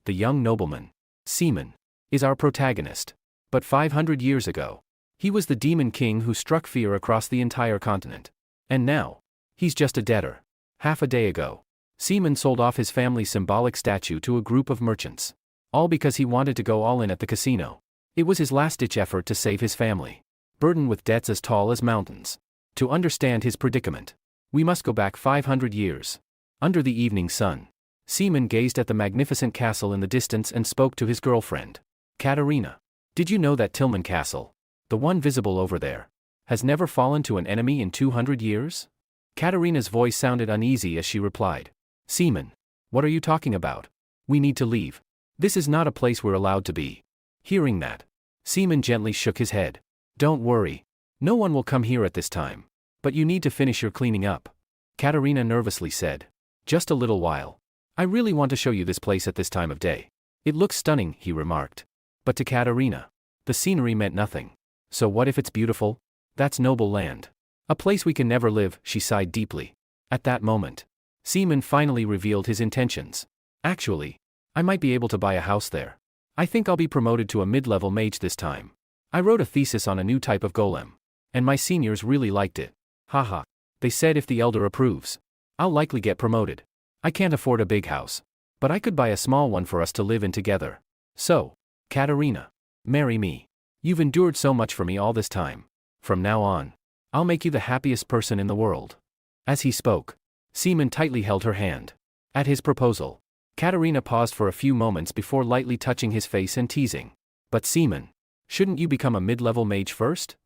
the young nobleman, Seaman, is our protagonist. But 500 years ago, he was the demon king who struck fear across the entire continent. And now, he's just a debtor. Half a day ago, Seaman sold off his family's symbolic statue to a group of merchants. All because he wanted to go all in at the casino. It was his last-ditch effort to save his family, burdened with debts as tall as mountains. To understand his predicament, we must go back 500 years. Under the evening sun, Seaman gazed at the magnificent castle in the distance and spoke to his girlfriend, Katerina. Did you know that Tillman Castle, the one visible over there, has never fallen to an enemy in 200 years? Katerina's voice sounded uneasy as she replied, Seaman, what are you talking about? We need to leave. This is not a place we're allowed to be. Hearing that, Seaman gently shook his head. Don't worry. No one will come here at this time. But you need to finish your cleaning up. Katerina nervously said. Just a little while. I really want to show you this place at this time of day. It looks stunning, he remarked. But to Katerina, the scenery meant nothing. So what if it's beautiful? That's noble land. A place we can never live, she sighed deeply. At that moment, Seaman finally revealed his intentions. Actually, I might be able to buy a house there. I think I'll be promoted to a mid-level mage this time. I wrote a thesis on a new type of golem. And my seniors really liked it. Haha. They said if the elder approves, I'll likely get promoted. I can't afford a big house. But I could buy a small one for us to live in together. So, Katerina, marry me. You've endured so much for me all this time. From now on, I'll make you the happiest person in the world. As he spoke, Seaman tightly held her hand. At his proposal, Katerina paused for a few moments before lightly touching his face and teasing. But Seaman, shouldn't you become a mid-level mage first?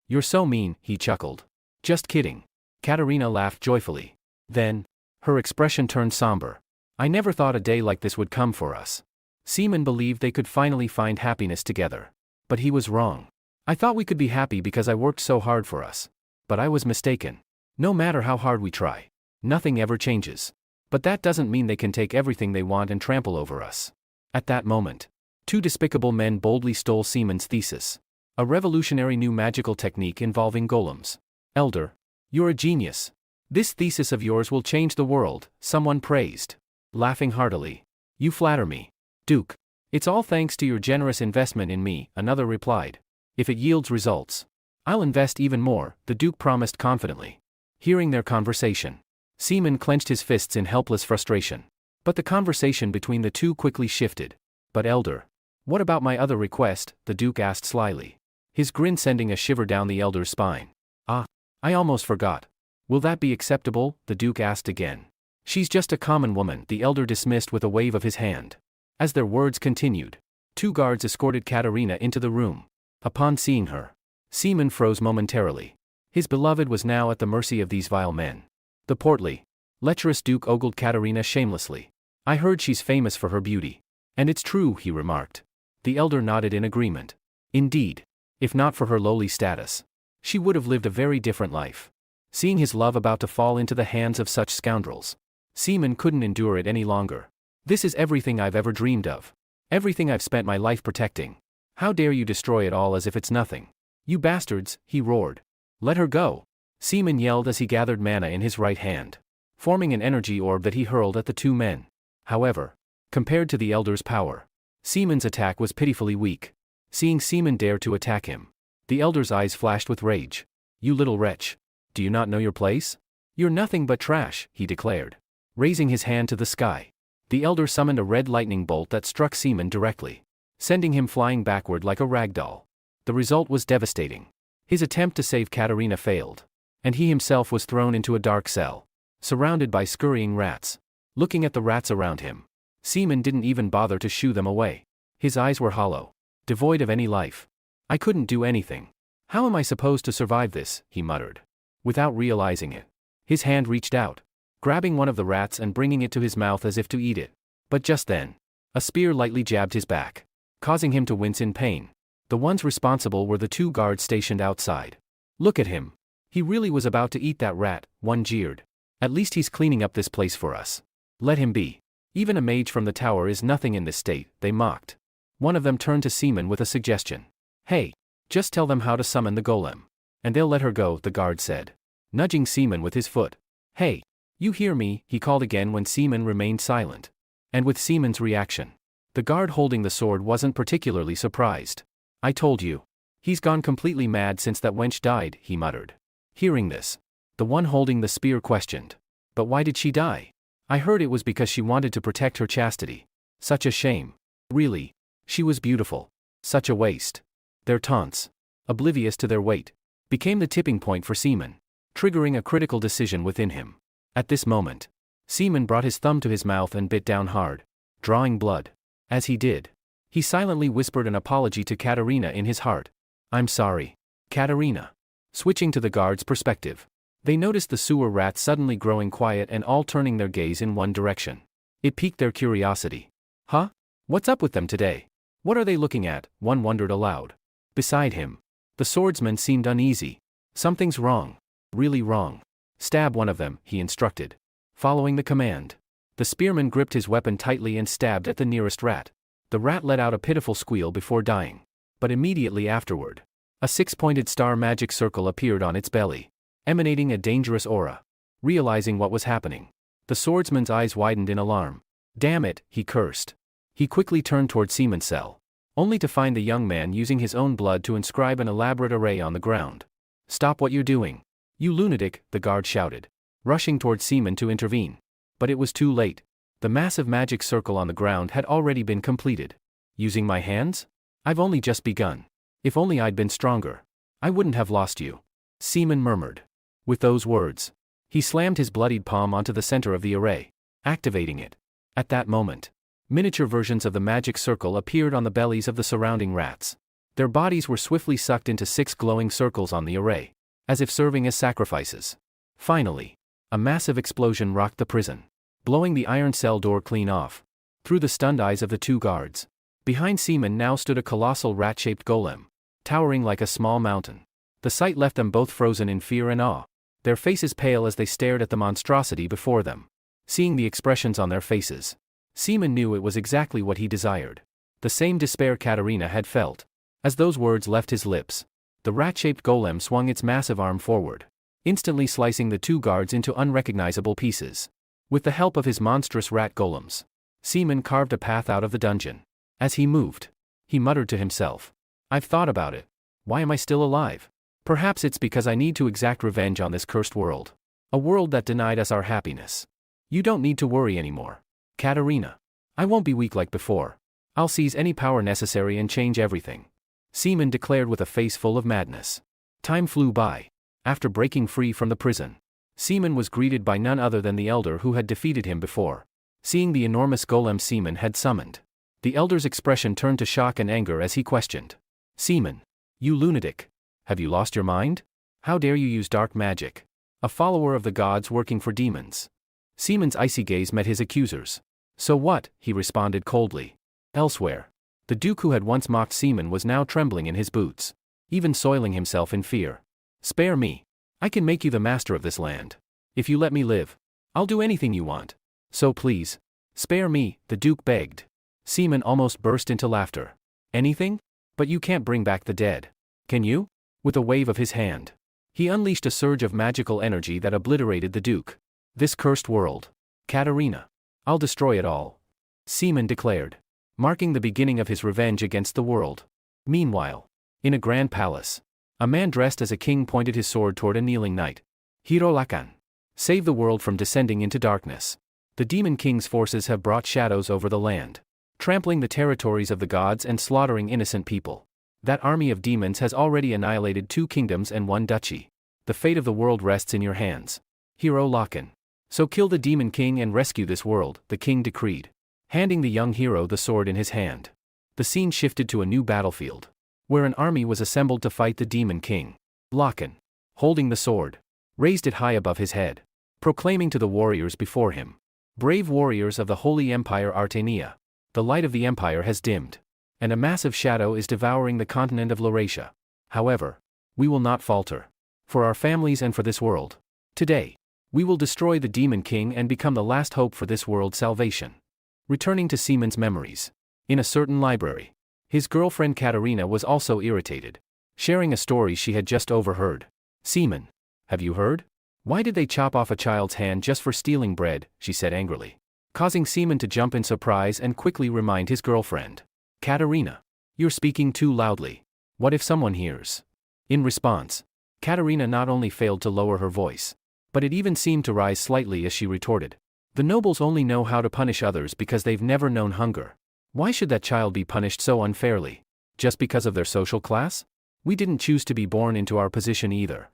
You're so mean, he chuckled. Just kidding. Katerina laughed joyfully. Then, her expression turned somber. I never thought a day like this would come for us. Seaman believed they could finally find happiness together. But he was wrong. I thought we could be happy because I worked so hard for us. But I was mistaken. No matter how hard we try, nothing ever changes. But that doesn't mean they can take everything they want and trample over us. At that moment, two despicable men boldly stole Seaman's thesis. A revolutionary new magical technique involving golems. Elder, you're a genius. This thesis of yours will change the world, someone praised. Laughing heartily. You flatter me. Duke. It's all thanks to your generous investment in me, another replied. If it yields results, I'll invest even more, the Duke promised confidently. Hearing their conversation, Seaman clenched his fists in helpless frustration. But the conversation between the two quickly shifted. But elder, what about my other request? The Duke asked slyly. His grin sending a shiver down the elder's spine. Ah, I almost forgot. Will that be acceptable? The Duke asked again. She's just a common woman, the elder dismissed with a wave of his hand. As their words continued, two guards escorted Katerina into the room. Upon seeing her, Seaman froze momentarily. His beloved was now at the mercy of these vile men. The portly, lecherous Duke ogled Katerina shamelessly. I heard she's famous for her beauty. And it's true, he remarked. The elder nodded in agreement. Indeed, if not for her lowly status, she would have lived a very different life. Seeing his love about to fall into the hands of such scoundrels, Seaman couldn't endure it any longer. This is everything I've ever dreamed of. Everything I've spent my life protecting. How dare you destroy it all as if it's nothing? You bastards, he roared. Let her go. Seaman yelled as he gathered mana in his right hand, forming an energy orb that he hurled at the two men. However, compared to the elder's power, Seaman's attack was pitifully weak. Seeing Seaman dare to attack him, the elder's eyes flashed with rage. You little wretch. Do you not know your place? You're nothing but trash, he declared. Raising his hand to the sky, the elder summoned a red lightning bolt that struck Seaman directly, sending him flying backward like a rag doll. The result was devastating. His attempt to save Katerina failed, and he himself was thrown into a dark cell, surrounded by scurrying rats. Looking at the rats around him, Seaman didn't even bother to shoo them away. His eyes were hollow, devoid of any life. I couldn't do anything. How am I supposed to survive this? He muttered. Without realizing it, his hand reached out, grabbing one of the rats and bringing it to his mouth as if to eat it. But just then, a spear lightly jabbed his back, causing him to wince in pain. The ones responsible were the two guards stationed outside. Look at him. He really was about to eat that rat, one jeered. At least he's cleaning up this place for us. Let him be. Even a mage from the tower is nothing in this state, they mocked. One of them turned to Seaman with a suggestion. Hey, just tell them how to summon the golem. And they'll let her go, the guard said, nudging Seaman with his foot. Hey, you hear me, he called again when Seaman remained silent. And with Seaman's reaction, The guard holding the sword wasn't particularly surprised. I told you. He's gone completely mad since that wench died, he muttered. Hearing this, the one holding the spear questioned. But why did she die? I heard it was because she wanted to protect her chastity. Such a shame. Really. She was beautiful. Such a waste. Their taunts, oblivious to their weight, became the tipping point for Seaman, triggering a critical decision within him. At this moment, Seaman brought his thumb to his mouth and bit down hard, drawing blood. As he did, he silently whispered an apology to Katerina in his heart. I'm sorry, Katerina. Switching to the guard's perspective, they noticed the sewer rats suddenly growing quiet and all turning their gaze in one direction. It piqued their curiosity. Huh? What's up with them today? What are they looking at? One wondered aloud. Beside him, the swordsman seemed uneasy. Something's wrong. Really wrong. Stab one of them, he instructed. Following the command, the spearman gripped his weapon tightly and stabbed at the nearest rat. The rat let out a pitiful squeal before dying. But immediately afterward, a six-pointed star magic circle appeared on its belly, emanating a dangerous aura. Realizing what was happening, the swordsman's eyes widened in alarm. Damn it, he cursed. He quickly turned toward Seaman's cell, only to find the young man using his own blood to inscribe an elaborate array on the ground. Stop what you're doing. You lunatic, the guard shouted, rushing toward Seaman to intervene. But it was too late. The massive magic circle on the ground had already been completed. Using my hands? I've only just begun. If only I'd been stronger, I wouldn't have lost you, Seaman murmured. With those words, he slammed his bloodied palm onto the center of the array, activating it. At that moment, miniature versions of the magic circle appeared on the bellies of the surrounding rats. Their bodies were swiftly sucked into 6 glowing circles on the array, as if serving as sacrifices. Finally, a massive explosion rocked the prison, blowing the iron cell door clean off. Through the stunned eyes of the 2 guards, behind Seaman now stood a colossal rat-shaped golem, towering like a small mountain. The sight left them both frozen in fear and awe, their faces pale as they stared at the monstrosity before them. Seeing the expressions on their faces, Seaman knew it was exactly what he desired. The same despair Katerina had felt. As those words left his lips, the rat-shaped golem swung its massive arm forward, instantly slicing the 2 guards into unrecognizable pieces. With the help of his monstrous rat golems, Seaman carved a path out of the dungeon. As he moved, he muttered to himself, I've thought about it. Why am I still alive? Perhaps it's because I need to exact revenge on this cursed world. A world that denied us our happiness. You don't need to worry anymore, Katerina. I won't be weak like before. I'll seize any power necessary and change everything, Seaman declared with a face full of madness. Time flew by. After breaking free from the prison, Seaman was greeted by none other than the elder who had defeated him before. Seeing the enormous golem Seaman had summoned, the elder's expression turned to shock and anger as he questioned. Seaman, you lunatic. Have you lost your mind? How dare you use dark magic? A follower of the gods working for demons. Seaman's icy gaze met his accusers. So what? He responded coldly. Elsewhere, the Duke who had once mocked Seaman was now trembling in his boots, even soiling himself in fear. Spare me. I can make you the master of this land. If you let me live, I'll do anything you want. So please, spare me, the Duke begged. Seaman almost burst into laughter. Anything? But you can't bring back the dead. Can you? With a wave of his hand, he unleashed a surge of magical energy that obliterated the Duke. This cursed world. Katerina. I'll destroy it all, Seaman declared, marking the beginning of his revenge against the world. Meanwhile, in a grand palace, a man dressed as a king pointed his sword toward a kneeling knight. Hirolakan. Save the world from descending into darkness. The Demon King's forces have brought shadows over the land, trampling the territories of the gods and slaughtering innocent people. That army of demons has already annihilated 2 kingdoms and 1 duchy. The fate of the world rests in your hands, Hirolakan. So kill the Demon King and rescue this world, the king decreed, handing the young hero the sword in his hand. The scene shifted to a new battlefield, where an army was assembled to fight the Demon King. Lakan, holding the sword, raised it high above his head, proclaiming to the warriors before him, brave warriors of the Holy Empire Artenia, the light of the empire has dimmed, and a massive shadow is devouring the continent of Laurasia. However, we will not falter. For our families and for this world. Today, we will destroy the Demon King and become the last hope for this world's salvation. Returning to Seaman's memories. In a certain library, his girlfriend Katerina was also irritated, sharing a story she had just overheard. Seaman, have you heard? Why did they chop off a child's hand just for stealing bread? She said angrily. causing Seaman to jump in surprise and quickly remind his girlfriend. Katerina, you're speaking too loudly. What if someone hears? In response, Katerina not only failed to lower her voice, but it even seemed to rise slightly as she retorted. The nobles only know how to punish others because they've never known hunger. Why should that child be punished so unfairly? Just because of their social class? We didn't choose to be born into our position either.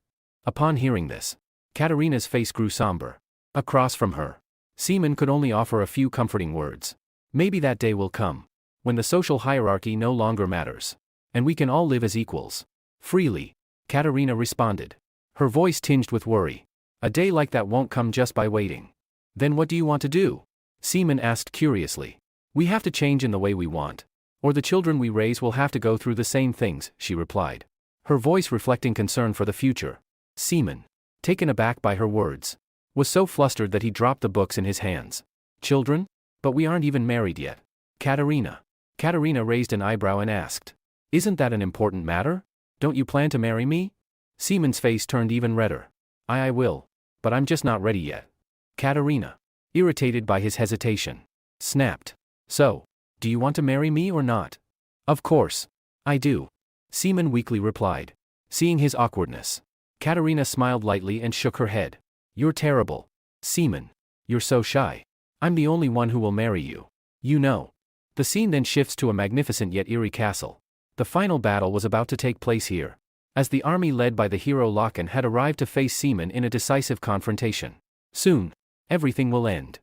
Upon hearing this, Katerina's face grew somber. Across from her, Seaman could only offer a few comforting words. Maybe that day will come, when the social hierarchy no longer matters, and we can all live as equals. Freely, Katerina responded, her voice tinged with worry. A day like that won't come just by waiting. Then what do you want to do? Seaman asked curiously. We have to change in the way we want, or the children we raise will have to go through the same things, she replied, her voice reflecting concern for the future. Seaman, taken aback by her words, was so flustered that he dropped the books in his hands. Children? But we aren't even married yet. Katerina. Katerina raised an eyebrow and asked, isn't that an important matter? Don't you plan to marry me? Seaman's face turned even redder. I will, but I'm just not ready yet. Katerina, irritated by his hesitation, snapped. So, do you want to marry me or not? Of course. I do. Seaman weakly replied. Seeing his awkwardness, Katerina smiled lightly and shook her head. You're terrible. Seaman, you're so shy. I'm the only one who will marry you. You know. The scene then shifts to a magnificent yet eerie castle. The final battle was about to take place here, as the army led by the hero Loken had arrived to face Seaman in a decisive confrontation. Soon, everything will end.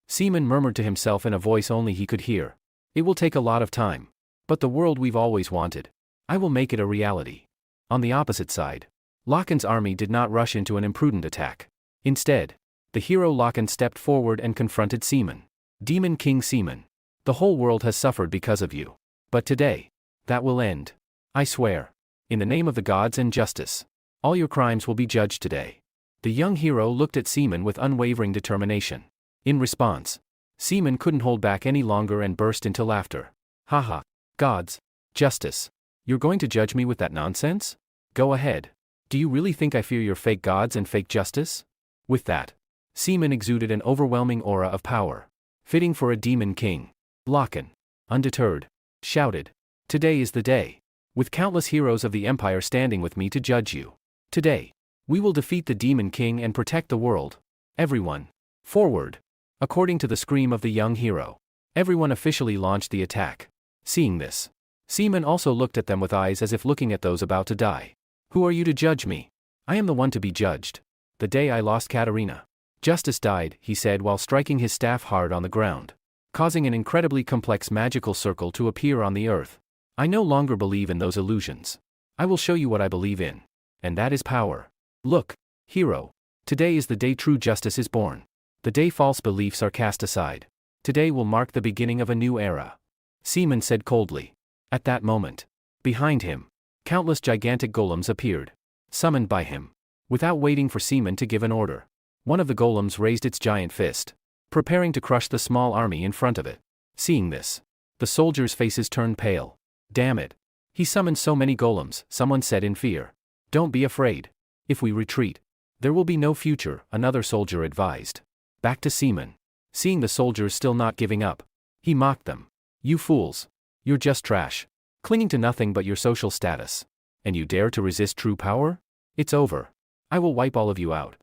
Seaman murmured to himself in a voice only he could hear. It will take a lot of time, but the world we've always wanted. I will make it a reality. On the opposite side, Loken's army did not rush into an imprudent attack. Instead, the hero Loken stepped forward and confronted Seaman. Demon King Seaman, the whole world has suffered because of you. But today, that will end. I swear. In the name of the gods and justice, all your crimes will be judged today. The young hero looked at Seaman with unwavering determination. In response, Seaman couldn't hold back any longer and burst into laughter. Haha. Gods. Justice. You're going to judge me with that nonsense? Go ahead. Do you really think I fear your fake gods and fake justice? With that, Seaman exuded an overwhelming aura of power, fitting for a demon king. Loken, undeterred, shouted, today is the day. With countless heroes of the Empire standing with me to judge you. Today, we will defeat the Demon King and protect the world. Everyone, forward. According to the scream of the young hero, everyone officially launched the attack. Seeing this, Seaman also looked at them with eyes as if looking at those about to die. Who are you to judge me? I am the one to be judged. The day I lost Katerina, justice died, he said while striking his staff hard on the ground, causing an incredibly complex magical circle to appear on the earth. I no longer believe in those illusions. I will show you what I believe in. And that is power. Look, hero. Today is the day true justice is born. The day false beliefs are cast aside. Today will mark the beginning of a new era. Seaman said coldly. At that moment, behind him, countless gigantic golems appeared, summoned by him. Without waiting for Seaman to give an order, one of the golems raised its giant fist, preparing to crush the small army in front of it. Seeing this, the soldiers' faces turned pale. Damn it. He summoned so many golems, someone said in fear. Don't be afraid. If we retreat, there will be no future, another soldier advised. Back to Seaman. Seeing the soldiers still not giving up, he mocked them. You fools. You're just trash. Clinging to nothing but your social status. And you dare to resist true power? It's over. I will wipe all of you out.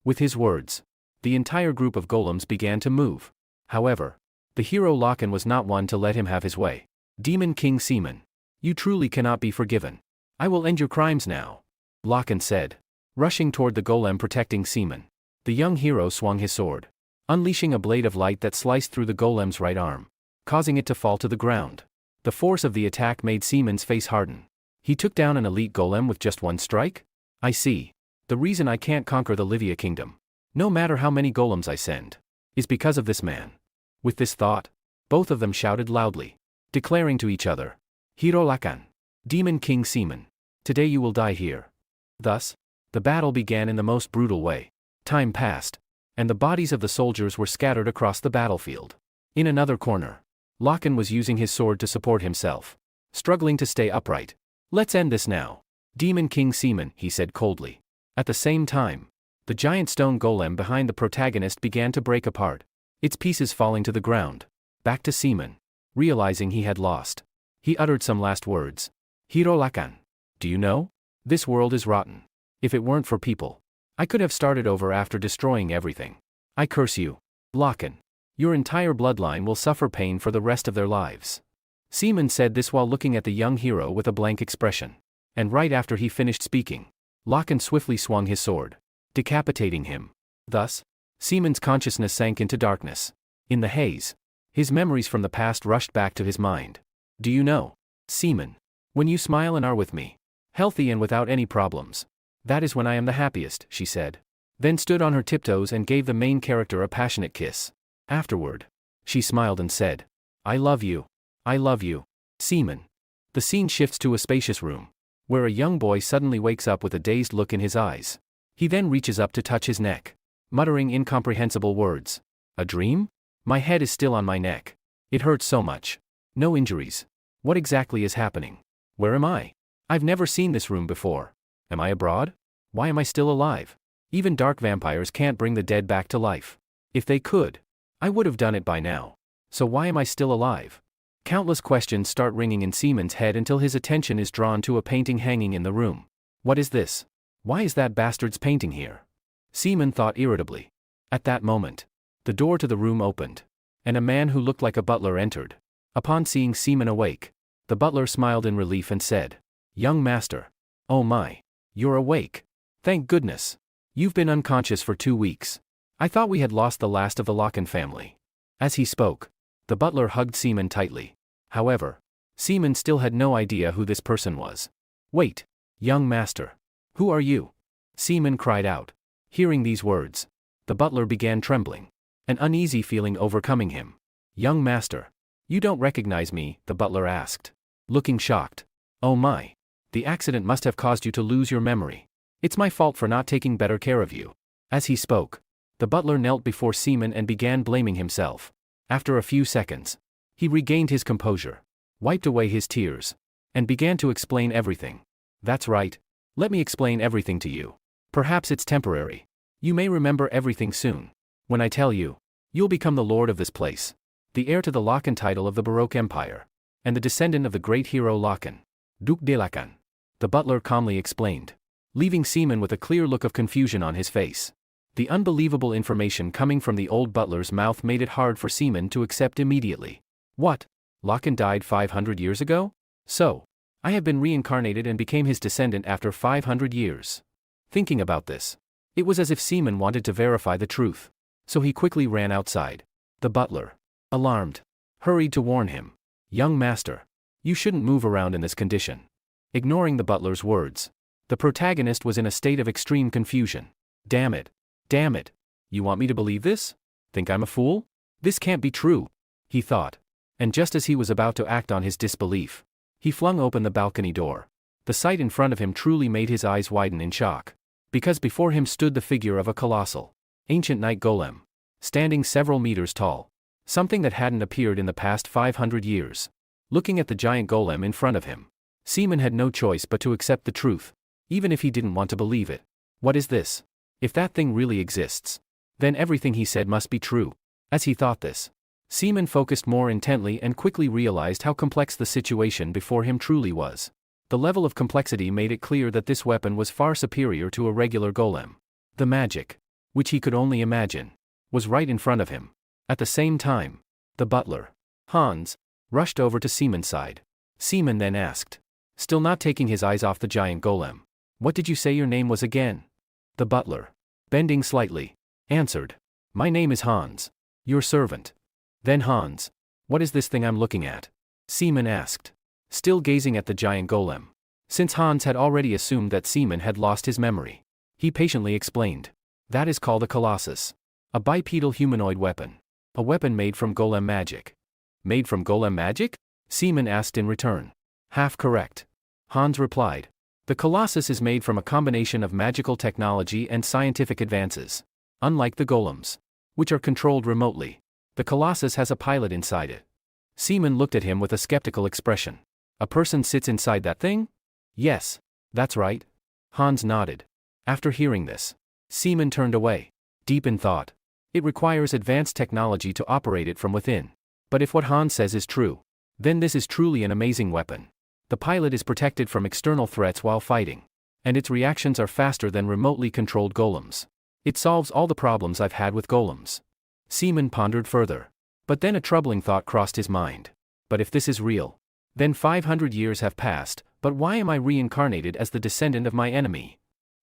With his words, the entire group of golems began to move. However, the hero Loken was not one to let him have his way. Demon King Seaman, you truly cannot be forgiven. I will end your crimes now. Loken said, rushing toward the golem protecting Seaman. The young hero swung his sword, unleashing a blade of light that sliced through the golem's right arm, causing it to fall to the ground. The force of the attack made Seaman's face harden. He took down an elite golem with just one strike? I see. The reason I can't conquer the Livia kingdom, no matter how many golems I send, is because of this man. With this thought, both of them shouted loudly, declaring to each other, Hero Loken, Demon King Seaman, today you will die here. Thus, the battle began in the most brutal way. Time passed, and the bodies of the soldiers were scattered across the battlefield. In another corner, Loken was using his sword to support himself, struggling to stay upright. Let's end this now. Demon King Seaman, he said coldly. At the same time, the giant stone golem behind the protagonist began to break apart. its pieces falling to the ground. Back to Seaman. Realizing he had lost, he uttered some last words. Hiro Lakan. Do you know? This world is rotten. If it weren't for people, I could have started over after destroying everything. I curse you, Lakan. Your entire bloodline will suffer pain for the rest of their lives. Seaman said this while looking at the young hero with a blank expression. And right after he finished speaking, Lakan swiftly swung his sword, decapitating him. Thus, Seaman's consciousness sank into darkness. In the haze, his memories from the past rushed back to his mind. Do you know, Seaman, when you smile and are with me, healthy and without any problems, that is when I am the happiest, she said. Then stood on her tiptoes and gave the main character a passionate kiss. Afterward, she smiled and said, I love you. I love you, Seaman. The scene shifts to a spacious room, where a young boy suddenly wakes up with a dazed look in his eyes. He then reaches up to touch his neck, muttering incomprehensible words. A dream? My head is still on my neck. It hurts so much. No injuries. What exactly is happening? Where am I? I've never seen this room before. Am I abroad? Why am I still alive? Even dark vampires can't bring the dead back to life. If they could, I would have done it by now. So why am I still alive? Countless questions start ringing in Seaman's head until his attention is drawn to a painting hanging in the room. What is this? Why is that bastard's painting here? Seaman thought irritably. At that moment, the door to the room opened, and a man who looked like a butler entered. Upon seeing Seaman awake, the butler smiled in relief and said, Young master. Oh my. You're awake. Thank goodness. You've been unconscious for 2 weeks. I thought we had lost the last of the Lakan family. As he spoke, the butler hugged Seaman tightly. However, Seaman still had no idea who this person was. Wait, young master. Who are you? Seaman cried out. Hearing these words, the butler began trembling, an uneasy feeling overcoming him. Young master. You don't recognize me, the butler asked, looking shocked. Oh my. The accident must have caused you to lose your memory. It's my fault for not taking better care of you. As he spoke, the butler knelt before Seaman and began blaming himself. After a few seconds, he regained his composure, wiped away his tears, and began to explain everything. That's right. Let me explain everything to you. Perhaps it's temporary. You may remember everything soon. When I tell you, you'll become the lord of this place, the heir to the Lakan title of the Baroque Empire, and the descendant of the great hero Lakan, Duc de Lakan. The butler calmly explained, leaving Seaman with a clear look of confusion on his face. The unbelievable information coming from the old butler's mouth made it hard for Seaman to accept immediately. What? Lakan died 500 years ago? So, I have been reincarnated and became his descendant after 500 years. Thinking about this, it was as if Seaman wanted to verify the truth. So he quickly ran outside. The butler, alarmed, hurried to warn him. Young master, you shouldn't move around in this condition. Ignoring the butler's words, the protagonist was in a state of extreme confusion. Damn it. Damn it. You want me to believe this? Think I'm a fool? This can't be true, he thought. And just as he was about to act on his disbelief, he flung open the balcony door. The sight in front of him truly made his eyes widen in shock. Because before him stood the figure of a colossal, ancient night golem, standing several meters tall. Something that hadn't appeared in the past 500 years. Looking at the giant golem in front of him, Seaman had no choice but to accept the truth, even if he didn't want to believe it. What is this? If that thing really exists, then everything he said must be true. As he thought this, Seaman focused more intently and quickly realized how complex the situation before him truly was. The level of complexity made it clear that this weapon was far superior to a regular golem. The magic, which he could only imagine, was right in front of him. At the same time, the butler, Hans, rushed over to Seaman's side. Seaman then asked, still not taking his eyes off the giant golem, what did you say your name was again? The butler, bending slightly, answered, my name is Hans, your servant. Then Hans, what is this thing I'm looking at? Seaman asked, still gazing at the giant golem. Since Hans had already assumed that Seaman had lost his memory, he patiently explained, that is called a colossus, a bipedal humanoid weapon. A weapon made from golem magic. Made from golem magic? Seaman asked in return. Half correct. Hans replied. The colossus is made from a combination of magical technology and scientific advances. Unlike the golems, which are controlled remotely, the colossus has a pilot inside it. Seaman looked at him with a skeptical expression. A person sits inside that thing? Yes, that's right. Hans nodded. After hearing this, Seaman turned away, deep in thought. It requires advanced technology to operate it from within. But if what Hans says is true, then this is truly an amazing weapon. The pilot is protected from external threats while fighting, and its reactions are faster than remotely controlled golems. It solves all the problems I've had with golems. Seaman pondered further. But then a troubling thought crossed his mind. But if this is real, then 500 years have passed, but why am I reincarnated as the descendant of my enemy?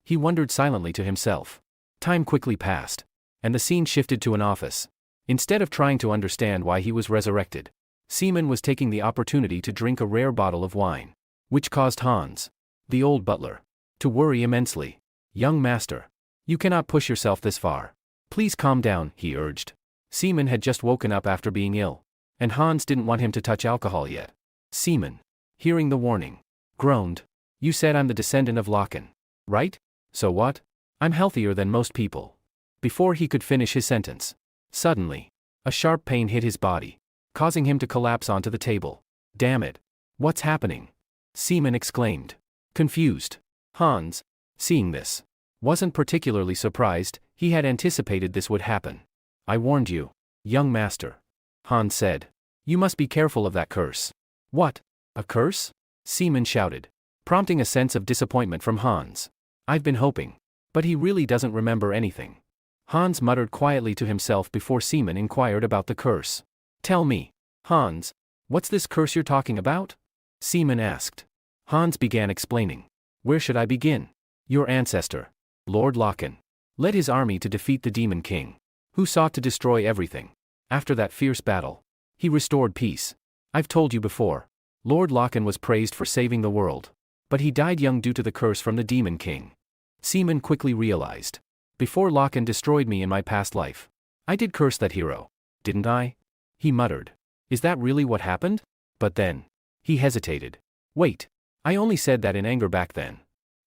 He wondered silently to himself. Time quickly passed, and the scene shifted to an office. Instead of trying to understand why he was resurrected, Seaman was taking the opportunity to drink a rare bottle of wine, which caused Hans, the old butler, to worry immensely. Young master, you cannot push yourself this far. Please calm down, he urged. Seaman had just woken up after being ill, and Hans didn't want him to touch alcohol yet. Seaman, hearing the warning, groaned. You said I'm the descendant of Loken, right? So what? I'm healthier than most people. Before he could finish his sentence, suddenly, a sharp pain hit his body, causing him to collapse onto the table. Damn it. What's happening? Seaman exclaimed, confused. Hans, seeing this, wasn't particularly surprised. He had anticipated this would happen. I warned you, young master. Hans said. You must be careful of that curse. What? A curse? Seaman shouted, prompting a sense of disappointment from Hans. I've been hoping. But he really doesn't remember anything. Hans muttered quietly to himself before Seaman inquired about the curse. Tell me, Hans, what's this curse you're talking about? Seaman asked. Hans began explaining. Where should I begin? Your ancestor, Lord Loken, led his army to defeat the Demon King, who sought to destroy everything. After that fierce battle, he restored peace. I've told you before, Lord Loken was praised for saving the world, but he died young due to the curse from the Demon King. Seaman quickly realized. Before Loken destroyed me in my past life, I did curse that hero, didn't I? He muttered. Is that really what happened? But then, he hesitated. Wait, I only said that in anger back then.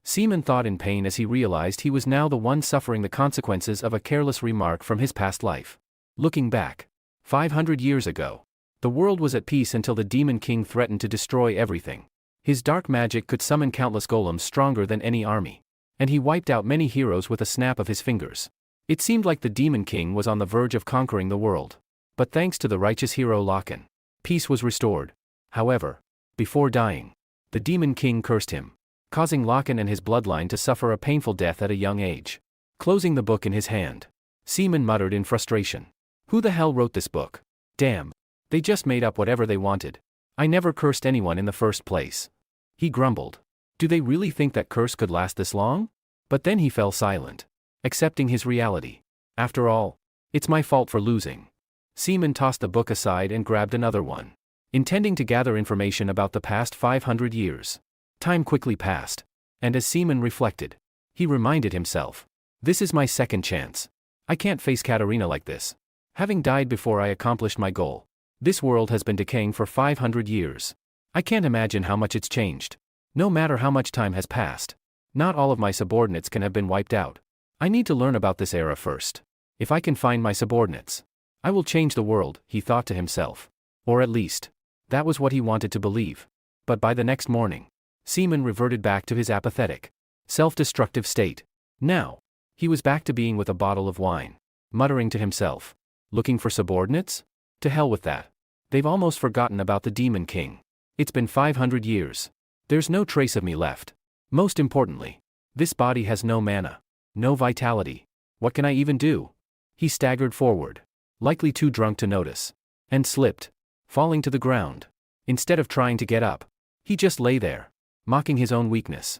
Seaman thought in pain as he realized he was now the one suffering the consequences of a careless remark from his past life. Looking back, 500 years ago, the world was at peace until the Demon King threatened to destroy everything. His dark magic could summon countless golems stronger than any army, and he wiped out many heroes with a snap of his fingers. It seemed like the Demon King was on the verge of conquering the world. But thanks to the righteous hero Loken, peace was restored. However, before dying, the Demon King cursed him, causing Loken and his bloodline to suffer a painful death at a young age. Closing the book in his hand, Seaman muttered in frustration. Who the hell wrote this book? Damn. They just made up whatever they wanted. I never cursed anyone in the first place. He grumbled. Do they really think that curse could last this long? But then he fell silent, accepting his reality. After all, it's my fault for losing. Seaman tossed the book aside and grabbed another one, intending to gather information about the past 500 years. Time quickly passed, and as Seaman reflected, he reminded himself, this is my second chance. I can't face Katarina like this. Having died before I accomplished my goal, this world has been decaying for 500 years. I can't imagine how much it's changed. No matter how much time has passed, not all of my subordinates can have been wiped out. I need to learn about this era first. If I can find my subordinates, I will change the world, he thought to himself. Or at least, that was what he wanted to believe. But by the next morning, Seaman reverted back to his apathetic, self-destructive state. Now, he was back to being with a bottle of wine, muttering to himself. Looking for subordinates? To hell with that. They've almost forgotten about the Demon King. It's been 500 years. There's no trace of me left. Most importantly, this body has no mana, no vitality. What can I even do? He staggered forward, likely too drunk to notice, and slipped, falling to the ground. Instead of trying to get up, he just lay there, mocking his own weakness.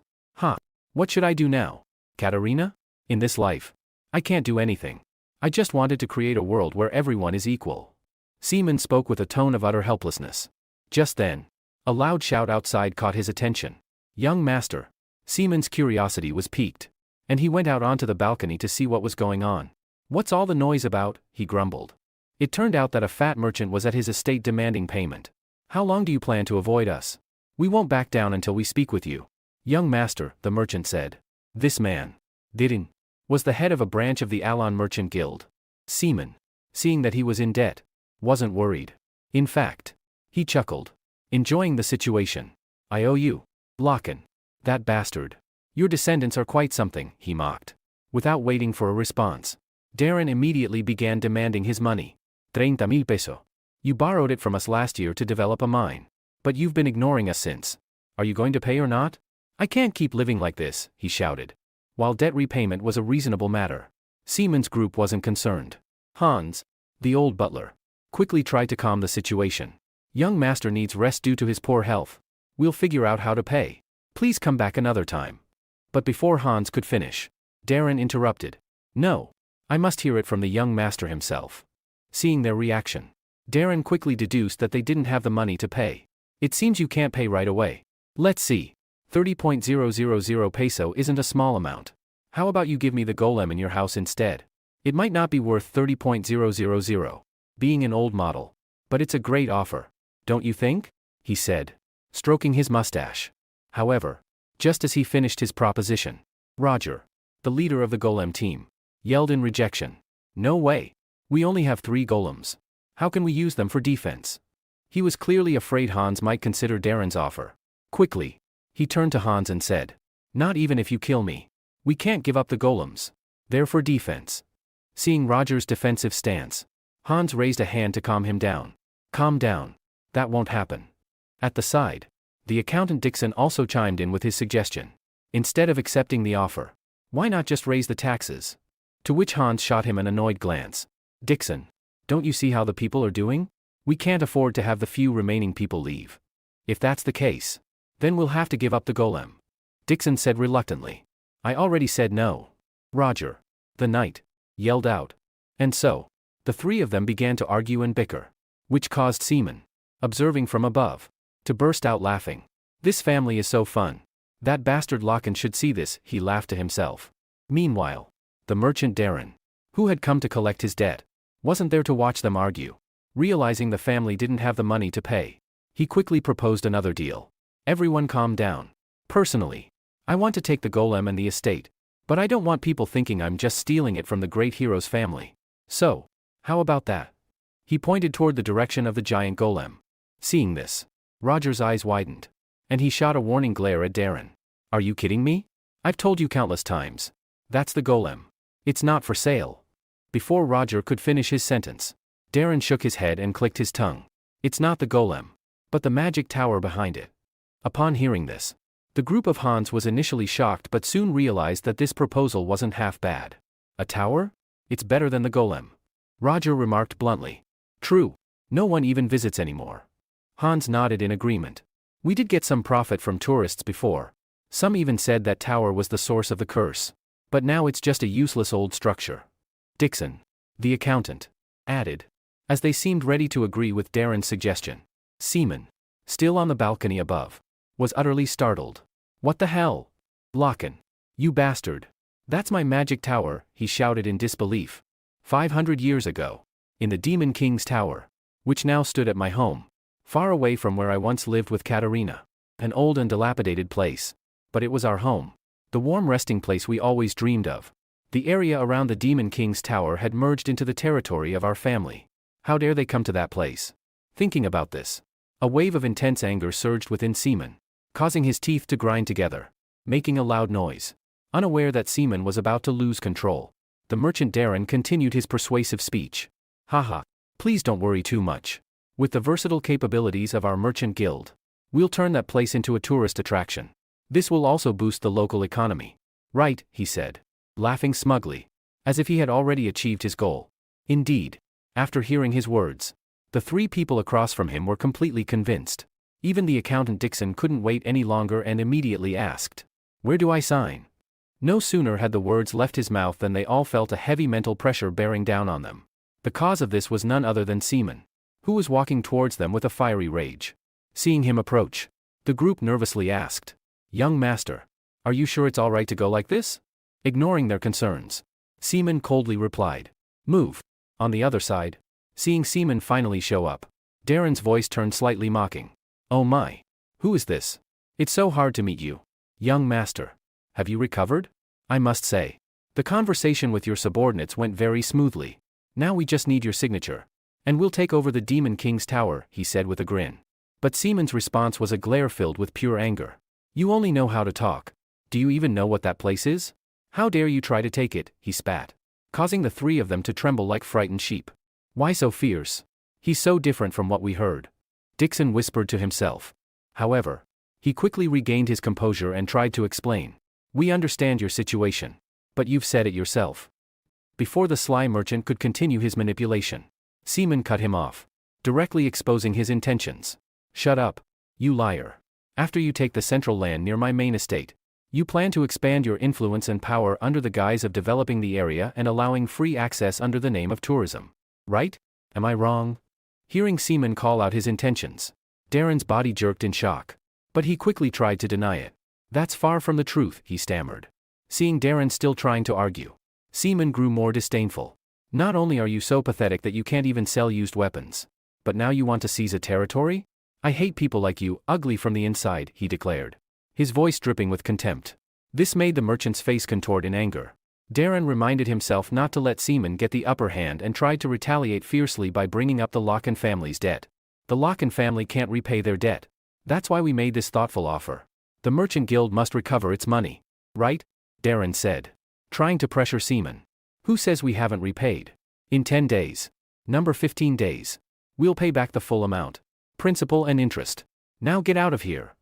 What should I do now? Katarina? In this life, I can't do anything. I just wanted to create a world where everyone is equal. Seaman spoke with a tone of utter helplessness. Just then, a loud shout outside caught his attention. Young master. Seaman's curiosity was piqued, and he went out onto the balcony to see what was going on. What's all the noise about? He grumbled. It turned out that a fat merchant was at his estate demanding payment. How long do you plan to avoid us? We won't back down until we speak with you. Young master, the merchant said. This man, Didin, was the head of a branch of the Alon Merchant Guild. Seaman, seeing that he was in debt, wasn't worried. In fact, he chuckled, enjoying the situation. I owe you, Loken. That bastard. Your descendants are quite something, he mocked. Without waiting for a response, Darren immediately began demanding his money. 30,000 peso. You borrowed it from us last year to develop a mine. But you've been ignoring us since. Are you going to pay or not? I can't keep living like this, he shouted. While debt repayment was a reasonable matter, Seaman's group wasn't concerned. Hans, the old butler, quickly tried to calm the situation. Young master needs rest due to his poor health. We'll figure out how to pay. Please come back another time. But before Hans could finish, Darren interrupted. No. I must hear it from the young master himself. Seeing their reaction, Darren quickly deduced that they didn't have the money to pay. It seems you can't pay right away. Let's see. 30,000 peso isn't a small amount. How about you give me the golem in your house instead? It might not be worth 30,000, being an old model, but it's a great offer, don't you think? He said, stroking his mustache. However, just as he finished his proposition, Roger, the leader of the golem team, yelled in rejection. No way. We only have 3 golems. How can we use them for defense? He was clearly afraid Hans might consider Darren's offer. Quickly, he turned to Hans and said, not even if you kill me. We can't give up the golems. They're for defense. Seeing Roger's defensive stance, Hans raised a hand to calm him down. Calm down. That won't happen. At the side, the accountant Dixon also chimed in with his suggestion. Instead of accepting the offer, why not just raise the taxes? To which Hans shot him an annoyed glance. Dixon, don't you see how the people are doing? We can't afford to have the few remaining people leave. If that's the case, then we'll have to give up the golem. Dixon said reluctantly. I already said no. Roger, the knight, yelled out. And so, the 3 of them began to argue and bicker, which caused Seaman, observing from above, to burst out laughing. This family is so fun. That bastard Locken should see this, he laughed to himself. Meanwhile, the merchant Darren, who had come to collect his debt, wasn't there to watch them argue. Realizing the family didn't have the money to pay, he quickly proposed another deal. Everyone calm down. Personally, I want to take the golem and the estate, but I don't want people thinking I'm just stealing it from the great hero's family. So, how about that? He pointed toward the direction of the giant golem. Seeing this, Roger's eyes widened, and he shot a warning glare at Darren. Are you kidding me? I've told you countless times. That's the golem. It's not for sale. Before Roger could finish his sentence, Darren shook his head and clicked his tongue. It's not the golem, but the magic tower behind it. Upon hearing this, the group of Hans was initially shocked but soon realized that this proposal wasn't half bad. A tower? It's better than the golem. Roger remarked bluntly. True. No one even visits anymore. Hans nodded in agreement. We did get some profit from tourists before. Some even said that tower was the source of the curse. But now it's just a useless old structure. Dixon, the accountant, added, as they seemed ready to agree with Darren's suggestion. Seaman, still on the balcony above, was utterly startled. What the hell? Locken, you bastard. That's my magic tower, he shouted in disbelief. 500 years ago, in the Demon King's tower, which now stood at my home, far away from where I once lived with Katerina. An old and dilapidated place. But it was our home. The warm resting place we always dreamed of. The area around the Demon King's tower had merged into the territory of our family. How dare they come to that place? Thinking about this, a wave of intense anger surged within Seaman, causing his teeth to grind together, making a loud noise. Unaware that Seaman was about to lose control, the merchant Darren continued his persuasive speech. Haha, please don't worry too much. With the versatile capabilities of our merchant guild, we'll turn that place into a tourist attraction. This will also boost the local economy. Right, he said, laughing smugly, as if he had already achieved his goal. Indeed, after hearing his words, the 3 people across from him were completely convinced. Even the accountant Dixon couldn't wait any longer and immediately asked, "Where do I sign?" No sooner had the words left his mouth than they all felt a heavy mental pressure bearing down on them. The cause of this was none other than Seaman, who was walking towards them with a fiery rage. Seeing him approach, the group nervously asked, "Young master, are you sure it's all right to go like this?" Ignoring their concerns, Seaman coldly replied, "Move." On the other side, seeing Seaman finally show up, Darren's voice turned slightly mocking. "Oh my. Who is this? It's so hard to meet you. Young master. Have you recovered? I must say, the conversation with your subordinates went very smoothly. Now we just need your signature, and we'll take over the Demon King's tower," he said with a grin. But Seaman's response was a glare filled with pure anger. "You only know how to talk. Do you even know what that place is? How dare you try to take it?" he spat. causing the three of them to tremble like frightened sheep. Why so fierce? He's so different from what we heard, Dixon whispered to himself. However, he quickly regained his composure and tried to explain. We understand your situation. But you've said it yourself. Before the sly merchant could continue his manipulation, Seaman cut him off, directly exposing his intentions. Shut up, you liar. After you take the central land near my main estate, you plan to expand your influence and power under the guise of developing the area and allowing free access under the name of tourism. Right? Am I wrong? Hearing Seaman call out his intentions, Darren's body jerked in shock. But he quickly tried to deny it. That's far from the truth, he stammered. Seeing Darren still trying to argue, Seaman grew more disdainful. Not only are you so pathetic that you can't even sell used weapons, but now you want to seize a territory? I hate people like you, ugly from the inside, he declared, his voice dripping with contempt. This made the merchant's face contort in anger. Darren reminded himself not to let Seaman get the upper hand and tried to retaliate fiercely by bringing up the Locken family's debt. The Locken family can't repay their debt. That's why we made this thoughtful offer. The Merchant Guild must recover its money. Right? Darren said, trying to pressure Seaman. Who says we haven't repaid? In 10 days. Number 15 days. We'll pay back the full amount. Principal and interest. Now get out of here.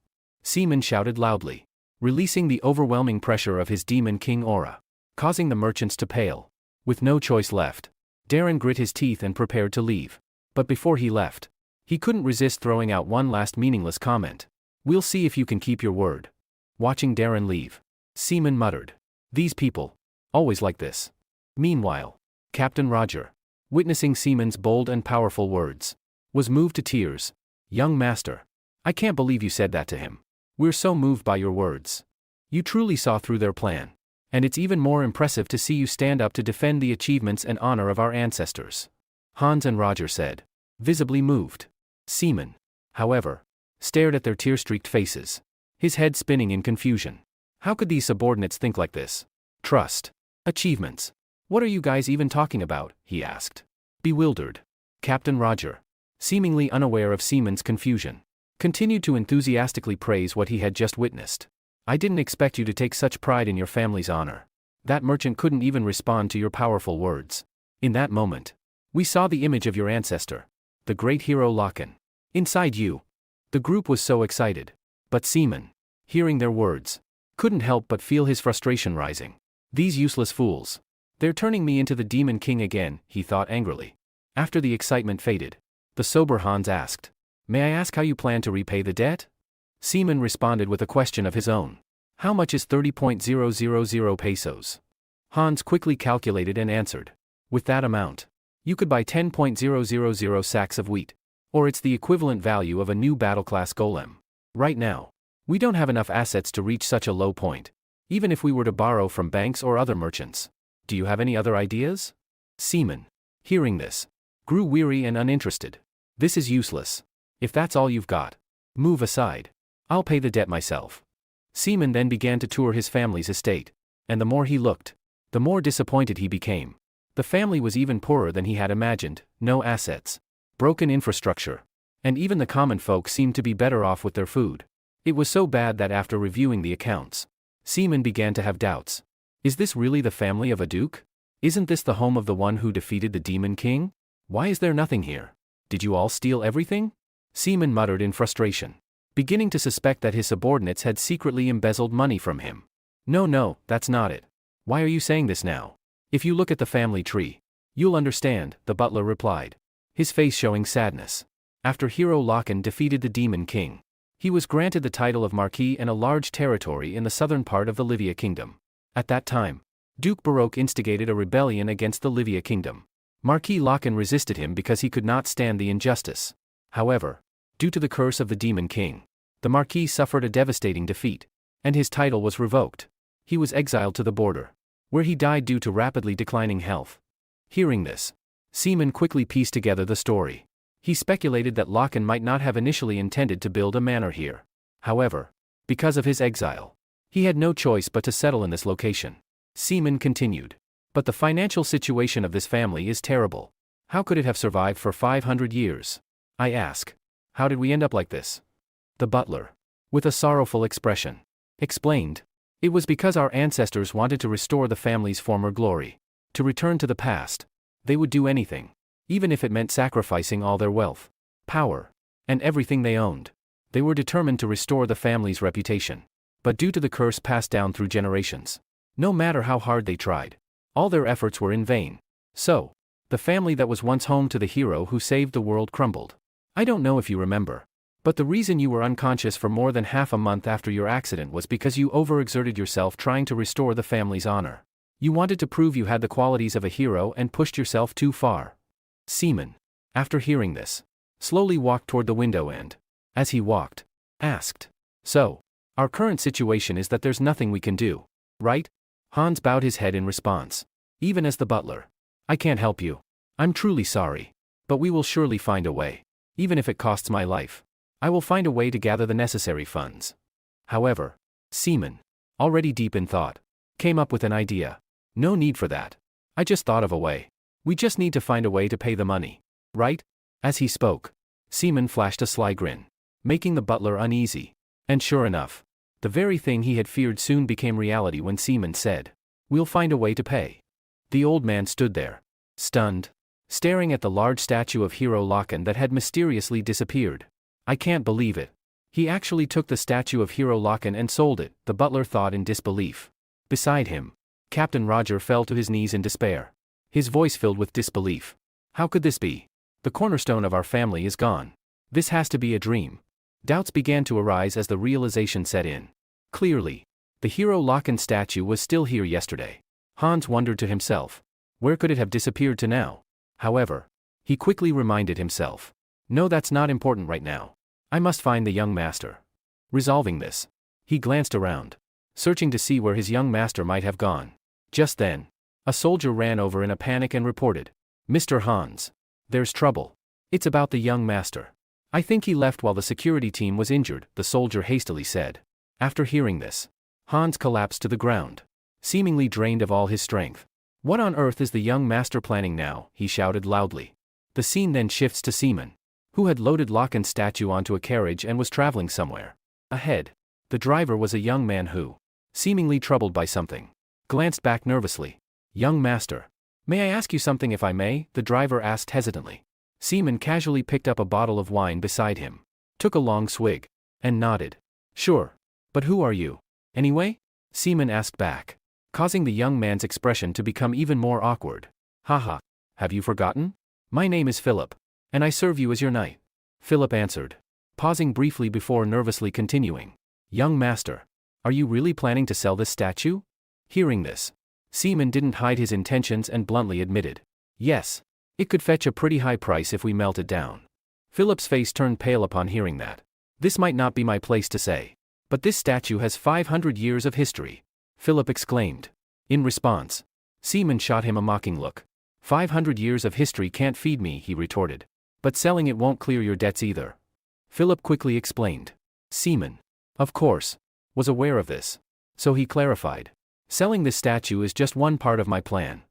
Seaman shouted loudly, releasing the overwhelming pressure of his Demon King aura, causing the merchants to pale. With no choice left, Darren grit his teeth and prepared to leave. But before he left, he couldn't resist throwing out one last meaningless comment. We'll see if you can keep your word. Watching Darren leave, Seaman muttered. These people. Always like this. Meanwhile, Captain Roger, witnessing Seaman's bold and powerful words, was moved to tears. Young master. I can't believe you said that to him. We're so moved by your words. You truly saw through their plan. And it's even more impressive to see you stand up to defend the achievements and honor of our ancestors. Hans and Roger said, visibly moved. Seaman, however, stared at their tear-streaked faces, his head spinning in confusion. How could these subordinates think like this? Trust. Achievements. What are you guys even talking about? He asked. Bewildered. Captain Roger, seemingly unaware of Seaman's confusion, continued to enthusiastically praise what he had just witnessed. I didn't expect you to take such pride in your family's honor. That merchant couldn't even respond to your powerful words. In that moment, we saw the image of your ancestor, the great hero Locken, inside you. The group was so excited. But Seaman, hearing their words, couldn't help but feel his frustration rising. These useless fools. They're turning me into the Demon King again, he thought angrily. After the excitement faded, the sober Hans asked, May I ask how you plan to repay the debt? Seaman responded with a question of his own. How much is 30.000 pesos? Hans quickly calculated and answered. With that amount, you could buy 10.000 sacks of wheat. Or it's the equivalent value of a new battle-class golem. Right now, we don't have enough assets to reach such a low point, even if we were to borrow from banks or other merchants. Do you have any other ideas? Seaman, hearing this, grew weary and uninterested. This is useless. If that's all you've got, move aside. I'll pay the debt myself. Seaman then began to tour his family's estate, and the more he looked, the more disappointed he became. The family was even poorer than he had imagined, no assets, broken infrastructure, and even the common folk seemed to be better off with their food. It was so bad that after reviewing the accounts, Seaman began to have doubts. Is this really the family of a duke? Isn't this the home of the one who defeated the Demon King? Why is there nothing here? Did you all steal everything? Seaman muttered in frustration, beginning to suspect that his subordinates had secretly embezzled money from him. No, that's not it. Why are you saying this now? If you look at the family tree, you'll understand, the butler replied, his face showing sadness. After Hero Locken defeated the Demon King, he was granted the title of Marquis and a large territory in the southern part of the Livia Kingdom. At that time, Duke Baroque instigated a rebellion against the Livia Kingdom. Marquis Locken resisted him because he could not stand the injustice. However, due to the curse of the Demon King, the Marquis suffered a devastating defeat, and his title was revoked. He was exiled to the border, where he died due to rapidly declining health. Hearing this, Seaman quickly pieced together the story. He speculated that Locken might not have initially intended to build a manor here. However, because of his exile, he had no choice but to settle in this location. Seaman continued. But the financial situation of this family is terrible. How could it have survived for 500 years? I ask. How did we end up like this? The butler, with a sorrowful expression, explained. It was because our ancestors wanted to restore the family's former glory. To return to the past. They would do anything. Even if it meant sacrificing all their wealth, power, and everything they owned. They were determined to restore the family's reputation. But due to the curse passed down through generations, no matter how hard they tried, all their efforts were in vain. So, the family that was once home to the hero who saved the world crumbled. I don't know if you remember, but the reason you were unconscious for more than half a month after your accident was because you overexerted yourself trying to restore the family's honor. You wanted to prove you had the qualities of a hero and pushed yourself too far. Seaman, after hearing this, slowly walked toward the window and, as he walked, asked, "So, our current situation is that there's nothing we can do, right?" Hans bowed his head in response. Even as the butler, "I can't help you. I'm truly sorry. But we will surely find a way. Even if it costs my life, I will find a way to gather the necessary funds." However, Seaman, already deep in thought, came up with an idea. "No need for that. I just thought of a way. We just need to find a way to pay the money, right?" As he spoke, Seaman flashed a sly grin, making the butler uneasy. And sure enough, the very thing he had feared soon became reality when Seaman said, "We'll find a way to pay." The old man stood there, stunned, staring at the large statue of Hero Loken that had mysteriously disappeared. "I can't believe it. He actually took the statue of Hero Loken and sold it," the butler thought in disbelief. Beside him, Captain Roger fell to his knees in despair, his voice filled with disbelief. "How could this be? The cornerstone of our family is gone. This has to be a dream." Doubts began to arise as the realization set in. Clearly, the Hero Loken statue was still here yesterday. Hans wondered to himself, where could it have disappeared to now? However, he quickly reminded himself, "No, that's not important right now. I must find the young master." Resolving this, he glanced around, searching to see where his young master might have gone. Just then, a soldier ran over in a panic and reported, "Mr. Hans, there's trouble. It's about the young master. I think he left while the security team was injured," the soldier hastily said. After hearing this, Hans collapsed to the ground, seemingly drained of all his strength. "What on earth is the young master planning now?" he shouted loudly. The scene then shifts to Seaman, who had loaded Loken's statue onto a carriage and was traveling somewhere. Ahead, the driver was a young man who, seemingly troubled by something, glanced back nervously. "Young master, may I ask you something if I may?" the driver asked hesitantly. Seaman casually picked up a bottle of wine beside him, took a long swig, and nodded. "Sure. But who are you, anyway?" Seaman asked back, causing the young man's expression to become even more awkward. "Haha, have you forgotten? My name is Philip, and I serve you as your knight." Philip answered, pausing briefly before nervously continuing. "Young master, are you really planning to sell this statue?" Hearing this, Seaman didn't hide his intentions and bluntly admitted, "Yes. It could fetch a pretty high price if we melt it down." Philip's face turned pale upon hearing that. "This might not be my place to say, but this statue has 500 years of history," Philip exclaimed. In response, Seaman shot him a mocking look. "500 years of history can't feed me," he retorted. "But selling it won't clear your debts either." Philip quickly explained. Seaman, of course, was aware of this, so he clarified. "Selling this statue is just one part of my plan."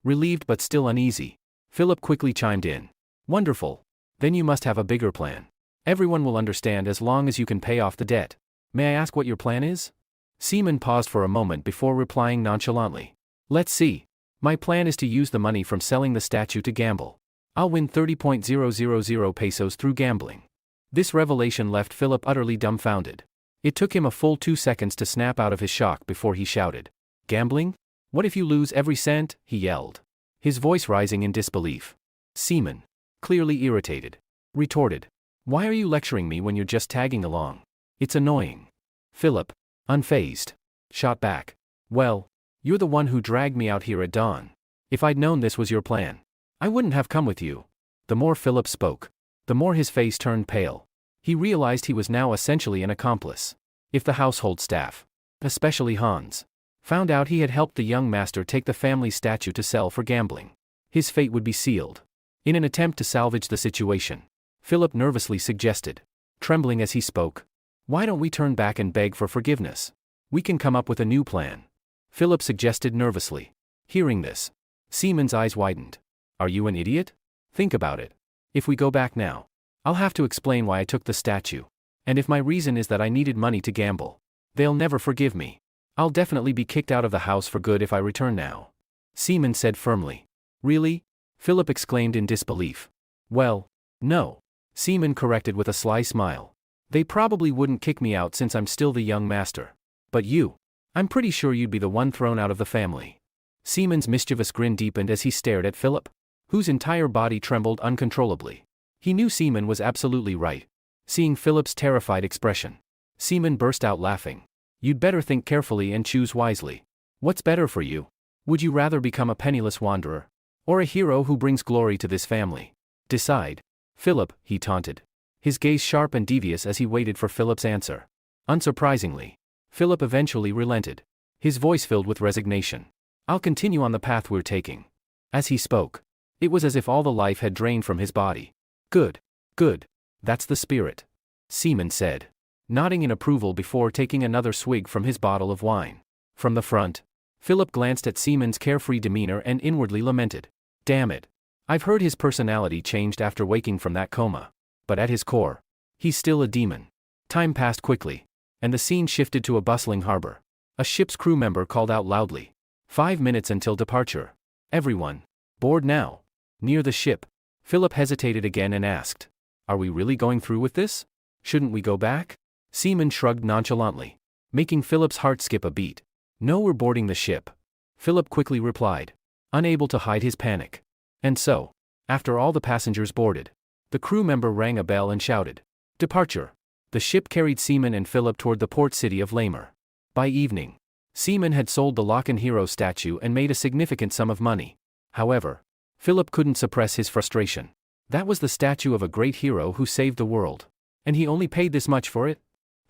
Relieved but still uneasy, Philip quickly chimed in. "Wonderful. Then you must have a bigger plan. Everyone will understand as long as you can pay off the debt. May I ask what your plan is?" Seaman paused for a moment before replying nonchalantly. "Let's see. My plan is to use the money from selling the statue to gamble. I'll win 30,000 pesos through gambling." This revelation left Philip utterly dumbfounded. It took him a full 2 seconds to snap out of his shock before he shouted, "Gambling? What if you lose every cent?" he yelled, his voice rising in disbelief. Seaman, clearly irritated, retorted, "Why are you lecturing me when you're just tagging along? It's annoying." Philip, unfazed, shot back, "Well, you're the one who dragged me out here at dawn. If I'd known this was your plan, I wouldn't have come with you." The more Philip spoke, the more his face turned pale. He realized he was now essentially an accomplice. If the household staff, especially Hans, found out he had helped the young master take the family statue to sell for gambling, his fate would be sealed. In an attempt to salvage the situation, Philip nervously suggested, trembling as he spoke, "Why don't we turn back and beg for forgiveness? We can come up with a new plan." Philip suggested nervously. Hearing this, Seaman's eyes widened. "Are you an idiot? Think about it. If we go back now, I'll have to explain why I took the statue. And if my reason is that I needed money to gamble, they'll never forgive me. I'll definitely be kicked out of the house for good if I return now." Seaman said firmly. Really? Philip exclaimed in disbelief. Well, no. Seaman corrected with a sly smile. They probably wouldn't kick me out since I'm still the young master. But you? I'm pretty sure you'd be the one thrown out of the family. Seaman's mischievous grin deepened as he stared at Philip, whose entire body trembled uncontrollably. He knew Seaman was absolutely right. Seeing Philip's terrified expression, Seaman burst out laughing. You'd better think carefully and choose wisely. What's better for you? Would you rather become a penniless wanderer, or a hero who brings glory to this family? Decide. Philip, he taunted, his gaze sharp and devious as he waited for Philip's answer. Unsurprisingly, Philip eventually relented, his voice filled with resignation. I'll continue on the path we're taking. As he spoke, it was as if all the life had drained from his body. Good. Good. That's the spirit. Seaman said, nodding in approval before taking another swig from his bottle of wine. From the front, Philip glanced at Seaman's carefree demeanor and inwardly lamented. Damn it. I've heard his personality changed after waking from that coma. But at his core, he's still a demon. Time passed quickly, and the scene shifted to a bustling harbor. A ship's crew member called out loudly. 5 minutes until departure. Everyone, board now. Near the ship, Philip hesitated again and asked, Are we really going through with this? Shouldn't we go back? Seaman shrugged nonchalantly, making Philip's heart skip a beat. No, we're boarding the ship. Philip quickly replied, unable to hide his panic. And so, after all the passengers boarded, the crew member rang a bell and shouted, Departure. The ship carried Seaman and Philip toward the port city of Lamer. By evening, Seaman had sold the Locken hero statue and made a significant sum of money. However, Philip couldn't suppress his frustration. That was the statue of a great hero who saved the world. And he only paid this much for it?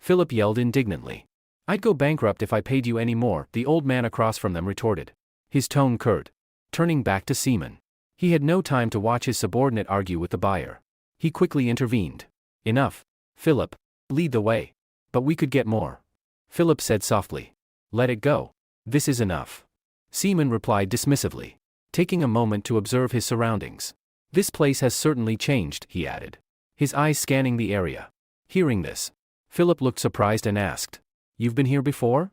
Philip yelled indignantly. I'd go bankrupt if I paid you any more, the old man across from them retorted, his tone curt. Turning back to Seaman, he had no time to watch his subordinate argue with the buyer. He quickly intervened. Enough. Philip, lead the way. But we could get more. Philip said softly. Let it go. This is enough. Seaman replied dismissively, taking a moment to observe his surroundings. This place has certainly changed, he added, his eyes scanning the area. Hearing this, Philip looked surprised and asked, You've been here before?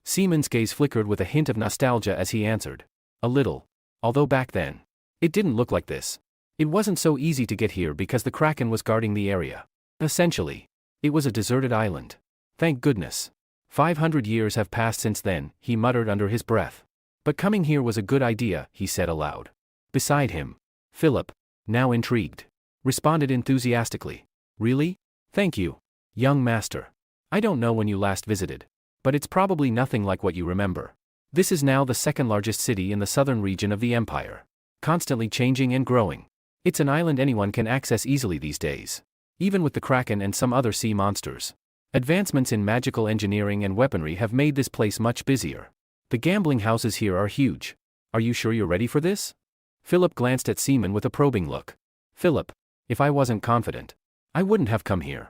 Seaman's gaze flickered with a hint of nostalgia as he answered. A little. Although back then, it didn't look like this. It wasn't so easy to get here because the Kraken was guarding the area. Essentially, it was a deserted island. Thank goodness. 500 years have passed since then, he muttered under his breath. But coming here was a good idea, he said aloud. Beside him, Philip, now intrigued, responded enthusiastically. Really? Thank you, young master. I don't know when you last visited, but it's probably nothing like what you remember. This is now the second largest city in the southern region of the empire. Constantly changing and growing. It's an island anyone can access easily these days. Even with the Kraken and some other sea monsters. Advancements in magical engineering and weaponry have made this place much busier. The gambling houses here are huge. Are you sure you're ready for this? Philip glanced at Seaman with a probing look. Philip, if I wasn't confident, I wouldn't have come here.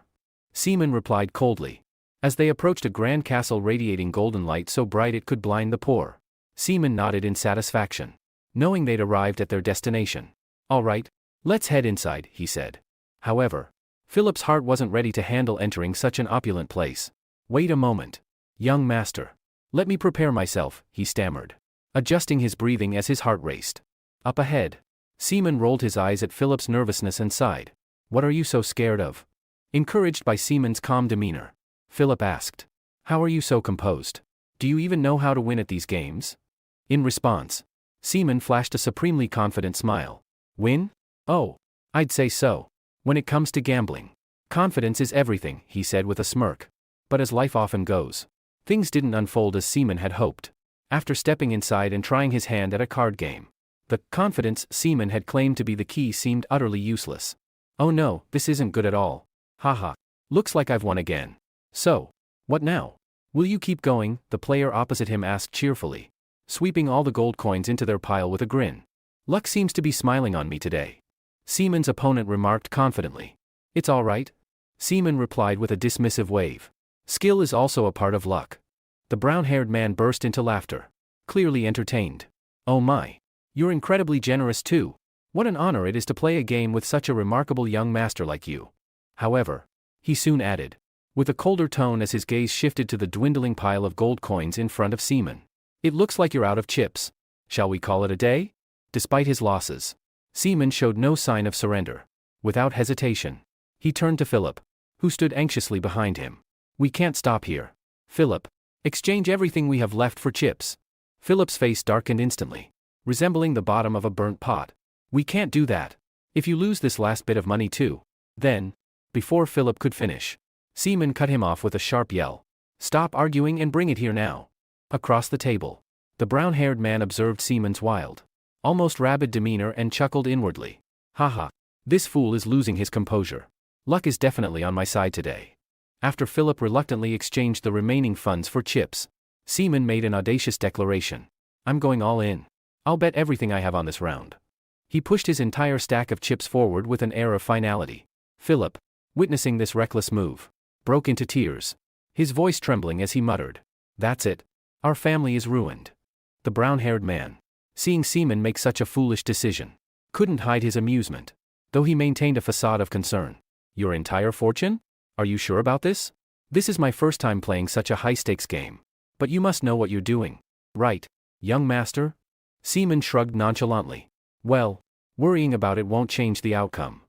Seaman replied coldly. As they approached a grand castle radiating golden light so bright it could blind the poor, Seaman nodded in satisfaction, knowing they'd arrived at their destination. All right, let's head inside, he said. However, Philip's heart wasn't ready to handle entering such an opulent place. Wait a moment. Young master. Let me prepare myself, he stammered, adjusting his breathing as his heart raced. Up ahead, Seaman rolled his eyes at Philip's nervousness and sighed. What are you so scared of? Encouraged by Seaman's calm demeanor, Philip asked. How are you so composed? Do you even know how to win at these games? In response, Seaman flashed a supremely confident smile. Win? Oh, I'd say so. When it comes to gambling, confidence is everything, he said with a smirk. But as life often goes, things didn't unfold as Seaman had hoped. After stepping inside and trying his hand at a card game, the confidence Seaman had claimed to be the key seemed utterly useless. Oh no, this isn't good at all. Haha. Looks like I've won again. So, what now? Will you keep going? The player opposite him asked cheerfully, sweeping all the gold coins into their pile with a grin. Luck seems to be smiling on me today. Seaman's opponent remarked confidently. It's all right. Seaman replied with a dismissive wave. Skill is also a part of luck. The brown-haired man burst into laughter, clearly entertained. Oh my. You're incredibly generous too. What an honor it is to play a game with such a remarkable young master like you. However, he soon added, with a colder tone as his gaze shifted to the dwindling pile of gold coins in front of Seaman. It looks like you're out of chips. Shall we call it a day? Despite his losses, Seaman showed no sign of surrender. Without hesitation, he turned to Philip, who stood anxiously behind him. We can't stop here. Philip, exchange everything we have left for chips. Philip's face darkened instantly, resembling the bottom of a burnt pot. We can't do that. If you lose this last bit of money too, then, before Philip could finish, Seaman cut him off with a sharp yell. Stop arguing and bring it here now. Across the table, the brown-haired man observed Seaman's wild, almost rabid demeanor and chuckled inwardly. Haha, this fool is losing his composure. Luck is definitely on my side today. After Philip reluctantly exchanged the remaining funds for chips, Seaman made an audacious declaration. I'm going all in. I'll bet everything I have on this round. He pushed his entire stack of chips forward with an air of finality. Philip, witnessing this reckless move, broke into tears, his voice trembling as he muttered, That's it. Our family is ruined. The brown-haired man, seeing Seaman make such a foolish decision, couldn't hide his amusement, though he maintained a facade of concern. Your entire fortune? Are you sure about this? This is my first time playing such a high-stakes game. But you must know what you're doing. Right, young master? Seaman shrugged nonchalantly. Well, worrying about it won't change the outcome.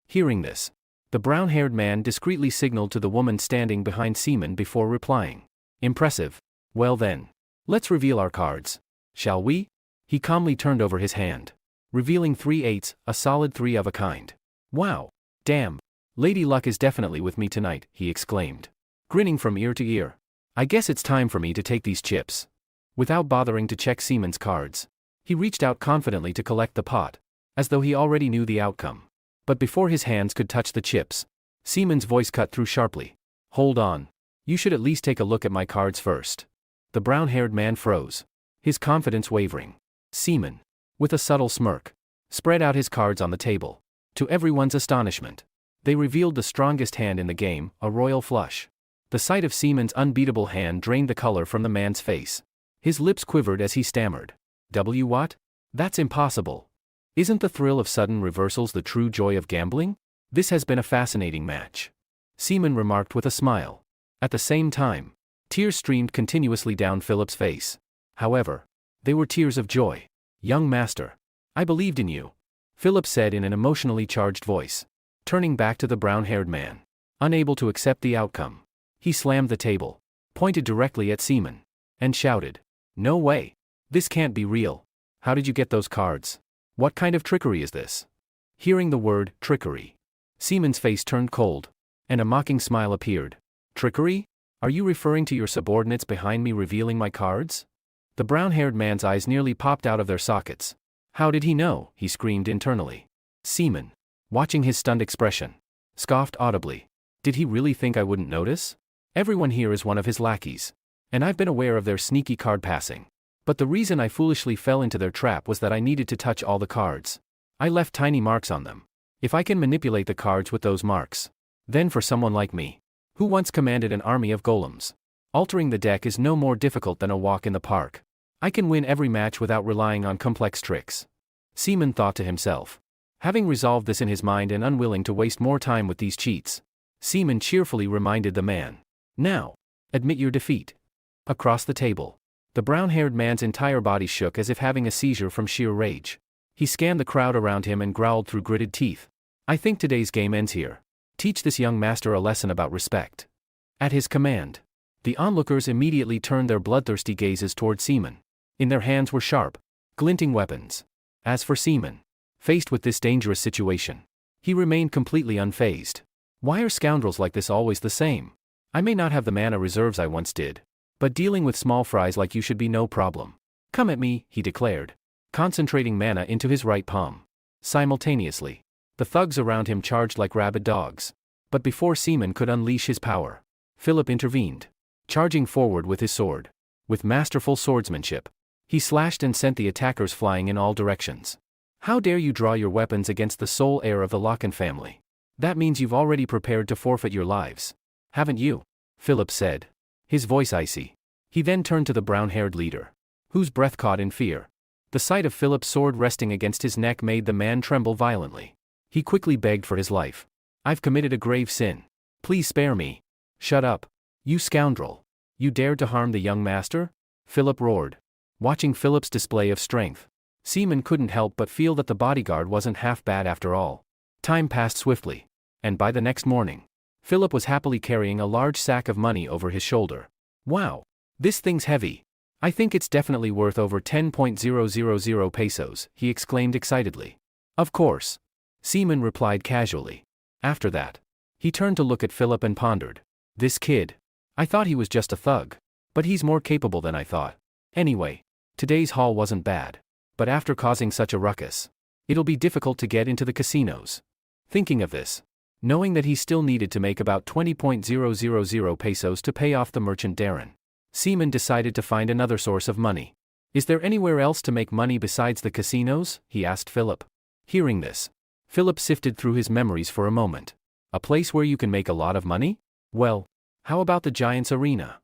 Hearing this, the brown-haired man discreetly signaled to the woman standing behind Seaman before replying. Impressive. Well then, let's reveal our cards. Shall we? He calmly turned over his hand, revealing 3 8s, a solid 3 of a kind. Wow. Damn. Lady Luck is definitely with me tonight, he exclaimed, grinning from ear to ear. I guess it's time for me to take these chips. Without bothering to check Seaman's cards, he reached out confidently to collect the pot, as though he already knew the outcome. But before his hands could touch the chips, Seaman's voice cut through sharply. Hold on. You should at least take a look at my cards first. The brown-haired man froze, his confidence wavering. Seaman, with a subtle smirk, spread out his cards on the table. To everyone's astonishment, they revealed the strongest hand in the game, a royal flush. The sight of Seaman's unbeatable hand drained the color from the man's face. His lips quivered as he stammered. What? That's impossible. Isn't the thrill of sudden reversals the true joy of gambling? This has been a fascinating match. Seaman remarked with a smile. At the same time, tears streamed continuously down Philip's face. However, they were tears of joy. Young master, I believed in you, Philip said in an emotionally charged voice. Turning back to the brown-haired man, unable to accept the outcome, he slammed the table, pointed directly at Seaman, and shouted, No way. This can't be real. How did you get those cards? What kind of trickery is this? Hearing the word, trickery, Seaman's face turned cold, and a mocking smile appeared. Trickery? Are you referring to your subordinates behind me revealing my cards? The brown-haired man's eyes nearly popped out of their sockets. How did he know? He screamed internally. Seaman, watching his stunned expression, scoffed audibly. Did he really think I wouldn't notice? Everyone here is one of his lackeys, and I've been aware of their sneaky card passing. But the reason I foolishly fell into their trap was that I needed to touch all the cards. I left tiny marks on them. If I can manipulate the cards with those marks, then for someone like me, who once commanded an army of golems, altering the deck is no more difficult than a walk in the park. I can win every match without relying on complex tricks. Seaman thought to himself. Having resolved this in his mind and unwilling to waste more time with these cheats, Seaman cheerfully reminded the man. Now, admit your defeat. Across the table, the brown-haired man's entire body shook as if having a seizure from sheer rage. He scanned the crowd around him and growled through gritted teeth. I think today's game ends here. Teach this young master a lesson about respect. At his command, the onlookers immediately turned their bloodthirsty gazes toward Seaman. In their hands were sharp, glinting weapons. As for Seaman, faced with this dangerous situation, he remained completely unfazed. Why are scoundrels like this always the same? I may not have the mana reserves I once did, but dealing with small fries like you should be no problem. Come at me, he declared, concentrating mana into his right palm. Simultaneously, the thugs around him charged like rabid dogs. But before Seaman could unleash his power, Philip intervened, charging forward with his sword. With masterful swordsmanship, he slashed and sent the attackers flying in all directions. How dare you draw your weapons against the sole heir of the Locken family? That means you've already prepared to forfeit your lives, haven't you? Philip said, his voice icy. He then turned to the brown-haired leader, whose breath caught in fear. The sight of Philip's sword resting against his neck made the man tremble violently. He quickly begged for his life. I've committed a grave sin. Please spare me. Shut up. You scoundrel. You dared to harm the young master? Philip roared. Watching Philip's display of strength, Seaman couldn't help but feel that the bodyguard wasn't half bad after all. Time passed swiftly, and by the next morning, Philip was happily carrying a large sack of money over his shoulder. Wow! This thing's heavy. I think it's definitely worth over 10,000 pesos, he exclaimed excitedly. Of course. Seaman replied casually. After that, he turned to look at Philip and pondered. This kid. I thought he was just a thug. But he's more capable than I thought. Anyway, today's haul wasn't bad. But after causing such a ruckus, it'll be difficult to get into the casinos. Thinking of this, knowing that he still needed to make about 20,000 pesos to pay off the merchant Darren, Seaman decided to find another source of money. Is there anywhere else to make money besides the casinos? He asked Philip. Hearing this, Philip sifted through his memories for a moment. A place where you can make a lot of money? Well, how about the Giants Arena?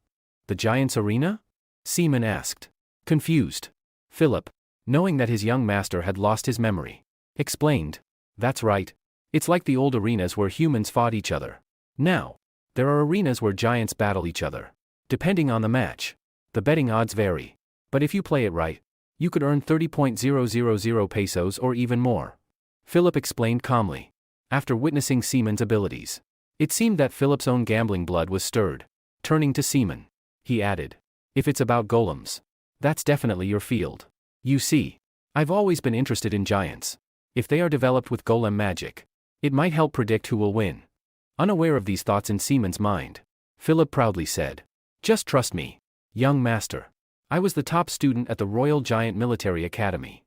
The Giants Arena? Seaman asked. Confused. Philip, knowing that his young master had lost his memory, explained. That's right. It's like the old arenas where humans fought each other. Now, there are arenas where giants battle each other. Depending on the match, the betting odds vary. But if you play it right, you could earn 30,000 pesos or even more. Philip explained calmly. After witnessing Seaman's abilities, it seemed that Philip's own gambling blood was stirred. Turning to Seaman, he added, if it's about golems, that's definitely your field. You see, I've always been interested in giants. If they are developed with golem magic, it might help predict who will win. Unaware of these thoughts in Seaman's mind, Philip proudly said, just trust me, young master. I was the top student at the Royal Giant Military Academy.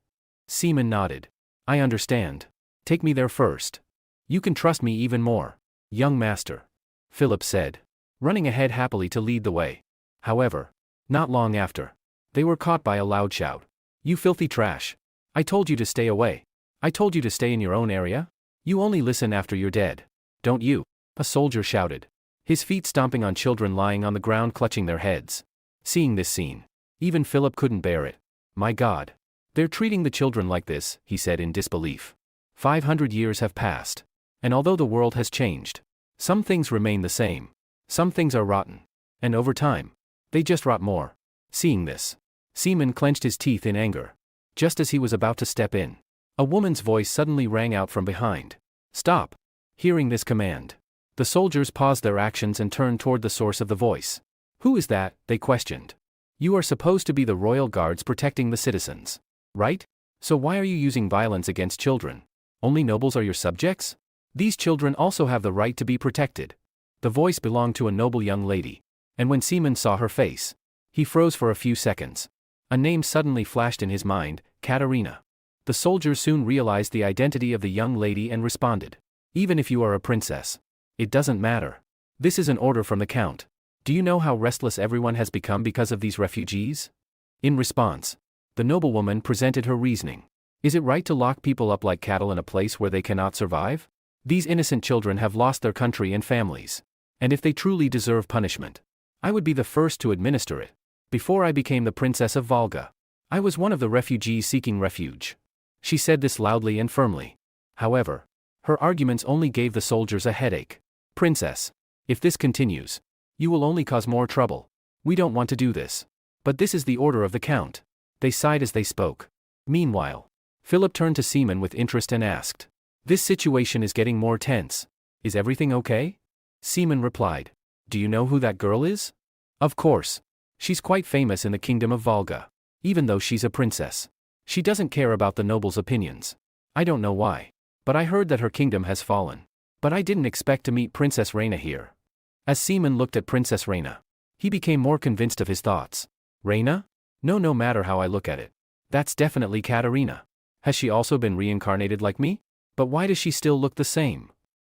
Seaman nodded. I understand. Take me there first. You can trust me even more, young master, Philip said, running ahead happily to lead the way. However, not long after, they were caught by a loud shout. You filthy trash. I told you to stay away. I told you to stay in your own area. You only listen after you're dead. Don't you? A soldier shouted, his feet stomping on children lying on the ground clutching their heads. Seeing this scene, even Philip couldn't bear it. My God. They're treating the children like this, he said in disbelief. 500 years have passed. And although the world has changed, some things remain the same. Some things are rotten. And over time, they just rot more. Seeing this, Seaman clenched his teeth in anger. Just as he was about to step in, a woman's voice suddenly rang out from behind. Stop! Hearing this command, the soldiers paused their actions and turned toward the source of the voice. Who is that? They questioned. You are supposed to be the royal guards protecting the citizens, right? So why are you using violence against children? Only nobles are your subjects? These children also have the right to be protected. The voice belonged to a noble young lady, and when Seaman saw her face, he froze for a few seconds. A name suddenly flashed in his mind, Katerina. The soldiers soon realized the identity of the young lady and responded. Even if you are a princess, it doesn't matter. This is an order from the count. Do you know how restless everyone has become because of these refugees? In response, the noblewoman presented her reasoning. Is it right to lock people up like cattle in a place where they cannot survive? These innocent children have lost their country and families. And if they truly deserve punishment, I would be the first to administer it. Before I became the Princess of Volga, I was one of the refugees seeking refuge. She said this loudly and firmly. However, her arguments only gave the soldiers a headache. Princess, if this continues, you will only cause more trouble. We don't want to do this. But this is the order of the count. They sighed as they spoke. Meanwhile, Philip turned to Seaman with interest and asked, this situation is getting more tense. Is everything okay? Seaman replied, do you know who that girl is? Of course. She's quite famous in the kingdom of Volga. Even though she's a princess, she doesn't care about the nobles' opinions. I don't know why, but I heard that her kingdom has fallen. But I didn't expect to meet Princess Reina here. As Seaman looked at Princess Reina, he became more convinced of his thoughts. Reina? No matter how I look at it, that's definitely Katerina. Has she also been reincarnated like me? But why does she still look the same?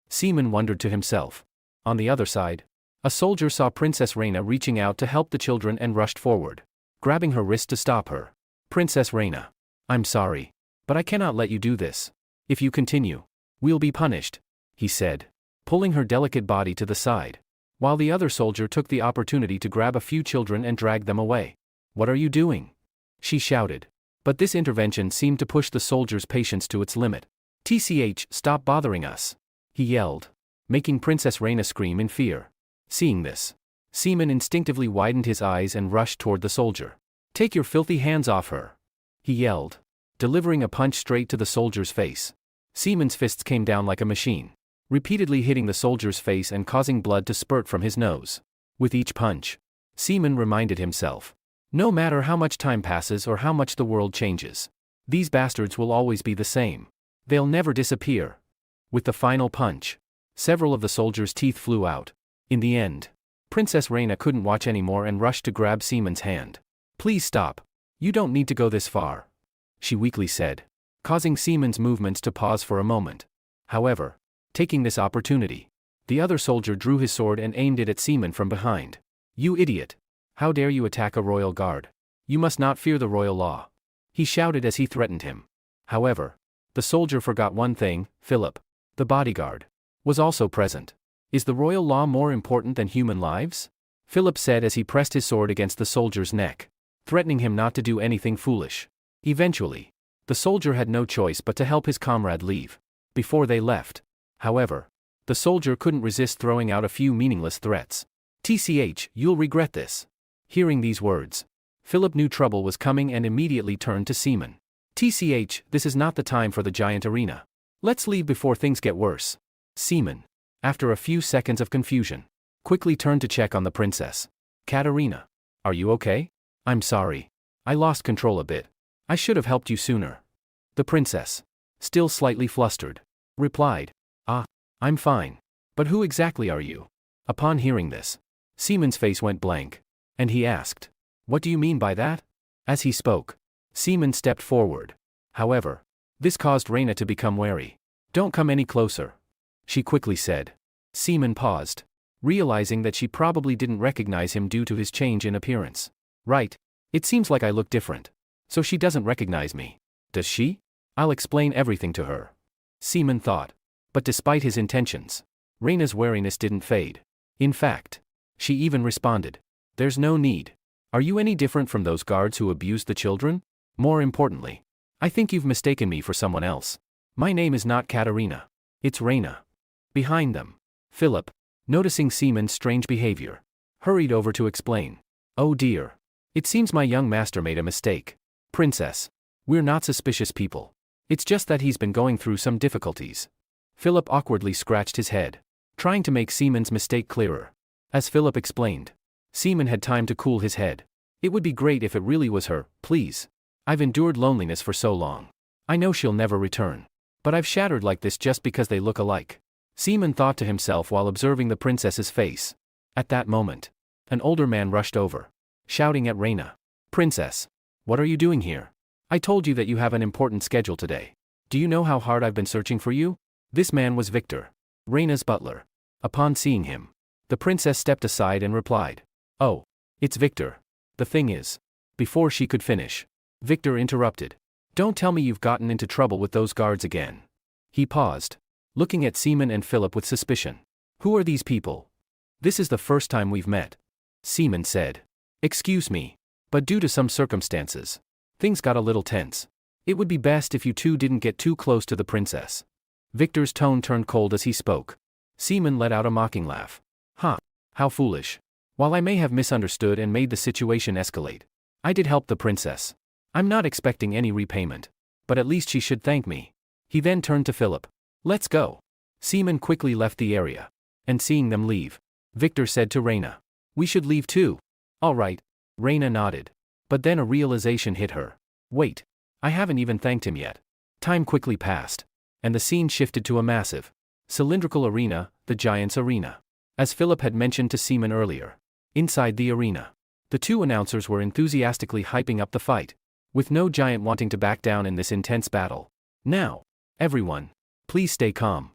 Seaman wondered to himself. On the other side, a soldier saw Princess Reina reaching out to help the children and rushed forward, grabbing her wrist to stop her. Princess Reina, I'm sorry, but I cannot let you do this. If you continue, we'll be punished, he said, pulling her delicate body to the side, while the other soldier took the opportunity to grab a few children and drag them away. What are you doing? She shouted. But this intervention seemed to push the soldier's patience to its limit. TCH, stop bothering us, he yelled, making Princess Reina scream in fear. Seeing this, Seaman instinctively widened his eyes and rushed toward the soldier. Take your filthy hands off her! He yelled, delivering a punch straight to the soldier's face. Seaman's fists came down like a machine, repeatedly hitting the soldier's face and causing blood to spurt from his nose. With each punch, Seaman reminded himself, no matter how much time passes or how much the world changes, these bastards will always be the same. They'll never disappear. With the final punch, several of the soldier's teeth flew out. In the end, Princess Reina couldn't watch anymore and rushed to grab Seaman's hand. Please stop. You don't need to go this far, she weakly said, causing Seaman's movements to pause for a moment. However, taking this opportunity, the other soldier drew his sword and aimed it at Seaman from behind. You idiot! How dare you attack a royal guard? You must not fear the royal law, he shouted as he threatened him. However, the soldier forgot one thing: Philip, the bodyguard, was also present. Is the royal law more important than human lives? Philip said as he pressed his sword against the soldier's neck, threatening him not to do anything foolish. Eventually, the soldier had no choice but to help his comrade leave. Before they left, however, the soldier couldn't resist throwing out a few meaningless threats. TCH, you'll regret this. Hearing these words, Philip knew trouble was coming and immediately turned to Seaman. TCH, this is not the time for the giant arena. Let's leave before things get worse. Seaman, after a few seconds of confusion, quickly turned to check on the princess. Katerina, are you okay? I'm sorry. I lost control a bit. I should have helped you sooner. The princess, still slightly flustered, replied. I'm fine. But who exactly are you? Upon hearing this, Seaman's face went blank, and he asked, what do you mean by that? As he spoke, Seaman stepped forward. However, this caused Reina to become wary. Don't come any closer, she quickly said. Seaman paused, realizing that she probably didn't recognize him due to his change in appearance. Right, it seems like I look different. So she doesn't recognize me. Does she? I'll explain everything to her, Seaman thought. But despite his intentions, Reina's wariness didn't fade. In fact, she even responded, there's no need. Are you any different from those guards who abused the children? More importantly, I think you've mistaken me for someone else. My name is not Katerina. It's Reina. Behind them, Philip, noticing Seaman's strange behavior, hurried over to explain. Oh dear. It seems my young master made a mistake. Princess, we're not suspicious people. It's just that he's been going through some difficulties. Philip awkwardly scratched his head, trying to make Seaman's mistake clearer. As Philip explained, Seaman had time to cool his head. It would be great if it really was her, please. I've endured loneliness for so long. I know she'll never return. But I've shattered like this just because they look alike. Seaman thought to himself while observing the princess's face. At that moment, an older man rushed over, shouting at Reina. Princess, what are you doing here? I told you that you have an important schedule today. Do you know how hard I've been searching for you? This man was Victor, Reina's butler. Upon seeing him, the princess stepped aside and replied. Oh, it's Victor. The thing is. Before she could finish, Victor interrupted. Don't tell me you've gotten into trouble with those guards again. He paused, looking at Seaman and Philip with suspicion. Who are these people? This is the first time we've met. Seaman said. Excuse me, but due to some circumstances, things got a little tense. It would be best if you two didn't get too close to the princess. Victor's tone turned cold as he spoke. Seaman let out a mocking laugh. How foolish. While I may have misunderstood and made the situation escalate, I did help the princess. I'm not expecting any repayment, but at least she should thank me. He then turned to Philip. Let's go. Seaman quickly left the area, and seeing them leave, Victor said to Reina. We should leave too. All right. Reina nodded. But then a realization hit her. Wait. I haven't even thanked him yet. Time quickly passed, and the scene shifted to a massive, cylindrical arena, the Giants' Arena. As Philip had mentioned to Seaman earlier, inside the arena, the two announcers were enthusiastically hyping up the fight, with no giant wanting to back down in this intense battle. Now, everyone, please stay calm.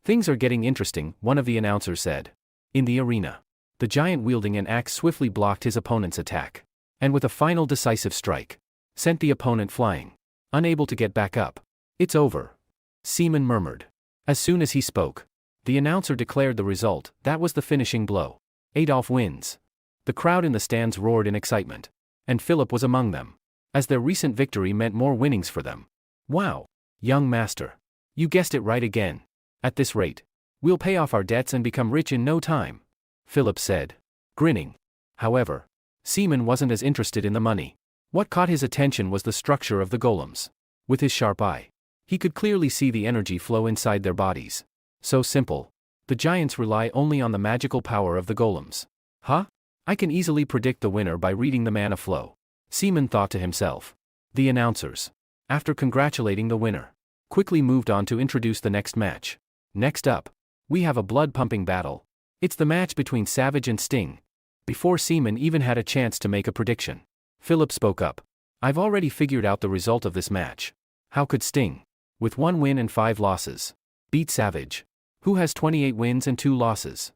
Things are getting interesting, one of the announcers said. In the arena, the giant wielding an axe swiftly blocked his opponent's attack, and with a final decisive strike, sent the opponent flying, unable to get back up. It's over, Seaman murmured. As soon as he spoke, the announcer declared the result. That was the finishing blow. Adolf wins. The crowd in the stands roared in excitement, and Philip was among them, as their recent victory meant more winnings for them. Wow, young master. You guessed it right again. At this rate, we'll pay off our debts and become rich in no time, Philip said, grinning. However, Seaman wasn't as interested in the money. What caught his attention was the structure of the golems. With his sharp eye, he could clearly see the energy flow inside their bodies. So simple. The giants rely only on the magical power of the golems. Huh? I can easily predict the winner by reading the mana flow. Seaman thought to himself. The announcers, after congratulating the winner, quickly moved on to introduce the next match. Next up, we have a blood-pumping battle. It's the match between Savage and Sting. Before Seaman even had a chance to make a prediction, Philip spoke up. I've already figured out the result of this match. How could Sting, with 1 win and 5 losses, beat Savage, who has 28 wins and 2 losses?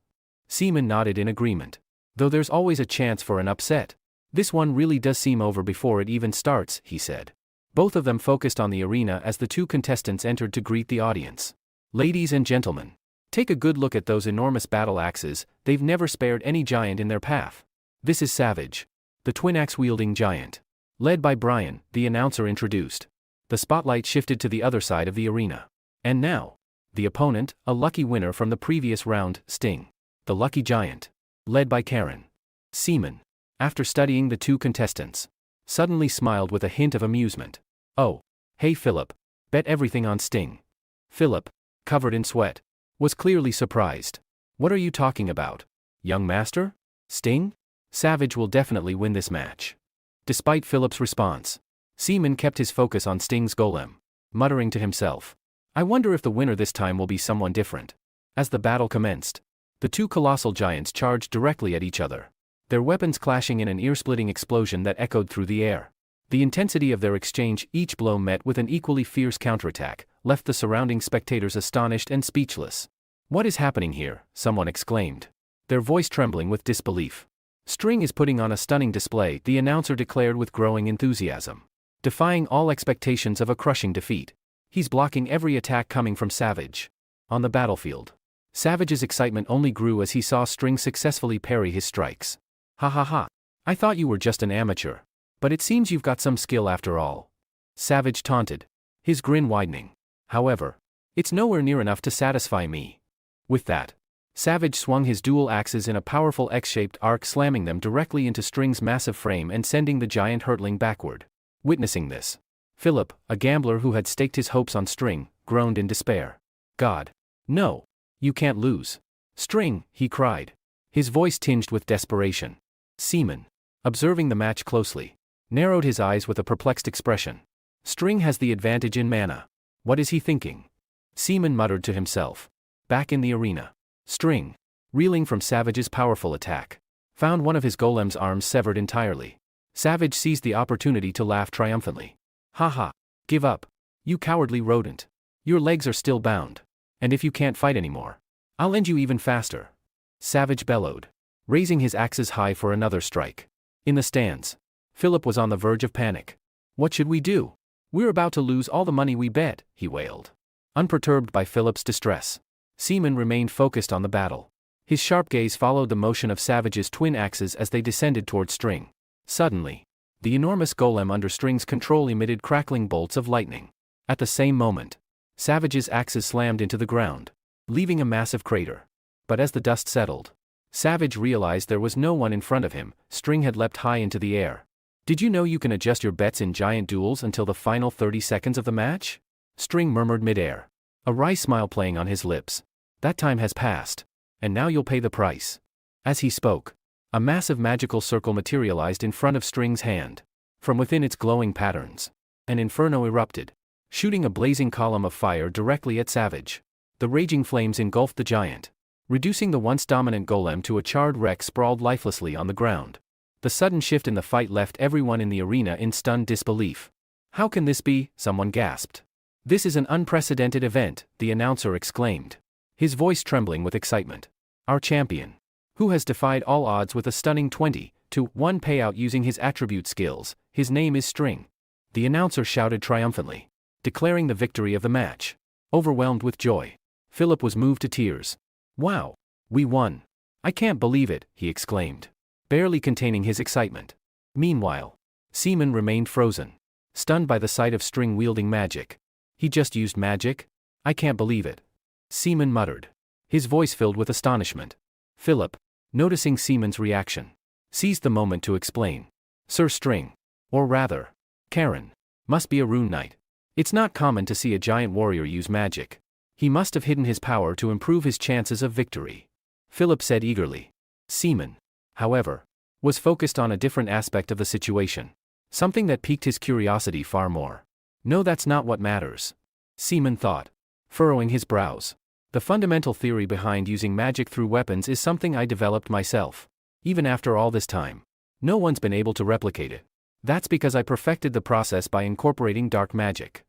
Seaman nodded in agreement. Though there's always a chance for an upset, this one really does seem over before it even starts, he said. Both of them focused on the arena as the 2 contestants entered to greet the audience. Ladies and gentlemen, take a good look at those enormous battle axes. They've never spared any giant in their path. This is Savage, the twin axe-wielding giant. Led by Brian, the announcer introduced. The spotlight shifted to the other side of the arena. And now, the opponent, a lucky winner from the previous round, Sting, the lucky giant. Led by Karen. Seaman, after studying the 2 contestants, suddenly smiled with a hint of amusement. Oh, hey Philip, bet everything on Sting. Philip, covered in sweat, was clearly surprised. What are you talking about, young master? Sting? Savage will definitely win this match. Despite Philip's response, Seaman kept his focus on Sting's golem, muttering to himself. I wonder if the winner this time will be someone different. As the battle commenced, the 2 colossal giants charged directly at each other, their weapons clashing in an ear-splitting explosion that echoed through the air. The intensity of their exchange, each blow met with an equally fierce counterattack, left the surrounding spectators astonished and speechless. What is happening here? Someone exclaimed, their voice trembling with disbelief. Sting is putting on a stunning display, the announcer declared with growing enthusiasm. Defying all expectations of a crushing defeat, he's blocking every attack coming from Savage. On the battlefield, Savage's excitement only grew as he saw Sting successfully parry his strikes. Ha ha ha. I thought you were just an amateur. But it seems you've got some skill after all. Savage taunted, his grin widening. However, it's nowhere near enough to satisfy me. With that, Savage swung his dual axes in a powerful X-shaped arc, slamming them directly into Sting's massive frame and sending the giant hurtling backward. Witnessing this, Philip, a gambler who had staked his hopes on Sting, groaned in despair. God. No. You can't lose. Sting, he cried, his voice tinged with desperation. Seaman, observing the match closely, narrowed his eyes with a perplexed expression. Sting has the advantage in mana. What is he thinking? Seaman muttered to himself. Back in the arena, Sting, reeling from Savage's powerful attack, found one of his golem's arms severed entirely. Savage seized the opportunity to laugh triumphantly. Ha ha. Give up. You cowardly rodent. Your legs are still bound. And if you can't fight anymore, I'll end you even faster. Savage bellowed, raising his axes high for another strike. In the stands, Philip was on the verge of panic. What should we do? We're about to lose all the money we bet, he wailed. Unperturbed by Philip's distress, Seaman remained focused on the battle. His sharp gaze followed the motion of Savage's twin axes as they descended toward Sting. Suddenly, the enormous golem under Sting's control emitted crackling bolts of lightning. At the same moment, Savage's axes slammed into the ground, leaving a massive crater. But as the dust settled, Savage realized there was no one in front of him. Sting had leapt high into the air. Did you know you can adjust your bets in giant duels until the final 30 seconds of the match? Sting murmured midair, a wry smile playing on his lips. That time has passed, and now you'll pay the price. As he spoke, a massive magical circle materialized in front of Sting's hand. From within its glowing patterns, an inferno erupted, shooting a blazing column of fire directly at Savage. The raging flames engulfed the giant, reducing the once dominant golem to a charred wreck sprawled lifelessly on the ground. The sudden shift in the fight left everyone in the arena in stunned disbelief. How can this be? Someone gasped. This is an unprecedented event, the announcer exclaimed, his voice trembling with excitement. Our champion, who has defied all odds with a stunning 20-1 payout using his attribute skills, his name is Sting. The announcer shouted triumphantly, declaring the victory of the match. Overwhelmed with joy, Philip was moved to tears. Wow! We won! I can't believe it, he exclaimed, barely containing his excitement. Meanwhile, Seaman remained frozen, stunned by the sight of Sting wielding magic. He just used magic? I can't believe it. Seaman muttered, his voice filled with astonishment. Philip, noticing Seaman's reaction, seized the moment to explain. Sir String, or rather, Karen, must be a rune knight. It's not common to see a giant warrior use magic. He must have hidden his power to improve his chances of victory. Philip said eagerly. Seaman, however, was focused on a different aspect of the situation. Something that piqued his curiosity far more. No, that's not what matters, Seaman thought, furrowing his brows. The fundamental theory behind using magic through weapons is something I developed myself. Even after all this time, no one's been able to replicate it. That's because I perfected the process by incorporating dark magic.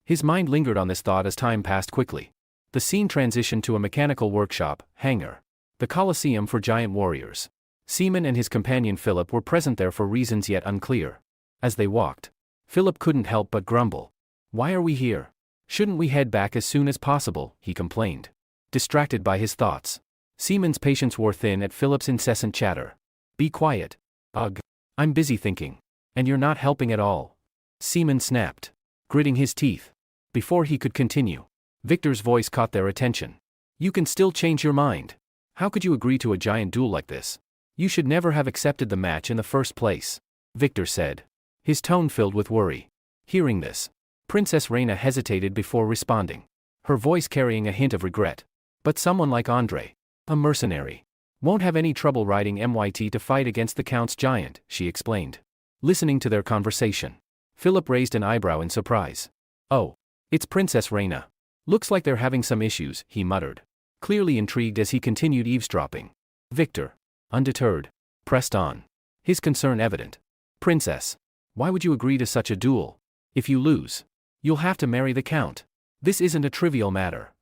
His mind lingered on this thought as time passed quickly. The scene transitioned to a mechanical workshop, Heir, the Colosseum for giant warriors. Seaman and his companion Philip were present there for reasons yet unclear. As they walked, Philip couldn't help but grumble. Why are we here? Shouldn't we head back as soon as possible, he complained. Distracted by his thoughts, Seaman's patience wore thin at Philip's incessant chatter. Be quiet. Ugh. I'm busy thinking. And you're not helping at all. Seaman snapped, gritting his teeth. Before he could continue, Victor's voice caught their attention. You can still change your mind. How could you agree to a giant duel like this? You should never have accepted the match in the first place, Victor said, his tone filled with worry. Hearing this, Princess Reina hesitated before responding, her voice carrying a hint of regret. But someone like Andre, a mercenary, won't have any trouble riding MYT to fight against the Count's giant, she explained. Listening to their conversation, Philip raised an eyebrow in surprise. Oh, it's Princess Reina. Looks like they're having some issues, he muttered, clearly intrigued as he continued eavesdropping. Victor, undeterred, pressed on, his concern evident. Princess, why would you agree to such a duel? If you lose, you'll have to marry the Count. This isn't a trivial matter.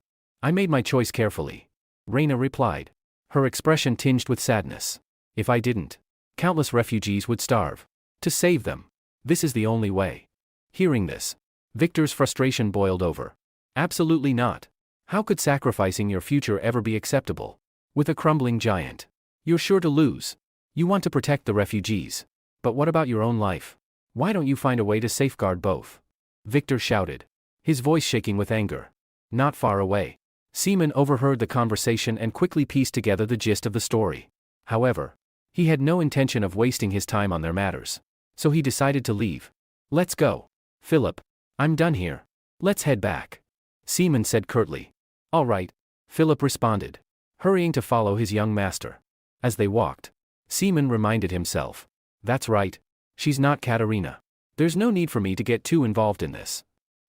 I made my choice carefully, Reina replied, her expression tinged with sadness. If I didn't, countless refugees would starve. To save them, this is the only way. Hearing this, Victor's frustration boiled over. Absolutely not. How could sacrificing your future ever be acceptable? With a crumbling giant, you're sure to lose. You want to protect the refugees. But what about your own life? Why don't you find a way to safeguard both? Victor shouted, his voice shaking with anger. Not far away, Seaman overheard the conversation and quickly pieced together the gist of the story. However, he had no intention of wasting his time on their matters. So he decided to leave. Let's go. Philip, I'm done here. Let's head back, Seaman said curtly. All right, Philip responded, hurrying to follow his young master. As they walked, Seaman reminded himself. That's right. She's not Katerina. There's no need for me to get too involved in this.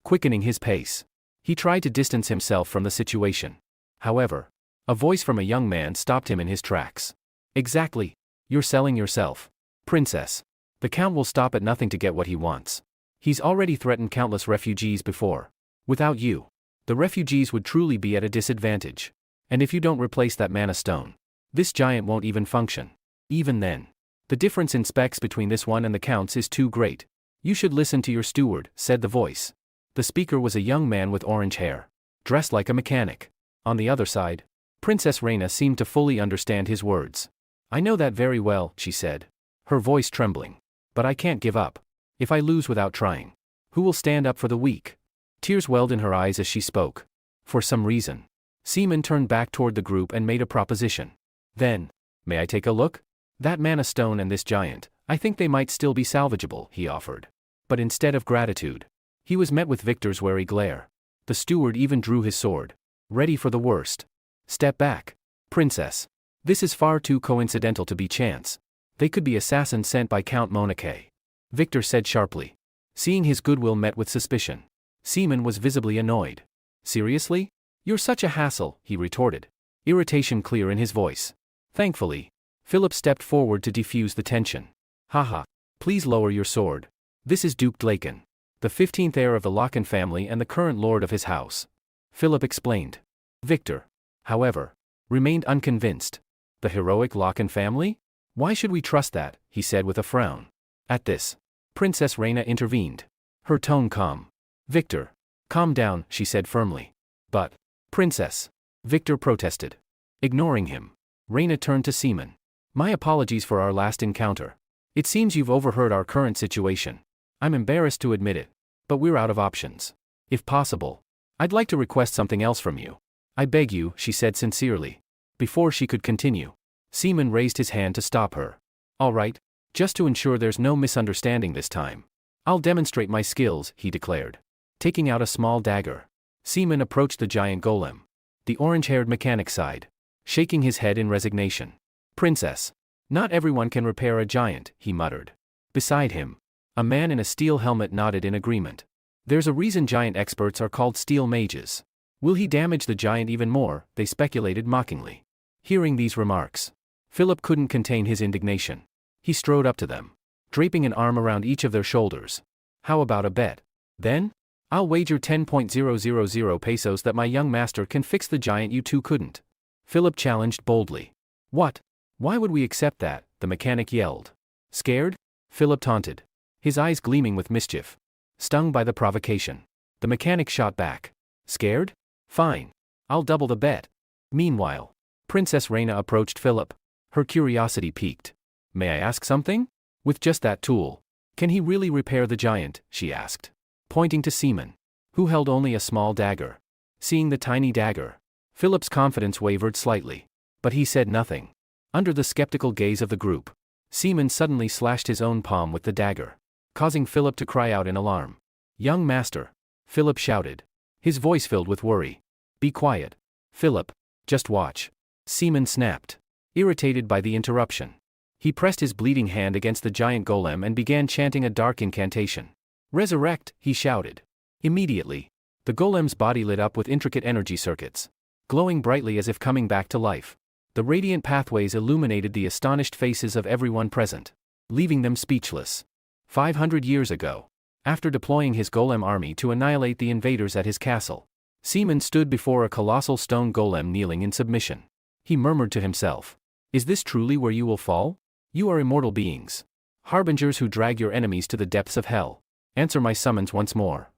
Quickening his pace, he tried to distance himself from the situation. However, a voice from a young man stopped him in his tracks. Exactly. You're selling yourself, Princess. The Count will stop at nothing to get what he wants. He's already threatened countless refugees before. Without you, the refugees would truly be at a disadvantage. And if you don't replace that mana stone, this giant won't even function. Even then, the difference in specs between this one and the Count's is too great. You should listen to your steward, said the voice. The speaker was a young man with orange hair, dressed like a mechanic. On the other side, Princess Reina seemed to fully understand his words. I know that very well, she said, her voice trembling. But I can't give up. If I lose without trying, who will stand up for the weak? Tears welled in her eyes as she spoke. For some reason, Seaman turned back toward the group and made a proposition. Then, may I take a look? That mana stone and this giant, I think they might still be salvageable, he offered. But instead of gratitude, he was met with Victor's wary glare. The steward even drew his sword, ready for the worst. Step back, Princess. This is far too coincidental to be chance. They could be assassins sent by Count Monache, Victor said sharply. Seeing his goodwill met with suspicion, Seaman was visibly annoyed. Seriously? You're such a hassle, he retorted, irritation clear in his voice. Thankfully, Philip stepped forward to defuse the tension. Haha, please lower your sword. This is Duke Dlaken, the 15th heir of the Locken family and the current lord of his house, Philip explained. Victor, however, remained unconvinced. The heroic Locken family? Why should we trust that? He said with a frown. At this, Princess Reina intervened, her tone calm. Victor, calm down, she said firmly. But, Princess, Victor protested. Ignoring him, Reina turned to Seaman. My apologies for our last encounter. It seems you've overheard our current situation. I'm embarrassed to admit it, but we're out of options. If possible, I'd like to request something else from you. I beg you, she said sincerely. Before she could continue, Seaman raised his hand to stop her. All right, just to ensure there's no misunderstanding this time, I'll demonstrate my skills, he declared. Taking out a small dagger, Seaman approached the giant golem. The orange-haired mechanic sighed, shaking his head in resignation. Princess, not everyone can repair a giant, he muttered. Beside him, a man in a steel helmet nodded in agreement. There's a reason giant experts are called steel mages. Will he damage the giant even more? They speculated mockingly. Hearing these remarks, Philip couldn't contain his indignation. He strode up to them, draping an arm around each of their shoulders. How about a bet? Then? I'll wager 10,000 pesos that my young master can fix the giant you two couldn't. Philip challenged boldly. What? Why would we accept that? The mechanic yelled. Scared? Philip taunted, his eyes gleaming with mischief. Stung by the provocation, the mechanic shot back. Scared? Fine. I'll double the bet. Meanwhile, Princess Reina approached Philip. Her curiosity piqued. May I ask something? With just that tool, can he really repair the giant? She asked, pointing to Seaman, who held only a small dagger. Seeing the tiny dagger, Philip's confidence wavered slightly, but he said nothing. Under the skeptical gaze of the group, Seaman suddenly slashed his own palm with the dagger, causing Philip to cry out in alarm. Young master, Philip shouted, his voice filled with worry. Be quiet, Philip, just watch. Seaman snapped, irritated by the interruption. He pressed his bleeding hand against the giant golem and began chanting a dark incantation. Resurrect, he shouted. Immediately, the golem's body lit up with intricate energy circuits, glowing brightly as if coming back to life. The radiant pathways illuminated the astonished faces of everyone present, leaving them speechless. 500 years ago, after deploying his golem army to annihilate the invaders at his castle, Seaman stood before a colossal stone golem kneeling in submission. He murmured to himself, Is this truly where you will fall? You are immortal beings, harbingers who drag your enemies to the depths of hell. Answer my summons once more.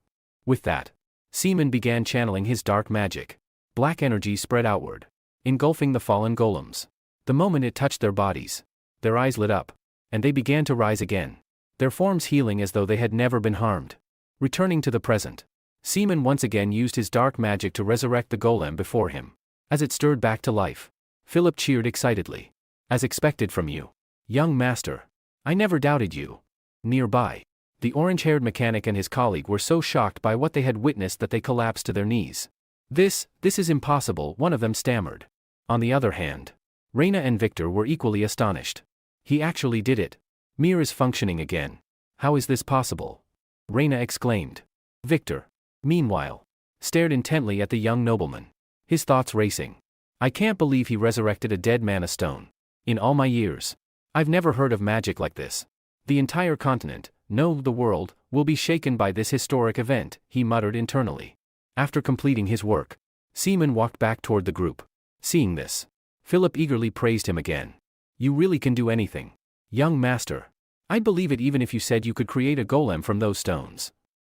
With that, Seaman began channeling his dark magic. Black energy spread outward, engulfing the fallen golems. The moment it touched their bodies, their eyes lit up, and they began to rise again, their forms healing as though they had never been harmed. Returning to the present, Seaman once again used his dark magic to resurrect the golem before him. As it stirred back to life, Philip cheered excitedly. As expected from you, young master. I never doubted you. Nearby, the orange-haired mechanic and his colleague were so shocked by what they had witnessed that they collapsed to their knees. This is impossible, one of them stammered. On the other hand, Reina and Victor were equally astonished. He actually did it. Mir is functioning again. How is this possible? Reina exclaimed. Victor, meanwhile, stared intently at the young nobleman, his thoughts racing. I can't believe he resurrected a dead man a stone. In all my years, I've never heard of magic like this. The entire continent, no, the world, will be shaken by this historic event, he muttered internally. After completing his work, Seaman walked back toward the group. Seeing this, Philip eagerly praised him again. You really can do anything. Young master. I'd believe it even if you said you could create a golem from those stones.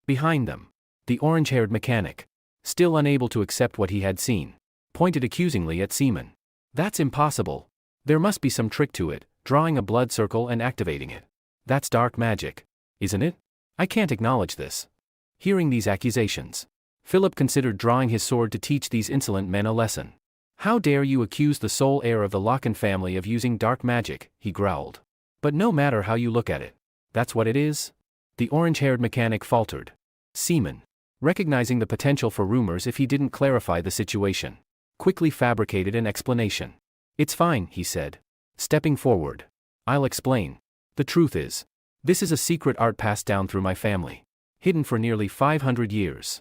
Behind them, the orange-haired mechanic, still unable to accept what he had seen, pointed accusingly at Seaman. That's impossible. There must be some trick to it, drawing a blood circle and activating it. That's dark magic, isn't it? I can't acknowledge this. Hearing these accusations, Philip considered drawing his sword to teach these insolent men a lesson. How dare you accuse the sole heir of the Lochan family of using dark magic, he growled. But no matter how you look at it, that's what it is? The orange-haired mechanic faltered. Seaman, recognizing the potential for rumors if he didn't clarify the situation, quickly fabricated an explanation. It's fine, he said, stepping forward. I'll explain. The truth is, this is a secret art passed down through my family, hidden for nearly 500 years.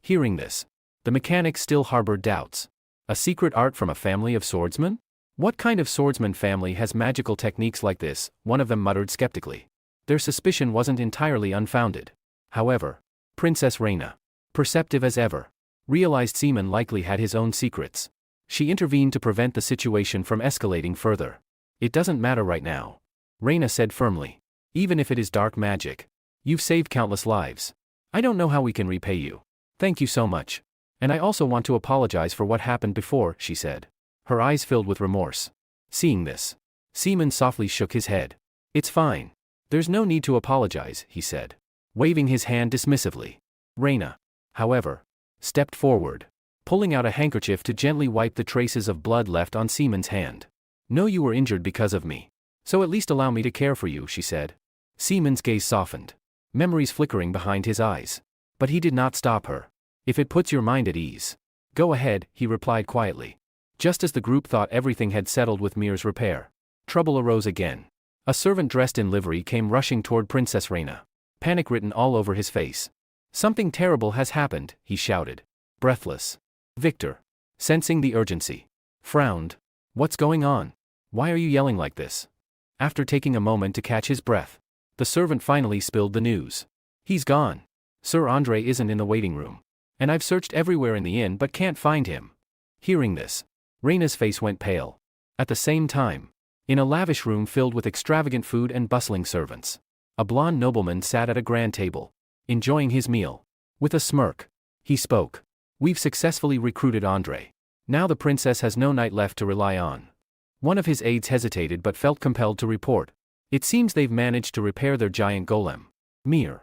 Hearing this, the mechanic still harbored doubts. A secret art from a family of swordsmen? What kind of swordsman family has magical techniques like this? One of them muttered skeptically. Their suspicion wasn't entirely unfounded. However, Princess Reina, perceptive as ever, realized Seaman likely had his own secrets. She intervened to prevent the situation from escalating further. It doesn't matter right now, Reina said firmly. Even if it is dark magic, you've saved countless lives. I don't know how we can repay you. Thank you so much. And I also want to apologize for what happened before, she said, her eyes filled with remorse. Seeing this, Seaman softly shook his head. It's fine. There's no need to apologize, he said, waving his hand dismissively. Reina, however, stepped forward, pulling out a handkerchief to gently wipe the traces of blood left on Seaman's hand. Know you were injured because of me. So at least allow me to care for you, she said. Seaman's gaze softened, memories flickering behind his eyes. But he did not stop her. If it puts your mind at ease. Go ahead, he replied quietly. Just as the group thought everything had settled with Mir's repair, trouble arose again. A servant dressed in livery came rushing toward Princess Reina, panic written all over his face. Something terrible has happened, he shouted, breathless. Victor, sensing the urgency, frowned. What's going on? Why are you yelling like this? After taking a moment to catch his breath, the servant finally spilled the news. He's gone. Sir Andre isn't in the waiting room. And I've searched everywhere in the inn but can't find him. Hearing this, Reina's face went pale. At the same time, in a lavish room filled with extravagant food and bustling servants, a blonde nobleman sat at a grand table, enjoying his meal. With a smirk, he spoke. We've successfully recruited Andre. Now the princess has no knight left to rely on. One of his aides hesitated but felt compelled to report. It seems they've managed to repair their giant golem. Mir.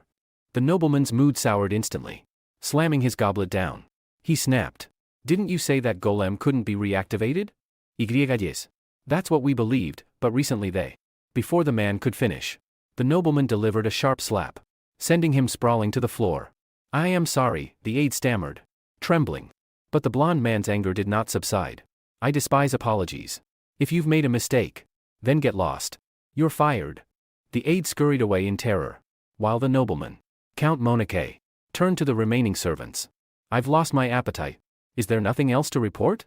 The nobleman's mood soured instantly. Slamming his goblet down, he snapped. Didn't you say that golem couldn't be reactivated? Yes. That's what we believed, but recently they. Before the man could finish, the nobleman delivered a sharp slap, sending him sprawling to the floor. I am sorry, the aide stammered, trembling. But the blonde man's anger did not subside. I despise apologies. If you've made a mistake, then get lost. You're fired. The aide scurried away in terror, while the nobleman, Count Monache, turned to the remaining servants. I've lost my appetite. Is there nothing else to report?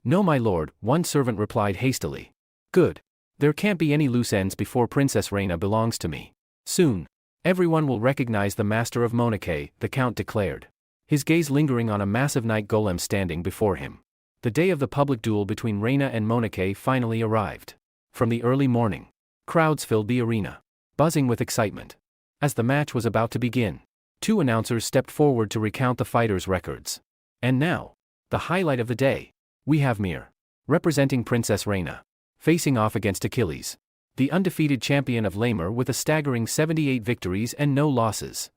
No, my lord, one servant replied hastily. Good. There can't be any loose ends before Princess Reina belongs to me. Soon, everyone will recognize the master of Monache, the count declared, his gaze lingering on a massive night golem standing before him. The day of the public duel between Reina and Monache finally arrived. From the early morning, crowds filled the arena, buzzing with excitement. As the match was about to begin, two announcers stepped forward to recount the fighters' records. And now, the highlight of the day, we have Mir, representing Princess Reina, facing off against Achilles, the undefeated champion of Lamer with a staggering 78 victories and no losses.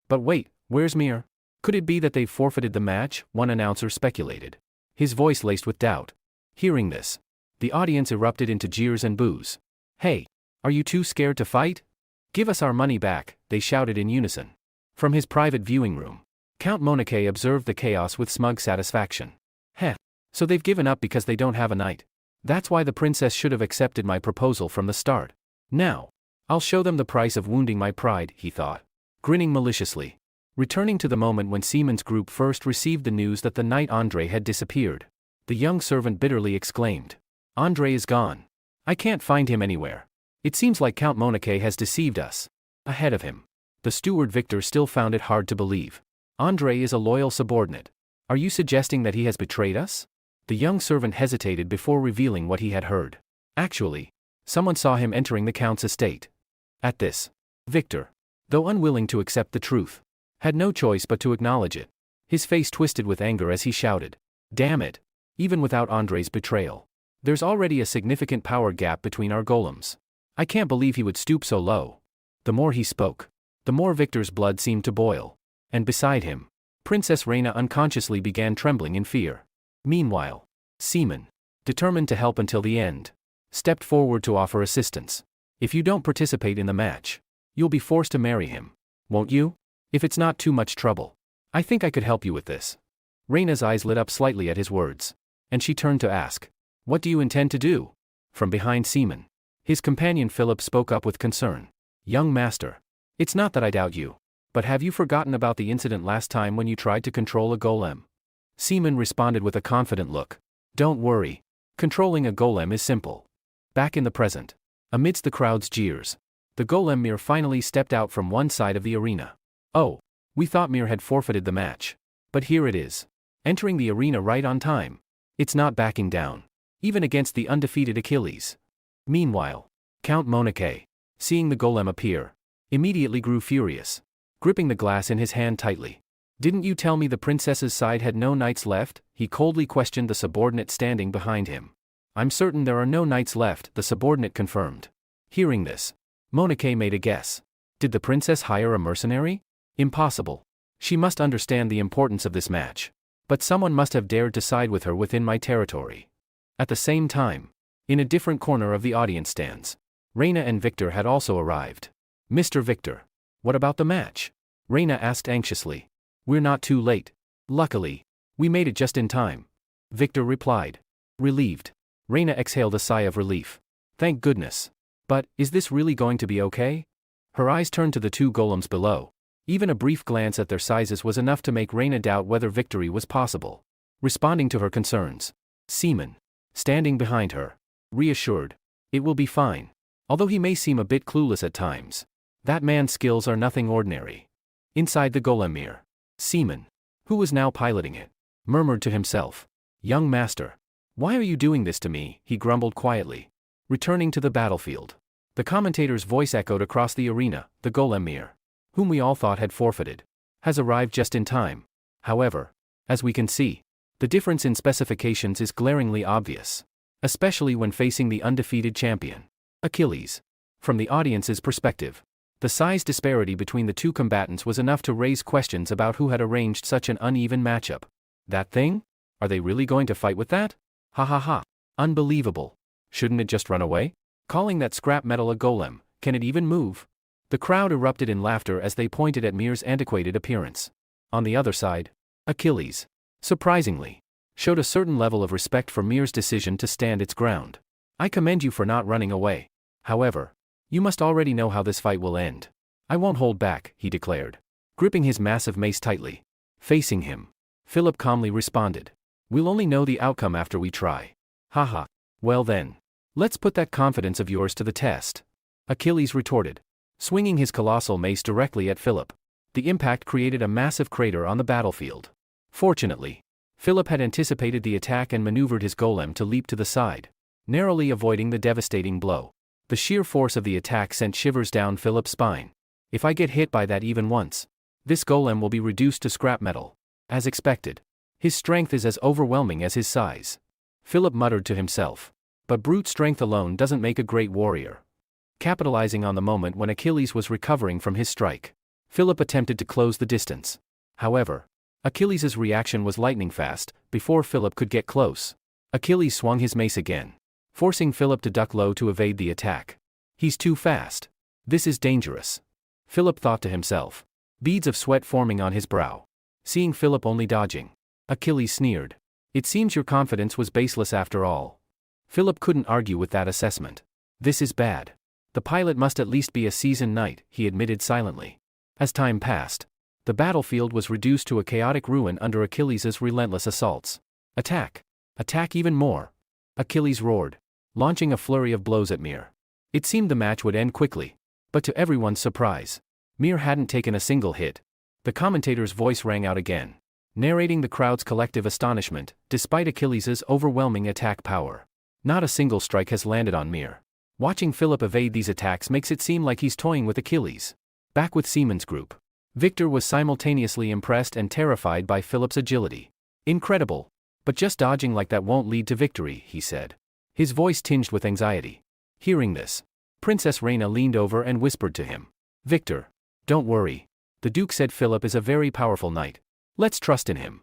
But wait, where's Mir? Could it be that they've forfeited the match? One announcer speculated, his voice laced with doubt. Hearing this, the audience erupted into jeers and boos. Hey, are you too scared to fight? Give us our money back, they shouted in unison. From his private viewing room, Count Monache observed the chaos with smug satisfaction. Heh, so they've given up because they don't have a knight. That's why the princess should have accepted my proposal from the start. Now, I'll show them the price of wounding my pride, he thought, grinning maliciously. Returning to the moment when Seaman's group first received the news that the knight Andre had disappeared, the young servant bitterly exclaimed. Andre is gone. I can't find him anywhere. It seems like Count Monache has deceived us. Ahead of him, the steward Victor still found it hard to believe. Andre is a loyal subordinate. Are you suggesting that he has betrayed us? The young servant hesitated before revealing what he had heard. Actually, someone saw him entering the count's estate. At this, Victor, though unwilling to accept the truth, had no choice but to acknowledge it. His face twisted with anger as he shouted, damn it! Even without Andre's betrayal, there's already a significant power gap between our golems. I can't believe he would stoop so low. The more he spoke, the more Victor's blood seemed to boil. And beside him, Princess Reina unconsciously began trembling in fear. Meanwhile, Seaman, determined to help until the end, stepped forward to offer assistance. If you don't participate in the match, you'll be forced to marry him, won't you? If it's not too much trouble, I think I could help you with this. Reina's eyes lit up slightly at his words, and she turned to ask, what do you intend to do? From behind Seaman, his companion Philip spoke up with concern. Young master, it's not that I doubt you, but have you forgotten about the incident last time when you tried to control a golem? Seaman responded with a confident look. Don't worry, controlling a golem is simple. Back in the present, amidst the crowd's jeers, the golem Mir finally stepped out from one side of the arena. Oh, we thought Mir had forfeited the match. But here it is, entering the arena right on time. It's not backing down, even against the undefeated Achilles. Meanwhile, Count Monache, seeing the golem appear, immediately grew furious, gripping the glass in his hand tightly. Didn't you tell me the princess's side had no knights left? He coldly questioned the subordinate standing behind him. I'm certain there are no knights left, the subordinate confirmed. Hearing this, Monache made a guess. Did the princess hire a mercenary? Impossible. She must understand the importance of this match. But someone must have dared to side with her within my territory. At the same time, in a different corner of the audience stands, Reina and Victor had also arrived. Mr. Victor. What about the match? Reina asked anxiously. We're not too late. Luckily. We made it just in time. Victor replied. Relieved. Reina exhaled a sigh of relief. Thank goodness. But, is this really going to be okay? Her eyes turned to the two golems below. Even a brief glance at their sizes was enough to make Reina doubt whether victory was possible. Responding to her concerns. Seaman. Standing behind her. Reassured. It will be fine. Although he may seem a bit clueless at times. That man's skills are nothing ordinary. Inside the golem mirror. Seaman. Who was now piloting it. Murmured to himself. Young master. Why are you doing this to me? He grumbled quietly. Returning to the battlefield. The commentator's voice echoed across the arena. The golem mirror, whom we all thought had forfeited, has arrived just in time. However, as we can see, the difference in specifications is glaringly obvious. Especially when facing the undefeated champion, Achilles. From the audience's perspective, the size disparity between the two combatants was enough to raise questions about who had arranged such an uneven matchup. That thing? Are they really going to fight with that? Ha ha ha. Unbelievable. Shouldn't it just run away? Calling that scrap metal a golem, can it even move? The crowd erupted in laughter as they pointed at Mir's antiquated appearance. On the other side, Achilles, surprisingly, showed a certain level of respect for Mir's decision to stand its ground. I commend you for not running away. However, you must already know how this fight will end. I won't hold back, he declared, gripping his massive mace tightly. Facing him, Philip calmly responded. We'll only know the outcome after we try. Haha. Well then. Let's put that confidence of yours to the test. Achilles retorted, swinging his colossal mace directly at Philip. The impact created a massive crater on the battlefield. Fortunately, Philip had anticipated the attack and maneuvered his golem to leap to the side, narrowly avoiding the devastating blow. The sheer force of the attack sent shivers down Philip's spine. If I get hit by that even once, this golem will be reduced to scrap metal. As expected. His strength is as overwhelming as his size. Philip muttered to himself. But brute strength alone doesn't make a great warrior. Capitalizing on the moment when Achilles was recovering from his strike, Philip attempted to close the distance. However, Achilles' reaction was lightning fast. Before Philip could get close, Achilles swung his mace again, forcing Philip to duck low to evade the attack. He's too fast. This is dangerous. Philip thought to himself, beads of sweat forming on his brow. Seeing Philip only dodging, Achilles sneered. It seems your confidence was baseless after all. Philip couldn't argue with that assessment. This is bad. The pilot must at least be a seasoned knight, he admitted silently. As time passed, the battlefield was reduced to a chaotic ruin under Achilles' relentless assaults. Attack! Attack even more! Achilles roared, launching a flurry of blows at Mir. It seemed the match would end quickly, but to everyone's surprise, Mir hadn't taken a single hit. The commentator's voice rang out again, narrating the crowd's collective astonishment. Despite Achilles' overwhelming attack power, not a single strike has landed on Mir. Watching Philip evade these attacks makes it seem like he's toying with Achilles. Back with Seaman's group, Victor was simultaneously impressed and terrified by Philip's agility. Incredible. But just dodging like that won't lead to victory, he said, his voice tinged with anxiety. Hearing this, Princess Reina leaned over and whispered to him. Victor, don't worry. The Duke said Philip is a very powerful knight. Let's trust in him.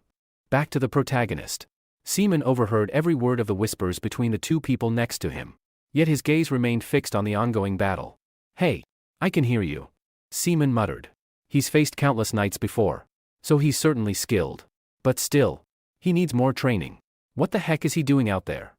Back to the protagonist. Seaman overheard every word of the whispers between the two people next to him. Yet his gaze remained fixed on the ongoing battle. Hey, I can hear you. Seaman muttered. He's faced countless knights before, so he's certainly skilled. But still, he needs more training. What the heck is he doing out there?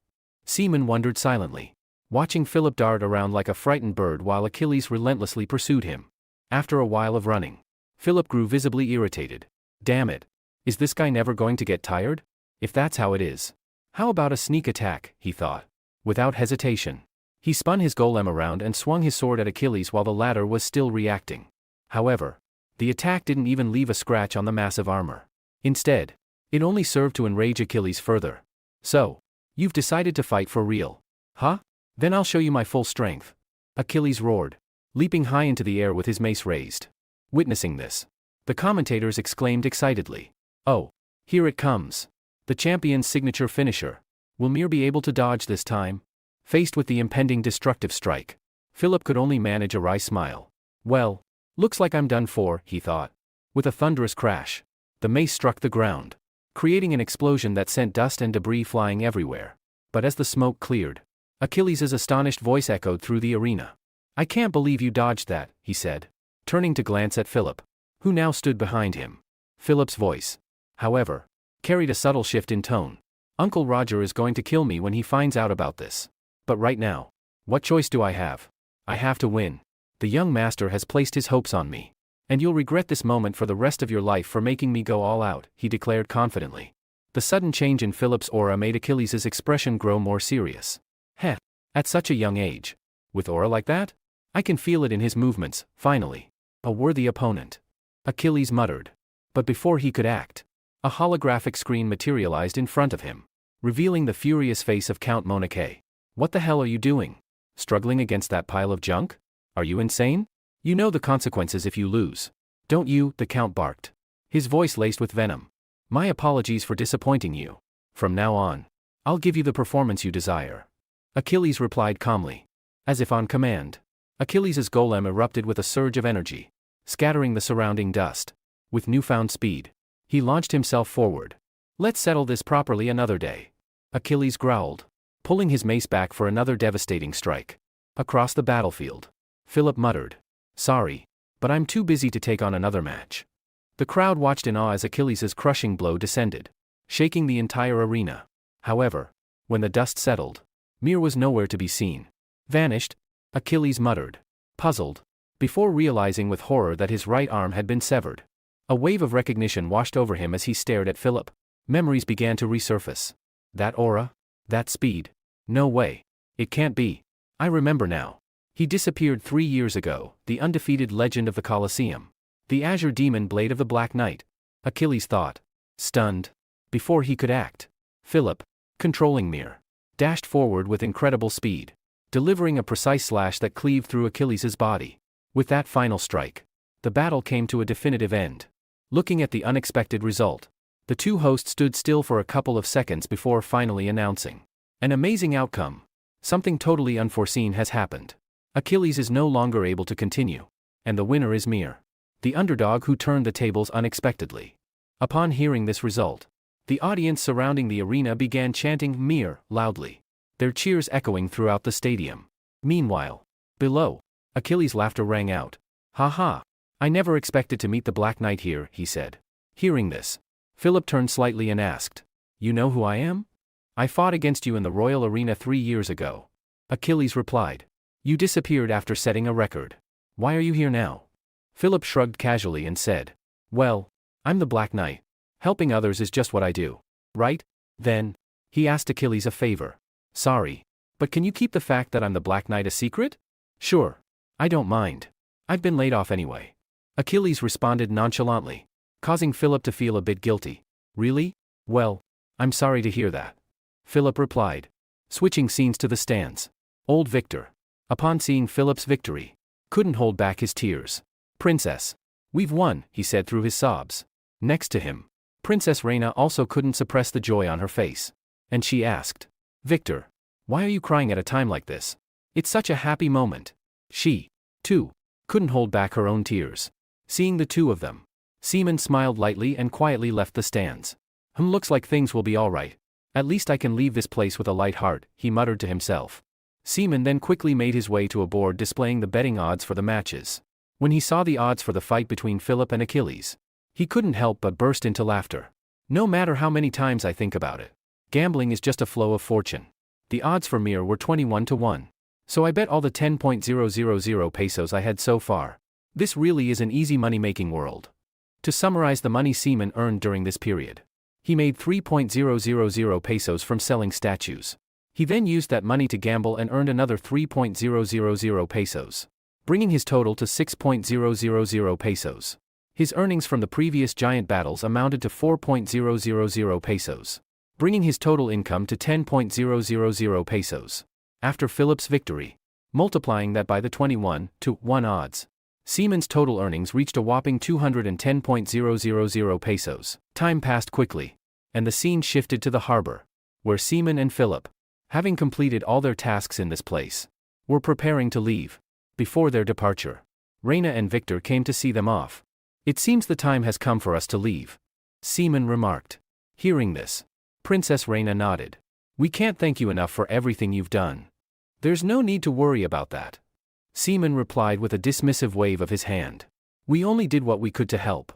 Seaman wondered silently, watching Philip dart around like a frightened bird while Achilles relentlessly pursued him. After a while of running, Philip grew visibly irritated. Damn it. Is this guy never going to get tired? If that's how it is, how about a sneak attack, he thought. Without hesitation, he spun his golem around and swung his sword at Achilles while the latter was still reacting. However, the attack didn't even leave a scratch on the massive armor. Instead, it only served to enrage Achilles further. So, you've decided to fight for real, huh? Then I'll show you my full strength. Achilles roared, leaping high into the air with his mace raised. Witnessing this, the commentators exclaimed excitedly. Oh, here it comes. The champion's signature finisher. Will Mir be able to dodge this time? Faced with the impending destructive strike, Philip could only manage a wry smile. Well, looks like I'm done for, he thought. With a thunderous crash, the mace struck the ground, creating an explosion that sent dust and debris flying everywhere. But as the smoke cleared, Achilles' astonished voice echoed through the arena. I can't believe you dodged that, he said, turning to glance at Philip, who now stood behind him. Philip's voice, however, carried a subtle shift in tone. Uncle Roger is going to kill me when he finds out about this. But right now, what choice do I have? I have to win. The young master has placed his hopes on me. And you'll regret this moment for the rest of your life for making me go all out, he declared confidently. The sudden change in Philip's aura made Achilles' expression grow more serious. Heh, at such a young age. With aura like that? I can feel it in his movements, finally. A worthy opponent. Achilles muttered. But before he could act, a holographic screen materialized in front of him, revealing the furious face of Count Monarque. What the hell are you doing? Struggling against that pile of junk? Are you insane? You know the consequences if you lose. Don't you? The Count barked, his voice laced with venom. My apologies for disappointing you. From now on, I'll give you the performance you desire. Achilles replied calmly. As if on command, Achilles' golem erupted with a surge of energy, scattering the surrounding dust. With newfound speed, he launched himself forward. Let's settle this properly another day. Achilles growled, pulling his mace back for another devastating strike. Across the battlefield, Philip muttered, Sorry, but I'm too busy to take on another match. The crowd watched in awe as Achilles' crushing blow descended, shaking the entire arena. However, when the dust settled, Mir was nowhere to be seen. Vanished? Achilles muttered, puzzled, before realizing with horror that his right arm had been severed. A wave of recognition washed over him as he stared at Philip. Memories began to resurface. That aura? That speed? No way. It can't be. I remember now. He disappeared 3 years ago, the undefeated legend of the Colosseum. The azure demon blade of the Black Knight. Achilles thought. Stunned. Before he could act, Philip, controlling Mir, dashed forward with incredible speed, delivering a precise slash that cleaved through Achilles' body. With that final strike, the battle came to a definitive end. Looking at the unexpected result, the two hosts stood still for a couple of seconds before finally announcing. An amazing outcome. Something totally unforeseen has happened. Achilles is no longer able to continue, and the winner is Mir, the underdog who turned the tables unexpectedly. Upon hearing this result, the audience surrounding the arena began chanting Mir loudly, their cheers echoing throughout the stadium. Meanwhile, below, Achilles' laughter rang out. Ha ha, I never expected to meet the Black Knight here, he said. Hearing this, Philip turned slightly and asked, You know who I am? I fought against you in the Royal Arena 3 years ago. Achilles replied. You disappeared after setting a record. Why are you here now? Philip shrugged casually and said, Well, I'm the Black Knight. Helping others is just what I do. Right? Then, he asked Achilles a favor. Sorry, but can you keep the fact that I'm the Black Knight a secret? Sure. I don't mind. I've been laid off anyway. Achilles responded nonchalantly, causing Philip to feel a bit guilty. Really? Well, I'm sorry to hear that. Philip replied. Switching scenes to the stands. Old Victor, upon seeing Philip's victory, couldn't hold back his tears. Princess, we've won, he said through his sobs. Next to him, Princess Reina also couldn't suppress the joy on her face. And she asked, Victor, why are you crying at a time like this? It's such a happy moment. She, too, couldn't hold back her own tears. Seeing the two of them, Seaman smiled lightly and quietly left the stands. Looks like things will be all right. At least I can leave this place with a light heart, he muttered to himself. Seaman then quickly made his way to a board displaying the betting odds for the matches. When he saw the odds for the fight between Philip and Achilles, he couldn't help but burst into laughter. No matter how many times I think about it, gambling is just a flow of fortune. The odds for Mir were 21-1. So I bet all the 10,000 pesos I had so far. This really is an easy money-making world. To summarize the money Seaman earned during this period, he made 3,000 pesos from selling statues. He then used that money to gamble and earned another 3,000 pesos, bringing his total to 6,000 pesos. His earnings from the previous giant battles amounted to 4,000 pesos, bringing his total income to 10,000 pesos. After Philip's victory, multiplying that by the 21-1 odds, Seaman's total earnings reached a whopping 210,000 pesos. Time passed quickly, and the scene shifted to the harbor, where Seaman and Philip, having completed all their tasks in this place, were preparing to leave. Before their departure, Reina and Victor came to see them off. It seems the time has come for us to leave, Seaman remarked. Hearing this, Princess Reina nodded. We can't thank you enough for everything you've done. There's no need to worry about that. Seaman replied with a dismissive wave of his hand. We only did what we could to help.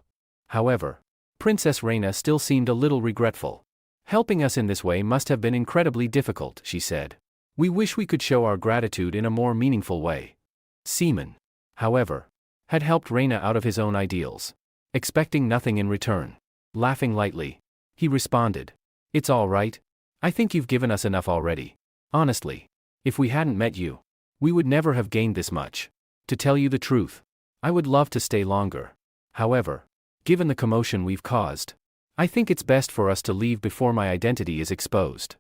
However, Princess Reina still seemed a little regretful. Helping us in this way must have been incredibly difficult, she said. We wish we could show our gratitude in a more meaningful way. Seaman, however, had helped Reina out of his own ideals, expecting nothing in return. Laughing lightly, he responded, It's all right. I think you've given us enough already. Honestly, if we hadn't met you, we would never have gained this much. To tell you the truth, I would love to stay longer. However, given the commotion we've caused, I think it's best for us to leave before my identity is exposed.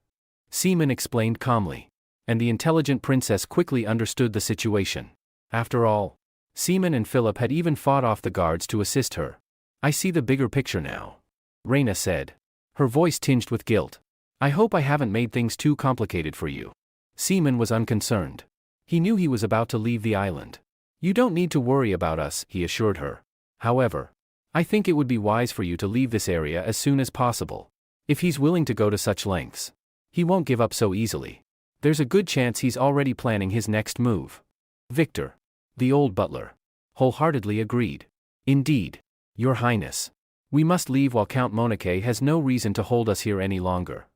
Seaman explained calmly, and the intelligent princess quickly understood the situation. After all, Seaman and Philip had even fought off the guards to assist her. I see the bigger picture now, Reina said, her voice tinged with guilt. I hope I haven't made things too complicated for you. Seaman was unconcerned. He knew he was about to leave the island. You don't need to worry about us, he assured her. However, I think it would be wise for you to leave this area as soon as possible. If he's willing to go to such lengths, he won't give up so easily. There's a good chance he's already planning his next move. Victor, the old butler, wholeheartedly agreed. Indeed, Your Highness. We must leave while Count Monaco has no reason to hold us here any longer.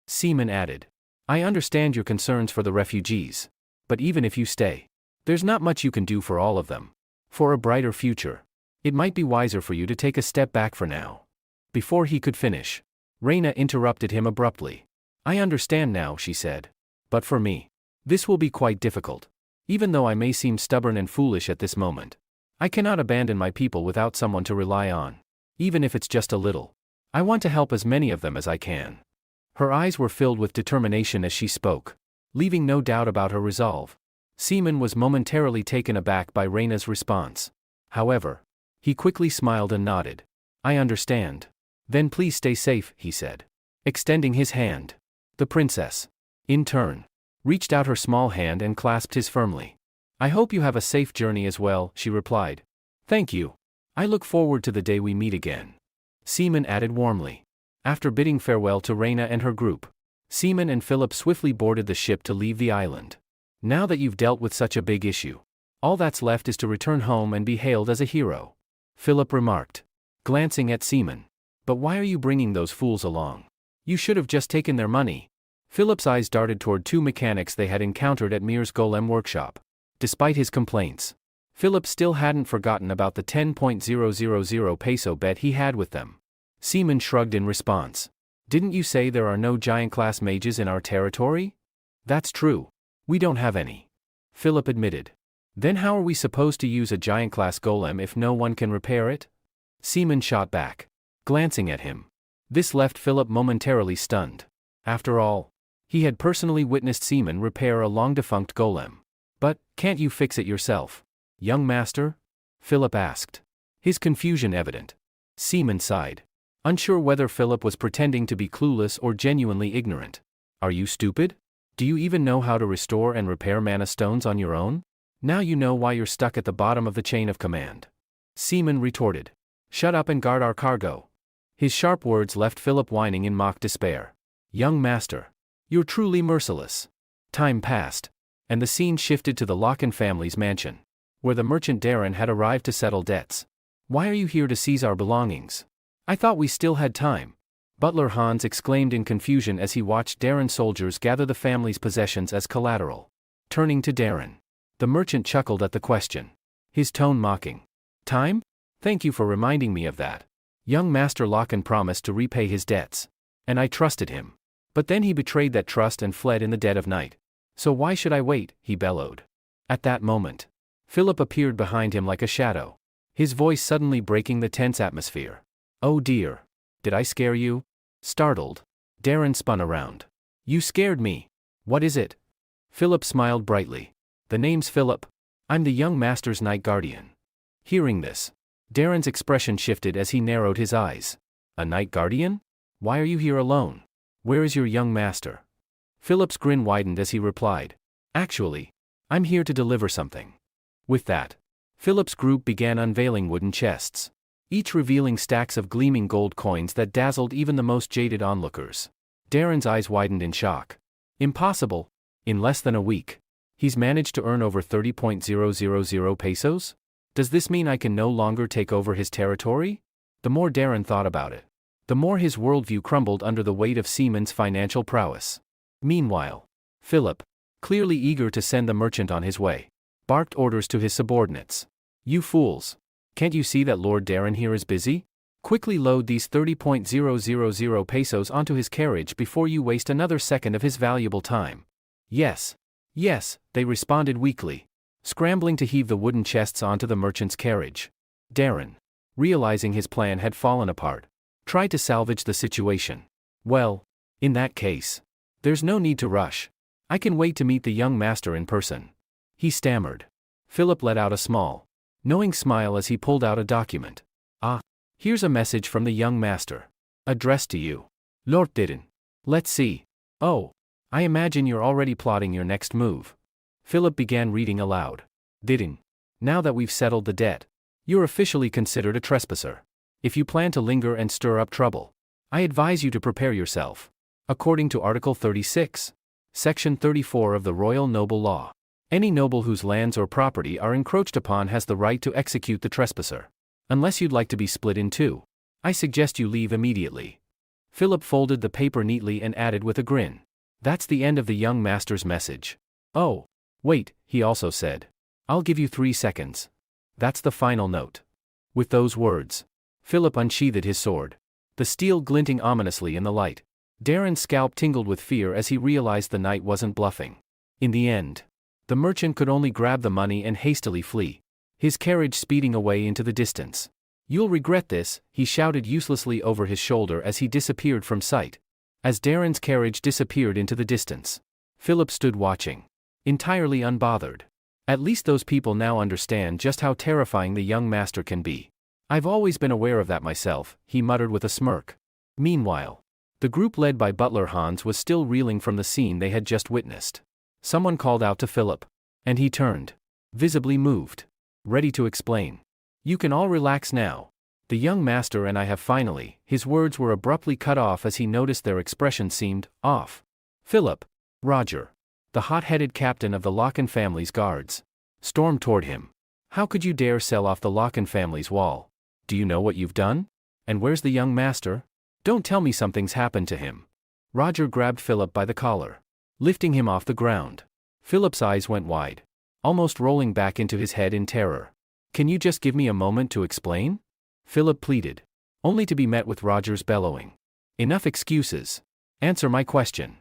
Seaman added. I understand your concerns for the refugees. But even if you stay, there's not much you can do for all of them. For a brighter future, it might be wiser for you to take a step back for now. Before he could finish, Reina interrupted him abruptly. I understand now, she said. But for me, this will be quite difficult. Even though I may seem stubborn and foolish at this moment, I cannot abandon my people without someone to rely on. Even if it's just a little. I want to help as many of them as I can. Her eyes were filled with determination as she spoke, leaving no doubt about her resolve. Seaman was momentarily taken aback by Reina's response. However, he quickly smiled and nodded. I understand. Then please stay safe, he said, extending his hand. The princess, in turn, reached out her small hand and clasped his firmly. I hope you have a safe journey as well, she replied. Thank you. I look forward to the day we meet again. Seaman added warmly. After bidding farewell to Reina and her group, Seaman and Philip swiftly boarded the ship to leave the island. Now that you've dealt with such a big issue, all that's left is to return home and be hailed as a hero, Philip remarked, glancing at Seaman. But why are you bringing those fools along? You should have just taken their money. Philip's eyes darted toward two mechanics they had encountered at Mir's golem workshop. Despite his complaints, Philip still hadn't forgotten about the 10,000 peso bet he had with them. Seaman shrugged in response. Didn't you say there are no giant-class mages in our territory? That's true. We don't have any. Philip admitted. Then how are we supposed to use a giant-class golem if no one can repair it? Seaman shot back, glancing at him. This left Philip momentarily stunned. After all, he had personally witnessed Seaman repair a long-defunct golem. But, can't you fix it yourself, young master? Philip asked, his confusion evident. Seaman sighed, unsure whether Philip was pretending to be clueless or genuinely ignorant. Are you stupid? Do you even know how to restore and repair mana stones on your own? Now you know why you're stuck at the bottom of the chain of command. Seaman retorted. Shut up and guard our cargo. His sharp words left Philip whining in mock despair. Young master, you're truly merciless. Time passed, and the scene shifted to the Locken family's mansion, where the merchant Darren had arrived to settle debts. Why are you here to seize our belongings? I thought we still had time. Butler Hans exclaimed in confusion as he watched Darren's soldiers gather the family's possessions as collateral. Turning to Darren, the merchant chuckled at the question, his tone mocking. Time? Thank you for reminding me of that. Young Master Locken promised to repay his debts, and I trusted him. But then he betrayed that trust and fled in the dead of night. So why should I wait? He bellowed. At that moment, Philip appeared behind him like a shadow, his voice suddenly breaking the tense atmosphere. Oh dear. Did I scare you? Startled, Darren spun around. You scared me. What is it? Philip smiled brightly. The name's Philip. I'm the young master's night guardian. Hearing this, Darren's expression shifted as he narrowed his eyes. A night guardian? Why are you here alone? Where is your young master? Philip's grin widened as he replied. Actually, I'm here to deliver something. With that, Philip's group began unveiling wooden chests, each revealing stacks of gleaming gold coins that dazzled even the most jaded onlookers. Darren's eyes widened in shock. Impossible. In less than a week, He's managed to earn over 30,000 pesos? Does this mean I can no longer take over his territory? The more Darren thought about it, the more his worldview crumbled under the weight of Seaman's financial prowess. Meanwhile, Philip, clearly eager to send the merchant on his way, barked orders to his subordinates. You fools! Can't you see that Lord Darren here is busy? Quickly load these 30,000 pesos onto his carriage before you waste another second of his valuable time. Yes. Yes, they responded weakly, scrambling to heave the wooden chests onto the merchant's carriage. Darren, realizing his plan had fallen apart, tried to salvage the situation. Well, in that case, there's no need to rush. I can wait to meet the young master in person. He stammered. Philip let out a small, knowing smile as he pulled out a document. Ah, here's a message from the young master. Addressed to you. Lord Darren. Let's see. Oh, I imagine you're already plotting your next move. Philip began reading aloud. Darren, now that we've settled the debt, you're officially considered a trespasser. If you plan to linger and stir up trouble, I advise you to prepare yourself. According to Article 36, Section 34 of the Royal Noble Law, any noble whose lands or property are encroached upon has the right to execute the trespasser. Unless you'd like to be split in two, I suggest you leave immediately. Philip folded the paper neatly and added with a grin. That's the end of the young master's message. Oh, wait, he also said. I'll give you 3 seconds. That's the final note. With those words, Philip unsheathed his sword, the steel glinting ominously in the light. Darren's scalp tingled with fear as he realized the knight wasn't bluffing. In the end, the merchant could only grab the money and hastily flee, his carriage speeding away into the distance. You'll regret this, he shouted uselessly over his shoulder as he disappeared from sight. As Darren's carriage disappeared into the distance, Philip stood watching, entirely unbothered. At least those people now understand just how terrifying the young master can be. I've always been aware of that myself, he muttered with a smirk. Meanwhile, the group led by Butler Hans was still reeling from the scene they had just witnessed. Someone called out to Philip, and he turned, visibly moved, ready to explain. You can all relax now. The young master and I have finally. His words were abruptly cut off as he noticed their expression seemed off. Philip, Roger, the hot-headed captain of the Locken family's guards, stormed toward him. How could you dare sell off the Locken family's wall? Do you know what you've done? And where's the young master? Don't tell me something's happened to him. Roger grabbed Philip by the collar, lifting him off the ground. Philip's eyes went wide, almost rolling back into his head in terror. Can you just give me a moment to explain? Philip pleaded, only to be met with Roger's bellowing. Enough excuses. Answer my question.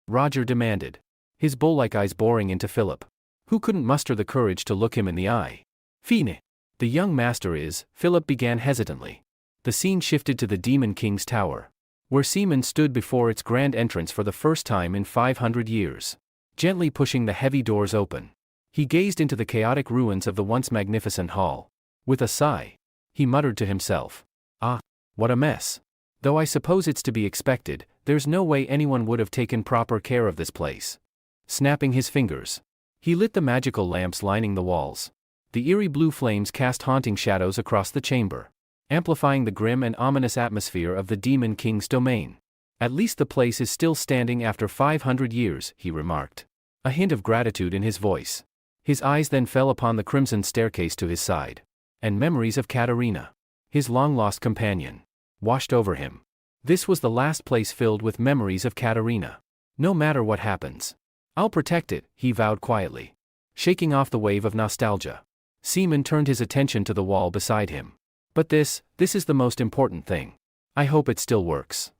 Roger demanded, his bull-like eyes boring into Philip, who couldn't muster the courage to look him in the eye. Fine. The young master is, Philip began hesitantly. The scene shifted to the Demon King's tower, where Seaman stood before its grand entrance for the first time in 500 years. Gently pushing the heavy doors open, he gazed into the chaotic ruins of the once magnificent hall. With a sigh, he muttered to himself, ah, what a mess. Though I suppose it's to be expected, there's no way anyone would have taken proper care of this place. Snapping his fingers, he lit the magical lamps lining the walls. The eerie blue flames cast haunting shadows across the chamber, amplifying the grim and ominous atmosphere of the Demon King's domain. At least the place is still standing after 500 years, he remarked, a hint of gratitude in his voice. His eyes then fell upon the crimson staircase to his side, and memories of Katerina, his long-lost companion, washed over him. This was the last place filled with memories of Katerina. No matter what happens, I'll protect it, he vowed quietly, shaking off the wave of nostalgia. Seaman turned his attention to the wall beside him. But this is the most important thing. I hope it still works.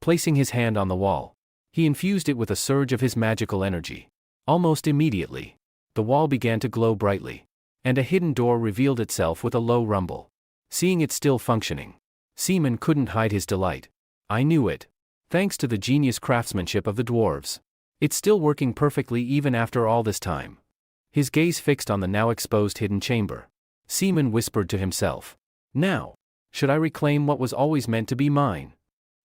Placing his hand on the wall, he infused it with a surge of his magical energy. Almost immediately, the wall began to glow brightly, and a hidden door revealed itself with a low rumble. Seeing it still functioning, Seaman couldn't hide his delight. I knew it. Thanks to the genius craftsmanship of the dwarves. It's still working perfectly even after all this time. His gaze fixed on the now exposed hidden chamber. Seaman whispered to himself, now, should I reclaim what was always meant to be mine?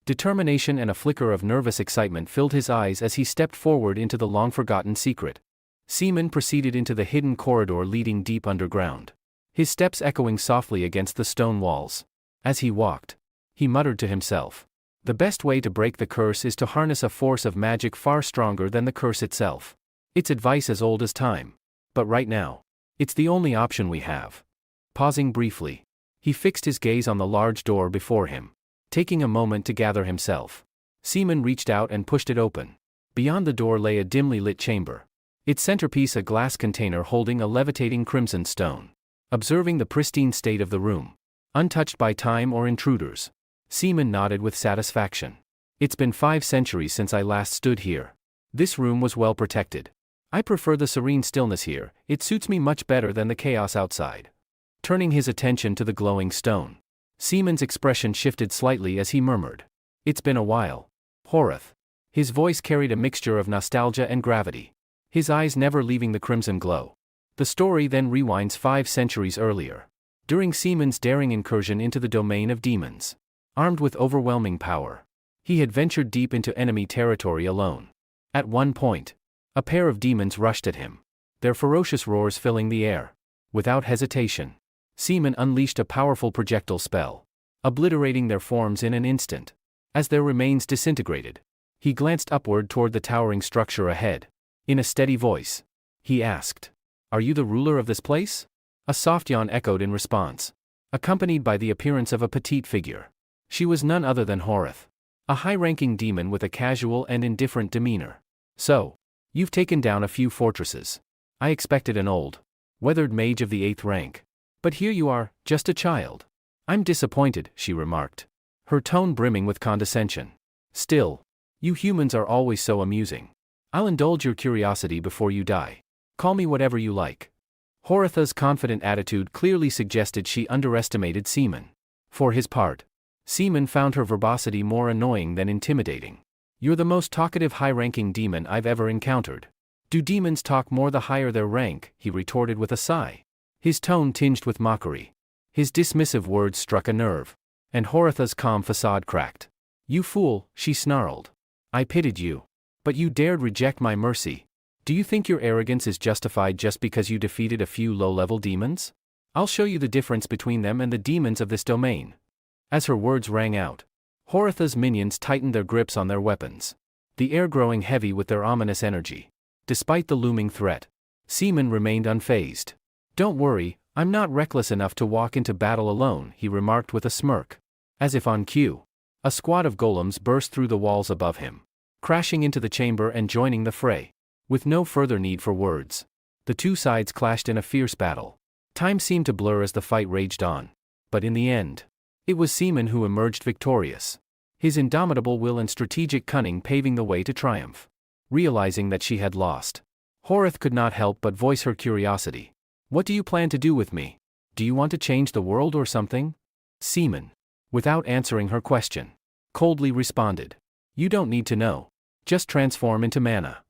Determination and a flicker of nervous excitement filled his eyes as he stepped forward into the long-forgotten secret. Seaman proceeded into the hidden corridor leading deep underground, his steps echoing softly against the stone walls. As he walked, he muttered to himself, the best way to break the curse is to harness a force of magic far stronger than the curse itself. It's advice as old as time. But right now, it's the only option we have. Pausing briefly, he fixed his gaze on the large door before him, taking a moment to gather himself. Seaman reached out and pushed it open. Beyond the door lay a dimly lit chamber. Its centerpiece a glass container holding a levitating crimson stone. Observing the pristine state of the room, untouched by time or intruders, Seaman nodded with satisfaction. It's been 5 centuries since I last stood here. This room was well protected. I prefer the serene stillness here, it suits me much better than the chaos outside. Turning his attention to the glowing stone, Seaman's expression shifted slightly as he murmured, "It's been a while, Horath." His voice carried a mixture of nostalgia and gravity, his eyes never leaving the crimson glow. The story then rewinds 5 centuries earlier, during Seaman's daring incursion into the domain of demons. Armed with overwhelming power, he had ventured deep into enemy territory alone. At one point, a pair of demons rushed at him, their ferocious roars filling the air. Without hesitation, Seaman unleashed a powerful projectile spell, obliterating their forms in an instant. As their remains disintegrated, he glanced upward toward the towering structure ahead. In a steady voice, he asked, "Are you the ruler of this place?" A soft yawn echoed in response, accompanied by the appearance of a petite figure. She was none other than Horath, a high-ranking demon with a casual and indifferent demeanor. "So, you've taken down a few fortresses. I expected an old, weathered mage of the 8th rank. But here you are, just a child." "I'm disappointed," she remarked, her tone brimming with condescension. "Still, you humans are always so amusing. I'll indulge your curiosity before you die. Call me whatever you like." Horatha's confident attitude clearly suggested she underestimated Seaman. For his part, Seaman found her verbosity more annoying than intimidating. "You're the most talkative high-ranking demon I've ever encountered." "Do demons talk more the higher their rank?" he retorted with a sigh, his tone tinged with mockery. His dismissive words struck a nerve, and Horatha's calm facade cracked. "You fool," she snarled. "I pitied you. But you dared reject my mercy. Do you think your arrogance is justified just because you defeated a few low-level demons? I'll show you the difference between them and the demons of this domain." As her words rang out, Horatha's minions tightened their grips on their weapons, the air growing heavy with their ominous energy. Despite the looming threat, Seaman remained unfazed. "Don't worry, I'm not reckless enough to walk into battle alone," he remarked with a smirk. As if on cue, a squad of golems burst through the walls above him, crashing into the chamber and joining the fray. With no further need for words, the two sides clashed in a fierce battle. Time seemed to blur as the fight raged on. But in the end, it was Seaman who emerged victorious, his indomitable will and strategic cunning paving the way to triumph. Realizing that she had lost, Horath could not help but voice her curiosity. "What do you plan to do with me? Do you want to change the world or something?" Seaman, without answering her question, coldly responded, "You don't need to know. Just transform into mana."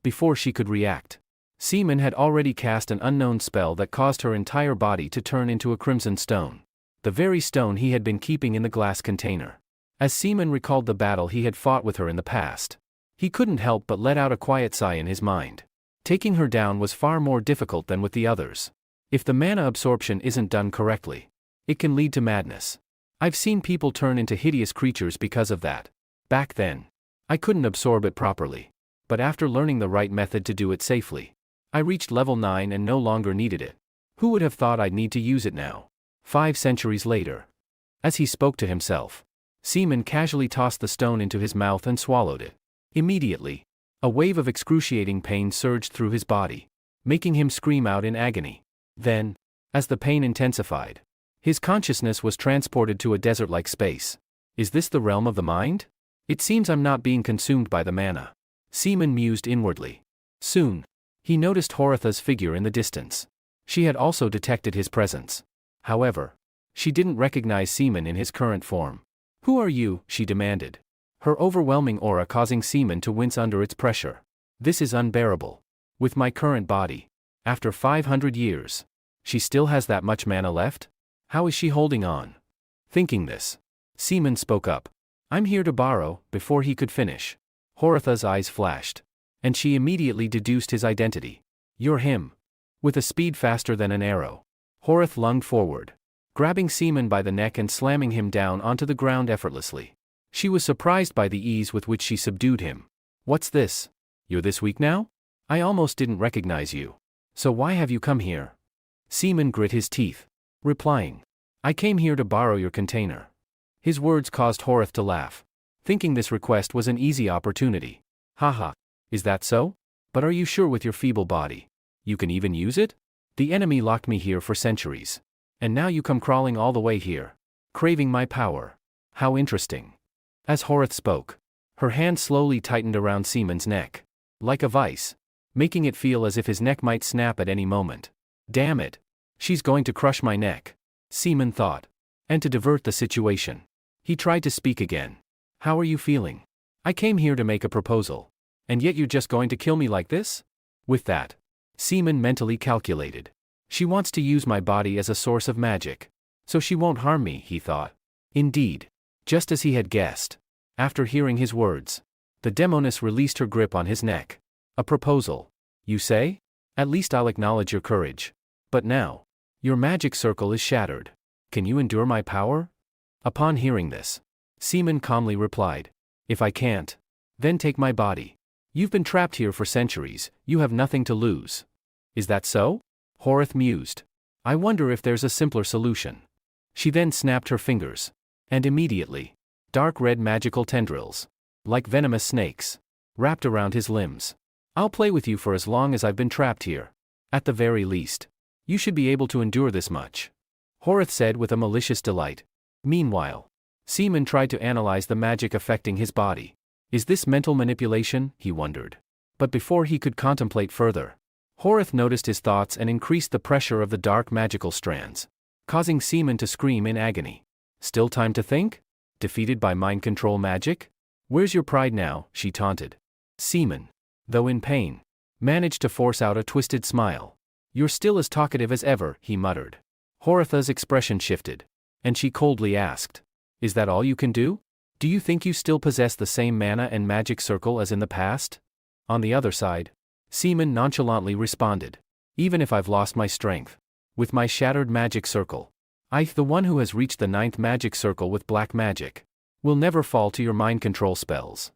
Before she could react, Seaman had already cast an unknown spell that caused her entire body to turn into a crimson stone, the very stone he had been keeping in the glass container. As Seaman recalled the battle he had fought with her in the past, he couldn't help but let out a quiet sigh in his mind. Taking her down was far more difficult than with the others. If the mana absorption isn't done correctly, it can lead to madness. I've seen people turn into hideous creatures because of that. Back then, I couldn't absorb it properly. But after learning the right method to do it safely, I reached level 9 and no longer needed it. Who would have thought I'd need to use it now? 5 centuries later. As he spoke to himself, Seaman casually tossed the stone into his mouth and swallowed it. Immediately, a wave of excruciating pain surged through his body, making him scream out in agony. Then, as the pain intensified, his consciousness was transported to a desert-like space. Is this the realm of the mind? It seems I'm not being consumed by the mana. Seaman mused inwardly. Soon, he noticed Horatha's figure in the distance. She had also detected his presence. However, she didn't recognize Seaman in his current form. "Who are you?" she demanded, her overwhelming aura causing Seaman to wince under its pressure. "This is unbearable. With my current body, after 500 years, she still has that much mana left? How is she holding on?" Thinking this, Seaman spoke up. "I'm here to borrow." Before he could finish, Horatha's eyes flashed, and she immediately deduced his identity. "You're him." With a speed faster than an arrow, Horath lunged forward, grabbing Seaman by the neck and slamming him down onto the ground effortlessly. She was surprised by the ease with which she subdued him. "What's this? You're this weak now?" I almost didn't recognize you. So why have you come here? Seaman grit his teeth, replying, I came here to borrow your container. His words caused Horath to laugh, thinking this request was an easy opportunity. Haha, is that so? But are you sure with your feeble body? You can even use it? The enemy locked me here for centuries. And now you come crawling all the way here, craving my power. How interesting. As Horath spoke, her hand slowly tightened around Seaman's neck, like a vice, making it feel as if his neck might snap at any moment. Damn it. She's going to crush my neck, Seaman thought. And to divert the situation, he tried to speak again. How are you feeling? I came here to make a proposal. And yet you're just going to kill me like this? With that, Seaman mentally calculated. She wants to use my body as a source of magic. So she won't harm me, he thought. Indeed, just as he had guessed. After hearing his words, the demoness released her grip on his neck. A proposal, you say? At least I'll acknowledge your courage. But now, your magic circle is shattered. Can you endure my power? Upon hearing this, Seaman calmly replied, if I can't, then take my body. You've been trapped here for centuries, you have nothing to lose. Is that so? Horath mused. I wonder if there's a simpler solution. She then snapped her fingers. And immediately, dark red magical tendrils, like venomous snakes, wrapped around his limbs. I'll play with you for as long as I've been trapped here. At the very least, you should be able to endure this much. Horath said with a malicious delight. Meanwhile, Seaman tried to analyze the magic affecting his body. Is this mental manipulation? He wondered. But before he could contemplate further, Horath noticed his thoughts and increased the pressure of the dark magical strands, causing Seaman to scream in agony. Still time to think? Defeated by mind control magic? Where's your pride now? She taunted. Seaman, though in pain, managed to force out a twisted smile. You're still as talkative as ever, he muttered. Horatha's expression shifted, and she coldly asked, is that all you can do? Do you think you still possess the same mana and magic circle as in the past? On the other side, Seaman nonchalantly responded, even if I've lost my strength, with my shattered magic circle, the one who has reached the 9th magic circle with black magic, will never fall to your mind control spells.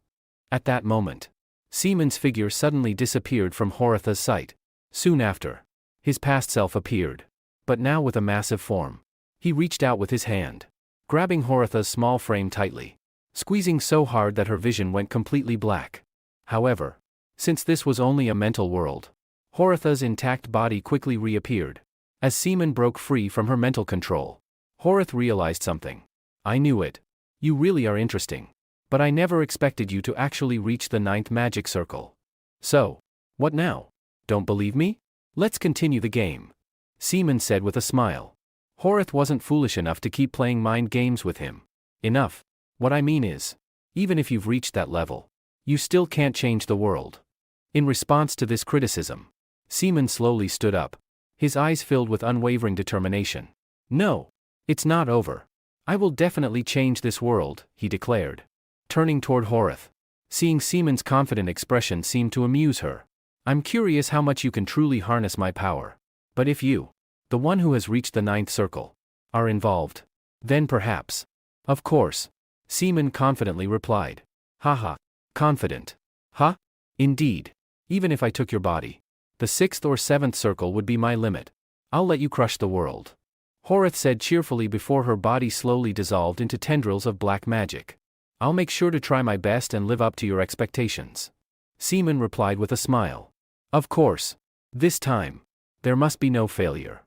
At that moment, Seaman's figure suddenly disappeared from Horatha's sight. Soon after, his past self appeared, but now with a massive form. He reached out with his hand, grabbing Horatha's small frame tightly, squeezing so hard that her vision went completely black. However, since this was only a mental world, Horatha's intact body quickly reappeared. As Seaman broke free from her mental control, Horath realized something. I knew it. You really are interesting. But I never expected you to actually reach the 9th magic circle. So, what now? Don't believe me? Let's continue the game. Seaman said with a smile. Horath wasn't foolish enough to keep playing mind games with him. Enough. What I mean is, even if you've reached that level, you still can't change the world. In response to this criticism, Seaman slowly stood up, his eyes filled with unwavering determination. No, it's not over. I will definitely change this world, he declared. Turning toward Horath, seeing Seaman's confident expression seemed to amuse her. I'm curious how much you can truly harness my power. But if you, the one who has reached the 9th circle, are involved, then perhaps. Of course, Seaman confidently replied. Haha, confident. Huh? Indeed. Even if I took your body, the 6th or 7th circle would be my limit. I'll let you crush the world. Horath said cheerfully before her body slowly dissolved into tendrils of black magic. I'll make sure to try my best and live up to your expectations. Seaman replied with a smile. Of course. This time, there must be no failure.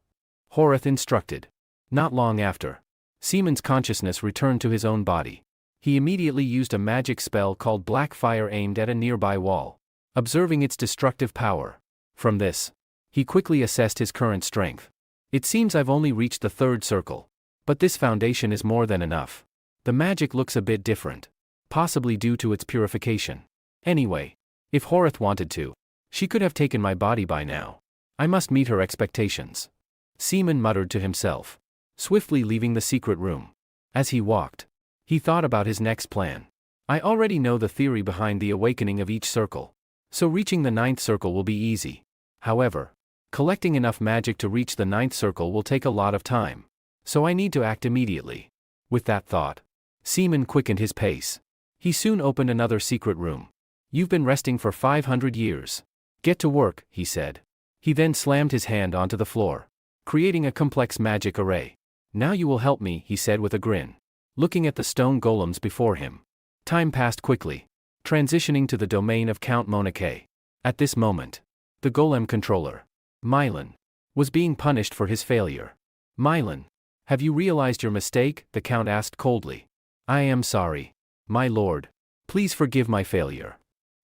Horath instructed. Not long after, Seaman's consciousness returned to his own body. He immediately used a magic spell called Black Fire aimed at a nearby wall, observing its destructive power. From this, he quickly assessed his current strength. It seems I've only reached the 3rd circle, but this foundation is more than enough. The magic looks a bit different, possibly due to its purification. Anyway, if Horath wanted to, she could have taken my body by now. I must meet her expectations. Seaman muttered to himself, swiftly leaving the secret room. As he walked, he thought about his next plan. I already know the theory behind the awakening of each circle, so reaching the 9th circle will be easy. However, collecting enough magic to reach the 9th circle will take a lot of time, so I need to act immediately. With that thought, Seaman quickened his pace. He soon opened another secret room. You've been resting for 500 years. Get to work, he said. He then slammed his hand onto the floor, creating a complex magic array. Now you will help me, he said with a grin, looking at the stone golems before him. Time passed quickly, transitioning to the domain of Count MANHWA. At this moment, the golem controller, Mylan, was being punished for his failure. Mylan, have you realized your mistake? The Count asked coldly. I am sorry, my lord. Please forgive my failure.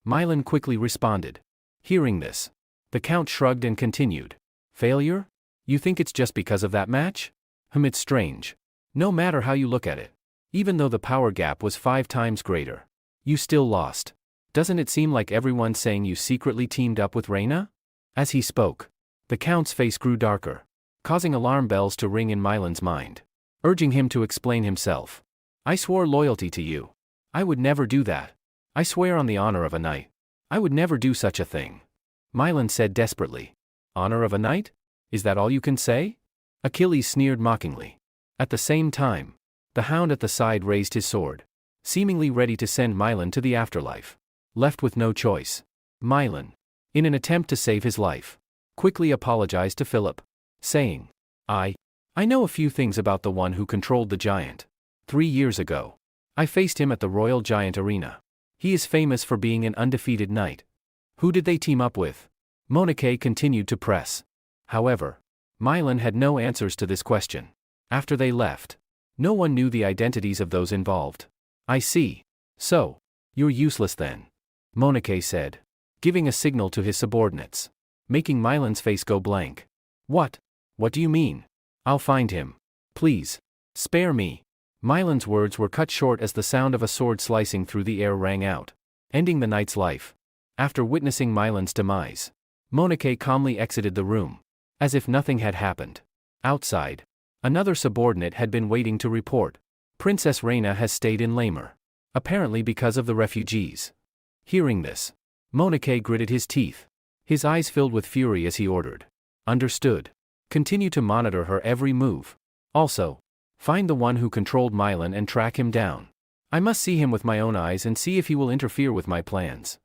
Mylan quickly responded. Hearing this, the Count shrugged and continued. Failure? You think it's just because of that match? It's strange. No matter how you look at it, even though the power gap was 5 times greater, you still lost. Doesn't it seem like everyone's saying you secretly teamed up with Reina? As he spoke, the Count's face grew darker, causing alarm bells to ring in Mylan's mind, urging him to explain himself. I swore loyalty to you. I would never do that. I swear on the honor of a knight. I would never do such a thing. Mylan said desperately. Honor of a knight? Is that all you can say? Achilles sneered mockingly. At the same time, the hound at the side raised his sword, seemingly ready to send Mylan to the afterlife. Left with no choice, Mylan, in an attempt to save his life, quickly apologized to Philip, saying, I know a few things about the one who controlled the giant. 3 years ago, I faced him at the Royal Giant Arena. He is famous for being an undefeated knight. Who did they team up with? MANHWA continued to press. However, Mylan had no answers to this question. After they left, no one knew the identities of those involved. I see. So, you're useless then, MANHWA said, giving a signal to his subordinates, making Mylan's face go blank. What? What do you mean? I'll find him. Please, spare me. Mylan's words were cut short as the sound of a sword slicing through the air rang out, ending the knight's life. After witnessing Mylan's demise, MANHWA calmly exited the room, as if nothing had happened. Outside, another subordinate had been waiting to report. Princess Reina has stayed in Lamer, apparently because of the refugees. Hearing this, MANHWA gritted his teeth. His eyes filled with fury as he ordered. Understood. Continue to monitor her every move. Also, find the one who controlled Mylan and track him down. I must see him with my own eyes and see if he will interfere with my plans.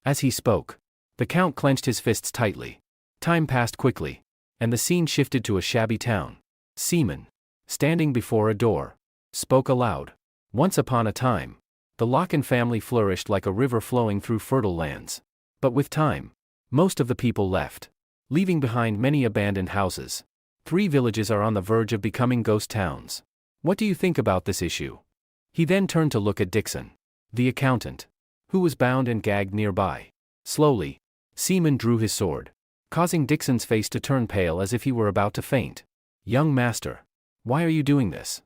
As he spoke, the Count clenched his fists tightly. Time passed quickly, and the scene shifted to a shabby town. Seaman, standing before a door, spoke aloud. Once upon a time, the Locken family flourished like a river flowing through fertile lands. But with time, most of the people left, leaving behind many abandoned houses. 3 villages are on the verge of becoming ghost towns. What do you think about this issue? He then turned to look at Dixon, the accountant, who was bound and gagged nearby. Slowly, Seaman drew his sword, causing Dixon's face to turn pale as if he were about to faint. Young master, why are you doing this?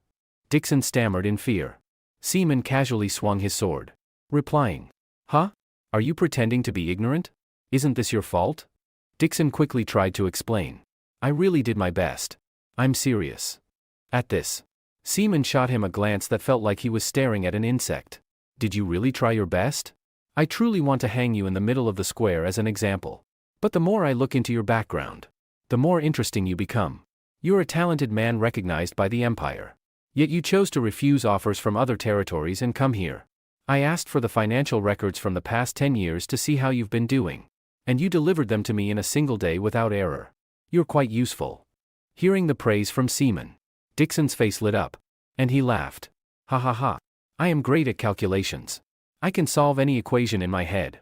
Dixon stammered in fear. Seaman casually swung his sword, replying, Huh? Are you pretending to be ignorant? Isn't this your fault? Dixon quickly tried to explain. I really did my best. I'm serious. At this, Seaman shot him a glance that felt like he was staring at an insect. Did you really try your best? I truly want to hang you in the middle of the square as an example. But the more I look into your background, the more interesting you become. You're a talented man recognized by the Empire. Yet you chose to refuse offers from other territories and come here. I asked for the financial records from the past 10 years to see how you've been doing, and you delivered them to me in a single day without error. You're quite useful. Hearing the praise from Seaman, Dixon's face lit up, and he laughed. Ha ha ha. I am great at calculations. I can solve any equation in my head.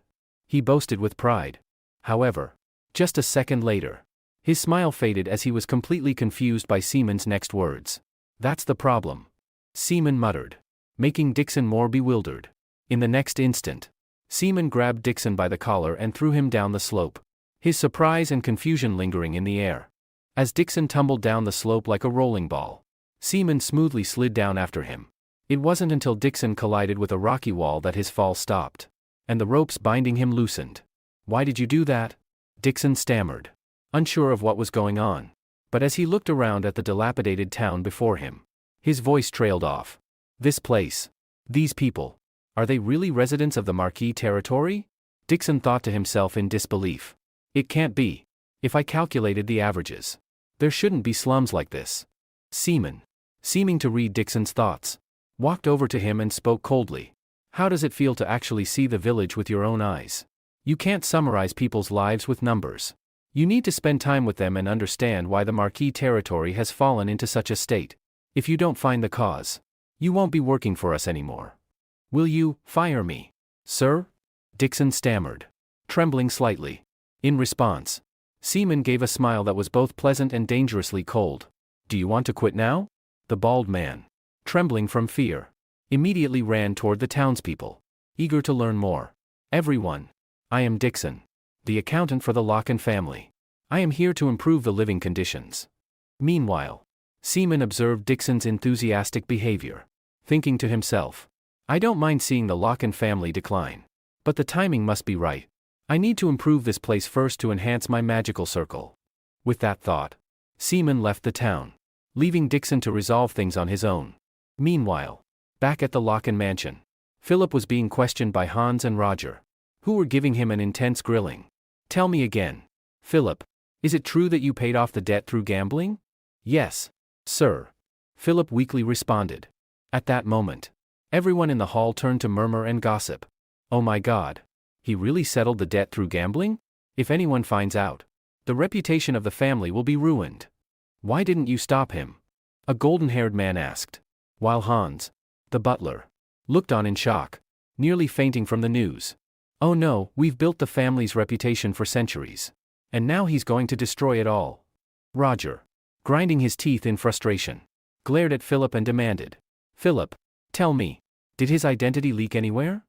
He boasted with pride. However, just a second later, his smile faded as he was completely confused by Seaman's next words. That's the problem, Seaman muttered, making Dixon more bewildered. In the next instant, Seaman grabbed Dixon by the collar and threw him down the slope, his surprise and confusion lingering in the air. As Dixon tumbled down the slope like a rolling ball, Seaman smoothly slid down after him. It wasn't until Dixon collided with a rocky wall that his fall stopped, and the ropes binding him loosened. Why did you do that? Dixon stammered, unsure of what was going on. But as he looked around at the dilapidated town before him, his voice trailed off. This place, these people, are they really residents of the Marquis territory? Dixon thought to himself in disbelief. It can't be. If I calculated the averages, there shouldn't be slums like this. Seaman, seeming to read Dixon's thoughts, walked over to him and spoke coldly. How does it feel to actually see the village with your own eyes? You can't summarize people's lives with numbers. You need to spend time with them and understand why the Marquis territory has fallen into such a state. If you don't find the cause, you won't be working for us anymore. Will you fire me, sir? Dixon stammered, trembling slightly. In response, Seaman gave a smile that was both pleasant and dangerously cold. Do you want to quit now? The bald man, trembling from fear, immediately ran toward the townspeople, eager to learn more. Everyone, I am Dixon, the accountant for the Locken family. I am here to improve the living conditions. Meanwhile, Seaman observed Dixon's enthusiastic behavior, thinking to himself, I don't mind seeing the Locken family decline. But the timing must be right. I need to improve this place first to enhance my magical circle. With that thought, Seaman left the town, leaving Dixon to resolve things on his own. Meanwhile, back at the Locken mansion, Philip was being questioned by Hans and Roger, who were giving him an intense grilling. Tell me again, Philip, is it true that you paid off the debt through gambling? Yes, sir, Philip weakly responded. At that moment, everyone in the hall turned to murmur and gossip. Oh my God, he really settled the debt through gambling? If anyone finds out, the reputation of the family will be ruined. Why didn't you stop him? A golden-haired man asked, while Hans, the butler, looked on in shock, nearly fainting from the news. Oh no, we've built the family's reputation for centuries. And now he's going to destroy it all. Roger, grinding his teeth in frustration, glared at Philip and demanded, Philip, tell me, did his identity leak anywhere?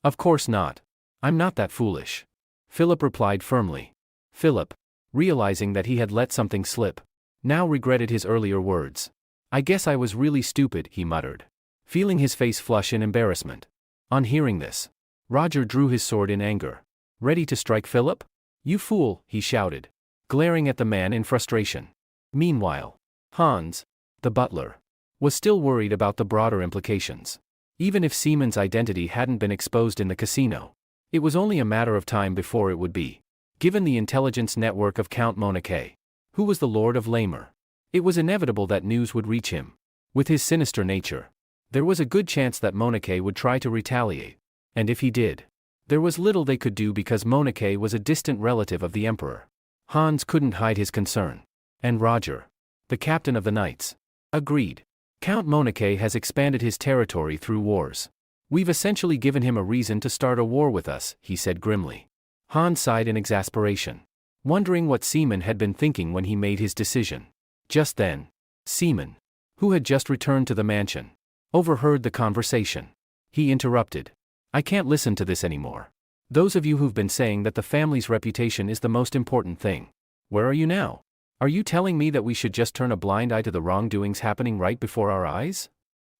Of course not. I'm not that foolish. Philip replied firmly. Philip, realizing that he had let something slip, now regretted his earlier words. I guess I was really stupid, he muttered, feeling his face flush in embarrassment. On hearing this, Roger drew his sword in anger. Ready to strike Philip? You fool, he shouted, glaring at the man in frustration. Meanwhile, Hans, the butler, was still worried about the broader implications. Even if Seaman's identity hadn't been exposed in the casino, it was only a matter of time before it would be. Given the intelligence network of Count Monarque, who was the Lord of Lamer, it was inevitable that news would reach him. With his sinister nature, there was a good chance that Monarque would try to retaliate, and if he did, there was little they could do because Monarque was a distant relative of the Emperor. Hans couldn't hide his concern, and Roger, the captain of the knights, agreed. Count Monarque has expanded his territory through wars. We've essentially given him a reason to start a war with us, he said grimly. Hans sighed in exasperation, wondering what Seaman had been thinking when he made his decision. Just then, Seaman, who had just returned to the mansion, overheard the conversation. He interrupted. I can't listen to this anymore. Those of you who've been saying that the family's reputation is the most important thing, where are you now? Are you telling me that we should just turn a blind eye to the wrongdoings happening right before our eyes?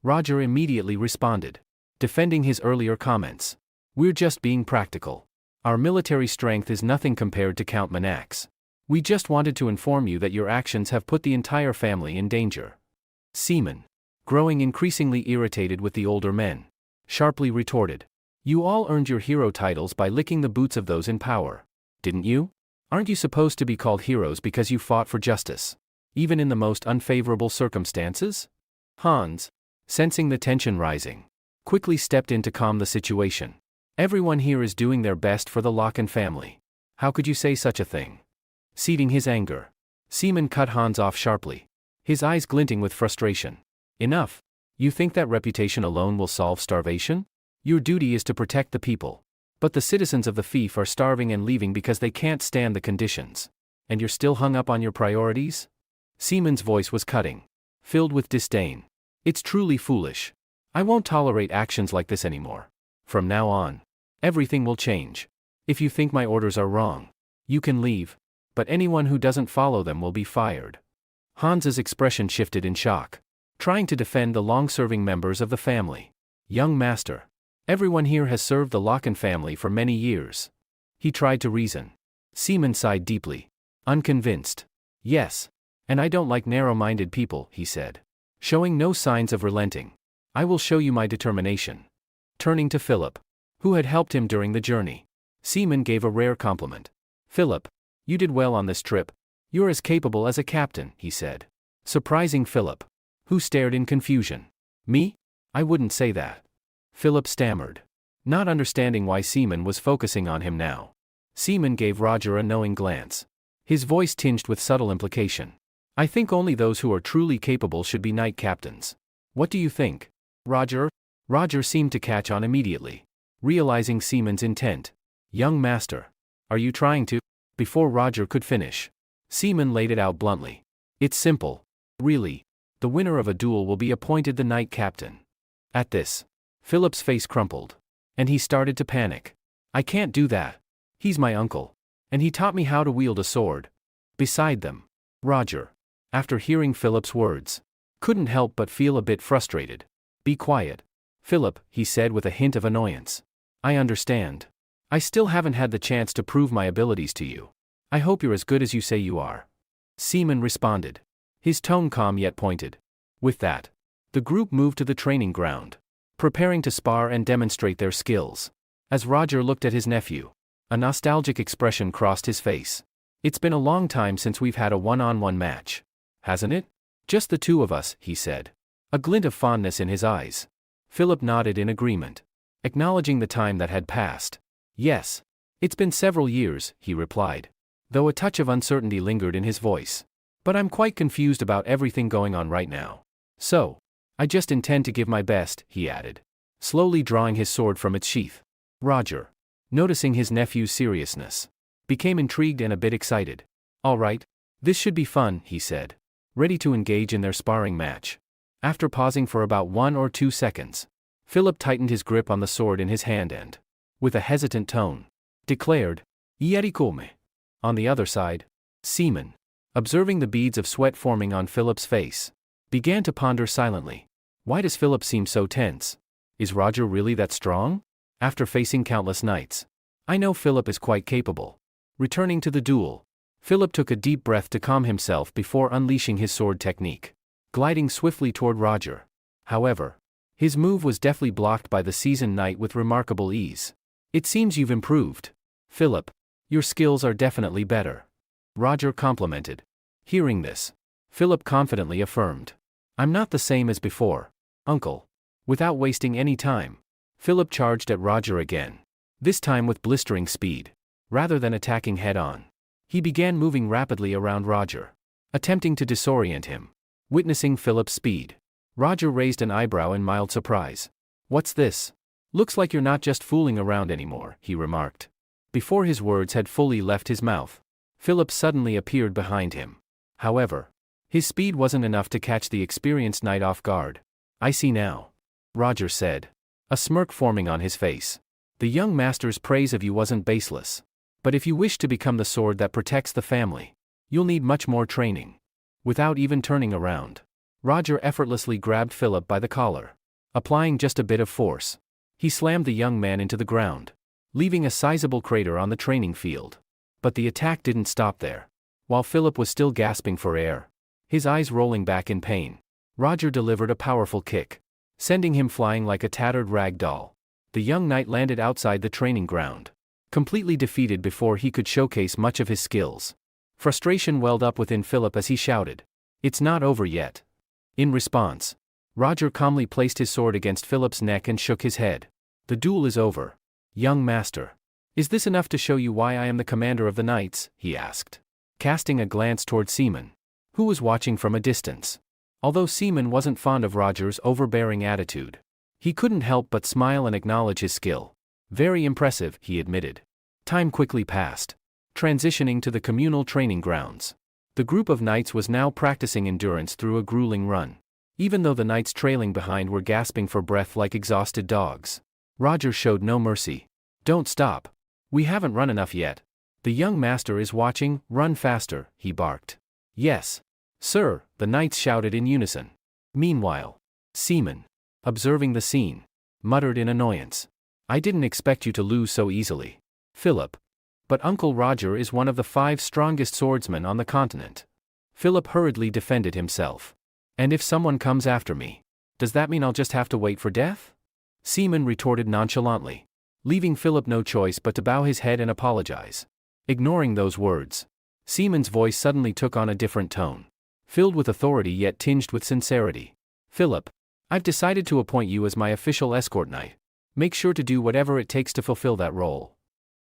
Roger immediately responded, defending his earlier comments. We're just being practical. Our military strength is nothing compared to Count Monarque's. We just wanted to inform you that your actions have put the entire family in danger. Seaman, growing increasingly irritated with the older men, sharply retorted. You all earned your hero titles by licking the boots of those in power, didn't you? Aren't you supposed to be called heroes because you fought for justice, even in the most unfavorable circumstances? Hans, sensing the tension rising, quickly stepped in to calm the situation. Everyone here is doing their best for the Locken family. How could you say such a thing? Seating his anger, Seaman cut Hans off sharply, his eyes glinting with frustration. Enough. You think that reputation alone will solve starvation? Your duty is to protect the people. But the citizens of the fief are starving and leaving because they can't stand the conditions. And you're still hung up on your priorities? Seaman's voice was cutting, filled with disdain. It's truly foolish. I won't tolerate actions like this anymore. From now on, everything will change. If you think my orders are wrong, you can leave, but anyone who doesn't follow them will be fired. Hans's expression shifted in shock, trying to defend the long-serving members of the family. Young master, everyone here has served the Locken family for many years. He tried to reason. Seaman sighed deeply, unconvinced. Yes, and I don't like narrow-minded people, he said, showing no signs of relenting. I will show you my determination. Turning to Philip, who had helped him during the journey, Seaman gave a rare compliment. Philip, you did well on this trip. You're as capable as a captain, he said, surprising Philip, who stared in confusion. Me? I wouldn't say that. Philip stammered, not understanding why Seaman was focusing on him now. Seaman gave Roger a knowing glance. His voice tinged with subtle implication. I think only those who are truly capable should be knight captains. What do you think, Roger? Roger seemed to catch on immediately, realizing Seaman's intent. Young master, are you trying to? Before Roger could finish, Seaman laid it out bluntly. It's simple. Really. The winner of a duel will be appointed the knight captain. At this, Philip's face crumpled, and he started to panic. I can't do that. He's my uncle, and he taught me how to wield a sword. Beside them, Roger, after hearing Philip's words, couldn't help but feel a bit frustrated. Be quiet, Philip, he said with a hint of annoyance. I understand. I still haven't had the chance to prove my abilities to you. I hope you're as good as you say you are. Seaman responded, his tone calm yet pointed. With that, the group moved to the training ground, preparing to spar and demonstrate their skills. As Roger looked at his nephew, a nostalgic expression crossed his face. It's been a long time since we've had a one-on-one match, hasn't it? Just the two of us, he said, a glint of fondness in his eyes. Philip nodded in agreement, acknowledging the time that had passed. Yes. It's been several years, he replied, though a touch of uncertainty lingered in his voice. But I'm quite confused about everything going on right now. So, I just intend to give my best, he added, slowly drawing his sword from its sheath. Roger, noticing his nephew's seriousness, became intrigued and a bit excited. All right, this should be fun, he said, ready to engage in their sparring match. After pausing for about 1 or 2 seconds, Philip tightened his grip on the sword in his hand and, with a hesitant tone, declared, Ieri come. On the other side, Seaman, observing the beads of sweat forming on Philip's face, began to ponder silently. Why does Philip seem so tense? Is Roger really that strong? After facing countless knights, I know Philip is quite capable. Returning to the duel, Philip took a deep breath to calm himself before unleashing his sword technique, gliding swiftly toward Roger. However, his move was deftly blocked by the seasoned knight with remarkable ease. It seems you've improved, Philip. Your skills are definitely better, Roger complimented. Hearing this, Philip confidently affirmed, I'm not the same as before, uncle. Without wasting any time, Philip charged at Roger again, this time with blistering speed. Rather than attacking head-on, he began moving rapidly around Roger, attempting to disorient him. Witnessing Philip's speed, Roger raised an eyebrow in mild surprise. What's this? Looks like you're not just fooling around anymore, he remarked. Before his words had fully left his mouth, Philip suddenly appeared behind him. However, his speed wasn't enough to catch the experienced knight off guard. I see now, Roger said, a smirk forming on his face. The young master's praise of you wasn't baseless. But if you wish to become the sword that protects the family, you'll need much more training. Without even turning around, Roger effortlessly grabbed Philip by the collar. Applying just a bit of force, he slammed the young man into the ground, leaving a sizable crater on the training field. But the attack didn't stop there. While Philip was still gasping for air, his eyes rolling back in pain, Roger delivered a powerful kick, sending him flying like a tattered rag doll. The young knight landed outside the training ground, completely defeated before he could showcase much of his skills. Frustration welled up within Philip as he shouted, It's not over yet. In response, Roger calmly placed his sword against Philip's neck and shook his head. The duel is over, young master. Is this enough to show you why I am the commander of the knights? He asked, casting a glance toward Seaman, who was watching from a distance. Although Seaman wasn't fond of Roger's overbearing attitude, he couldn't help but smile and acknowledge his skill. Very impressive, he admitted. Time quickly passed, transitioning to the communal training grounds. The group of knights was now practicing endurance through a grueling run. Even though the knights trailing behind were gasping for breath like exhausted dogs, Roger showed no mercy. Don't stop. We haven't run enough yet. The young master is watching. Run faster, he barked. Yes, sir, the knights shouted in unison. Meanwhile, Seaman, observing the scene, muttered in annoyance. I didn't expect you to lose so easily, Philip. But Uncle Roger is one of the 5 strongest swordsmen on the continent. Philip hurriedly defended himself. And if someone comes after me, does that mean I'll just have to wait for death? Seaman retorted nonchalantly, leaving Philip no choice but to bow his head and apologize. Ignoring those words, Seaman's voice suddenly took on a different tone, filled with authority yet tinged with sincerity. Philip, I've decided to appoint you as my official escort knight. Make sure to do whatever it takes to fulfill that role.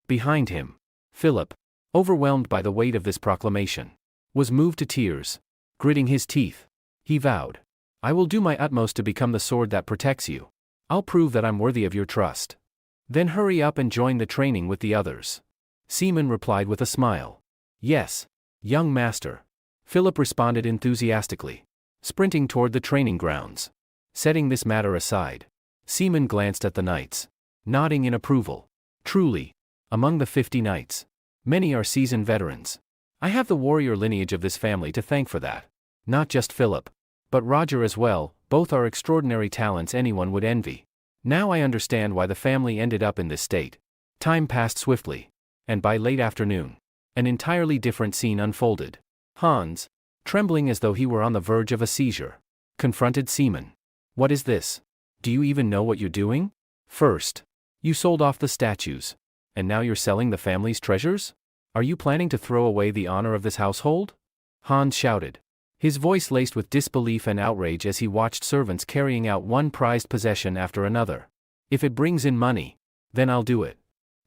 Behind him, Philip, overwhelmed by the weight of this proclamation, was moved to tears. Gritting his teeth, he vowed, "I will do my utmost to become the sword that protects you. I'll prove that I'm worthy of your trust. Then hurry up and join the training with the others." Seaman replied with a smile. "Yes, young master." Philip responded enthusiastically, sprinting toward the training grounds. Setting this matter aside, Seaman glanced at the knights, nodding in approval. "Truly, among the 50 knights, many are seasoned veterans. I have the warrior lineage of this family to thank for that. Not just Philip, but Roger as well, both are extraordinary talents anyone would envy. Now I understand why the family ended up in this state." Time passed swiftly, and by late afternoon, an entirely different scene unfolded. Hans, trembling as though he were on the verge of a seizure, confronted Seaman. "What is this? Do you even know what you're doing? First, you sold off the statues, and now you're selling the family's treasures? Are you planning to throw away the honor of this household?" Hans shouted, his voice laced with disbelief and outrage as he watched servants carrying out one prized possession after another. "If it brings in money, then I'll do it,"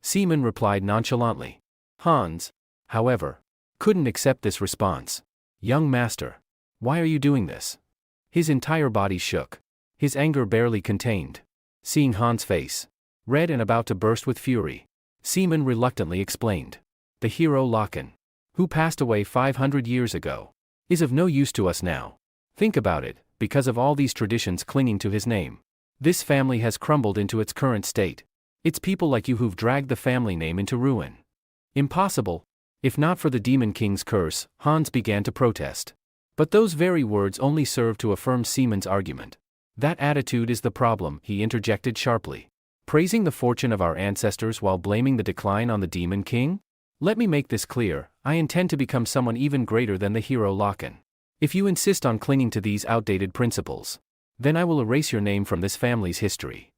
Seaman replied nonchalantly. Hans, however, couldn't accept this response. "Young master, why are you doing this?" His entire body shook, his anger barely contained. Seeing Hans' face, red and about to burst with fury, Seaman reluctantly explained. "The hero Loken, who passed away 500 years ago, is of no use to us now. Think about it, because of all these traditions clinging to his name, this family has crumbled into its current state. It's people like you who've dragged the family name into ruin." "Impossible. If not for the Demon King's curse," Hans began to protest. But those very words only served to affirm Seaman's argument. "That attitude is the problem," he interjected sharply. "Praising the fortune of our ancestors while blaming the decline on the Demon King? Let me make this clear, I intend to become someone even greater than the hero Loken. If you insist on clinging to these outdated principles, then I will erase your name from this family's history."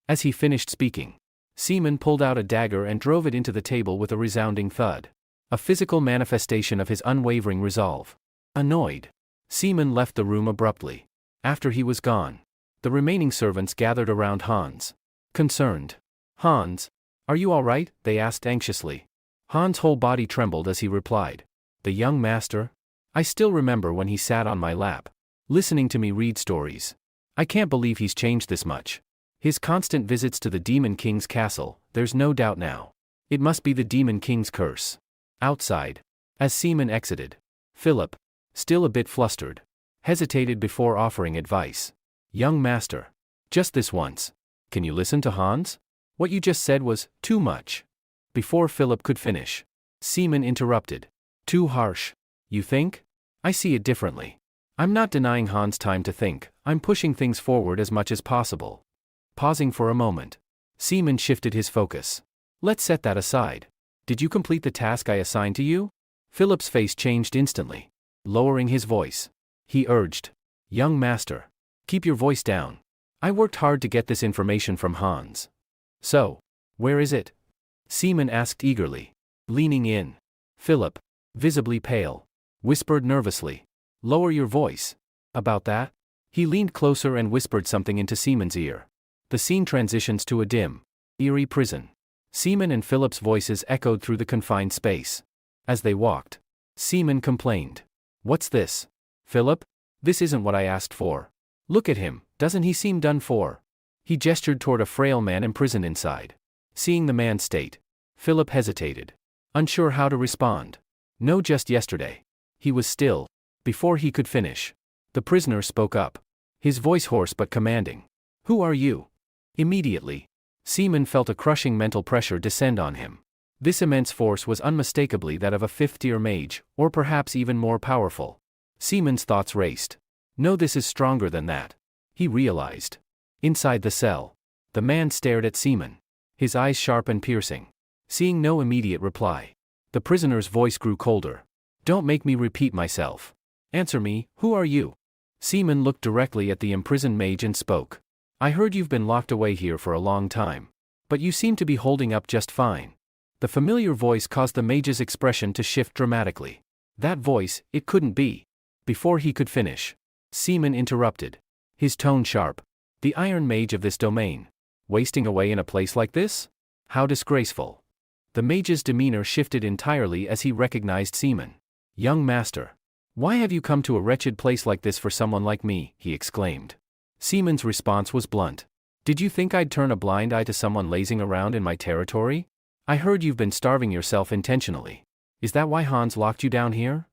As he finished speaking, Seaman pulled out a dagger and drove it into the table with a resounding thud, a physical manifestation of his unwavering resolve. Annoyed, Seaman left the room abruptly. After he was gone, the remaining servants gathered around Hans. Concerned. "Hans, are you all right?" they asked anxiously. Hans' whole body trembled as he replied. "The young master? I still remember when he sat on my lap, listening to me read stories. I can't believe he's changed this much. His constant visits to the Demon King's castle, there's no doubt now. It must be the Demon King's curse." Outside, as Seaman exited, Philip, still a bit flustered, hesitated before offering advice. "Young master, just this once, can you listen to Hans? What you just said was too much." Before Philip could finish, Seaman interrupted. "Too harsh, you think? I see it differently. I'm not denying Hans time to think, I'm pushing things forward as much as possible." Pausing for a moment, Seaman shifted his focus. "Let's set that aside. Did you complete the task I assigned to you?" Philip's face changed instantly. Lowering his voice, he urged, "Young master, keep your voice down. I worked hard to get this information from Hans." "So, where is it?" Seaman asked eagerly, leaning in. Philip, visibly pale, whispered nervously, "Lower your voice." "About that?" He leaned closer and whispered something into Seaman's ear. The scene transitions to a dim, eerie prison. Seaman and Philip's voices echoed through the confined space. As they walked, Seaman complained. "What's this? Philip? This isn't what I asked for. Look at him, doesn't he seem done for?" He gestured toward a frail man imprisoned inside. Seeing the man's state, Philip hesitated, unsure how to respond. "No, just yesterday. He was still." Before he could finish, the prisoner spoke up, his voice hoarse but commanding. "Who are you?" Immediately, Seaman felt a crushing mental pressure descend on him. This immense force was unmistakably that of a fifth-tier mage, or perhaps even more powerful. Seaman's thoughts raced. "No, this is stronger than that," he realized. Inside the cell, the man stared at Seaman, his eyes sharp and piercing. Seeing no immediate reply, the prisoner's voice grew colder. "Don't make me repeat myself. Answer me, who are you?" Seaman looked directly at the imprisoned mage and spoke. "I heard you've been locked away here for a long time. But you seem to be holding up just fine." The familiar voice caused the mage's expression to shift dramatically. That voice, it couldn't be. Before he could finish, Seaman interrupted, his tone sharp. "The Iron Mage of this domain. Wasting away in a place like this? How disgraceful." The mage's demeanor shifted entirely as he recognized Seaman. "Young master. Why have you come to a wretched place like this for someone like me?" he exclaimed. Seaman's response was blunt. "Did you think I'd turn a blind eye to someone lazing around in my territory? I heard you've been starving yourself intentionally. Is that why Hans locked you down here?"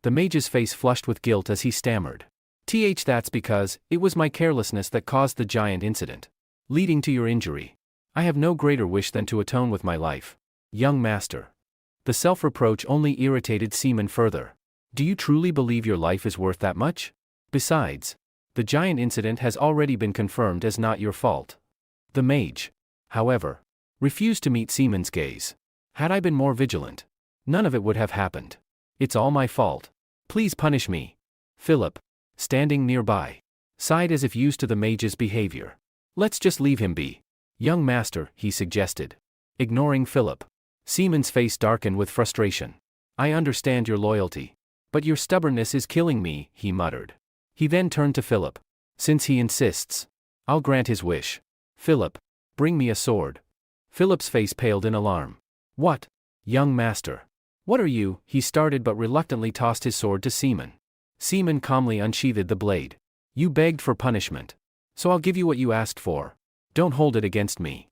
The mage's face flushed with guilt as he stammered. That's because it was my carelessness that caused the giant incident, leading to your injury. I have no greater wish than to atone with my life, young master." The self-reproach only irritated Seaman further. "Do you truly believe your life is worth that much? Besides, the giant incident has already been confirmed as not your fault." The mage, however, refused to meet Seaman's gaze. "Had I been more vigilant, none of it would have happened. It's all my fault. Please punish me." Philip, standing nearby, sighed as if used to the mage's behavior. "Let's just leave him be, young master," he suggested. Ignoring Philip, Seaman's face darkened with frustration. "I understand your loyalty, but your stubbornness is killing me," he muttered. He then turned to Philip. "Since he insists, I'll grant his wish. Philip, bring me a sword." Philip's face paled in alarm. "What? Young master. What are you?" he started but reluctantly tossed his sword to Seaman. Seaman calmly unsheathed the blade. "You begged for punishment, so I'll give you what you asked for. Don't hold it against me."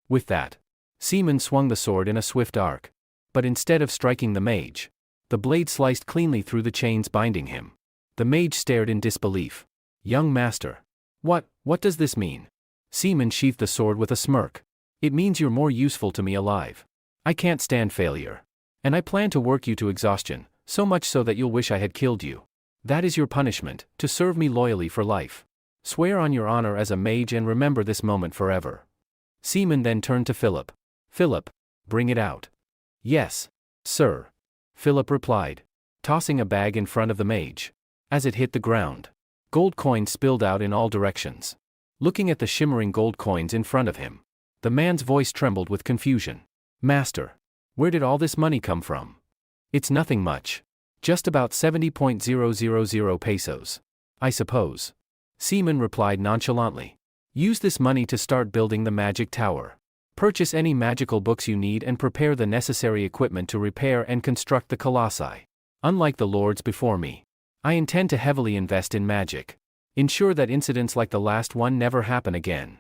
With that, Seaman swung the sword in a swift arc. But instead of striking the mage, the blade sliced cleanly through the chains binding him. The mage stared in disbelief. "Young master. What does this mean?" Seaman sheathed the sword with a smirk. "It means you're more useful to me alive. I can't stand failure. And I plan to work you to exhaustion, so much so that you'll wish I had killed you. That is your punishment, to serve me loyally for life. Swear on your honor as a mage and remember this moment forever." Seaman then turned to Philip. "Philip, bring it out." "Yes, sir," Philip replied, tossing a bag in front of the mage. As it hit the ground, gold coins spilled out in all directions. Looking at the shimmering gold coins in front of him, the man's voice trembled with confusion. "Master, where did all this money come from?" "It's nothing much. Just about 70,000 pesos, I suppose," Seaman replied nonchalantly. "Use this money to start building the magic tower. Purchase any magical books you need and prepare the necessary equipment to repair and construct the colossi. Unlike the lords before me, I intend to heavily invest in magic. Ensure that incidents like the last one never happen again."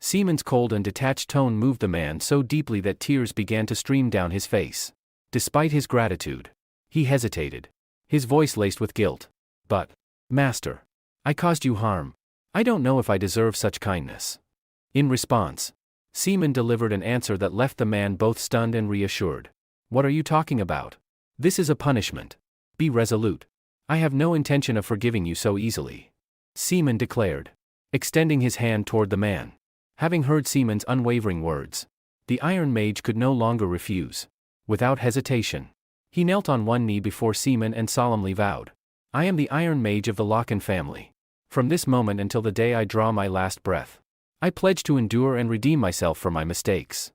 Seaman's cold and detached tone moved the man so deeply that tears began to stream down his face. Despite his gratitude, he hesitated, his voice laced with guilt. "But, master, I caused you harm. I don't know if I deserve such kindness." In response, Seaman delivered an answer that left the man both stunned and reassured. "What are you talking about? This is a punishment. Be resolute. I have no intention of forgiving you so easily," Seaman declared, extending his hand toward the man. Having heard Seaman's unwavering words, the Iron Mage could no longer refuse. Without hesitation, he knelt on one knee before Seaman and solemnly vowed, "I am the Iron Mage of the Locken family. From this moment until the day I draw my last breath, I pledge to endure and redeem myself for my mistakes."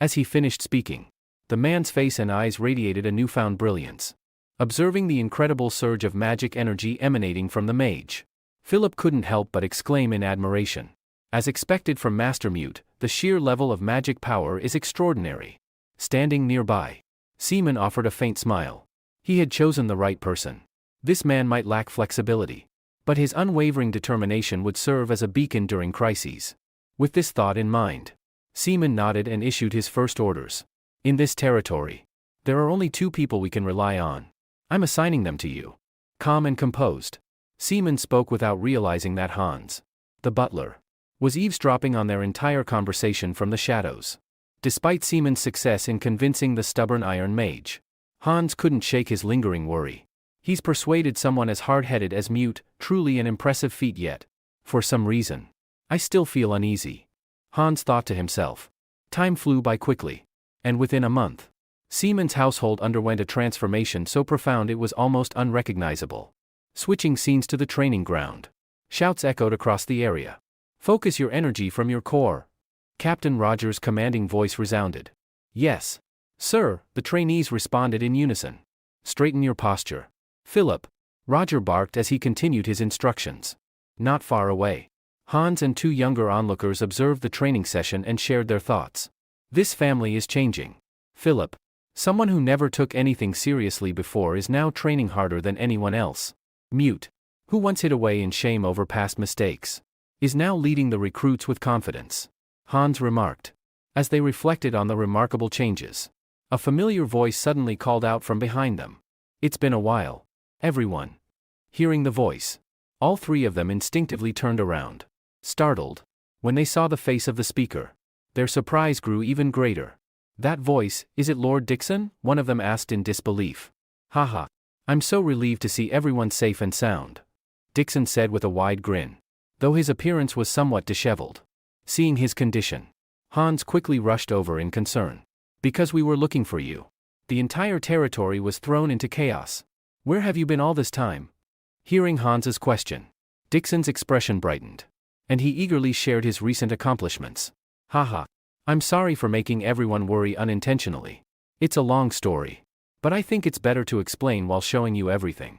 As he finished speaking, the man's face and eyes radiated a newfound brilliance. Observing the incredible surge of magic energy emanating from the mage, Philip couldn't help but exclaim in admiration. As expected from Master Mute, the sheer level of magic power is extraordinary. Standing nearby, Seaman offered a faint smile. He had chosen the right person. This man might lack flexibility, but his unwavering determination would serve as a beacon during crises. With this thought in mind, Seaman nodded and issued his first orders. "In this territory, there are only two people we can rely on. I'm assigning them to you." Calm and composed, Seaman spoke without realizing that Hans, the butler, was eavesdropping on their entire conversation from the shadows. Despite Seaman's success in convincing the stubborn Iron Mage, Hans couldn't shake his lingering worry. He's persuaded someone as hard-headed as Mute, truly an impressive feat yet. For some reason, I still feel uneasy, Hans thought to himself. Time flew by quickly, and within a month, Seaman's household underwent a transformation so profound it was almost unrecognizable. Switching scenes to the training ground, shouts echoed across the area. "Focus your energy from your core." Captain Roger's commanding voice resounded. "Yes, sir," the trainees responded in unison. "Straighten your posture, Philip," Roger barked as he continued his instructions. Not far away, Hans and two younger onlookers observed the training session and shared their thoughts. "This family is changing," Philip, someone who never took anything seriously before, is now training harder than anyone else. Mute, who once hid away in shame over past mistakes, is now leading the recruits with confidence. Hans remarked. As they reflected on the remarkable changes, a familiar voice suddenly called out from behind them. It's been a while, everyone. Hearing the voice, all three of them instinctively turned around, startled. When they saw the face of the speaker, their surprise grew even greater. That voice, is it Lord Dixon? One of them asked in disbelief. Haha, I'm so relieved to see everyone safe and sound, Dixon said with a wide grin, though his appearance was somewhat disheveled. Seeing his condition, Hans quickly rushed over in concern. Because we were looking for you. The entire territory was thrown into chaos. Where have you been all this time? Hearing Hans's question, Dixon's expression brightened, and he eagerly shared his recent accomplishments. Haha, I'm sorry for making everyone worry unintentionally. It's a long story, but I think it's better to explain while showing you everything.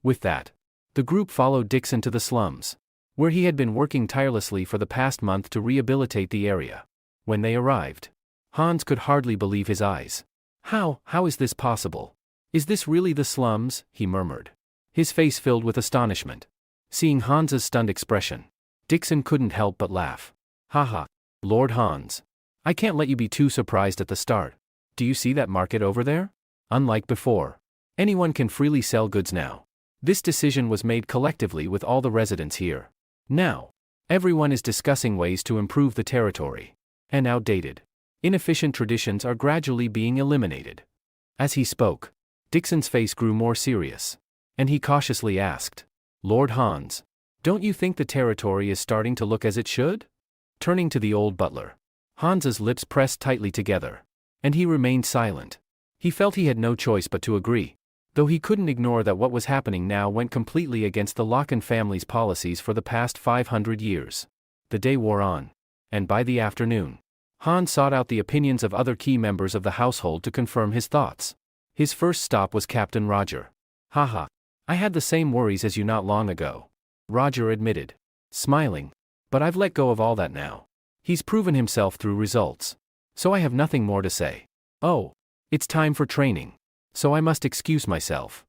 With that, the group followed Dixon to the slums, where he had been working tirelessly for the past month to rehabilitate the area. When they arrived, Hans could hardly believe his eyes. How is this possible? Is this really the slums? He murmured, his face filled with astonishment. Seeing Hans's stunned expression, Dixon couldn't help but laugh. Haha, Lord Hans. I can't let you be too surprised at the start. Do you see that market over there? Unlike before, anyone can freely sell goods now. This decision was made collectively with all the residents here. Now, everyone is discussing ways to improve the territory. And outdated, inefficient traditions are gradually being eliminated. As he spoke, Dixon's face grew more serious, and he cautiously asked, Lord Hans, don't you think the territory is starting to look as it should? Turning to the old butler, Hans's lips pressed tightly together, and he remained silent. He felt he had no choice but to agree, though he couldn't ignore that what was happening now went completely against the Locken family's policies for the past 500 years. The day wore on, and by the afternoon, Hans sought out the opinions of other key members of the household to confirm his thoughts. His first stop was Captain Roger. Haha, I had the same worries as you not long ago, Roger admitted, smiling, but I've let go of all that now. He's proven himself through results, so I have nothing more to say. Oh, it's time for training, so I must excuse myself.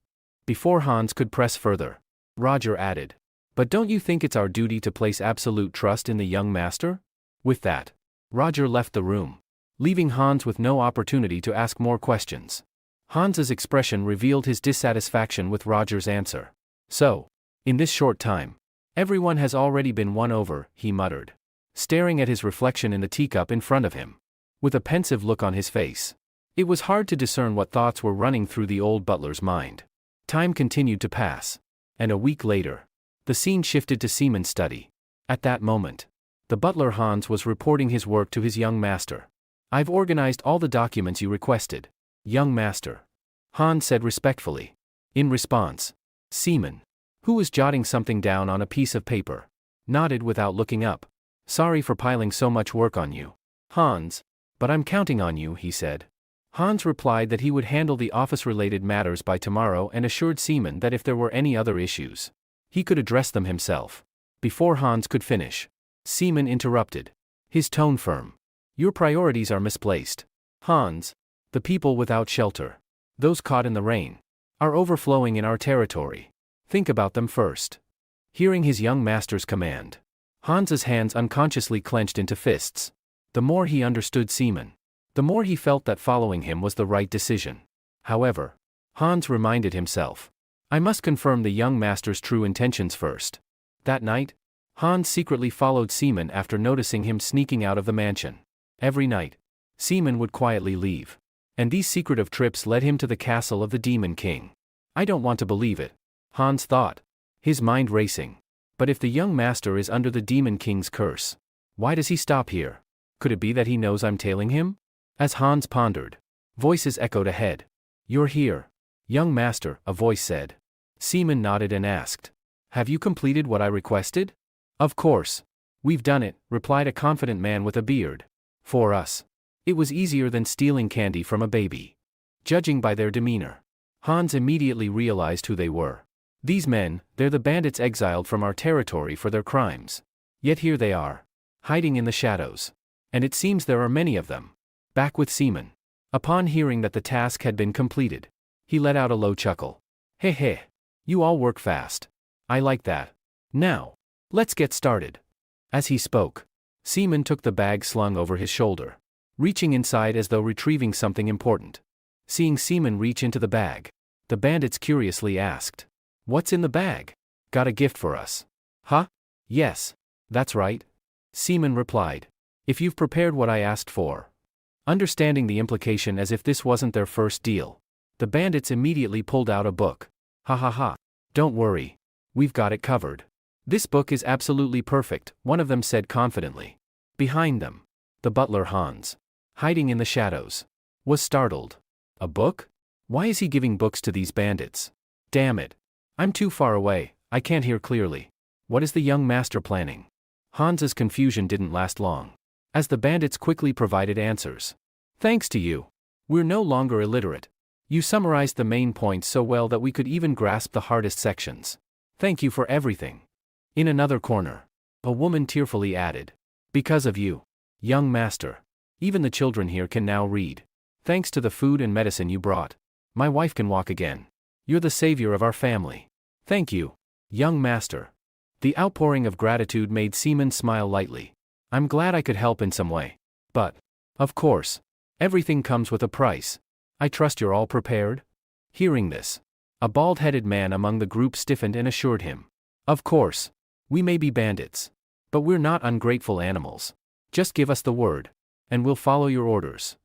Before Hans could press further, Roger added, but don't you think it's our duty to place absolute trust in the young master? With that, Roger left the room, leaving Hans with no opportunity to ask more questions. Hans's expression revealed his dissatisfaction with Roger's answer. So, in this short time, everyone has already been won over, he muttered, staring at his reflection in the teacup in front of him, with a pensive look on his face. It was hard to discern what thoughts were running through the old butler's mind. Time continued to pass, and a week later, the scene shifted to Seaman's study. At that moment, the butler Hans was reporting his work to his young master. I've organized all the documents you requested, young master, Hans said respectfully. In response, Seaman, who was jotting something down on a piece of paper, nodded without looking up. Sorry for piling so much work on you, Hans, but I'm counting on you, he said. Hans replied that he would handle the office-related matters by tomorrow and assured Seaman that if there were any other issues, he could address them himself. Before Hans could finish, Seaman interrupted, his tone firm. Your priorities are misplaced, Hans. The people without shelter, those caught in the rain, are overflowing in our territory. Think about them first. Hearing his young master's command, Hans's hands unconsciously clenched into fists. The more he understood Seaman, the more he felt that following him was the right decision. However, Hans reminded himself, I must confirm the young master's true intentions first. That night, Hans secretly followed Seaman after noticing him sneaking out of the mansion. Every night, Seaman would quietly leave, and these secretive trips led him to the castle of the Demon King. I don't want to believe it, Hans thought, his mind racing. But if the young master is under the Demon King's curse, why does he stop here? Could it be that he knows I'm tailing him? As Hans pondered, voices echoed ahead. You're here, young master, a voice said. Seaman nodded and asked, have you completed what I requested? Of course. We've done it, replied a confident man with a beard. For us, it was easier than stealing candy from a baby. Judging by their demeanor, Hans immediately realized who they were. These men, they're the bandits exiled from our territory for their crimes. Yet here they are, hiding in the shadows. And it seems there are many of them. Back with Seaman, Upon hearing that the task had been completed, he let out a low chuckle. Heh heh. You all work fast. I like that. Now, let's get started. As he spoke, Seaman took the bag slung over his shoulder, reaching inside as though retrieving something important. Seeing Seaman reach into the bag, the bandits curiously asked, "What's in the bag? Got a gift for us?" "Huh? Yes. That's right," Seaman replied. "If you've prepared what I asked for." Understanding the implication as if this wasn't their first deal, the bandits immediately pulled out a book. "Ha ha ha. Don't worry. We've got it covered. This book is absolutely perfect," one of them said confidently. Behind them, the butler Hans, hiding in the shadows, was startled. "A book? Why is he giving books to these bandits? Damn it. I'm too far away, I can't hear clearly. What is the young master planning?" Hans's confusion didn't last long, as the bandits quickly provided answers. "Thanks to you, we're no longer illiterate. You summarized the main points so well that we could even grasp the hardest sections. Thank you for everything." In another corner, a woman tearfully added, "Because of you, young master, even the children here can now read. Thanks to the food and medicine you brought, my wife can walk again. You're the savior of our family. Thank you, young master." The outpouring of gratitude made Seaman smile lightly. "I'm glad I could help in some way. But, of course, everything comes with a price. I trust you're all prepared?" Hearing this, a bald-headed man among the group stiffened and assured him, "Of course, we may be bandits, but we're not ungrateful animals. Just give us the word, and we'll follow your orders."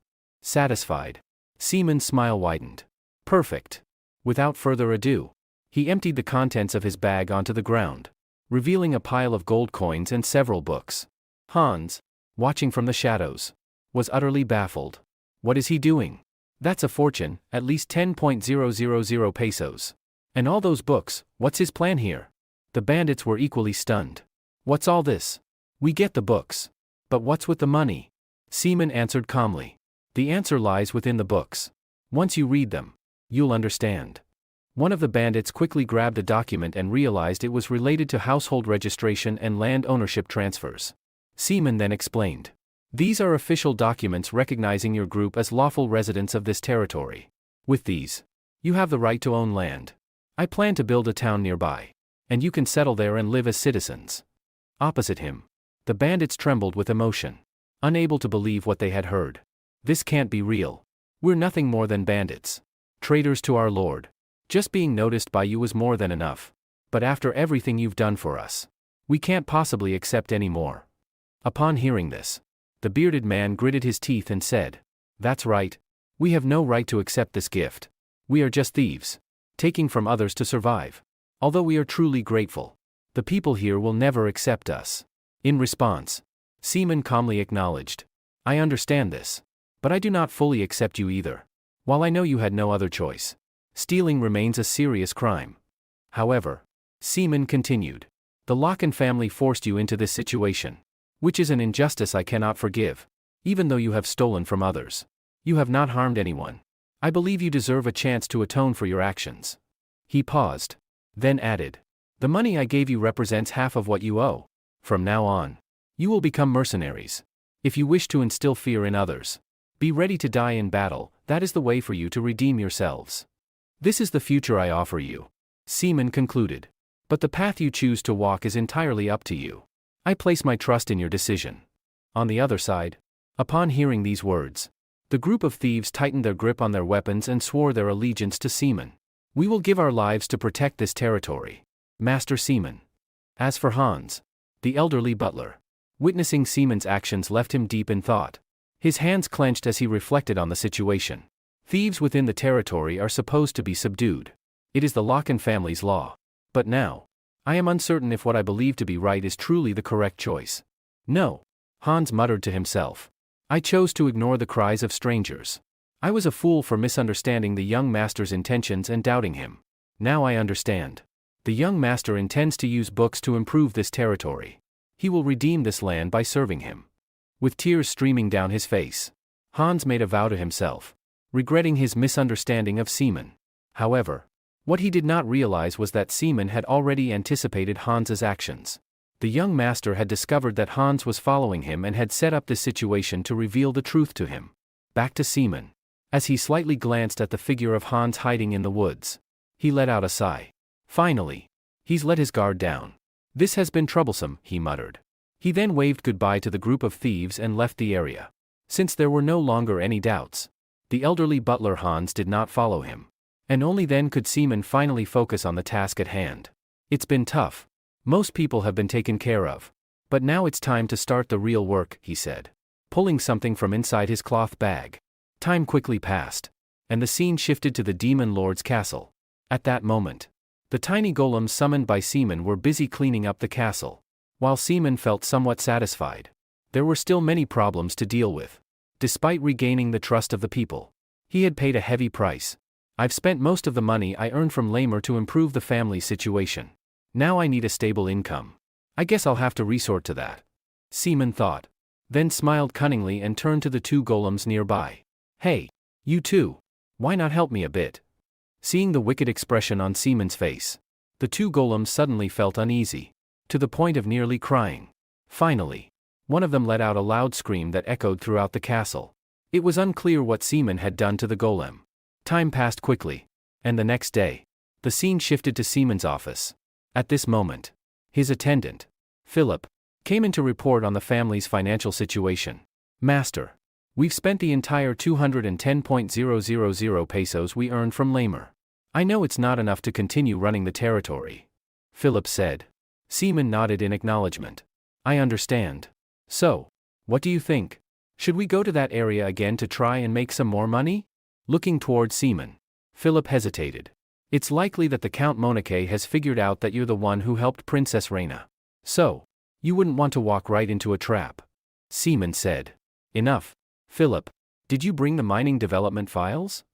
Satisfied, Seaman's smile widened. "Perfect." Without further ado, he emptied the contents of his bag onto the ground, revealing a pile of gold coins and several books. Hans, watching from the shadows, was utterly baffled. What is he doing? That's a fortune, at least 10,000 pesos. And all those books, what's his plan here? The bandits were equally stunned. "What's all this? We get the books. But what's with the money?" Seaman answered calmly. "The answer lies within the books. Once you read them, you'll understand." One of the bandits quickly grabbed a document and realized it was related to household registration and land ownership transfers. Seaman then explained, "These are official documents recognizing your group as lawful residents of this territory. With these, you have the right to own land. I plan to build a town nearby, and you can settle there and live as citizens." Opposite him, the bandits trembled with emotion, unable to believe what they had heard. "This can't be real. We're nothing more than bandits. Traitors to our lord. Just being noticed by you was more than enough. But after everything you've done for us, we can't possibly accept any more." Upon hearing this, the bearded man gritted his teeth and said, "That's right. We have no right to accept this gift. We are just thieves, taking from others to survive. Although we are truly grateful, the people here will never accept us." In response, Seaman calmly acknowledged, "I understand this. But I do not fully accept you either. While I know you had no other choice, stealing remains a serious crime. However," Seaman continued, "the Locken family forced you into this situation, which is an injustice I cannot forgive. Even though you have stolen from others, you have not harmed anyone. I believe you deserve a chance to atone for your actions." He paused, then added, "The money I gave you represents half of what you owe. From now on, you will become mercenaries. If you wish to instill fear in others, be ready to die in battle. That is the way for you to redeem yourselves. This is the future I offer you," Seaman concluded. "But the path you choose to walk is entirely up to you. I place my trust in your decision." On the other side, upon hearing these words, the group of thieves tightened their grip on their weapons and swore their allegiance to Seaman. "We will give our lives to protect this territory, Master Seaman." As for Hans, the elderly butler, witnessing Seaman's actions left him deep in thought. His hands clenched as he reflected on the situation. Thieves within the territory are supposed to be subdued. It is the Locken family's law. But now, I am uncertain if what I believe to be right is truly the correct choice. "No," Hans muttered to himself. "I chose to ignore the cries of strangers. I was a fool for misunderstanding the young master's intentions and doubting him. Now I understand. The young master intends to use books to improve this territory. He will redeem this land by serving him." With tears streaming down his face, Hans made a vow to himself, regretting his misunderstanding of Seaman. However, what he did not realize was that Seaman had already anticipated Hans's actions. The young master had discovered that Hans was following him and had set up this situation to reveal the truth to him. Back to Seaman. As he slightly glanced at the figure of Hans hiding in the woods, he let out a sigh. Finally, he's let his guard down. This has been troublesome, he muttered. He then waved goodbye to the group of thieves and left the area. Since there were no longer any doubts, the elderly butler Hans did not follow him. And only then could Seaman finally focus on the task at hand. It's been tough. Most people have been taken care of. But now it's time to start the real work, he said, pulling something from inside his cloth bag. Time quickly passed, and the scene shifted to the Demon Lord's castle. At that moment, the tiny golems summoned by Seaman were busy cleaning up the castle. While Seaman felt somewhat satisfied, there were still many problems to deal with. Despite regaining the trust of the people, he had paid a heavy price. I've spent most of the money I earned from Lamer to improve the family situation. Now I need a stable income. I guess I'll have to resort to that, Seaman thought, then smiled cunningly and turned to the two golems nearby. Hey, you two, why not help me a bit? Seeing the wicked expression on Seaman's face, the two golems suddenly felt uneasy, to the point of nearly crying. Finally, one of them let out a loud scream that echoed throughout the castle. It was unclear what Seaman had done to the golem. Time passed quickly, and the next day, the scene shifted to Seaman's office. At this moment, his attendant, Philip, came in to report on the family's financial situation. Master, we've spent the entire 210,000 pesos we earned from Lamer. I know it's not enough to continue running the territory, Philip said. Seaman nodded in acknowledgement. I understand. So, what do you think? Should we go to that area again to try and make some more money? Looking toward Seaman, Philip hesitated. It's likely that the Count Monarque has figured out that you're the one who helped Princess Reina. So, you wouldn't want to walk right into a trap, Seaman said. Enough. Philip, did you bring the mining development files?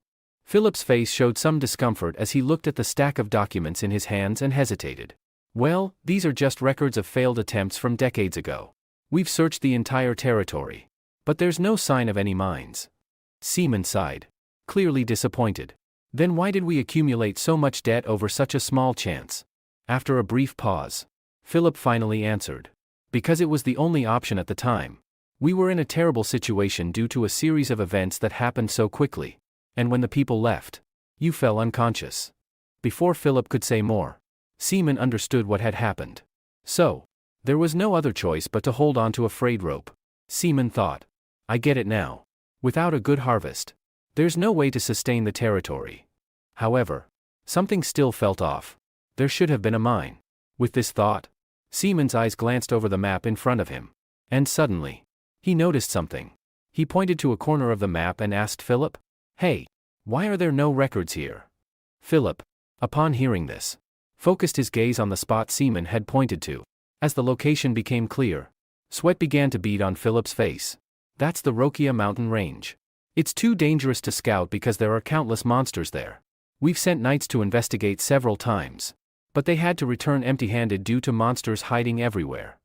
Philip's face showed some discomfort as he looked at the stack of documents in his hands and hesitated. Well, these are just records of failed attempts from decades ago. We've searched the entire territory, but there's no sign of any mines. Seaman sighed, clearly disappointed. Then why did we accumulate so much debt over such a small chance? After a brief pause, Philip finally answered. Because it was the only option at the time. We were in a terrible situation due to a series of events that happened so quickly. And when the people left, you fell unconscious. Before Philip could say more, Seaman understood what had happened. So, there was no other choice but to hold on to a frayed rope. Seaman thought. I get it now. Without a good harvest, there's no way to sustain the territory. However, something still felt off. There should have been a mine. With this thought, Seaman's eyes glanced over the map in front of him. And suddenly, he noticed something. He pointed to a corner of the map and asked Philip, Hey, why are there no records here? Philip, upon hearing this, focused his gaze on the spot Seaman had pointed to. As the location became clear, sweat began to bead on Philip's face. That's the Rokia mountain range. It's too dangerous to scout because there are countless monsters there. We've sent knights to investigate several times, but they had to return empty-handed due to monsters hiding everywhere.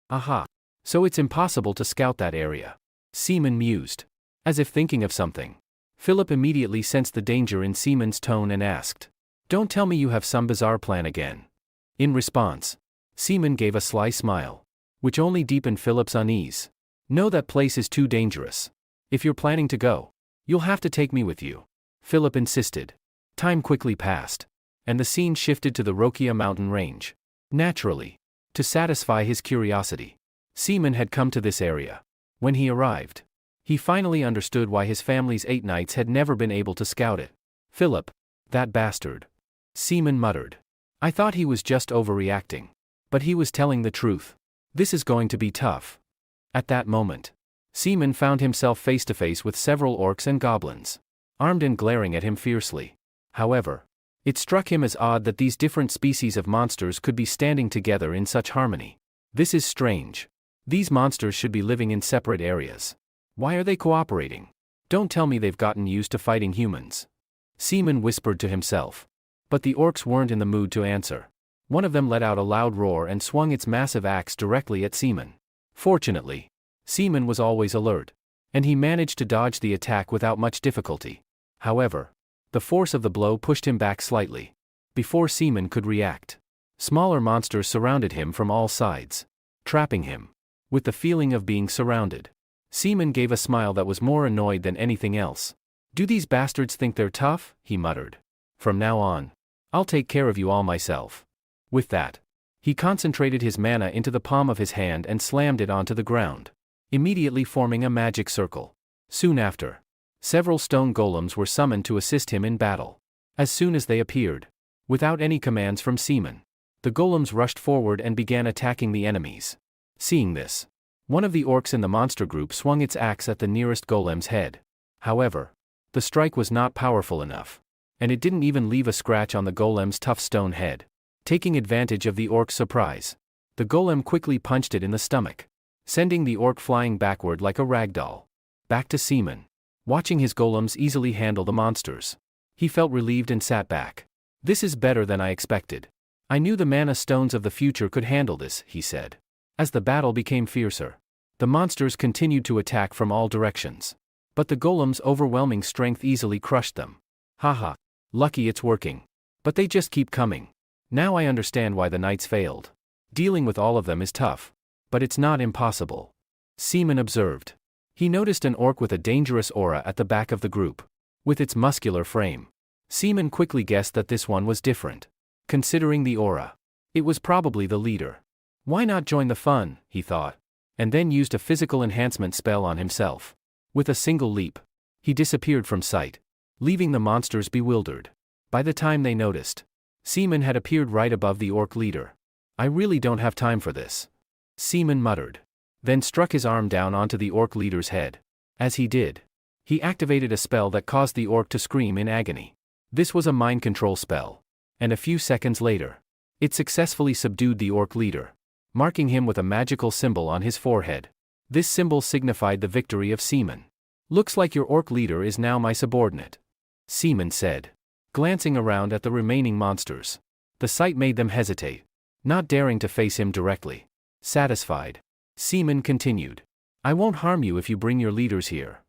Aha. So it's impossible to scout that area. Seaman mused. As if thinking of something, Philip immediately sensed the danger in Seaman's tone and asked, Don't tell me you have some bizarre plan again. In response, Seaman gave a sly smile, which only deepened Philip's unease. No, that place is too dangerous. If you're planning to go, you'll have to take me with you, Philip insisted. Time quickly passed, and the scene shifted to the Rokia mountain range. Naturally, to satisfy his curiosity, Seaman had come to this area. When he arrived, he finally understood why his family's 8 knights had never been able to scout it. Philip, that bastard, Seaman muttered. I thought he was just overreacting. But he was telling the truth. This is going to be tough. At that moment, Seaman found himself face to face with several orcs and goblins, armed and glaring at him fiercely. However, it struck him as odd that these different species of monsters could be standing together in such harmony. This is strange. These monsters should be living in separate areas. Why are they cooperating? Don't tell me they've gotten used to fighting humans. Seaman whispered to himself. But the orcs weren't in the mood to answer. One of them let out a loud roar and swung its massive axe directly at Seaman. Fortunately, Seaman was always alert, and he managed to dodge the attack without much difficulty. However, the force of the blow pushed him back slightly. Before Seaman could react, smaller monsters surrounded him from all sides, trapping him. With the feeling of being surrounded, Seaman gave a smile that was more annoyed than anything else. "Do these bastards think they're tough?" he muttered. "From now on, I'll take care of you all myself." With that, he concentrated his mana into the palm of his hand and slammed it onto the ground, immediately forming a magic circle. Soon after, several stone golems were summoned to assist him in battle. As soon as they appeared, without any commands from Seaman, the golems rushed forward and began attacking the enemies. Seeing this, one of the orcs in the monster group swung its axe at the nearest golem's head. However, the strike was not powerful enough, and it didn't even leave a scratch on the golem's tough stone head. Taking advantage of the orc's surprise, the golem quickly punched it in the stomach, sending the orc flying backward like a ragdoll. Back to Seaman. Watching his golems easily handle the monsters, he felt relieved and sat back. "This is better than I expected. I knew the mana stones of the future could handle this," he said. As the battle became fiercer, the monsters continued to attack from all directions. But the golem's overwhelming strength easily crushed them. "Haha, lucky it's working. But they just keep coming. Now I understand why the knights failed. Dealing with all of them is tough, but it's not impossible," Seaman observed. He noticed an orc with a dangerous aura at the back of the group. With its muscular frame, Seaman quickly guessed that this one was different. Considering the aura, it was probably the leader. Why not join the fun, he thought, and then used a physical enhancement spell on himself. With a single leap, he disappeared from sight, leaving the monsters bewildered. By the time they noticed, Seaman had appeared right above the orc leader. "I really don't have time for this," Seaman muttered, then struck his arm down onto the orc leader's head. As he did, he activated a spell that caused the orc to scream in agony. This was a mind control spell, and a few seconds later, it successfully subdued the orc leader, marking him with a magical symbol on his forehead. This symbol signified the victory of Seaman. "Looks like your orc leader is now my subordinate," Seaman said, glancing around at the remaining monsters. The sight made them hesitate, not daring to face him directly. Satisfied, Seaman continued, "I won't harm you if you bring your leaders here."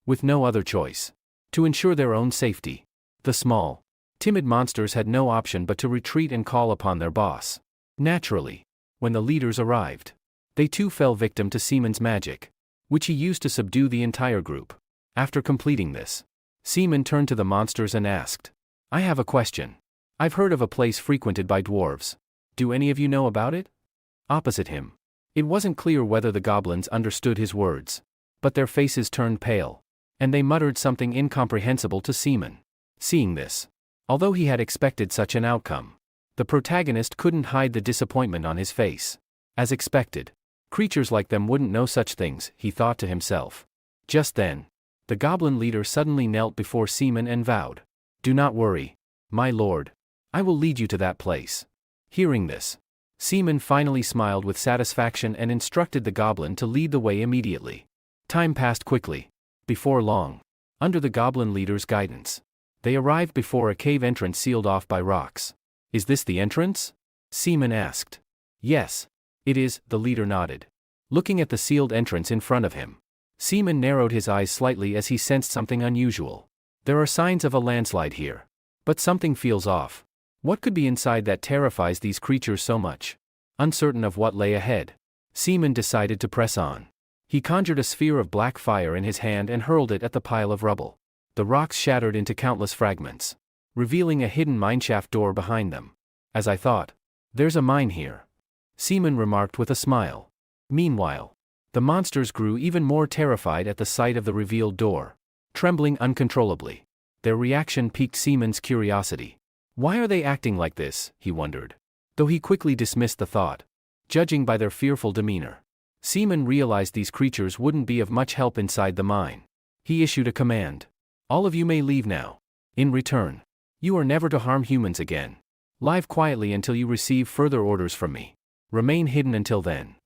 With no other choice, to ensure their own safety, the small, timid monsters had no option but to retreat and call upon their boss. Naturally, when the leaders arrived, they too fell victim to Seaman's magic, which he used to subdue the entire group. After completing this, Seaman turned to the monsters and asked, "I have a question. I've heard of a place frequented by dwarves. Do any of you know about it?" Opposite him, it wasn't clear whether the goblins understood his words, but their faces turned pale, and they muttered something incomprehensible to Seaman. Seeing this, although he had expected such an outcome, the protagonist couldn't hide the disappointment on his face. As expected, creatures like them wouldn't know such things, he thought to himself. Just then, the goblin leader suddenly knelt before Seaman and vowed, "Do not worry, my lord. I will lead you to that place." Hearing this, Seaman finally smiled with satisfaction and instructed the goblin to lead the way immediately. Time passed quickly. Before long, under the goblin leader's guidance, they arrived before a cave entrance sealed off by rocks. "Is this the entrance?" Seaman asked. "Yes, it is," the leader nodded. Looking at the sealed entrance in front of him, Seaman narrowed his eyes slightly as he sensed something unusual. There are signs of a landslide here, but something feels off. What could be inside that terrifies these creatures so much? Uncertain of what lay ahead, Seaman decided to press on. He conjured a sphere of black fire in his hand and hurled it at the pile of rubble. The rocks shattered into countless fragments, revealing a hidden mineshaft door behind them. "As I thought, there's a mine here," Seaman remarked with a smile. Meanwhile, the monsters grew even more terrified at the sight of the revealed door, trembling uncontrollably. Their reaction piqued Seaman's curiosity. Why are they acting like this, he wondered, though he quickly dismissed the thought. Judging by their fearful demeanor, Seaman realized these creatures wouldn't be of much help inside the mine. He issued a command. "All of you may leave now. In return, you are never to harm humans again. Live quietly until you receive further orders from me. Remain hidden until then."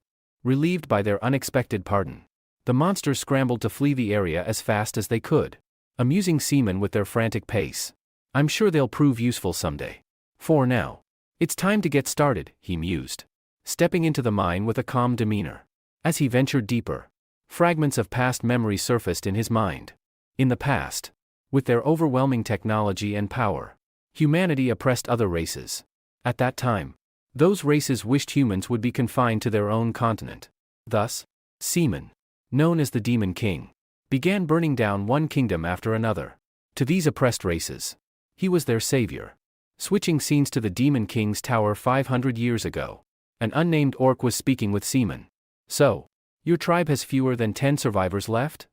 Relieved by their unexpected pardon, the monsters scrambled to flee the area as fast as they could, amusing Seaman with their frantic pace. "I'm sure they'll prove useful someday. For now, it's time to get started," he mused, stepping into the mine with a calm demeanor. As he ventured deeper, fragments of past memories surfaced in his mind. In the past, with their overwhelming technology and power, humanity oppressed other races. At that time, those races wished humans would be confined to their own continent. Thus, Seaman, known as the Demon King, began burning down one kingdom after another. To these oppressed races, he was their savior. Switching scenes to the Demon King's tower 500 years ago. An unnamed orc was speaking with Seaman. So, your tribe has fewer than 10 survivors left?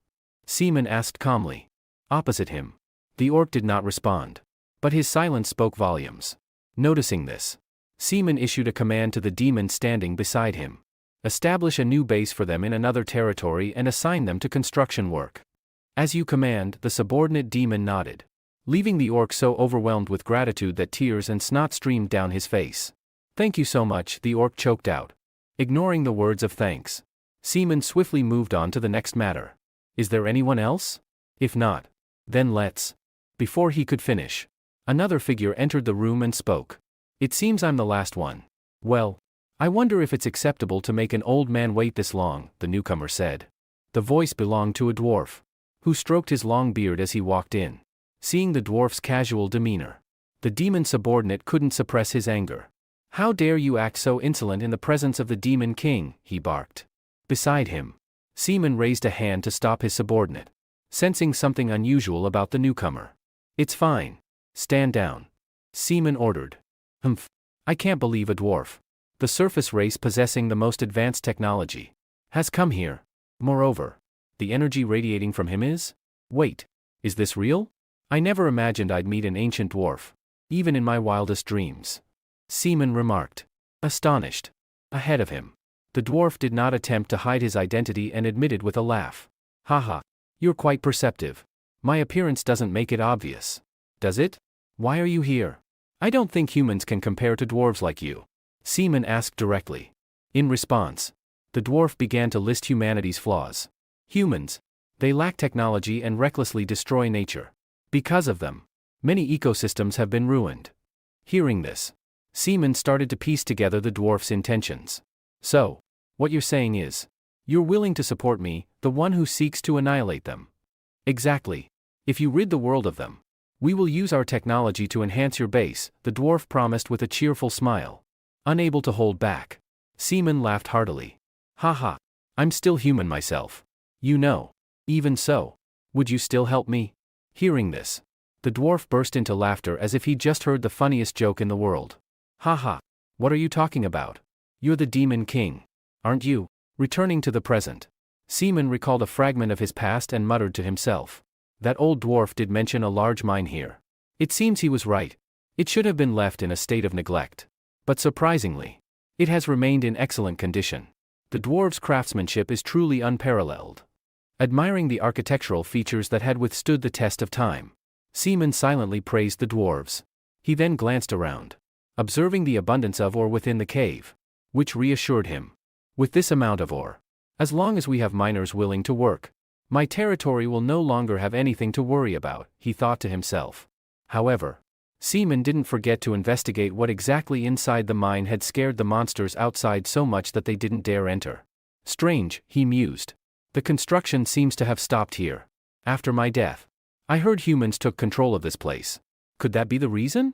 Seaman asked calmly. Opposite him, the orc did not respond. But his silence spoke volumes. Noticing this, Seaman issued a command to the demon standing beside him. Establish a new base for them in another territory and assign them to construction work. As you command, the subordinate demon nodded, leaving the orc so overwhelmed with gratitude that tears and snot streamed down his face. Thank you so much, the orc choked out. Ignoring the words of thanks, Seaman swiftly moved on to the next matter. Is there anyone else? If not, then let's. Before he could finish, another figure entered the room and spoke. It seems I'm the last one. Well, I wonder if it's acceptable to make an old man wait this long, the newcomer said. The voice belonged to a dwarf, who stroked his long beard as he walked in. Seeing the dwarf's casual demeanor, the demon subordinate couldn't suppress his anger. How dare you act so insolent in the presence of the Demon King, he barked. Beside him, Seaman raised a hand to stop his subordinate, sensing something unusual about the newcomer. It's fine. Stand down, Seaman ordered. Humph. I can't believe a dwarf, the surface race possessing the most advanced technology, has come here. Moreover, the energy radiating from him is? Wait, is this real? I never imagined I'd meet an ancient dwarf, even in my wildest dreams. Seaman remarked, astonished. Ahead of him, the dwarf did not attempt to hide his identity and admitted with a laugh. Haha, you're quite perceptive. My appearance doesn't make it obvious. Does it? Why are you here? I don't think humans can compare to dwarves like you, Seaman asked directly. In response, the dwarf began to list humanity's flaws. Humans, they lack technology and recklessly destroy nature. Because of them, many ecosystems have been ruined. Hearing this, Seaman started to piece together the dwarf's intentions. So, what you're saying is, you're willing to support me, the one who seeks to annihilate them. Exactly. If you rid the world of them, we will use our technology to enhance your base, the dwarf promised with a cheerful smile. Unable to hold back, Seaman laughed heartily. Haha, I'm still human myself. You know. Even so, would you still help me? Hearing this, the dwarf burst into laughter as if he'd just heard the funniest joke in the world. Haha, what are you talking about? You're the Demon King, aren't you? Returning to the present, Seaman recalled a fragment of his past and muttered to himself. That old dwarf did mention a large mine here. It seems he was right. It should have been left in a state of neglect. But surprisingly, it has remained in excellent condition. The dwarves' craftsmanship is truly unparalleled. Admiring the architectural features that had withstood the test of time, Seaman silently praised the dwarves. He then glanced around, observing the abundance of ore within the cave, which reassured him. With this amount of ore, as long as we have miners willing to work, my territory will no longer have anything to worry about, he thought to himself. However, Seaman didn't forget to investigate what exactly inside the mine had scared the monsters outside so much that they didn't dare enter. Strange, he mused. The construction seems to have stopped here. After my death, I heard humans took control of this place. Could that be the reason?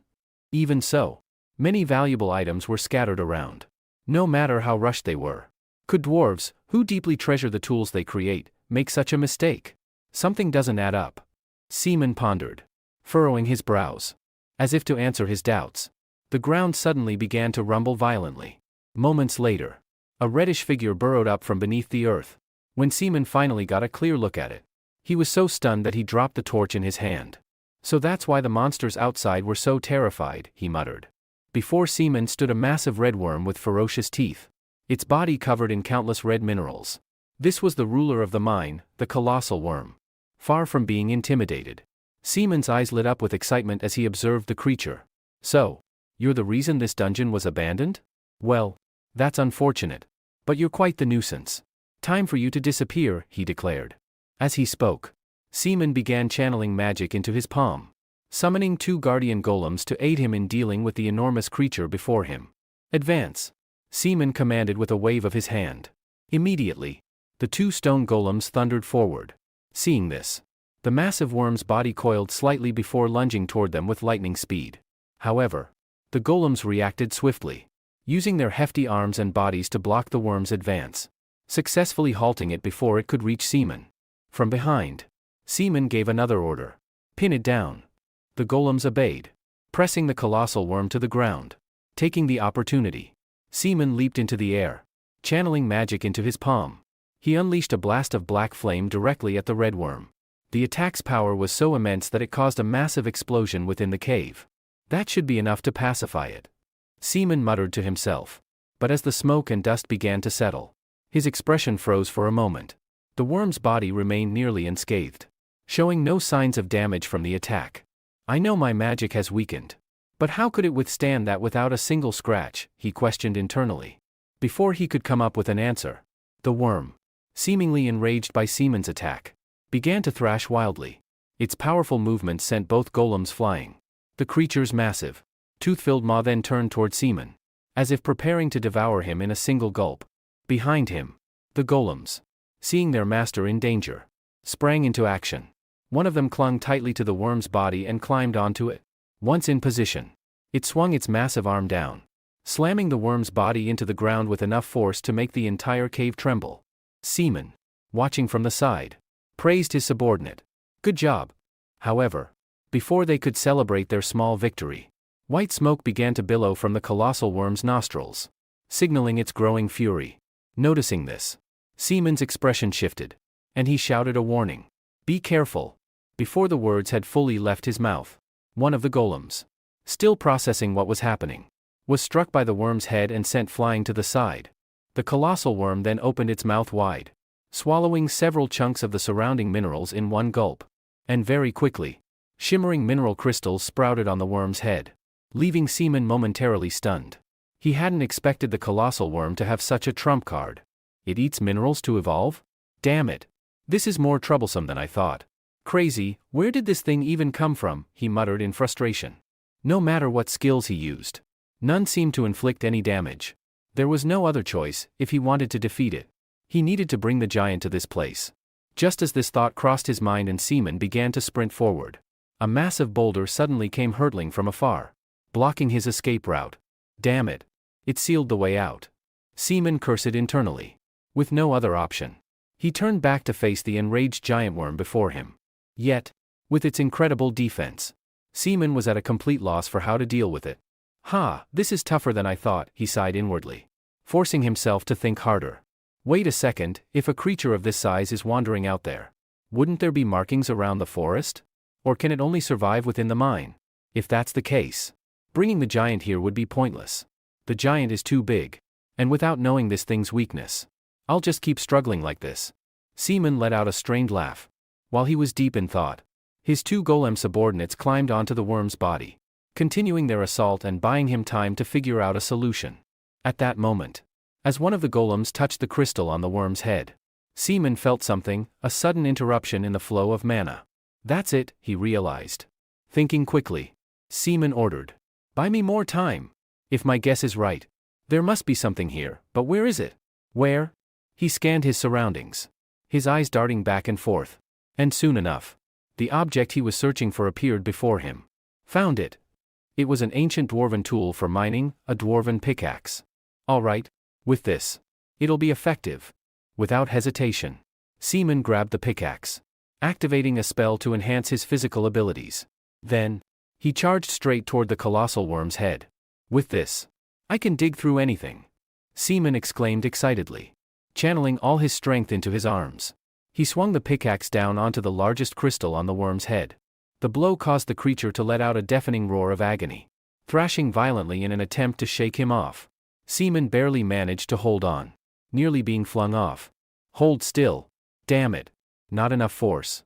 Even so, many valuable items were scattered around. No matter how rushed they were. Could dwarves, who deeply treasure the tools they create, make such a mistake? Something doesn't add up. Seaman pondered, furrowing his brows. As if to answer his doubts, the ground suddenly began to rumble violently. Moments later, a reddish figure burrowed up from beneath the earth. When Seaman finally got a clear look at it, he was so stunned that he dropped the torch in his hand. So that's why the monsters outside were so terrified, he muttered. Before Seaman stood a massive red worm with ferocious teeth, its body covered in countless red minerals. This was the ruler of the mine, the colossal worm. Far from being intimidated, Seaman's eyes lit up with excitement as he observed the creature. So, you're the reason this dungeon was abandoned? Well, that's unfortunate. But you're quite the nuisance. Time for you to disappear, he declared. As he spoke, Seaman began channeling magic into his palm, summoning 2 guardian golems to aid him in dealing with the enormous creature before him. Advance, Seaman commanded with a wave of his hand. Immediately, the 2 stone golems thundered forward. Seeing this, the massive worm's body coiled slightly before lunging toward them with lightning speed. However, the golems reacted swiftly, using their hefty arms and bodies to block the worm's advance, successfully halting it before it could reach Seaman. From behind, Seaman gave another order. Pin it down. The golems obeyed, pressing the colossal worm to the ground. Taking the opportunity, Seaman leaped into the air, channeling magic into his palm. He unleashed a blast of black flame directly at the red worm. The attack's power was so immense that it caused a massive explosion within the cave. That should be enough to pacify it, Seaman muttered to himself. But as the smoke and dust began to settle, his expression froze for a moment. The worm's body remained nearly unscathed, showing no signs of damage from the attack. I know my magic has weakened. But how could it withstand that without a single scratch, he questioned internally. Before he could come up with an answer, the worm, seemingly enraged by Seaman's attack, began to thrash wildly. Its powerful movements sent both golems flying. The creature's massive, tooth-filled maw then turned toward Seaman, as if preparing to devour him in a single gulp. Behind him, the golems, seeing their master in danger, sprang into action. One of them clung tightly to the worm's body and climbed onto it. Once in position, it swung its massive arm down, slamming the worm's body into the ground with enough force to make the entire cave tremble. Seaman, watching from the side, praised his subordinate. Good job. However, before they could celebrate their small victory, white smoke began to billow from the colossal worm's nostrils, signaling its growing fury. Noticing this, Seaman's expression shifted, and he shouted a warning. Be careful. Before the words had fully left his mouth, one of the golems, still processing what was happening, was struck by the worm's head and sent flying to the side. The colossal worm then opened its mouth wide, swallowing several chunks of the surrounding minerals in one gulp. And very quickly, shimmering mineral crystals sprouted on the worm's head, leaving Seaman momentarily stunned. He hadn't expected the colossal worm to have such a trump card. It eats minerals to evolve? Damn it. This is more troublesome than I thought. Crazy, where did this thing even come from? He muttered in frustration. No matter what skills he used, none seemed to inflict any damage. There was no other choice if he wanted to defeat it. He needed to bring the giant to this place. Just as this thought crossed his mind and Seaman began to sprint forward, a massive boulder suddenly came hurtling from afar, blocking his escape route. Damn it. It sealed the way out. Seaman cursed internally. With no other option, he turned back to face the enraged giant worm before him. Yet, with its incredible defense, Seaman was at a complete loss for how to deal with it. This is tougher than I thought, he sighed inwardly, forcing himself to think harder. Wait a second, if a creature of this size is wandering out there, wouldn't there be markings around the forest? Or can it only survive within the mine? If that's the case, bringing the giant here would be pointless. The giant is too big, and without knowing this thing's weakness, I'll just keep struggling like this. Seaman let out a strained laugh. While he was deep in thought, his two golem subordinates climbed onto the worm's body, continuing their assault and buying him time to figure out a solution. At that moment, as one of the golems touched the crystal on the worm's head, Seaman felt something, a sudden interruption in the flow of mana. That's it, he realized. Thinking quickly, Seaman ordered, buy me more time. If my guess is right, there must be something here, but where is it? Where? He scanned his surroundings, his eyes darting back and forth. And soon enough, the object he was searching for appeared before him. Found it. It was an ancient dwarven tool for mining, a dwarven pickaxe. All right, with this, it'll be effective. Without hesitation, Seaman grabbed the pickaxe, activating a spell to enhance his physical abilities. Then, he charged straight toward the colossal worm's head. With this, I can dig through anything, Seaman exclaimed excitedly, channeling all his strength into his arms. He swung the pickaxe down onto the largest crystal on the worm's head. The blow caused the creature to let out a deafening roar of agony, thrashing violently in an attempt to shake him off. Seaman barely managed to hold on, nearly being flung off. Hold still. Damn it. Not enough force.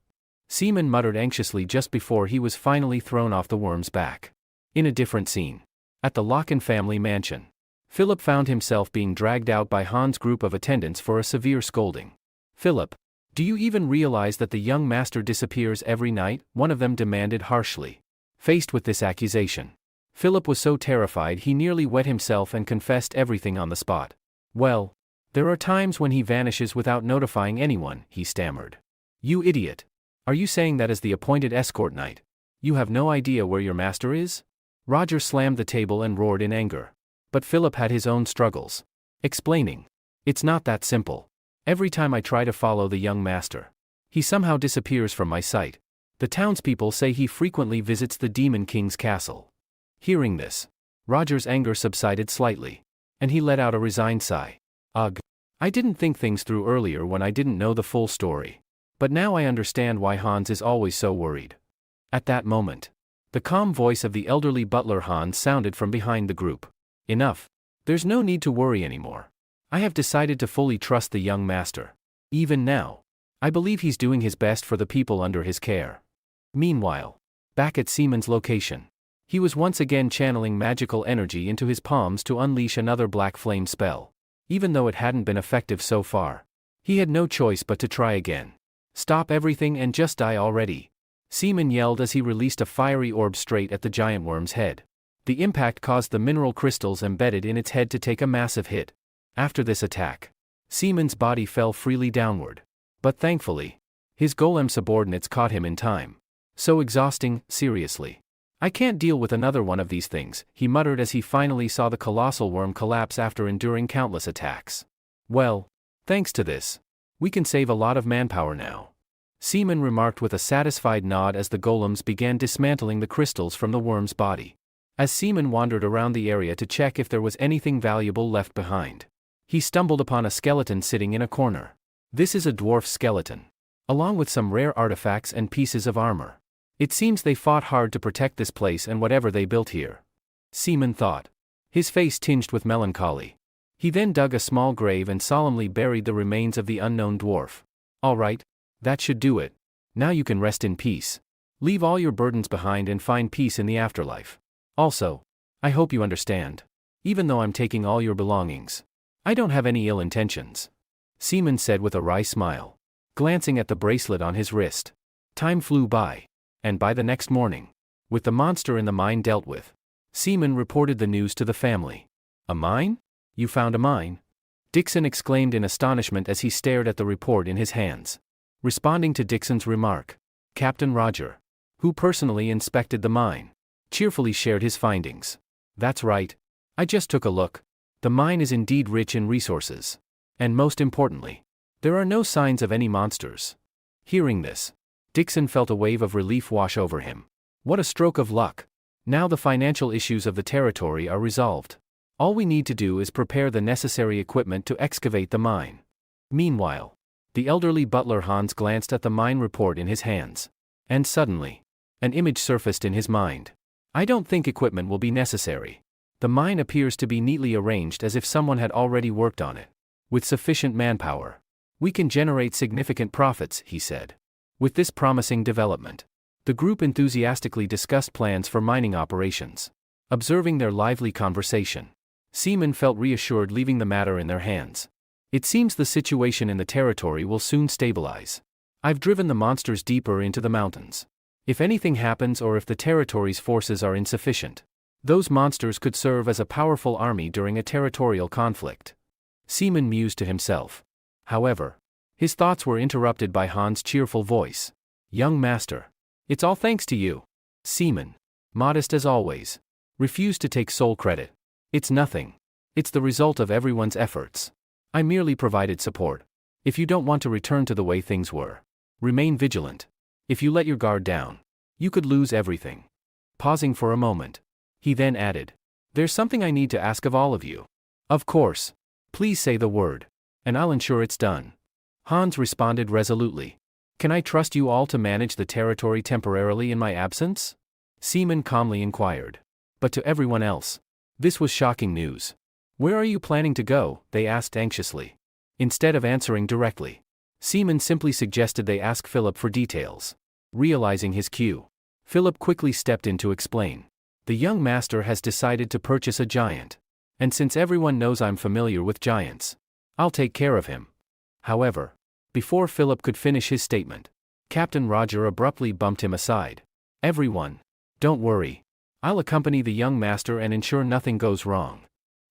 Seaman muttered anxiously just before he was finally thrown off the worm's back. In a different scene, at the Locken family mansion, Philip found himself being dragged out by Han's group of attendants for a severe scolding. Philip, do you even realize that the young master disappears every night? One of them demanded harshly. Faced with this accusation, Philip was so terrified he nearly wet himself and confessed everything on the spot. Well, there are times when he vanishes without notifying anyone, he stammered. You idiot. Are you saying that as the appointed escort knight, you have no idea where your master is? Roger slammed the table and roared in anger. But Philip had his own struggles, explaining, it's not that simple. Every time I try to follow the young master, he somehow disappears from my sight. The townspeople say he frequently visits the Demon King's castle. Hearing this, Roger's anger subsided slightly, and he let out a resigned sigh. Ugh. I didn't think things through earlier when I didn't know the full story. But now I understand why Hans is always so worried. At that moment, the calm voice of the elderly butler Hans sounded from behind the group. Enough. There's no need to worry anymore. I have decided to fully trust the young master. Even now, I believe he's doing his best for the people under his care. Meanwhile, back at Simon's location, he was once again channeling magical energy into his palms to unleash another black flame spell. Even though it hadn't been effective so far, he had no choice but to try again. Stop everything and just die already, Simon yelled as he released a fiery orb straight at the giant worm's head. The impact caused the mineral crystals embedded in its head to take a massive hit. After this attack, Simon's body fell freely downward. But thankfully, his golem subordinates caught him in time. So exhausting, seriously. I can't deal with another one of these things, he muttered as he finally saw the colossal worm collapse after enduring countless attacks. Well, thanks to this, we can save a lot of manpower now, Simon remarked with a satisfied nod as the golems began dismantling the crystals from the worm's body. As Simon wandered around the area to check if there was anything valuable left behind, he stumbled upon a skeleton sitting in a corner. This is a dwarf skeleton, along with some rare artifacts and pieces of armor. It seems they fought hard to protect this place and whatever they built here, Simon thought, his face tinged with melancholy. He then dug a small grave and solemnly buried the remains of the unknown dwarf. All right, that should do it. Now you can rest in peace. Leave all your burdens behind and find peace in the afterlife. Also, I hope you understand. Even though I'm taking all your belongings, I don't have any ill intentions, Simon said with a wry smile, glancing at the bracelet on his wrist. Time flew by, and by the next morning, with the monster in the mine dealt with, Simon reported the news to the family. A mine? You found a mine? Dixon exclaimed in astonishment as he stared at the report in his hands. Responding to Dixon's remark, Captain Roger, who personally inspected the mine, cheerfully shared his findings. That's right. I just took a look. The mine is indeed rich in resources. And most importantly, there are no signs of any monsters. Hearing this, Dixon felt a wave of relief wash over him. What a stroke of luck. Now the financial issues of the territory are resolved. All we need to do is prepare the necessary equipment to excavate the mine. Meanwhile, the elderly butler Hans glanced at the mine report in his hands. And suddenly, an image surfaced in his mind. I don't think equipment will be necessary. The mine appears to be neatly arranged as if someone had already worked on it. With sufficient manpower, we can generate significant profits, he said. With this promising development, the group enthusiastically discussed plans for mining operations. Observing their lively conversation, Simon felt reassured leaving the matter in their hands. It seems the situation in the territory will soon stabilize. I've driven the monsters deeper into the mountains. If anything happens or if the territory's forces are insufficient, those monsters could serve as a powerful army during a territorial conflict. Simon mused to himself. However, his thoughts were interrupted by Hans' cheerful voice. Young master, it's all thanks to you. Simon, modest as always, refused to take sole credit. It's nothing. It's the result of everyone's efforts. I merely provided support. If you don't want to return to the way things were, remain vigilant. If you let your guard down, you could lose everything. Pausing for a moment, he then added, there's something I need to ask of all of you. Of course. Please say the word, and I'll ensure it's done. Hans responded resolutely. Can I trust you all to manage the territory temporarily in my absence? Simon calmly inquired. But to everyone else, this was shocking news. Where are you planning to go? They asked anxiously. Instead of answering directly, Simon simply suggested they ask Philip for details. Realizing his cue, Philip quickly stepped in to explain. The young master has decided to purchase a giant. And since everyone knows I'm familiar with giants, I'll take care of him. However, before Philip could finish his statement, Captain Roger abruptly bumped him aside. Everyone, don't worry. I'll accompany the young master and ensure nothing goes wrong.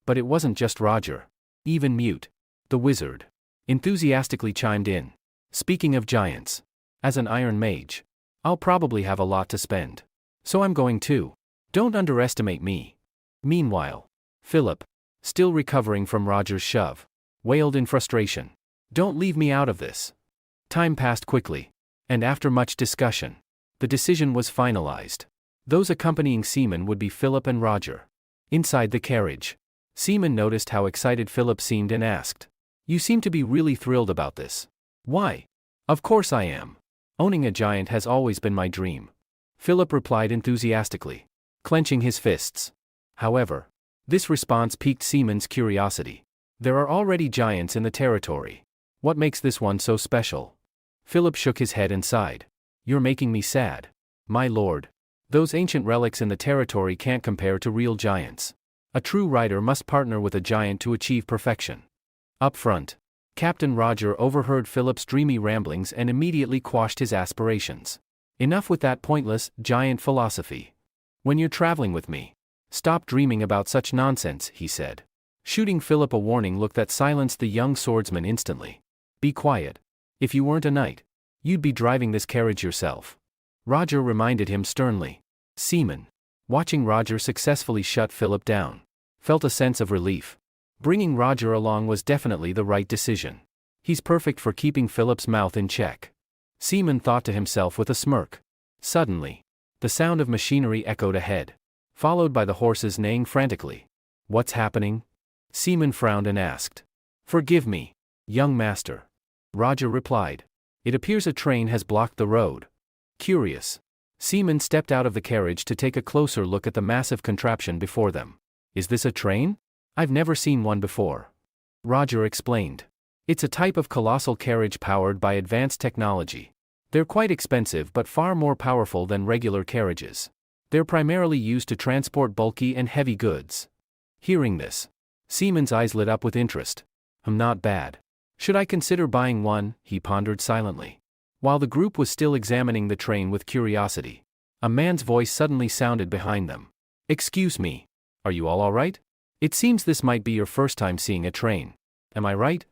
But it wasn't just Roger. Even Mute, the wizard, enthusiastically chimed in. Speaking of giants, as an iron mage, I'll probably have a lot to spend. So I'm going too. Don't underestimate me. Meanwhile, Philip, still recovering from Roger's shove, wailed in frustration. Don't leave me out of this. Time passed quickly, and after much discussion, The decision was finalized. Those accompanying Seaman would be Philip and Roger. Inside the carriage, Seaman noticed how excited Philip seemed and asked, "You seem to be really thrilled about this." "Why? Of course I am. Owning a giant has always been my dream," Philip replied enthusiastically, clenching his fists. However, this response piqued Seaman's curiosity. There are already giants in the territory. What makes this one so special? Philip shook his head and sighed. "You're making me sad. My lord. Those ancient relics in the territory can't compare to real giants. A true rider must partner with a giant to achieve perfection." Up front, Captain Roger overheard Philip's dreamy ramblings and immediately quashed his aspirations. "Enough with that pointless, giant philosophy. When you're traveling with me, stop dreaming about such nonsense," he said, shooting Philip a warning look that silenced the young swordsman instantly. "Be quiet. If you weren't a knight, you'd be driving this carriage yourself," Roger reminded him sternly. Seaman, watching Roger successfully shut Philip down, felt a sense of relief. Bringing Roger along was definitely the right decision. He's perfect for keeping Philip's mouth in check, Seaman thought to himself with a smirk. Suddenly, the sound of machinery echoed ahead, followed by the horses neighing frantically. "What's happening?" Seaman frowned and asked. "Forgive me, young master," Roger replied. "It appears a train has blocked the road." Curious, Seaman stepped out of the carriage to take a closer look at the massive contraption before them. "Is this a train? I've never seen one before," Roger explained. "It's a type of colossal carriage powered by advanced technology. They're quite expensive but far more powerful than regular carriages. They're primarily used to transport bulky and heavy goods." Hearing this, Seaman's eyes lit up with interest. Not bad. Should I consider buying one?" he pondered silently. While the group was still examining the train with curiosity, a man's voice suddenly sounded behind them. "Excuse me. Are you all right? It seems this might be your first time seeing a train. Am I right?"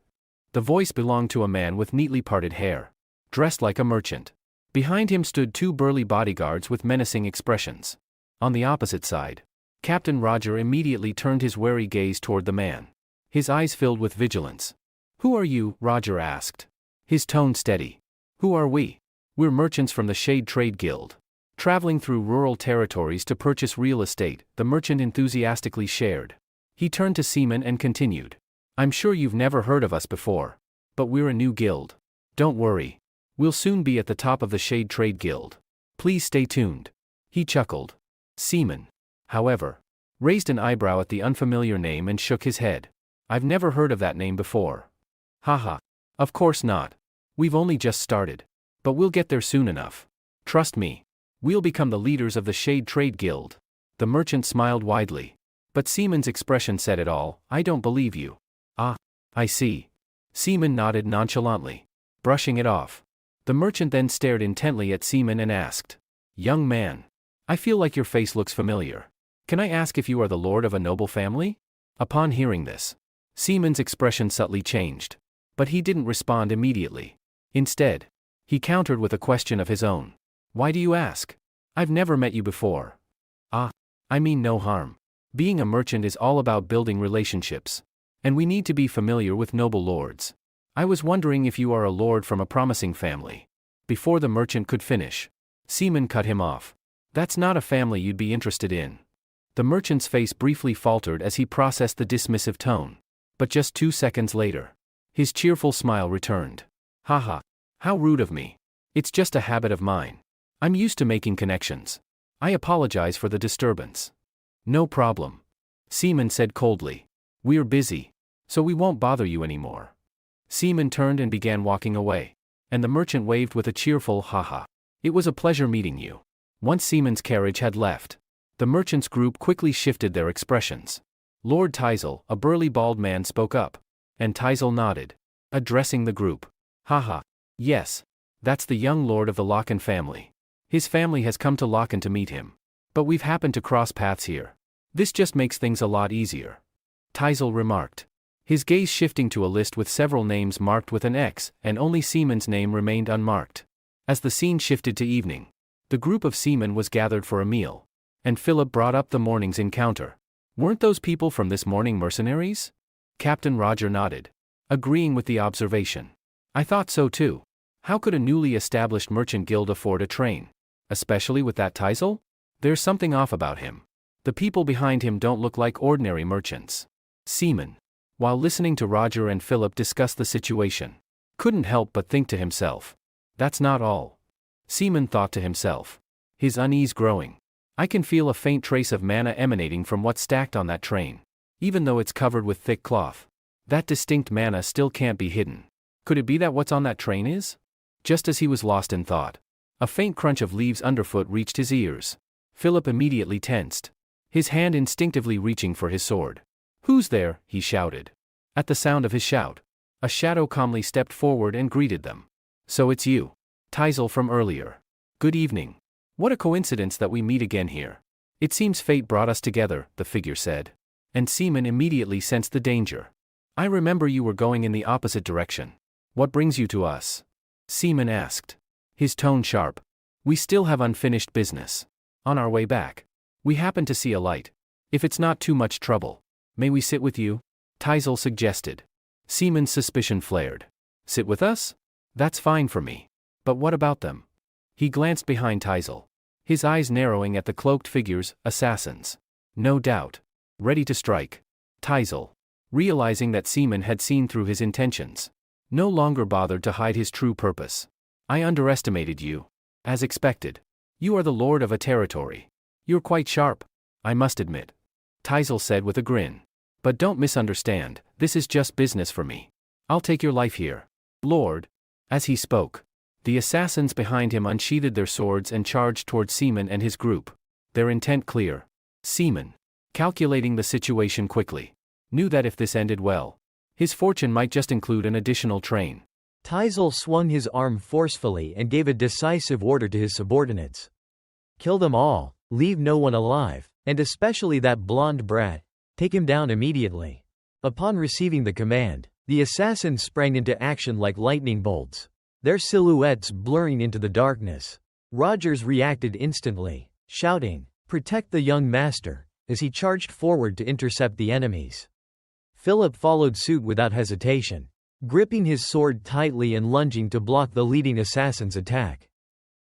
The voice belonged to a man with neatly parted hair, dressed like a merchant. Behind him stood two burly bodyguards with menacing expressions. On the opposite side, Captain Roger immediately turned his wary gaze toward the man. His eyes filled with vigilance. "Who are you?" Roger asked, his tone steady. "Who are we?" "We're merchants from the Shade Trade Guild, traveling through rural territories to purchase real estate," the merchant enthusiastically shared. He turned to Seaman and continued. "I'm sure you've never heard of us before, but we're a new guild. Don't worry. We'll soon be at the top of the Shade Trade Guild. Please stay tuned." He chuckled. Seaman, however, raised an eyebrow at the unfamiliar name and shook his head. "I've never heard of that name before." "Haha. Of course not. We've only just started. But we'll get there soon enough. Trust me. We'll become the leaders of the Shade Trade Guild." The merchant smiled widely. But Seaman's expression said it all. "I don't believe you." "Ah, I see." Seaman nodded nonchalantly, brushing it off. The merchant then stared intently at Seaman and asked, "Young man, I feel like your face looks familiar. Can I ask if you are the lord of a noble family?" Upon hearing this, Seaman's expression subtly changed. But he didn't respond immediately. Instead, he countered with a question of his own. "Why do you ask? I've never met you before." "Ah, I mean no harm. Being a merchant is all about building relationships. And we need to be familiar with noble lords. I was wondering if you are a lord from a promising family." Before the merchant could finish, Seaman cut him off. "That's not a family you'd be interested in." The merchant's face briefly faltered as he processed the dismissive tone. But just 2 seconds later, his cheerful smile returned. "Haha. How rude of me. It's just a habit of mine. I'm used to making connections. I apologize for the disturbance." "No problem," Seaman said coldly. "We're busy, so we won't bother you anymore." Seaman turned and began walking away, and the merchant waved with a cheerful haha. "It was a pleasure meeting you." Once Seaman's carriage had left, the merchant's group quickly shifted their expressions. Lord Teisel, a burly bald man, spoke up, and Teisel nodded, addressing the group. "Haha. Yes. That's the young lord of the Locken family. His family has come to Locken to meet him. But we've happened to cross paths here. This just makes things a lot easier," Teisel remarked, his gaze shifting to a list with several names marked with an X, and only Seaman's name remained unmarked. As the scene shifted to evening, the group of seamen was gathered for a meal, and Philip brought up the morning's encounter. "Weren't those people from this morning mercenaries?" Captain Roger nodded, agreeing with the observation. "I thought so too. How could a newly established merchant guild afford a train?" Especially with that Teisel? There's something off about him. The people behind him don't look like ordinary merchants. Seaman, while listening to Roger and Philip discuss the situation, couldn't help but think to himself. That's not all. Seaman thought to himself. His unease growing. I can feel a faint trace of mana emanating from what's stacked on that train. Even though it's covered with thick cloth. That distinct mana still can't be hidden. Could it be that what's on that train is? Just as he was lost in thought, a faint crunch of leaves underfoot reached his ears. Philip immediately tensed, his hand instinctively reaching for his sword. "Who's there?" he shouted. At the sound of his shout, a shadow calmly stepped forward and greeted them. "So it's you, Teisel from earlier. Good evening. What a coincidence that we meet again here. It seems fate brought us together," the figure said. And Seaman immediately sensed the danger. "I remember you were going in the opposite direction. What brings you to us?" Seaman asked, his tone sharp. "We still have unfinished business. On our way back, we happen to see a light. If it's not too much trouble, may we sit with you?" Teisel suggested. Seaman's suspicion flared. "Sit with us? That's fine for me. But what about them?" He glanced behind Teisel, his eyes narrowing at the cloaked figures, assassins. No doubt. Ready to strike. Teisel, realizing that Seaman had seen through his intentions, no longer bothered to hide his true purpose. "I underestimated you. As expected. You are the lord of a territory. You're quite sharp, I must admit," Teisel said with a grin. "But don't misunderstand, this is just business for me. I'll take your life here, Lord." As he spoke, the assassins behind him unsheathed their swords and charged toward Seaman and his group, their intent clear. Seaman, calculating the situation quickly, knew that if this ended well, his fortune might just include an additional train. Teisel swung his arm forcefully and gave a decisive order to his subordinates. "Kill them all, leave no one alive, and especially that blonde brat. Take him down immediately." Upon receiving the command, the assassins sprang into action like lightning bolts, their silhouettes blurring into the darkness. Rogers reacted instantly, shouting, "Protect the young master," as he charged forward to intercept the enemies. Philip followed suit without hesitation, gripping his sword tightly and lunging to block the leading assassin's attack.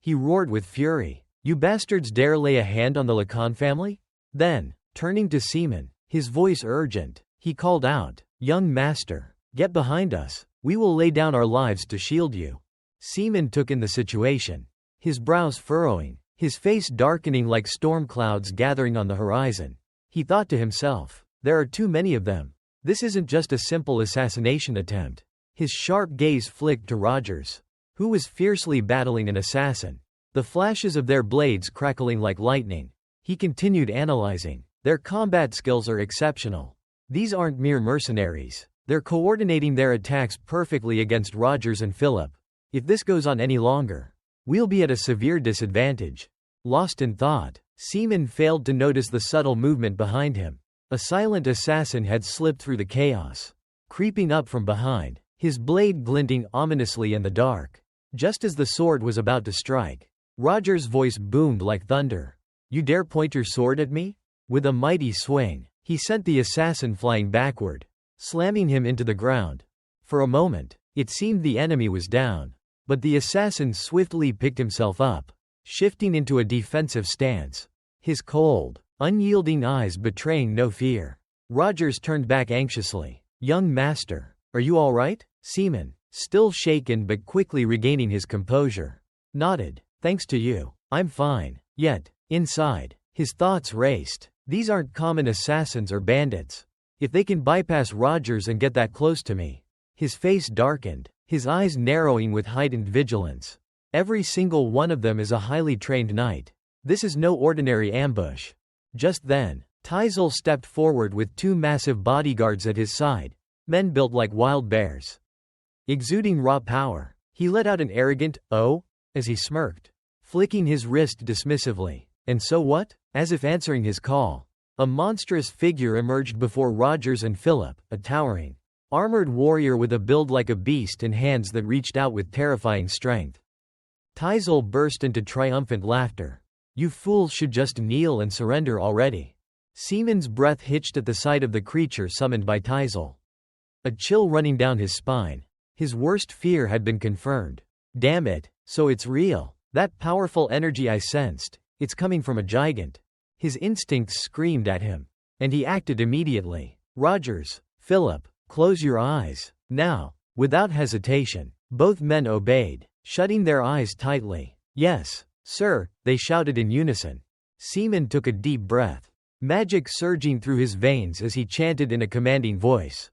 He roared with fury, "You bastards dare lay a hand on the Lacan family?" Then, turning to Seaman, his voice urgent, he called out, "Young master, get behind us. We will lay down our lives to shield you." Seaman took in the situation, his brows furrowing, his face darkening like storm clouds gathering on the horizon. He thought to himself, "There are too many of them. This isn't just a simple assassination attempt." His sharp gaze flicked to Rogers, who was fiercely battling an assassin, the flashes of their blades crackling like lightning. He continued analyzing. "Their combat skills are exceptional. These aren't mere mercenaries. They're coordinating their attacks perfectly against Rogers and Philip. If this goes on any longer, we'll be at a severe disadvantage." Lost in thought, Seaman failed to notice the subtle movement behind him. A silent assassin had slipped through the chaos, creeping up from behind, his blade glinting ominously in the dark. Just as the sword was about to strike, Rogers' voice boomed like thunder. "You dare point your sword at me?" With a mighty swing, he sent the assassin flying backward, slamming him into the ground. For a moment, it seemed the enemy was down, but the assassin swiftly picked himself up, shifting into a defensive stance, his cold, unyielding eyes betraying no fear. Rogers turned back anxiously. "Young master, are you all right?" Seaman, still shaken but quickly regaining his composure, nodded. "Thanks to you, I'm fine." Yet, inside, his thoughts raced. These aren't common assassins or bandits. If they can bypass Rogers and get that close to me. His face darkened, his eyes narrowing with heightened vigilance. Every single one of them is a highly trained knight. This is no ordinary ambush. Just then, Teisel stepped forward with two massive bodyguards at his side, men built like wild bears. Exuding raw power, he let out an arrogant, "Oh?" as he smirked, flicking his wrist dismissively. "And so what?" As if answering his call, a monstrous figure emerged before Rogers and Philip, a towering, armored warrior with a build like a beast and hands that reached out with terrifying strength. Teisel burst into triumphant laughter. "You fools should just kneel and surrender already." Seaman's breath hitched at the sight of the creature summoned by Teisel. A chill running down his spine. His worst fear had been confirmed. Damn it, so it's real. That powerful energy I sensed, it's coming from a gigant. His instincts screamed at him. And he acted immediately. Rogers, Philip, close your eyes. Now. Without hesitation, both men obeyed, shutting their eyes tightly. Yes, sir, they shouted in unison. Seaman took a deep breath, magic surging through his veins as he chanted in a commanding voice.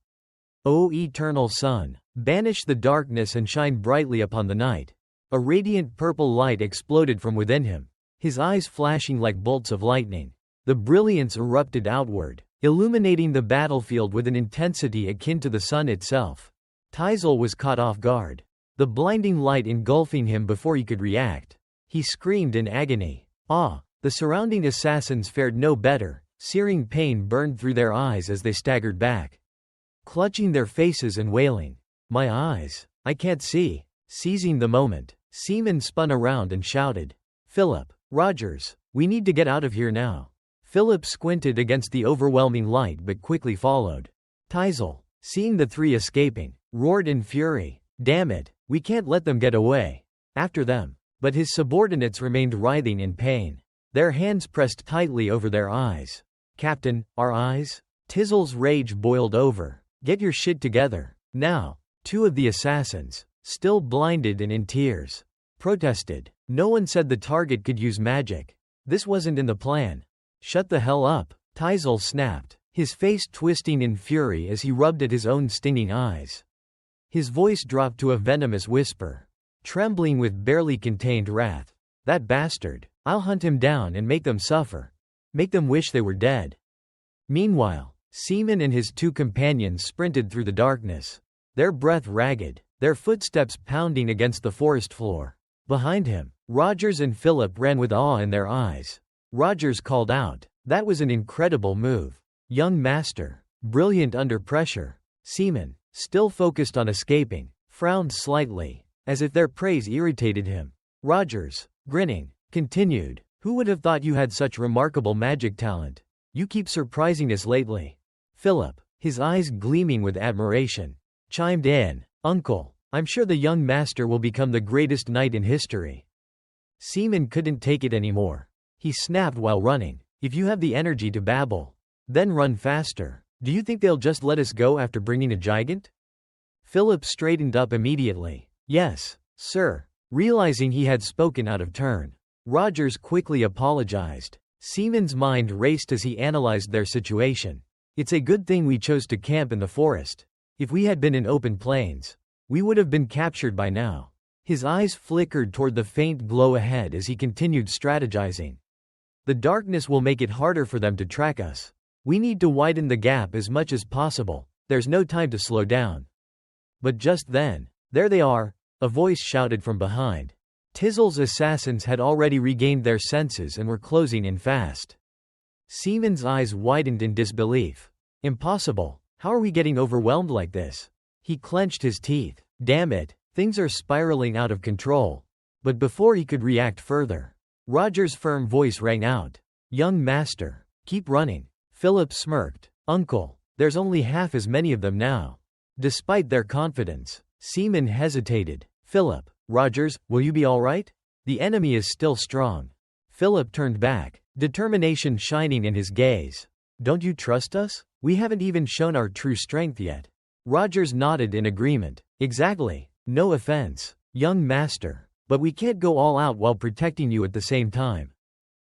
O eternal sun, banish the darkness and shine brightly upon the night. A radiant purple light exploded from within him, his eyes flashing like bolts of lightning. The brilliance erupted outward, illuminating the battlefield with an intensity akin to the sun itself. Teisel was caught off guard, the blinding light engulfing him before he could react. He screamed in agony. The surrounding assassins fared no better, searing pain burned through their eyes as they staggered back, clutching their faces and wailing. My eyes, I can't see. Seizing the moment, Seaman spun around and shouted, Philip, Rogers, we need to get out of here now. Philip squinted against the overwhelming light but quickly followed. Teisel, seeing the three escaping, roared in fury. Damn it, we can't let them get away. After them. But his subordinates remained writhing in pain, their hands pressed tightly over their eyes. Captain, our eyes? Teisel's rage boiled over. Get your shit together. Now. Two of the assassins, still blinded and in tears, protested. No one said the target could use magic. This wasn't in the plan. Shut the hell up, Teisel snapped, his face twisting in fury as he rubbed at his own stinging eyes. His voice dropped to a venomous whisper, trembling with barely contained wrath. That bastard. I'll hunt him down and make them suffer. Make them wish they were dead. Meanwhile, Seaman and his two companions sprinted through the darkness, their breath ragged, their footsteps pounding against the forest floor. Behind him, Rogers and Philip ran with awe in their eyes. Rogers called out, that was an incredible move. Young master, brilliant under pressure. Seaman, still focused on escaping, frowned slightly, as if their praise irritated him. Rogers, grinning, continued, who would have thought you had such remarkable magic talent? You keep surprising us lately. Philip, his eyes gleaming with admiration, chimed in, Uncle, I'm sure the young master will become the greatest knight in history. Seaman couldn't take it anymore. He snapped while running, if you have the energy to babble, then run faster. Do you think they'll just let us go after bringing a gigant? Philip straightened up immediately. Yes, sir. Realizing he had spoken out of turn, Rogers quickly apologized. Seaman's mind raced as he analyzed their situation. It's a good thing we chose to camp in the forest. If we had been in open plains, we would have been captured by now. His eyes flickered toward the faint glow ahead as he continued strategizing. The darkness will make it harder for them to track us. We need to widen the gap as much as possible. There's no time to slow down. But just then, there they are, a voice shouted from behind. Teisel's assassins had already regained their senses and were closing in fast. Seaman's eyes widened in disbelief. Impossible. How are we getting overwhelmed like this? He clenched his teeth. Damn it, things are spiraling out of control. But before he could react further, Roger's firm voice rang out. Young master, keep running. Philip smirked. Uncle, there's only half as many of them now. Despite their confidence, Seaman hesitated. Philip, Rogers, will you be all right? The enemy is still strong. Philip turned back, determination shining in his gaze. Don't you trust us? We haven't even shown our true strength yet. Rogers nodded in agreement. Exactly. No offense, young master, but we can't go all out while protecting you at the same time.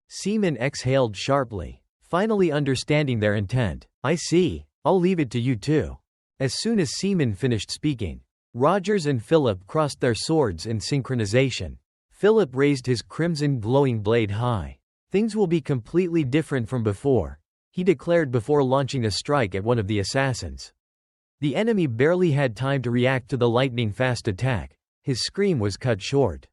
Seaman exhaled sharply, finally understanding their intent. I see. I'll leave it to you two. As soon as Seaman finished speaking, Rogers and Philip crossed their swords in synchronization. Philip raised his crimson glowing blade high. Things will be completely different from before, he declared before launching a strike at one of the assassins. The enemy barely had time to react to the lightning-fast attack. His scream was cut short.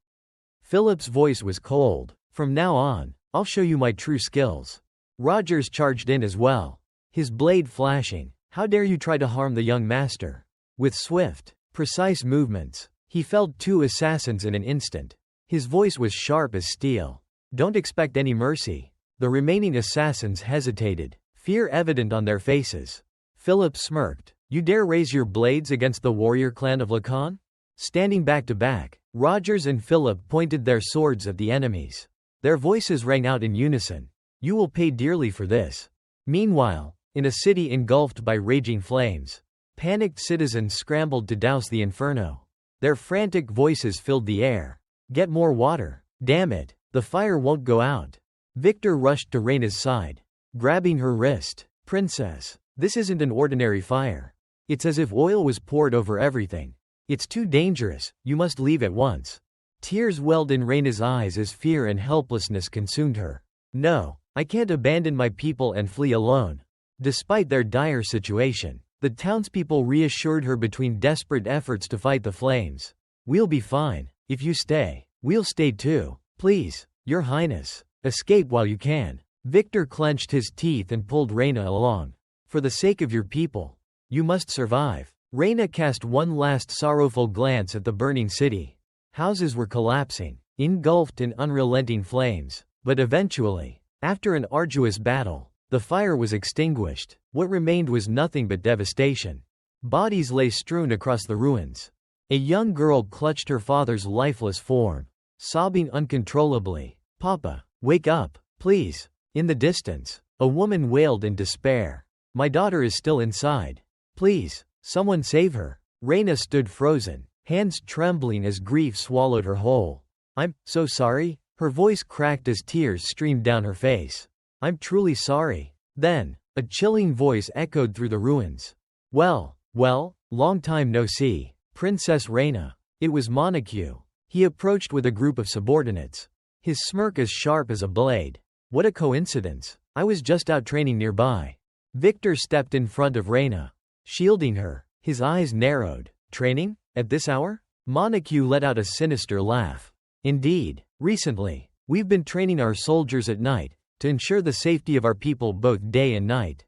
Philip's voice was cold. From now on, I'll show you my true skills. Rogers charged in as well, his blade flashing. How dare you try to harm the young master? With swift, precise movements, he felled two assassins in an instant. His voice was sharp as steel. Don't expect any mercy. The remaining assassins hesitated, fear evident on their faces. Philip smirked. You dare raise your blades against the warrior clan of Lacan? Standing back to back, Rogers and Philip pointed their swords at the enemies. Their voices rang out in unison. "You will pay dearly for this." Meanwhile, in a city engulfed by raging flames, panicked citizens scrambled to douse the inferno. Their frantic voices filled the air. "Get more water. Damn it, the fire won't go out." Victor rushed to Reyna's side, grabbing her wrist. "Princess, this isn't an ordinary fire. It's as if oil was poured over everything. It's too dangerous, you must leave at once." Tears welled in Reyna's eyes as fear and helplessness consumed her. "No, I can't abandon my people and flee alone." Despite their dire situation, the townspeople reassured her between desperate efforts to fight the flames. "We'll be fine. If you stay, we'll stay too. Please, Your Highness, escape while you can." Victor clenched his teeth and pulled Reyna along. "For the sake of your people, you must survive." Reyna cast one last sorrowful glance at the burning city. Houses were collapsing, engulfed in unrelenting flames. But eventually, after an arduous battle, the fire was extinguished. What remained was nothing but devastation. Bodies lay strewn across the ruins. A young girl clutched her father's lifeless form, sobbing uncontrollably. "Papa, wake up, please." In the distance, a woman wailed in despair. "My daughter is still inside. Please, someone save her." Reyna stood frozen, hands trembling as grief swallowed her whole. "I'm so sorry." Her voice cracked as tears streamed down her face. "I'm truly sorry." Then, a chilling voice echoed through the ruins. Well, long time no see, Princess Reyna." It was MANHWA. He approached with a group of subordinates, his smirk as sharp as a blade. "What a coincidence. I was just out training nearby." Victor stepped in front of Reyna, shielding her. His eyes narrowed. "Training? At this hour?" MANHWA let out a sinister laugh. "Indeed, recently, we've been training our soldiers at night, to ensure the safety of our people both day and night."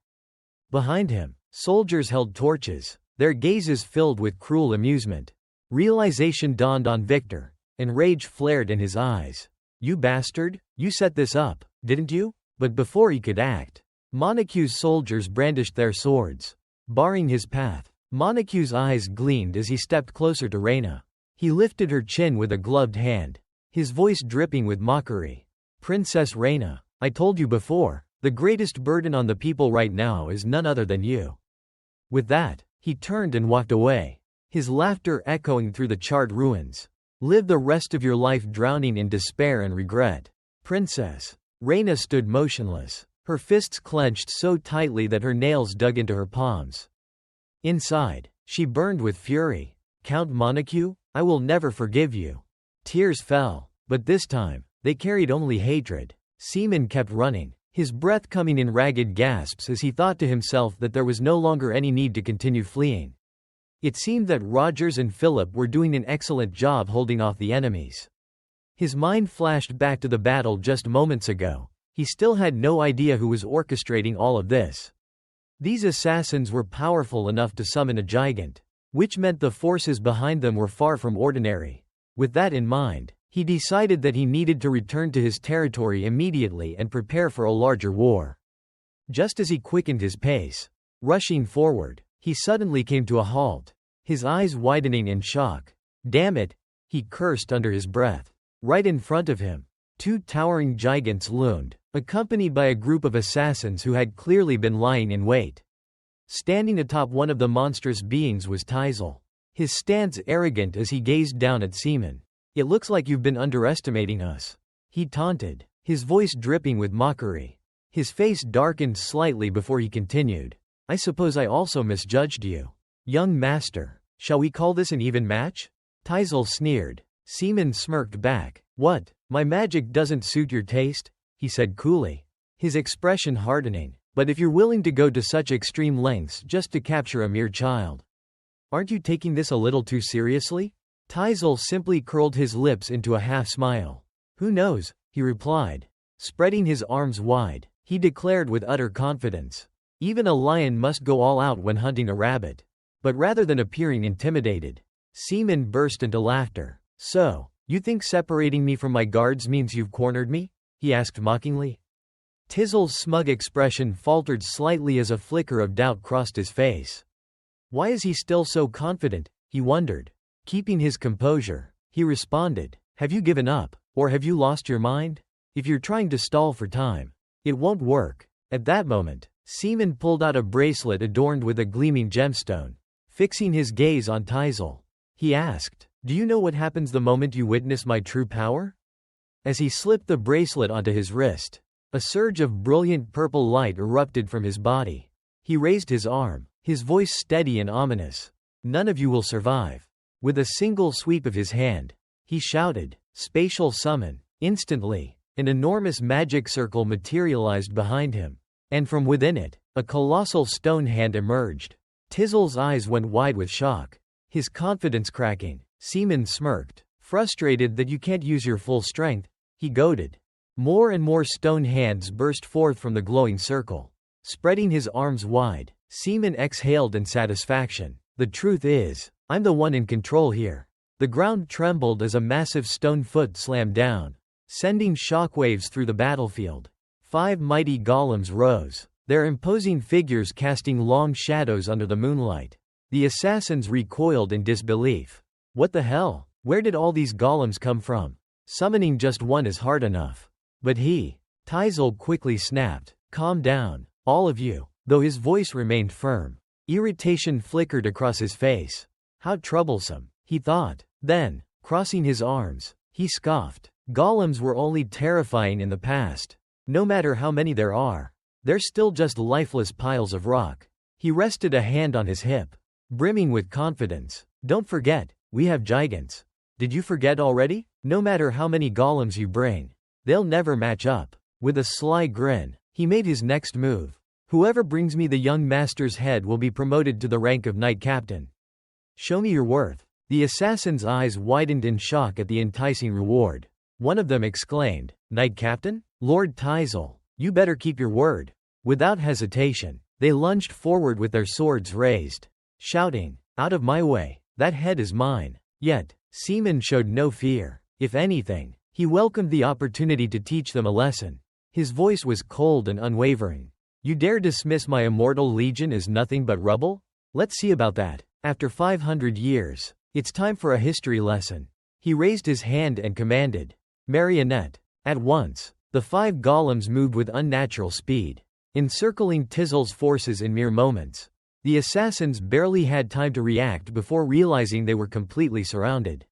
Behind him, soldiers held torches, their gazes filled with cruel amusement. Realization dawned on Victor, and rage flared in his eyes. "You bastard, you set this up, didn't you?" But before he could act, MANHWA's soldiers brandished their swords, barring his path. MANHWA's eyes gleamed as he stepped closer to Reyna. He lifted her chin with a gloved hand, his voice dripping with mockery. "Princess Reyna, I told you before, the greatest burden on the people right now is none other than you." With that, he turned and walked away, his laughter echoing through the charred ruins. "Live the rest of your life drowning in despair and regret." "Princess." Reyna stood motionless, her fists clenched so tightly that her nails dug into her palms. Inside, she burned with fury. "Count MANHWA, I will never forgive you." Tears fell, but this time, they carried only hatred. Seaman kept running, his breath coming in ragged gasps as he thought to himself that there was no longer any need to continue fleeing. It seemed that Rogers and Philip were doing an excellent job holding off the enemies. His mind flashed back to the battle just moments ago. He still had no idea who was orchestrating all of this. These assassins were powerful enough to summon a gigant, which meant the forces behind them were far from ordinary. With that in mind, he decided that he needed to return to his territory immediately and prepare for a larger war. Just as he quickened his pace, rushing forward, he suddenly came to a halt, his eyes widening in shock. "Damn it!" he cursed under his breath. Right in front of him, two towering giants loomed, accompanied by a group of assassins who had clearly been lying in wait. Standing atop one of the monstrous beings was Teisel, his stance arrogant as he gazed down at Seaman. "It looks like you've been underestimating us," he taunted, his voice dripping with mockery. His face darkened slightly before he continued. "I suppose I also misjudged you. Young master, shall we call this an even match?" Teisel sneered. Seaman smirked back. "What, my magic doesn't suit your taste?" he said coolly, his expression hardening. "But if you're willing to go to such extreme lengths just to capture a mere child, aren't you taking this a little too seriously?" Teisel simply curled his lips into a half-smile. "Who knows," he replied. Spreading his arms wide, he declared with utter confidence. "Even a lion must go all out when hunting a rabbit." But rather than appearing intimidated, Seaman burst into laughter. "So, you think separating me from my guards means you've cornered me?" he asked mockingly. Teisel's smug expression faltered slightly as a flicker of doubt crossed his face. Why is he still so confident, he wondered. Keeping his composure, he responded, "Have you given up, or have you lost your mind? If you're trying to stall for time, it won't work." At that moment, Seaman pulled out a bracelet adorned with a gleaming gemstone. Fixing his gaze on Teisel, he asked, "Do you know what happens the moment you witness my true power?" As he slipped the bracelet onto his wrist, a surge of brilliant purple light erupted from his body. He raised his arm, his voice steady and ominous. "None of you will survive." With a single sweep of his hand, he shouted, "Spatial summon." Instantly, an enormous magic circle materialized behind him, and from within it, a colossal stone hand emerged. Tizzel's eyes went wide with shock, his confidence cracking. Seaman smirked. "Frustrated that you can't use your full strength?" he goaded. More and more stone hands burst forth from the glowing circle. Spreading his arms wide, Seaman exhaled in satisfaction. "The truth is, I'm the one in control here." The ground trembled as a massive stone foot slammed down, sending shockwaves through the battlefield. 5 mighty golems rose, their imposing figures casting long shadows under the moonlight. The assassins recoiled in disbelief. What the hell? Where did all these golems come from? Summoning just one is hard enough. But Teisel quickly snapped, "Calm down, all of you." Though his voice remained firm, irritation flickered across his face. How troublesome, he thought. Then, crossing his arms, he scoffed. Golems were only terrifying in the past. No matter how many there are, they're still just lifeless piles of rock. He rested a hand on his hip, brimming with confidence. "Don't forget, we have giants." "Did you forget already? No matter how many golems you bring, they'll never match up." With a sly grin, he made his next move. "Whoever brings me the young master's head will be promoted to the rank of knight captain. Show me your worth." The assassin's eyes widened in shock at the enticing reward. One of them exclaimed, "Knight captain? Lord Teisel, you better keep your word." Without hesitation, they lunged forward with their swords raised, shouting, "Out of my way, that head is mine." Yet, Seaman showed no fear. If anything, he welcomed the opportunity to teach them a lesson. His voice was cold and unwavering. "You dare dismiss my immortal legion as nothing but rubble? Let's see about that. After 500 years, it's time for a history lesson." He raised his hand and commanded, "Marionette." At once, the 5 golems moved with unnatural speed, encircling Tizzel's forces in mere moments. The assassins barely had time to react before realizing they were completely surrounded.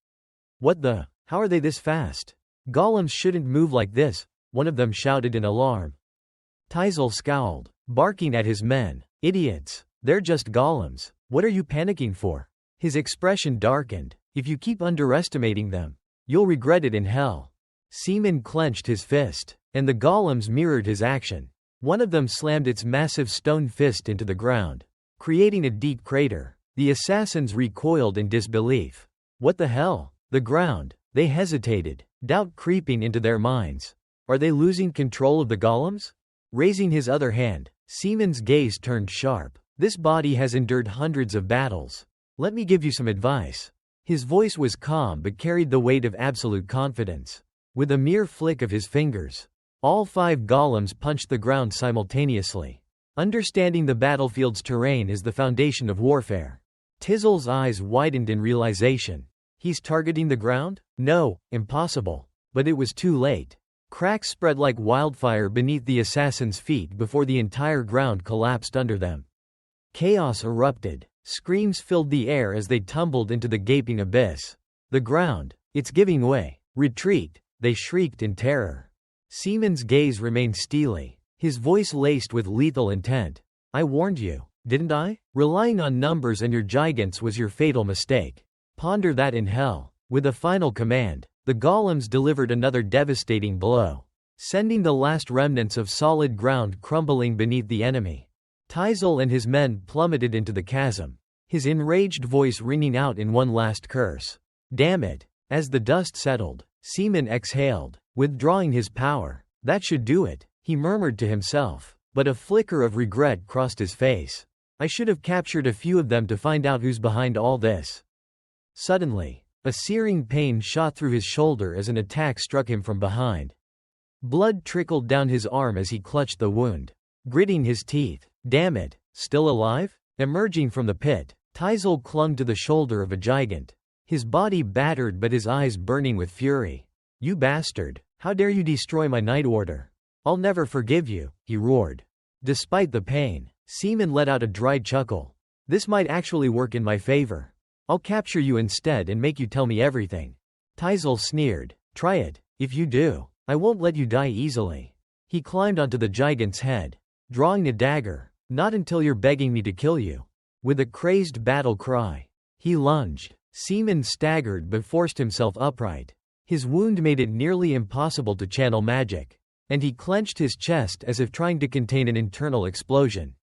"What the? How are they this fast? Golems shouldn't move like this," one of them shouted in alarm. Teisel scowled, barking at his men. "Idiots. They're just golems. What are you panicking for?" His expression darkened. "If you keep underestimating them, you'll regret it in hell." Seaman clenched his fist, and the golems mirrored his action. One of them slammed its massive stone fist into the ground, creating a deep crater. The assassins recoiled in disbelief. "What the hell?" The ground. They hesitated, doubt creeping into their minds. Are they losing control of the golems? Raising his other hand, Seaman's gaze turned sharp. "This body has endured hundreds of battles. Let me give you some advice." His voice was calm but carried the weight of absolute confidence. With a mere flick of his fingers, all 5 golems punched the ground simultaneously. Understanding the battlefield's terrain is the foundation of warfare. Tizzel's eyes widened in realization. He's targeting the ground? No, impossible. But it was too late. Cracks spread like wildfire beneath the assassins' feet before the entire ground collapsed under them. Chaos erupted. Screams filled the air as they tumbled into the gaping abyss. "The ground, it's giving way. Retreat," they shrieked in terror. Seaman's gaze remained steely, his voice laced with lethal intent. "I warned you, didn't I? Relying on numbers and your giants was your fatal mistake. Ponder that in hell." With a final command, the golems delivered another devastating blow, sending the last remnants of solid ground crumbling beneath the enemy. Teisel and his men plummeted into the chasm, his enraged voice ringing out in one last curse. "Damn it." As the dust settled, Seaman exhaled, withdrawing his power. "That should do it," he murmured to himself, but a flicker of regret crossed his face. "I should have captured a few of them to find out who's behind all this." Suddenly, a searing pain shot through his shoulder as an attack struck him from behind. Blood trickled down his arm as he clutched the wound, gritting his teeth. "Damn it, still alive?" Emerging from the pit, Teisel clung to the shoulder of a giant. his body battered but his eyes burning with fury. "You bastard! How dare you destroy my night order? I'll never forgive you," he roared. Despite the pain, Seaman let out a dry chuckle. "This might actually work in my favor. I'll capture you instead and make you tell me everything." Teisel sneered. "Try it. If you do, I won't let you die easily." He climbed onto the gigant's head, drawing a dagger. "Not until you're begging me to kill you." With a crazed battle cry, he lunged. Seaman staggered but forced himself upright. His wound made it nearly impossible to channel magic, and he clenched his chest as if trying to contain an internal explosion.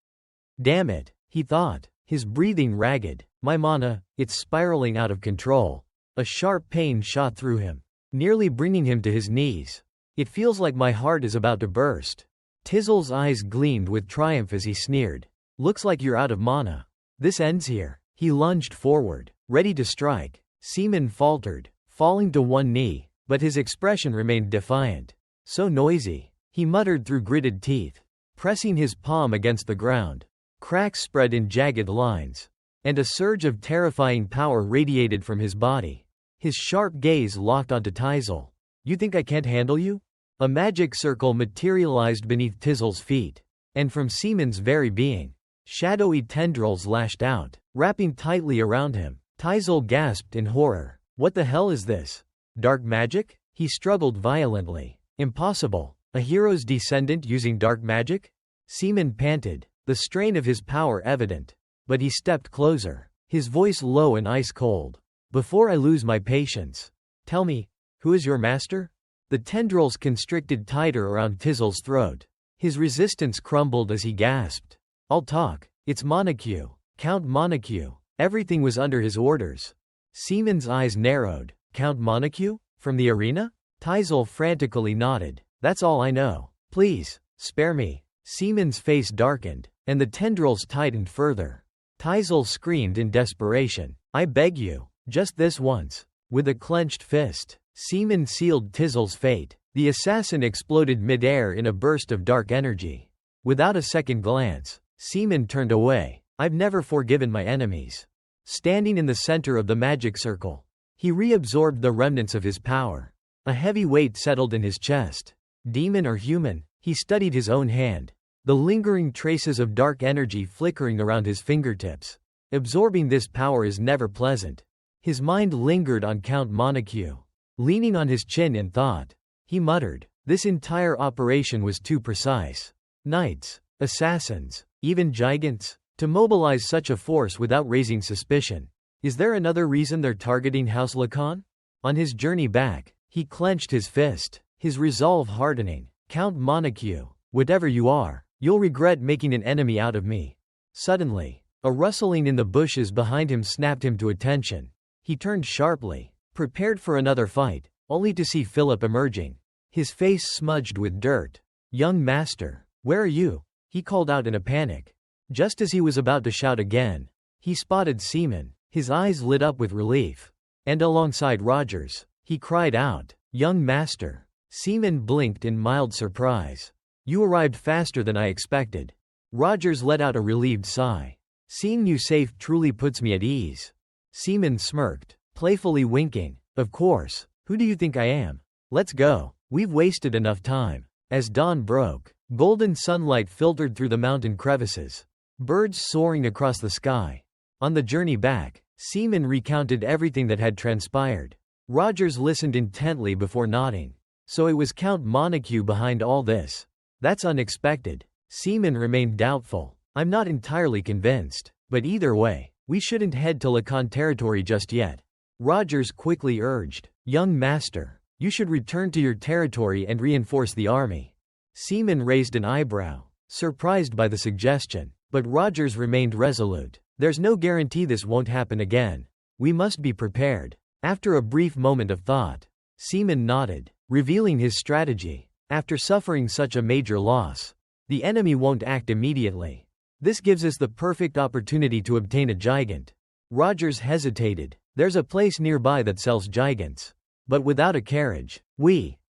"Damn it," he thought, his breathing ragged. "My mana, it's spiraling out of control." A sharp pain shot through him, nearly bringing him to his knees. "It feels like my heart is about to burst." Tizzel's eyes gleamed with triumph as he sneered. "Looks like you're out of mana. This ends here." He lunged forward, ready to strike. Seaman faltered, falling to one knee, but his expression remained defiant. "So noisy," he muttered through gritted teeth, pressing his palm against the ground. Cracks spread in jagged lines, and a surge of terrifying power radiated from his body. His sharp gaze locked onto Teisel. "You think I can't handle you?" A magic circle materialized beneath Tizzel's feet, and from Seaman's very being, shadowy tendrils lashed out, wrapping tightly around him. Teisel gasped in horror. "What the hell is this? Dark magic?" He struggled violently. "Impossible. A hero's descendant using dark magic?" Seaman panted, the strain of his power evident. But he stepped closer, his voice low and ice-cold. "Before I lose my patience, tell me, who is your master?" The tendrils constricted tighter around Tizzel's throat. His resistance crumbled as he gasped. "I'll talk. It's Montague. Count Montague." Everything was under his orders. Seaman's eyes narrowed. "Count Montague? From the arena?" Teisel frantically nodded. "That's all I know. Please, spare me." Seaman's face darkened, and the tendrils tightened further. Teisel screamed in desperation. "I beg you, just this once." With a clenched fist, Seaman sealed Tizzel's fate. The assassin exploded mid-air in a burst of dark energy. Without a second glance, Seaman turned away. "I've never forgiven my enemies." Standing in the center of the magic circle, he reabsorbed the remnants of his power. A heavy weight settled in his chest. Demon or human, he studied his own hand, the lingering traces of dark energy flickering around his fingertips. Absorbing this power is never pleasant. His mind lingered on Count Montague. Leaning on his chin in thought, he muttered, "This entire operation was too precise. Knights, assassins, even giants, to mobilize such a force without raising suspicion. Is there another reason they're targeting House Lacan?" On his journey back, he clenched his fist, his resolve hardening. "Count Montague, whatever you are, you'll regret making an enemy out of me." Suddenly, a rustling in the bushes behind him snapped him to attention. He turned sharply, prepared for another fight, only to see Philip emerging, his face smudged with dirt. "Young master, where are you?" he called out in a panic. Just as he was about to shout again, he spotted Seaman. His eyes lit up with relief. "And alongside Rogers," he cried out. "Young master." Seaman blinked in mild surprise. "You arrived faster than I expected." Rogers let out a relieved sigh. "Seeing you safe truly puts me at ease." Seaman smirked, playfully winking. "Of course, who do you think I am? Let's go. We've wasted enough time." As dawn broke, golden sunlight filtered through the mountain crevices. Birds soaring across the sky. On the journey back, Seaman recounted everything that had transpired. Rogers listened intently before nodding. "So it was Count Montague behind all this." "That's unexpected." Seaman remained doubtful. "I'm not entirely convinced. But either way, we shouldn't head to Lacan territory just yet." Rogers quickly urged. "Young master, you should return to your territory and reinforce the army." Seaman raised an eyebrow, surprised by the suggestion. But Rogers remained resolute. "There's no guarantee this won't happen again. We must be prepared." After a brief moment of thought, Seaman nodded, revealing his strategy. After suffering such a major loss, the enemy won't act immediately. This gives us the perfect opportunity to obtain a gigant. Rogers hesitated. "There's a place nearby that sells gigants. But without a carriage."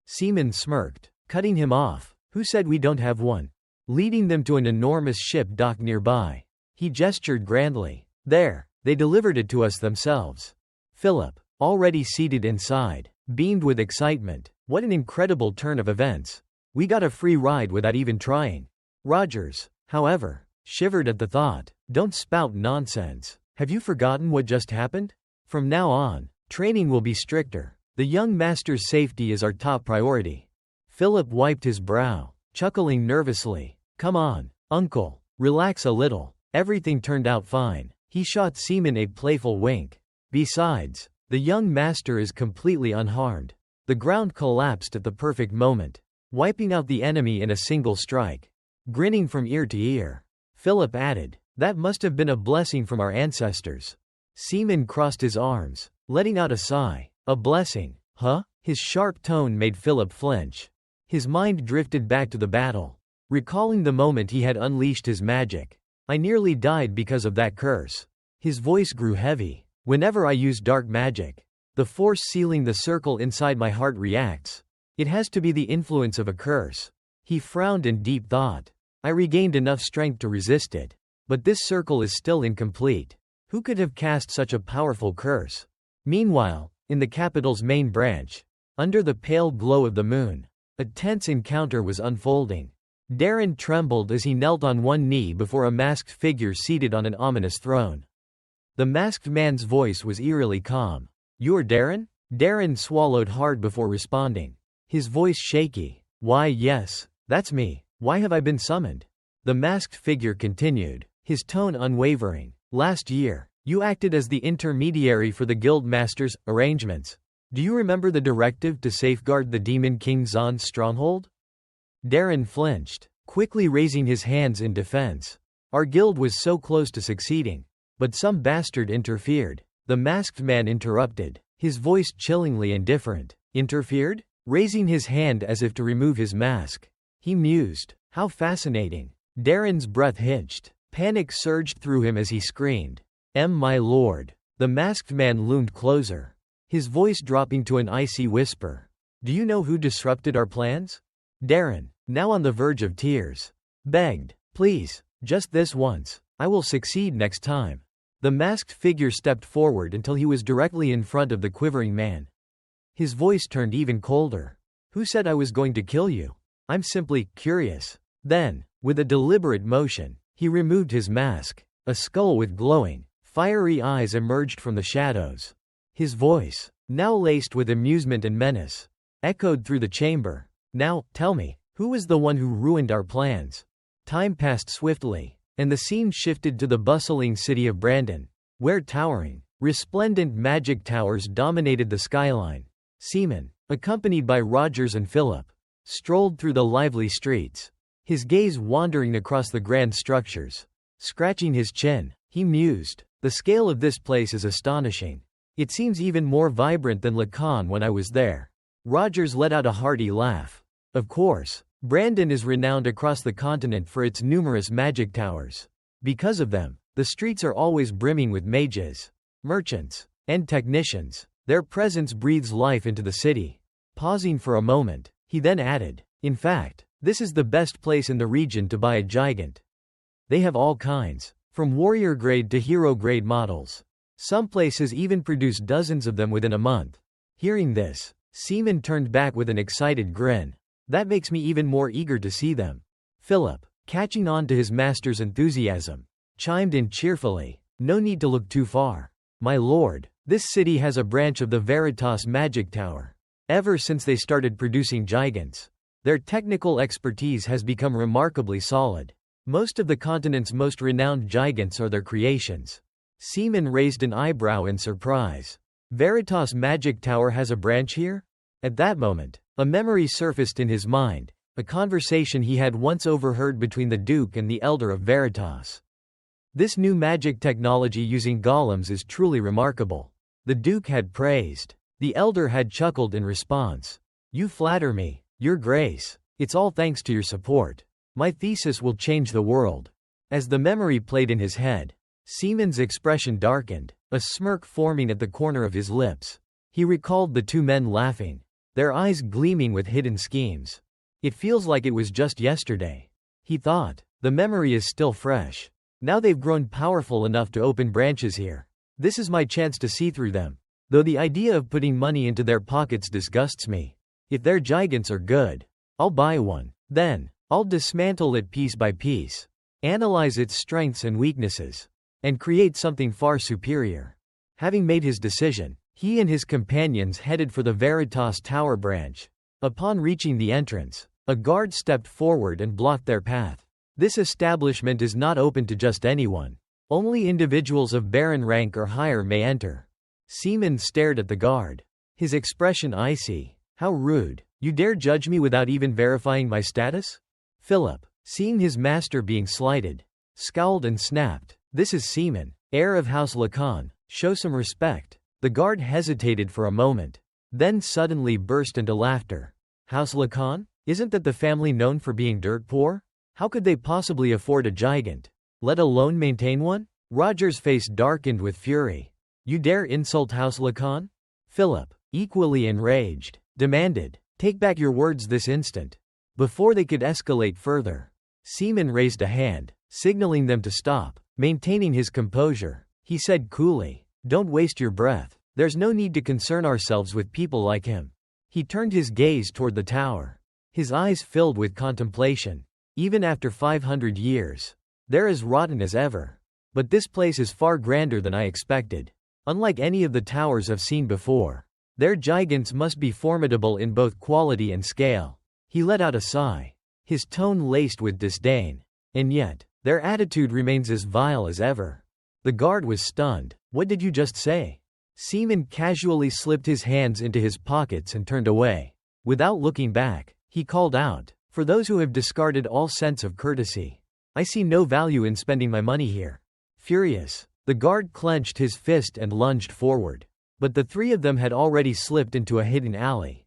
Seaman smirked, cutting him off. "Who said we don't have one?" Leading them to an enormous ship docked nearby. He gestured grandly. "There, they delivered it to us themselves." Philip, already seated inside, beamed with excitement. What an incredible turn of events. We got a free ride without even trying. Rogers, however, shivered at the thought. Don't spout nonsense. Have you forgotten what just happened? From now on, training will be stricter. The young master's safety is our top priority. Philip wiped his brow, chuckling nervously. Come on, uncle, relax a little. Everything turned out fine. He shot Seaman a playful wink. Besides, the young master is completely unharmed. The ground collapsed at the perfect moment, wiping out the enemy in a single strike. Grinning from ear to ear, Philip added, that must have been a blessing from our ancestors. Seaman crossed his arms, letting out a sigh. A blessing, huh? His sharp tone made Philip flinch. His mind drifted back to the battle, recalling the moment he had unleashed his magic. I nearly died because of that curse. His voice grew heavy. Whenever I use dark magic, the force sealing the circle inside my heart reacts. It has to be the influence of a curse. He frowned in deep thought. I regained enough strength to resist it, but this circle is still incomplete. Who could have cast such a powerful curse? Meanwhile, in the capital's main branch, under the pale glow of the moon, a tense encounter was unfolding. Darren trembled as he knelt on one knee before a masked figure seated on an ominous throne. The masked man's voice was eerily calm. You're Darren? Darren swallowed hard before responding, his voice shaky. Why, yes, that's me. Why have I been summoned? The masked figure continued, his tone unwavering. Last year, you acted as the intermediary for the guild master's arrangements. Do you remember the directive to safeguard the Demon King Zon's stronghold? Darren flinched, quickly raising his hands in defense. Our guild was so close to succeeding, but some bastard interfered. The masked man interrupted, his voice chillingly indifferent. Interfered? Raising his hand as if to remove his mask, he mused. How fascinating. Darren's breath hitched. Panic surged through him as he screamed. My lord. The masked man loomed closer, his voice dropping to an icy whisper. Do you know who disrupted our plans? Darren, now on the verge of tears, begged. Please, just this once. I will succeed next time. The masked figure stepped forward until he was directly in front of the quivering man. His voice turned even colder. Who said I was going to kill you? I'm simply curious. Then, with a deliberate motion, he removed his mask. A skull with glowing, fiery eyes emerged from the shadows. His voice, now laced with amusement and menace, echoed through the chamber. Now, tell me, who was the one who ruined our plans? Time passed swiftly, and the scene shifted to the bustling city of Brandon, where towering, resplendent magic towers dominated the skyline. Seaman, accompanied by Rogers and Philip, strolled through the lively streets, his gaze wandering across the grand structures. Scratching his chin, he mused, the scale of this place is astonishing. It seems even more vibrant than Lacan when I was there. Rogers let out a hearty laugh. Of course, Brandon is renowned across the continent for its numerous magic towers. Because of them, the streets are always brimming with mages, merchants, and technicians. Their presence breathes life into the city. Pausing for a moment, he then added, in fact, this is the best place in the region to buy a gigant. They have all kinds, from warrior grade to hero grade models. Some places even produce dozens of them within a month. Hearing this, Seaman turned back with an excited grin. That makes me even more eager to see them. Philip, catching on to his master's enthusiasm, chimed in cheerfully. No need to look too far. My lord, this city has a branch of the Veritas Magic Tower. Ever since they started producing giants, their technical expertise has become remarkably solid. Most of the continent's most renowned giants are their creations. Seaman raised an eyebrow in surprise. Veritas Magic Tower has a branch here? At that moment, a memory surfaced in his mind, a conversation he had once overheard between the Duke and the Elder of Veritas. This new magic technology using golems is truly remarkable. The Duke had praised. The Elder had chuckled in response. You flatter me, Your Grace. It's all thanks to your support. My thesis will change the world. As the memory played in his head, Seaman's expression darkened, a smirk forming at the corner of his lips. He recalled the two men laughing, their eyes gleaming with hidden schemes. It feels like it was just yesterday. He thought, the memory is still fresh. Now they've grown powerful enough to open branches here. This is my chance to see through them. though the idea of putting money into their pockets disgusts me. If their giants are good, I'll buy one. Then, I'll dismantle it piece by piece, analyze its strengths and weaknesses, and create something far superior. Having made his decision, he and his companions headed for the Veritas Tower branch. Upon reaching the entrance, a guard stepped forward and blocked their path. This establishment is not open to just anyone. Only individuals of Baron rank or higher may enter. Seaman stared at the guard, his expression icy. How rude. You dare judge me without even verifying my status? Philip, seeing his master being slighted, scowled and snapped. This is Seaman, heir of House Lacan. Show some respect. The guard hesitated for a moment, then suddenly burst into laughter. House Lacan? Isn't that the family known for being dirt poor? How could they possibly afford a gigant, let alone maintain one? Roger's face darkened with fury. You dare insult House Lacan? Philip, equally enraged, demanded, take back your words this instant. Before they could escalate further, Seaman raised a hand, signaling them to stop. Maintaining his composure, he said coolly, don't waste your breath. There's no need to concern ourselves with people like him. He turned his gaze toward the tower, his eyes filled with contemplation. Even after 500 years, they're as rotten as ever. But this place is far grander than I expected. Unlike any of the towers I've seen before, their giants must be formidable in both quality and scale. He let out a sigh, his tone laced with disdain. And yet, their attitude remains as vile as ever. The guard was stunned. What did you just say? Seaman casually slipped his hands into his pockets and turned away. Without looking back, he called out, for those who have discarded all sense of courtesy, I see no value in spending my money here. Furious, the guard clenched his fist and lunged forward. But the three of them had already slipped into a hidden alley.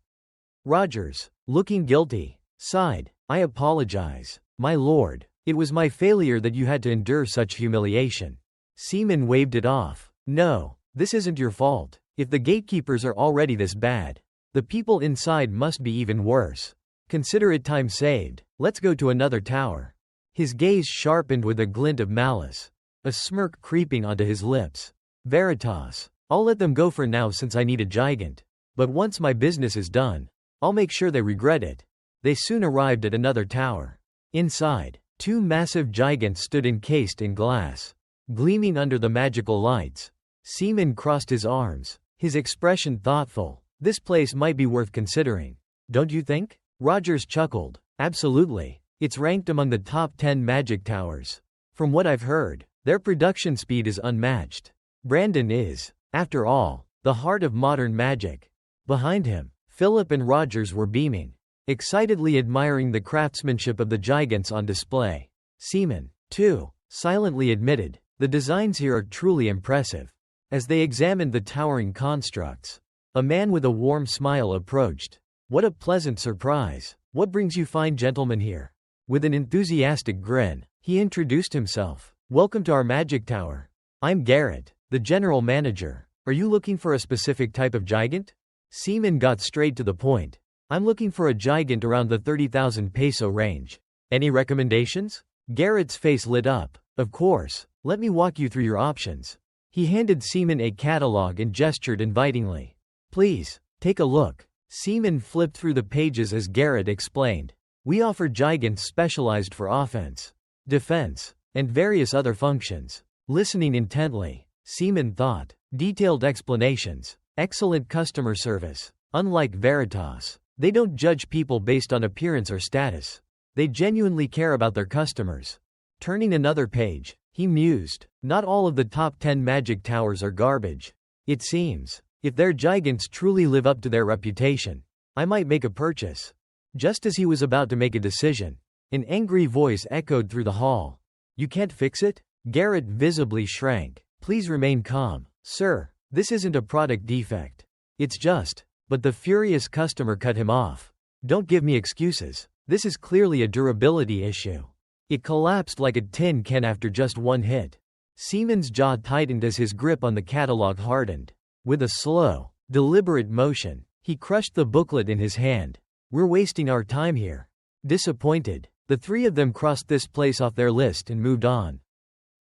Rogers, looking guilty, sighed, I apologize, my lord. It was my failure that you had to endure such humiliation. Seaman waved it off. No, this isn't your fault. If the gatekeepers are already this bad, the people inside must be even worse. Consider it time saved. Let's go to another tower. His gaze sharpened with a glint of malice, a smirk creeping onto his lips. Veritas, I'll let them go for now since I need a gigant. But once my business is done, I'll make sure they regret it. They soon arrived at another tower. Inside, two massive giants stood encased in glass, gleaming under the magical lights. Seaman crossed his arms, his expression thoughtful. This place might be worth considering. Don't you think? Rogers chuckled. Absolutely. It's ranked among the top 10 magic towers. From what I've heard, their production speed is unmatched. Brandon is, after all, the heart of modern magic. Behind him, Philip and Rogers were beaming, excitedly admiring the craftsmanship of the giants on display. Seaman, too, silently admitted, the designs here are truly impressive. As they examined the towering constructs, a man with a warm smile approached. What a pleasant surprise. What brings you fine gentlemen here? With an enthusiastic grin, he introduced himself. Welcome to our magic tower. I'm Garrett, the general manager. Are you looking for a specific type of gigant? Seaman got straight to the point. I'm looking for a gigant around the 30,000 peso range. Any recommendations? Garrett's face lit up. Of course, let me walk you through your options. He handed Seaman a catalog and gestured invitingly. Please, take a look. Seaman flipped through the pages as Garrett explained. We offer giants specialized for offense, defense, and various other functions. Listening intently, Seaman thought. Detailed explanations, excellent customer service. Unlike Veritas, they don't judge people based on appearance or status. They genuinely care about their customers. Turning another page, he mused. Not all of the top 10 magic towers are garbage. It seems. If their giants truly live up to their reputation, I might make a purchase. Just as he was about to make a decision, an angry voice echoed through the hall. You can't fix it? Garrett visibly shrank. Please remain calm, sir. This isn't a product defect. It's just. But the furious customer cut him off. Don't give me excuses. This is clearly a durability issue. It collapsed like a tin can after just one hit. Seaman's jaw tightened as his grip on the catalog hardened. With a slow, deliberate motion, he crushed the booklet in his hand. We're wasting our time here. Disappointed, the three of them crossed this place off their list and moved on.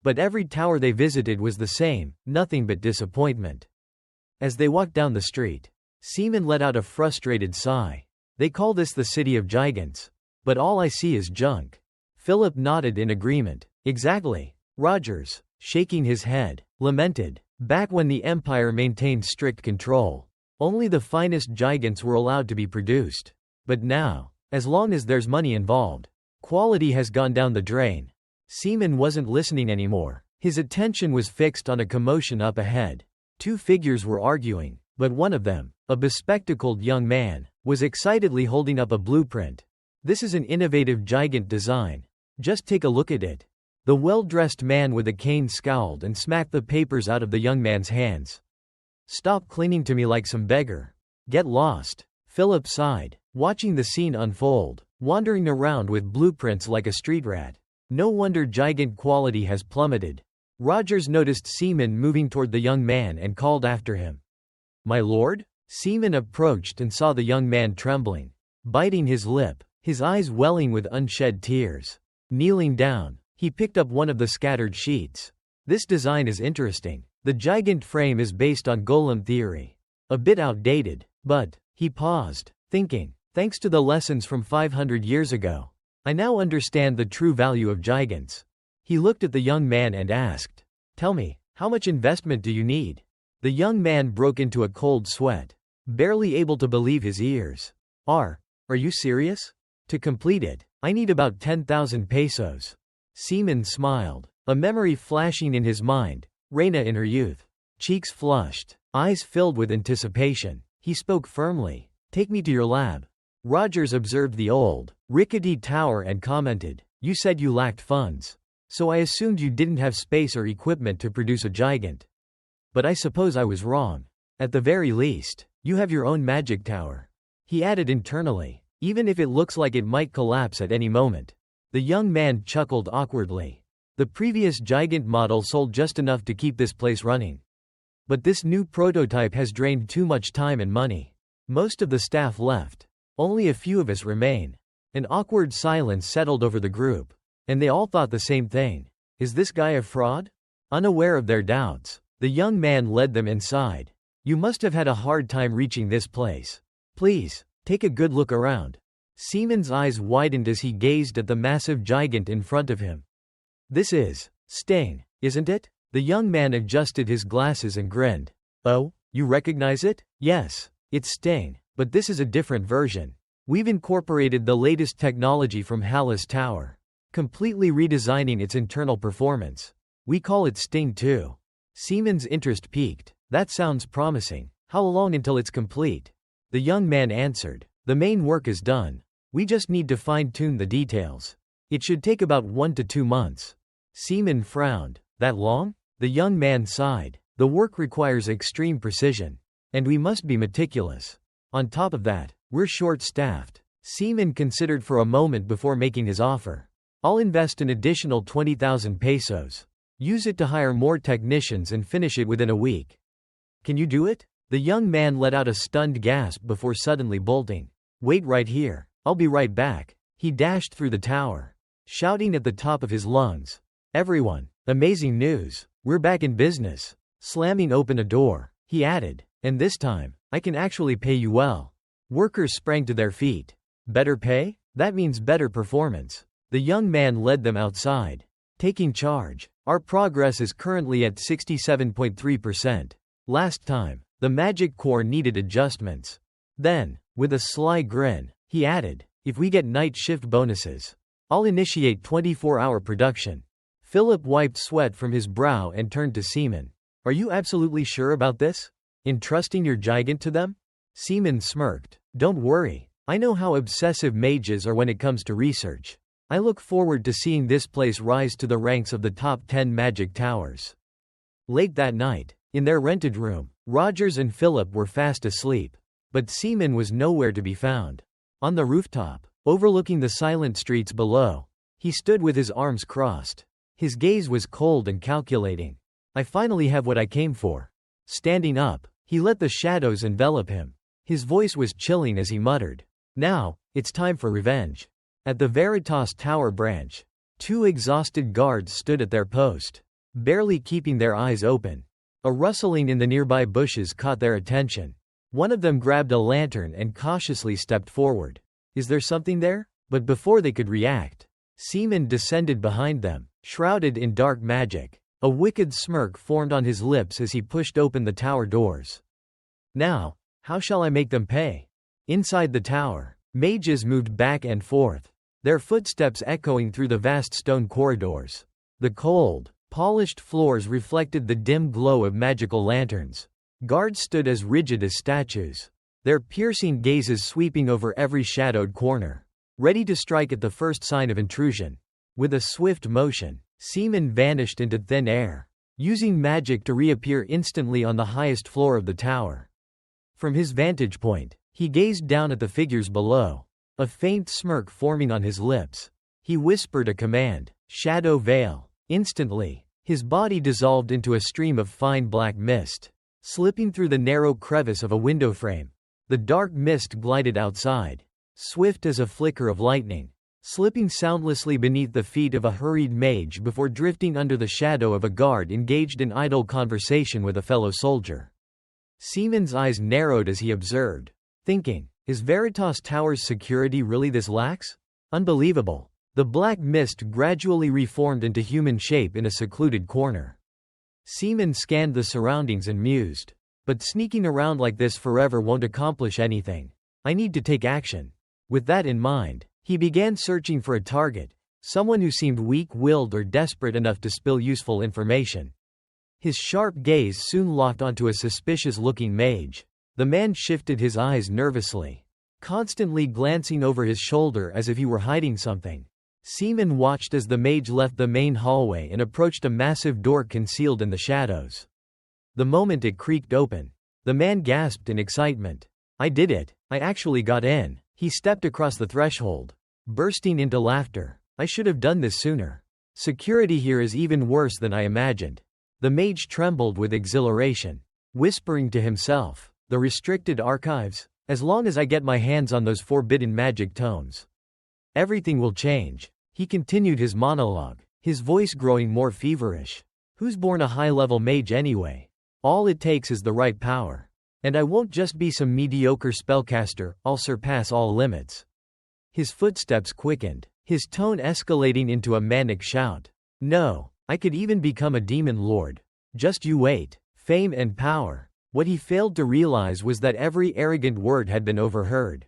But every tower they visited was the same, nothing but disappointment. As they walked down the street, Seaman let out a frustrated sigh. They call this the City of Gigants. But all I see is junk. Philip nodded in agreement. Exactly. Rogers, shaking his head, lamented. Back when the Empire maintained strict control, only the finest gigants were allowed to be produced. But now, as long as there's money involved, quality has gone down the drain. Seaman wasn't listening anymore. His attention was fixed on a commotion up ahead. Two figures were arguing, but one of them, a bespectacled young man, was excitedly holding up a blueprint. This is an innovative gigant design. Just take a look at it. The well-dressed man with a cane scowled and smacked the papers out of the young man's hands. Stop clinging to me like some beggar. Get lost. Philip sighed, watching the scene unfold, wandering around with blueprints like a street rat. No wonder gigant quality has plummeted. Rogers noticed Seaman moving toward the young man and called after him. My lord? Seaman approached and saw the young man trembling, biting his lip, his eyes welling with unshed tears. Kneeling down, he picked up one of the scattered sheets. This design is interesting. The gigant frame is based on golem theory. A bit outdated, but, he paused, thinking, thanks to the lessons from 500 years ago, I now understand the true value of gigants. He looked at the young man and asked, tell me, how much investment do you need? The young man broke into a cold sweat, barely able to believe his ears. Are you serious? To complete it, I need about 10,000 pesos. Seaman smiled, a memory flashing in his mind. Reina in her youth. Cheeks flushed, eyes filled with anticipation. He spoke firmly. Take me to your lab. Rogers observed the old, rickety tower and commented, you said you lacked funds. So I assumed you didn't have space or equipment to produce a gigant. But I suppose I was wrong. At the very least, you have your own magic tower. He added internally, even if it looks like it might collapse at any moment. The young man chuckled awkwardly. The previous gigant model sold just enough to keep this place running. But this new prototype has drained too much time and money. Most of the staff left. Only a few of us remain. An awkward silence settled over the group. And they all thought the same thing. Is this guy a fraud? Unaware of their doubts, the young man led them inside. You must have had a hard time reaching this place. Please, take a good look around. Seaman's eyes widened as he gazed at the massive gigant in front of him. This is Sting, isn't it? The young man adjusted his glasses and grinned. Oh, you recognize it? Yes, it's Sting, but this is a different version. We've incorporated the latest technology from Hal's tower, completely redesigning its internal performance. We call it Sting 2. Seaman's interest peaked. That sounds promising. How long until it's complete? The young man answered. The main work is done. We just need to fine-tune the details. It should take about 1 to 2 months. Seaman frowned. That long? The young man sighed. The work requires extreme precision. And we must be meticulous. On top of that, we're short-staffed. Seaman considered for a moment before making his offer. I'll invest an additional 20,000 pesos. Use it to hire more technicians and finish it within a week. Can you do it? The young man let out a stunned gasp before suddenly bolting. Wait right here. I'll be right back. He dashed through the tower, shouting at the top of his lungs. Everyone, amazing news. We're back in business. Slamming open a door, he added, and this time, I can actually pay you well. Workers sprang to their feet. Better pay? That means better performance. The young man led them outside, taking charge. Our progress is currently at 67.3%. Last time, the magic core needed adjustments. Then, with a sly grin, he added, if we get night shift bonuses, I'll initiate 24-hour production. Philip wiped sweat from his brow and turned to Seaman. Are you absolutely sure about this? Entrusting your gigant to them? Seaman smirked. Don't worry. I know how obsessive mages are when it comes to research. I look forward to seeing this place rise to the ranks of the top 10 magic towers. Late that night, in their rented room, Rogers and Philip were fast asleep. But Seaman was nowhere to be found. On the rooftop, overlooking the silent streets below, he stood with his arms crossed. His gaze was cold and calculating. I finally have what I came for. Standing up, he let the shadows envelop him. His voice was chilling as he muttered. Now, it's time for revenge. At the Veritas Tower branch, 2 exhausted guards stood at their post, barely keeping their eyes open. A rustling in the nearby bushes caught their attention. One of them grabbed a lantern and cautiously stepped forward. Is there something there? But before they could react, Seaman descended behind them, shrouded in dark magic. A wicked smirk formed on his lips as he pushed open the tower doors. Now, how shall I make them pay? Inside the tower, mages moved back and forth, their footsteps echoing through the vast stone corridors. The cold, polished floors reflected the dim glow of magical lanterns. Guards stood as rigid as statues, their piercing gazes sweeping over every shadowed corner, ready to strike at the first sign of intrusion. With a swift motion, Seaman vanished into thin air, using magic to reappear instantly on the highest floor of the tower. From his vantage point, he gazed down at the figures below, a faint smirk forming on his lips. He whispered a command, "Shadow Veil." Instantly, his body dissolved into a stream of fine black mist, slipping through the narrow crevice of a window frame. The dark mist glided outside, swift as a flicker of lightning, slipping soundlessly beneath the feet of a hurried mage before drifting under the shadow of a guard engaged in idle conversation with a fellow soldier. Seaman's eyes narrowed as he observed, thinking, is Veritas Tower's security really this lax? Unbelievable. The black mist gradually reformed into human shape in a secluded corner. Seaman scanned the surroundings and mused, but sneaking around like this forever won't accomplish anything. I need to take action. With that in mind, he began searching for a target, someone who seemed weak-willed or desperate enough to spill useful information. His sharp gaze soon locked onto a suspicious-looking mage. The man shifted his eyes nervously, constantly glancing over his shoulder as if he were hiding something. Seaman watched as the mage left the main hallway and approached a massive door concealed in the shadows. The moment it creaked open, the man gasped in excitement. I did it. I actually got in. He stepped across the threshold, bursting into laughter. I should have done this sooner. Security here is even worse than I imagined. The mage trembled with exhilaration, whispering to himself, the restricted archives, as long as I get my hands on those forbidden magic tomes, everything will change. He continued his monologue, his voice growing more feverish. Who's born a high-level mage anyway? All it takes is the right power. And I won't just be some mediocre spellcaster, I'll surpass all limits. His footsteps quickened, his tone escalating into a manic shout. No, I could even become a demon lord. Just you wait. Fame and power. What he failed to realize was that every arrogant word had been overheard.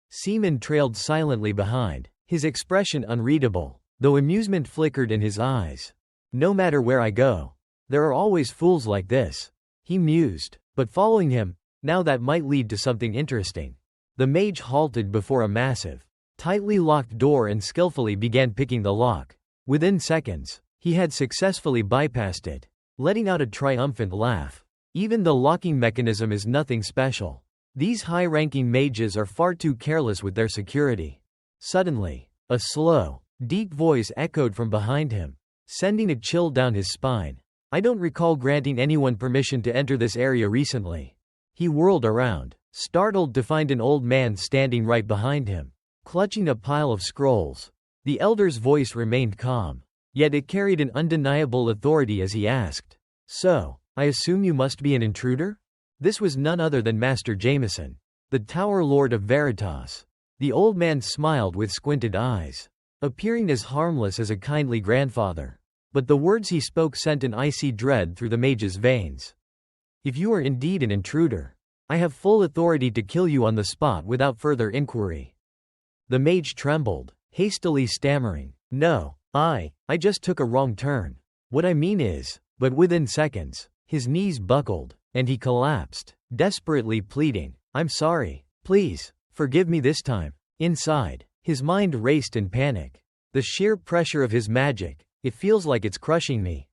Seaman trailed silently behind, his expression unreadable, though amusement flickered in his eyes. No matter where I go, there are always fools like this, he mused, but following him, now that might lead to something interesting. The mage halted before a massive, tightly locked door and skillfully began picking the lock. Within seconds, he had successfully bypassed it, letting out a triumphant laugh. Even the locking mechanism is nothing special. These high-ranking mages are far too careless with their security. Suddenly, a slow, deep voice echoed from behind him, sending a chill down his spine. I don't recall granting anyone permission to enter this area recently. He whirled around, startled to find an old man standing right behind him, clutching a pile of scrolls. The elder's voice remained calm, yet it carried an undeniable authority as he asked, So, I assume you must be an intruder? This was none other than Master Jameson, the Tower Lord of Veritas. The old man smiled with squinted eyes, appearing as harmless as a kindly grandfather. But the words he spoke sent an icy dread through the mage's veins. If you are indeed an intruder, I have full authority to kill you on the spot without further inquiry. The mage trembled, hastily stammering, No, I just took a wrong turn. What I mean is, but within seconds, his knees buckled, and he collapsed, desperately pleading, I'm sorry, please, forgive me this time. Inside, his mind raced in panic. The sheer pressure of his magic, it feels like it's crushing me.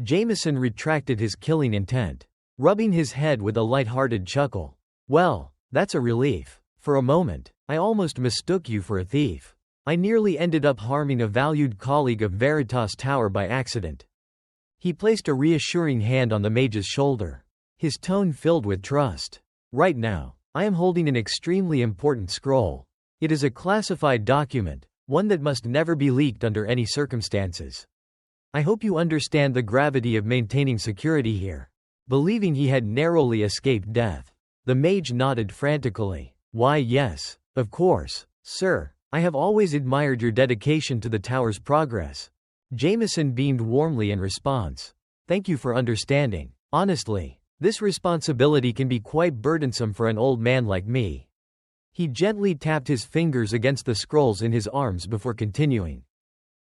Jameson retracted his killing intent, rubbing his head with a light-hearted chuckle. Well, that's a relief. For a moment, I almost mistook you for a thief. I nearly ended up harming a valued colleague of Veritas Tower by accident. He placed a reassuring hand on the mage's shoulder, his tone filled with trust. Right now, I am holding an extremely important scroll. It is a classified document, one that must never be leaked under any circumstances. I hope you understand the gravity of maintaining security here. believing he had narrowly escaped death. The mage nodded frantically. "Why, yes, of course, sir. I have always admired your dedication to the tower's progress." Jameson beamed warmly in response. "Thank you for understanding. Honestly, this responsibility can be quite burdensome for an old man like me." He gently tapped his fingers against the scrolls in his arms before continuing.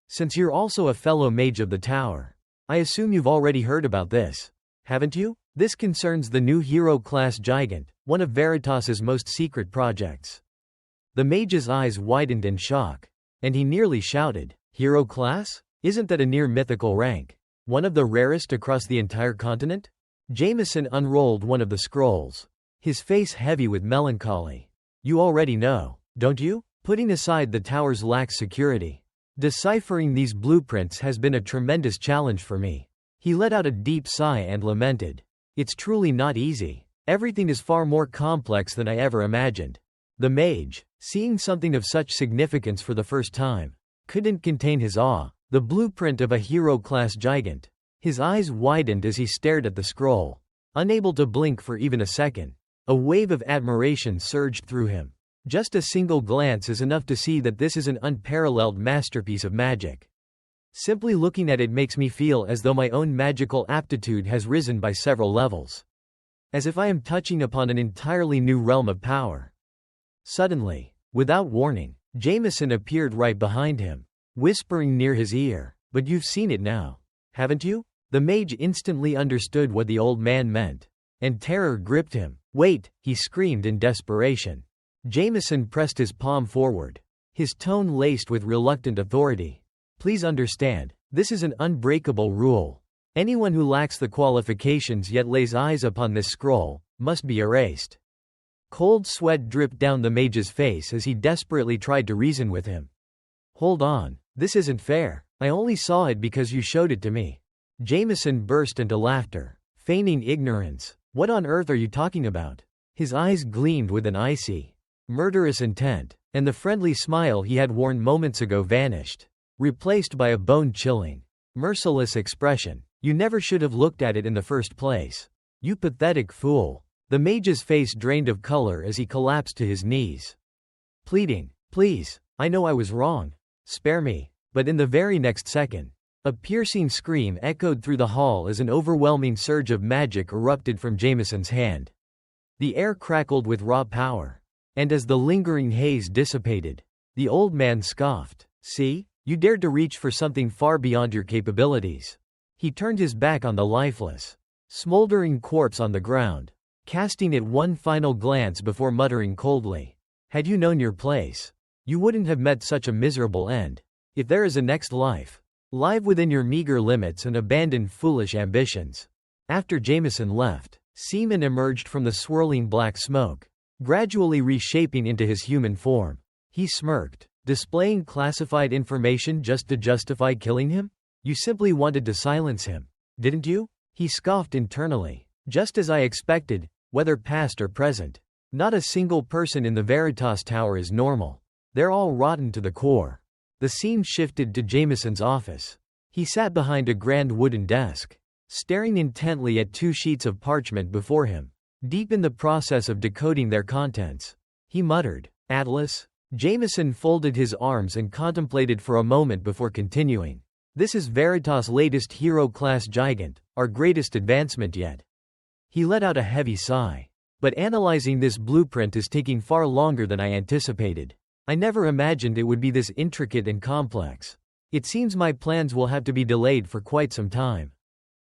"Since you're also a fellow mage of the tower, I assume you've already heard about this, haven't you? This concerns the new hero-class gigant, one of Veritas's most secret projects." The mage's eyes widened in shock, and he nearly shouted, "Hero class? Isn't that a near-mythical rank? One of the rarest across the entire continent?" Jameson unrolled one of the scrolls, his face heavy with melancholy. "You already know, don't you? Putting aside the tower's lax security, deciphering these blueprints has been a tremendous challenge for me." He let out a deep sigh and lamented. "It's truly not easy. Everything is far more complex than I ever imagined." The mage, seeing something of such significance for the first time, couldn't contain his awe. The blueprint of a hero-class gigant. His eyes widened as he stared at the scroll, unable to blink for even a second. A wave of admiration surged through him. Just a single glance is enough to see that this is an unparalleled masterpiece of magic. Simply looking at it makes me feel as though my own magical aptitude has risen by several levels. As if I am touching upon an entirely new realm of power. Suddenly, without warning, Jameson appeared right behind him, whispering near his ear, "But you've seen it now, haven't you?" The mage instantly understood what the old man meant, and terror gripped him. "Wait!" he screamed in desperation. Jameson pressed his palm forward, his tone laced with reluctant authority. "Please understand, this is an unbreakable rule. Anyone who lacks the qualifications yet lays eyes upon this scroll must be erased." Cold sweat dripped down the mage's face as he desperately tried to reason with him. "Hold on, this isn't fair. I only saw it because you showed it to me." Jameson burst into laughter, feigning ignorance. "What on earth are you talking about?" His eyes gleamed with an icy, murderous intent, and the friendly smile he had worn moments ago vanished, replaced by a bone-chilling, merciless expression. "You never should have looked at it in the first place. You pathetic fool." The mage's face drained of color as he collapsed to his knees, pleading, "Please, I know I was wrong. Spare me." But in the very next second, a piercing scream echoed through the hall as an overwhelming surge of magic erupted from Jameson's hand. The air crackled with raw power, and as the lingering haze dissipated, the old man scoffed. "See? You dared to reach for something far beyond your capabilities." He turned his back on the lifeless, smoldering corpse on the ground, casting it one final glance before muttering coldly, "Had you known your place, you wouldn't have met such a miserable end. If there is a next life, live within your meager limits and abandon foolish ambitions." After Jameson left, Seaman emerged from the swirling black smoke, gradually reshaping into his human form. He smirked, displaying classified information just to justify killing him? "You simply wanted to silence him, didn't you?" He scoffed internally. "Just as I expected, whether past or present. Not a single person in the Veritas Tower is normal. They're all rotten to the core." The scene shifted to Jameson's office. He sat behind a grand wooden desk, staring intently at 2 sheets of parchment before him, deep in the process of decoding their contents. He muttered, "Atlas?" Jameson folded his arms and contemplated for a moment before continuing. "This is Veritas' latest hero-class gigant, our greatest advancement yet." He let out a heavy sigh. "But analyzing this blueprint is taking far longer than I anticipated. I never imagined it would be this intricate and complex. It seems my plans will have to be delayed for quite some time."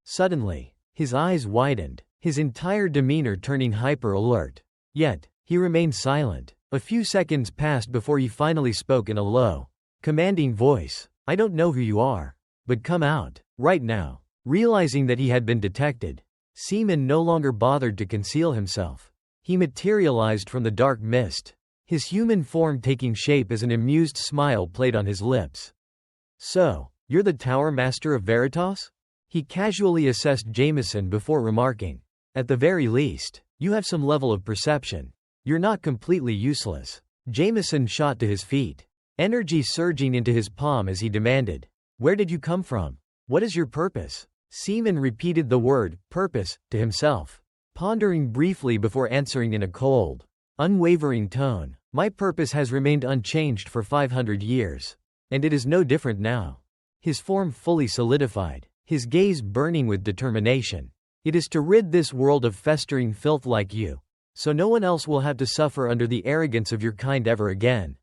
Suddenly, his eyes widened, his entire demeanor turning hyper-alert. Yet, he remained silent. A few seconds passed before he finally spoke in a low, commanding voice. "I don't know who you are, but come out, right now." Realizing that he had been detected, Seaman no longer bothered to conceal himself. He materialized from the dark mist, his human form taking shape as an amused smile played on his lips. "So, you're the Tower Master of Veritas?" He casually assessed Jameson before remarking, "At the very least, you have some level of perception. You're not completely useless." Jameson shot to his feet, energy surging into his palm as he demanded, "Where did you come from? What is your purpose?" Seaman repeated the word, purpose, to himself, pondering briefly before answering in a cold, unwavering tone. My purpose has remained unchanged for 500 years. And it is no different now. His form fully solidified, his gaze burning with determination. It is to rid this world of festering filth like you, so no one else will have to suffer under the arrogance of your kind ever again.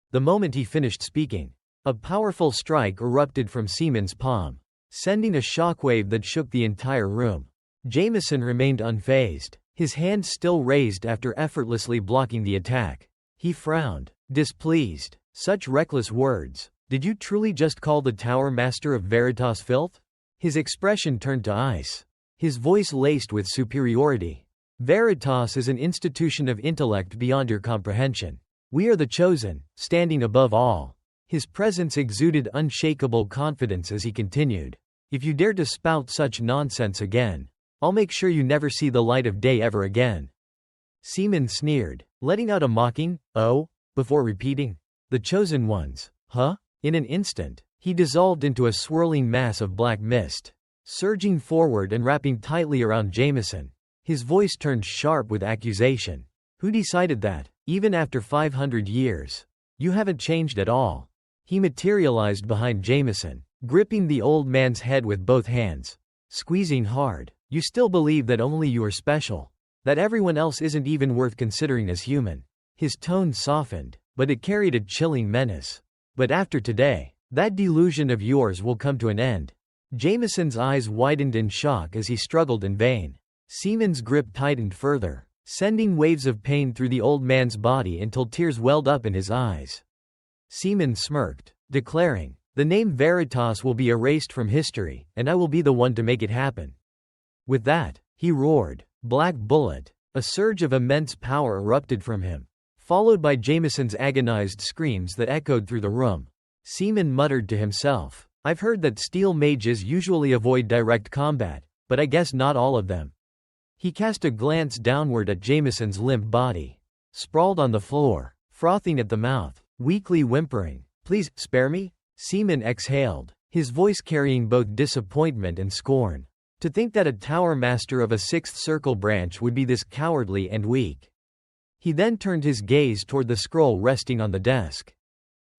The moment he finished speaking, a powerful strike erupted from Seaman's palm, sending a shockwave that shook the entire room. Jameson remained unfazed, his hand still raised after effortlessly blocking the attack. He frowned, displeased. Such reckless words. Did you truly just call the Tower Master of Veritas filth? His expression turned to ice, his voice laced with superiority. Veritas is an institution of intellect beyond your comprehension. We are the chosen, standing above all. His presence exuded unshakable confidence as he continued. If you dare to spout such nonsense again, I'll make sure you never see the light of day ever again. Seaman sneered, letting out a mocking, "Oh?" before repeating, "The chosen ones, huh?" In an instant, he dissolved into a swirling mass of black mist, surging forward and wrapping tightly around Jameson. His voice turned sharp with accusation. Who decided that, even after 500 years? You haven't changed at all. He materialized behind Jameson, gripping the old man's head with both hands, squeezing hard. You still believe that only you are special, that everyone else isn't even worth considering as human. His tone softened, but it carried a chilling menace. But after today, that delusion of yours will come to an end. Jameson's eyes widened in shock as he struggled in vain. Seaman's grip tightened further, sending waves of pain through the old man's body until tears welled up in his eyes. Seaman smirked, declaring, "The name Veritas will be erased from history, and I will be the one to make it happen." With that, he roared, "Black Bullet!" A surge of immense power erupted from him, followed by Jameson's agonized screams that echoed through the room. Seaman muttered to himself, "I've heard that steel mages usually avoid direct combat, but I guess not all of them." He cast a glance downward at Jameson's limp body, sprawled on the floor, frothing at the mouth, weakly whimpering, "Please, spare me?" Seaman exhaled, his voice carrying both disappointment and scorn. To think that a Tower Master of a Sixth Circle branch would be this cowardly and weak. He then turned his gaze toward the scroll resting on the desk.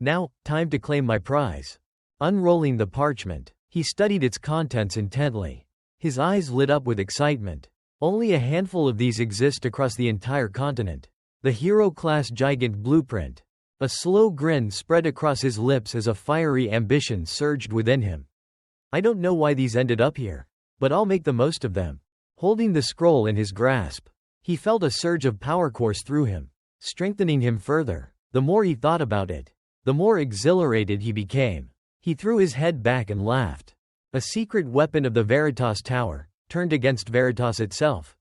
Now, time to claim my prize. Unrolling the parchment, he studied its contents intently. His eyes lit up with excitement. Only a handful of these exist across the entire continent. The hero-class gigant blueprint. A slow grin spread across his lips as a fiery ambition surged within him. I don't know why these ended up here, but I'll make the most of them. Holding the scroll in his grasp, he felt a surge of power course through him, strengthening him further. The more he thought about it, the more exhilarated he became. He threw his head back and laughed. A secret weapon of the Veritas Tower, turned against Veritas itself.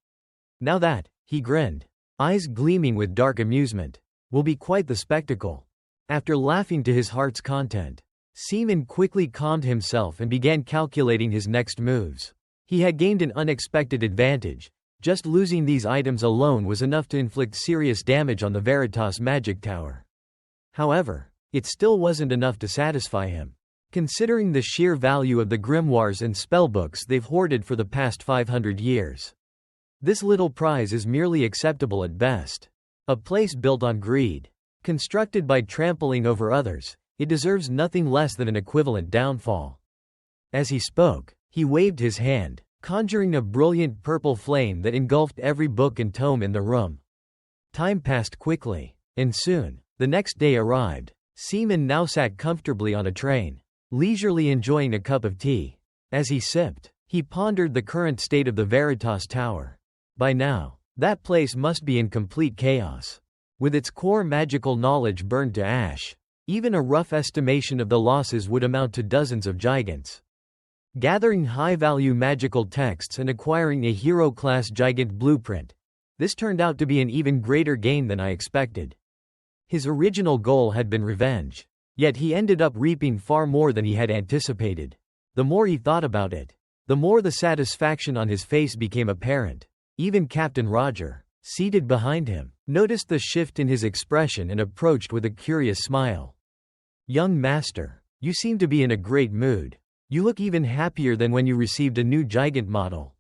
Now that, he grinned, eyes gleaming with dark amusement, will be quite the spectacle. After laughing to his heart's content, Seaman quickly calmed himself and began calculating his next moves. He had gained an unexpected advantage. Just losing these items alone was enough to inflict serious damage on the Veritas Magic Tower. However, it still wasn't enough to satisfy him, considering the sheer value of the grimoires and spellbooks they've hoarded for the past 500 years. This little prize is merely acceptable at best. A place built on greed, constructed by trampling over others, it deserves nothing less than an equivalent downfall. As he spoke, he waved his hand, conjuring a brilliant purple flame that engulfed every book and tome in the room. Time passed quickly, and soon, the next day arrived. Seaman now sat comfortably on a train, leisurely enjoying a cup of tea. As he sipped, he pondered the current state of the Veritas Tower. By now, that place must be in complete chaos, with its core magical knowledge burned to ash. Even a rough estimation of the losses would amount to dozens of gigants. Gathering high-value magical texts and acquiring a hero-class gigant blueprint. This turned out to be an even greater gain than I expected. His original goal had been revenge, yet he ended up reaping far more than he had anticipated. The more he thought about it, the more the satisfaction on his face became apparent. Even Captain Roger, seated behind him, noticed the shift in his expression and approached with a curious smile. "Young master, you seem to be in a great mood. You look even happier than when you received a new gigant model.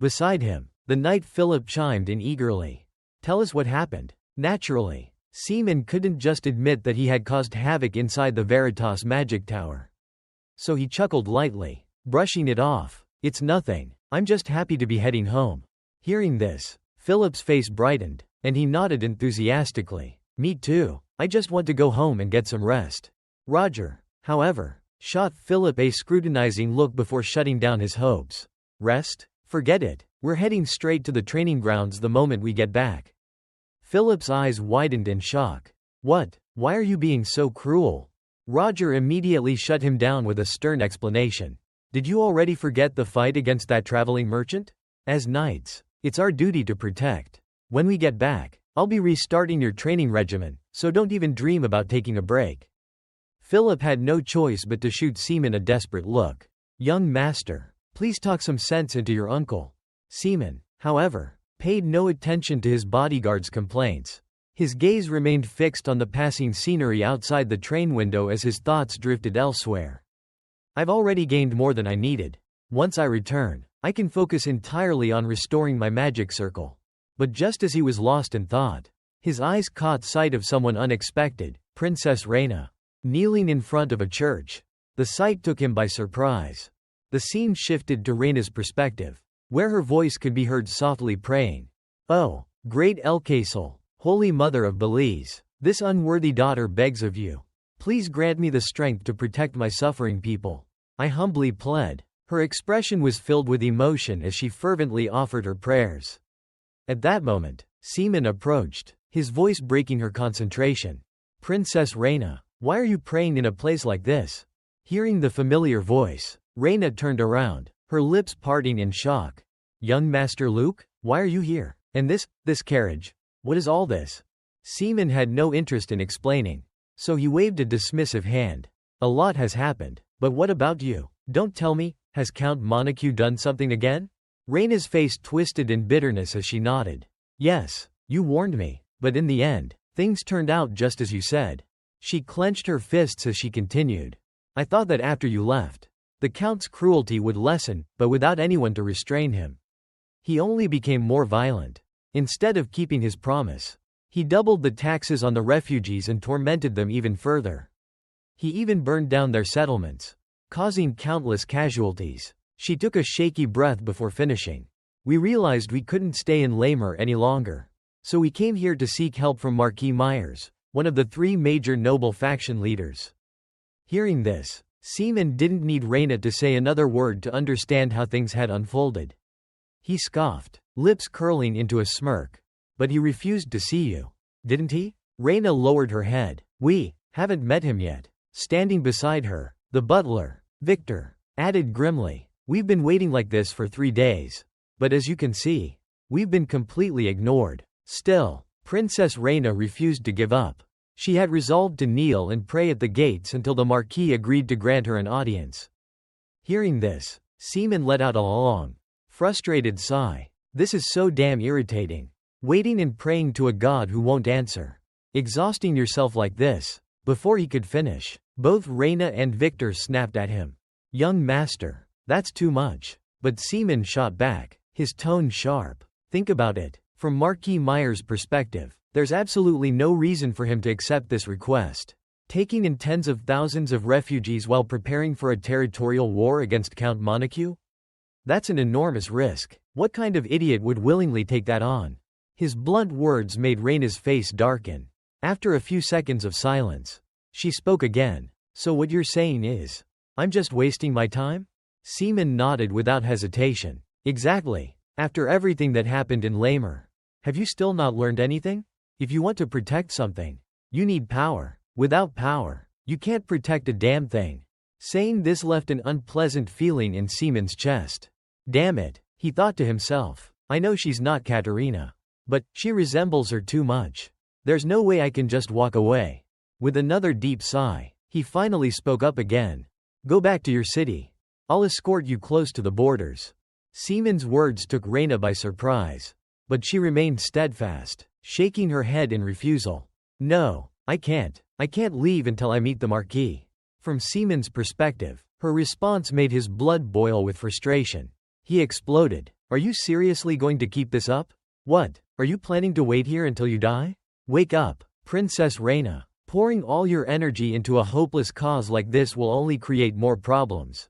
Beside him, the knight Philip chimed in eagerly. Tell us what happened. Naturally, Seaman couldn't just admit that he had caused havoc inside the Veritas magic tower. So he chuckled lightly, brushing it off. It's nothing. I'm just happy to be heading home. Hearing this, Philip's face brightened, and he nodded enthusiastically. Me too. I just want to go home and get some rest. Roger, however, shot Philip a scrutinizing look before shutting down his hopes. Rest? Forget it. We're heading straight to the training grounds the moment we get back. Philip's eyes widened in shock. What? Why are you being so cruel? Roger immediately shut him down with a stern explanation. Did you already forget the fight against that traveling merchant? As knights, it's our duty to protect. When we get back, I'll be restarting your training regimen, so don't even dream about taking a break. Philip had no choice but to shoot Seaman a desperate look. Young master, please talk some sense into your uncle. Seaman, however, paid no attention to his bodyguard's complaints. His gaze remained fixed on the passing scenery outside the train window as his thoughts drifted elsewhere. I've already gained more than I needed. Once I return, I can focus entirely on restoring my magic circle. But just as he was lost in thought, his eyes caught sight of someone unexpected, Princess Reina, kneeling in front of a church. The sight took him by surprise. The scene shifted to Reina's perspective, where her voice could be heard softly praying. Oh, great Elcasal, Holy Mother of Belize, this unworthy daughter begs of you. Please grant me the strength to protect my suffering people. I humbly pled. Her expression was filled with emotion as she fervently offered her prayers. At that moment, Seaman approached, his voice breaking her concentration. Princess Reina, why are you praying in a place like this? Hearing the familiar voice, Reina turned around, her lips parting in shock. Young Master Luke, why are you here? And this carriage? What is all this? Seaman had no interest in explaining, so he waved a dismissive hand. A lot has happened, but what about you? Don't tell me, has Count Montague done something again? Reina's face twisted in bitterness as she nodded. Yes, you warned me, but in the end, things turned out just as you said. She clenched her fists as she continued. I thought that after you left, the Count's cruelty would lessen, but without anyone to restrain him. He only became more violent. Instead of keeping his promise, he doubled the taxes on the refugees and tormented them even further. He even burned down their settlements, causing countless casualties. She took a shaky breath before finishing. We realized we couldn't stay in Lamer any longer, so we came here to seek help from Marquis Myers, one of the 3 major noble faction leaders. Hearing this, Seaman didn't need Reina to say another word to understand how things had unfolded. He scoffed, lips curling into a smirk. But he refused to see you, didn't he? Reina lowered her head. We haven't met him yet. Standing beside her, the butler, Victor, added grimly. We've been waiting like this for 3 days. But as you can see, we've been completely ignored. Still, Princess Reina refused to give up. She had resolved to kneel and pray at the gates until the Marquis agreed to grant her an audience. Hearing this, Seaman let out a long, frustrated sigh. This is so damn irritating. Waiting and praying to a god who won't answer. Exhausting yourself like this. Before he could finish, both Reina and Victor snapped at him. Young master, that's too much. But Seaman shot back, his tone sharp. Think about it. From Marquis Myers' perspective, there's absolutely no reason for him to accept this request. Taking in tens of thousands of refugees while preparing for a territorial war against Count Montague? That's an enormous risk. What kind of idiot would willingly take that on? His blunt words made Reina's face darken. After a few seconds of silence, she spoke again. So what you're saying is, I'm just wasting my time? Seaman nodded without hesitation. Exactly. After everything that happened in Lamer, have you still not learned anything? If you want to protect something, you need power. Without power, you can't protect a damn thing. Saying this left an unpleasant feeling in Seaman's chest. Damn it, he thought to himself. I know she's not Katerina, but she resembles her too much. There's no way I can just walk away. With another deep sigh, he finally spoke up again. Go back to your city. I'll escort you close to the borders. Seaman's words took Reina by surprise, but she remained steadfast, shaking her head in refusal. No, I can't. I can't leave until I meet the Marquis. From Seaman's perspective, Her response made his blood boil with frustration. He exploded. Are you seriously going to keep this up? What? Are you planning to wait here until you die? Wake up, Princess Reina. Pouring all your energy into a hopeless cause like this will only create more problems.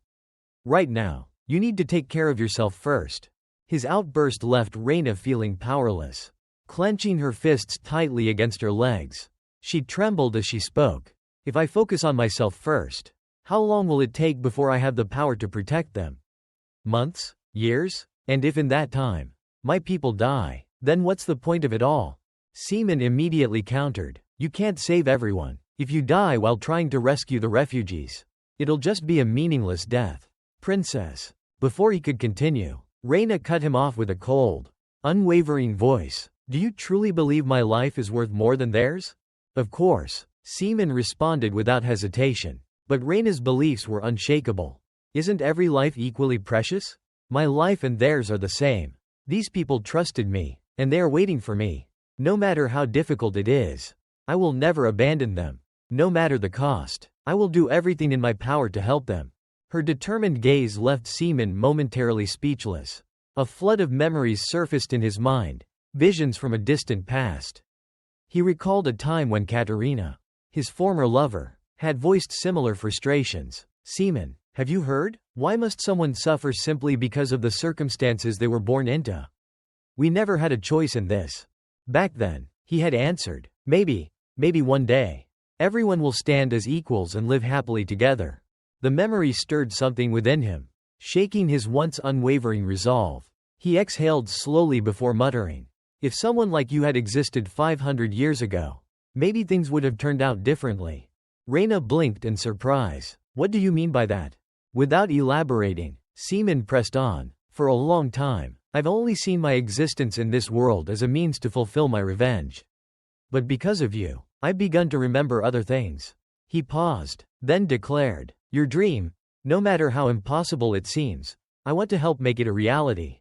Right now, you need to take care of yourself first. His outburst left Reina feeling powerless. Clenching her fists tightly against her legs, she trembled as she spoke. If I focus on myself first, how long will it take before I have the power to protect them? Months? Years? And if in that time, my people die, then what's the point of it all? Seaman immediately countered. You can't save everyone. If you die while trying to rescue the refugees, it'll just be a meaningless death. Princess. Before he could continue, Reina cut him off with a cold, unwavering voice. Do you truly believe my life is worth more than theirs? Of course, Seaman responded without hesitation. But Reina's beliefs were unshakable. Isn't every life equally precious? My life and theirs are the same. These people trusted me, and they are waiting for me. No matter how difficult it is, I will never abandon them. No matter the cost, I will do everything in my power to help them. Her determined gaze left Seaman momentarily speechless. A flood of memories surfaced in his mind, visions from a distant past. He recalled a time when Katerina, his former lover, had voiced similar frustrations. Seaman, have you heard? Why must someone suffer simply because of the circumstances they were born into? We never had a choice in this. Back then, he had answered, maybe one day, everyone will stand as equals and live happily together. The memory stirred something within him, shaking his once unwavering resolve. He exhaled slowly before muttering, if someone like you had existed 500 years ago, maybe things would have turned out differently. Reina blinked in surprise. What do you mean by that? Without elaborating, Seaman pressed on. For a long time, I've only seen my existence in this world as a means to fulfill my revenge. But because of you, I've begun to remember other things. He paused, then declared, your dream, no matter how impossible it seems, I want to help make it a reality.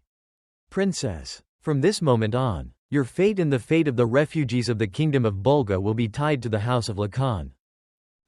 Princess, from this moment on, your fate and the fate of the refugees of the Kingdom of Bulga will be tied to the House of Lacan.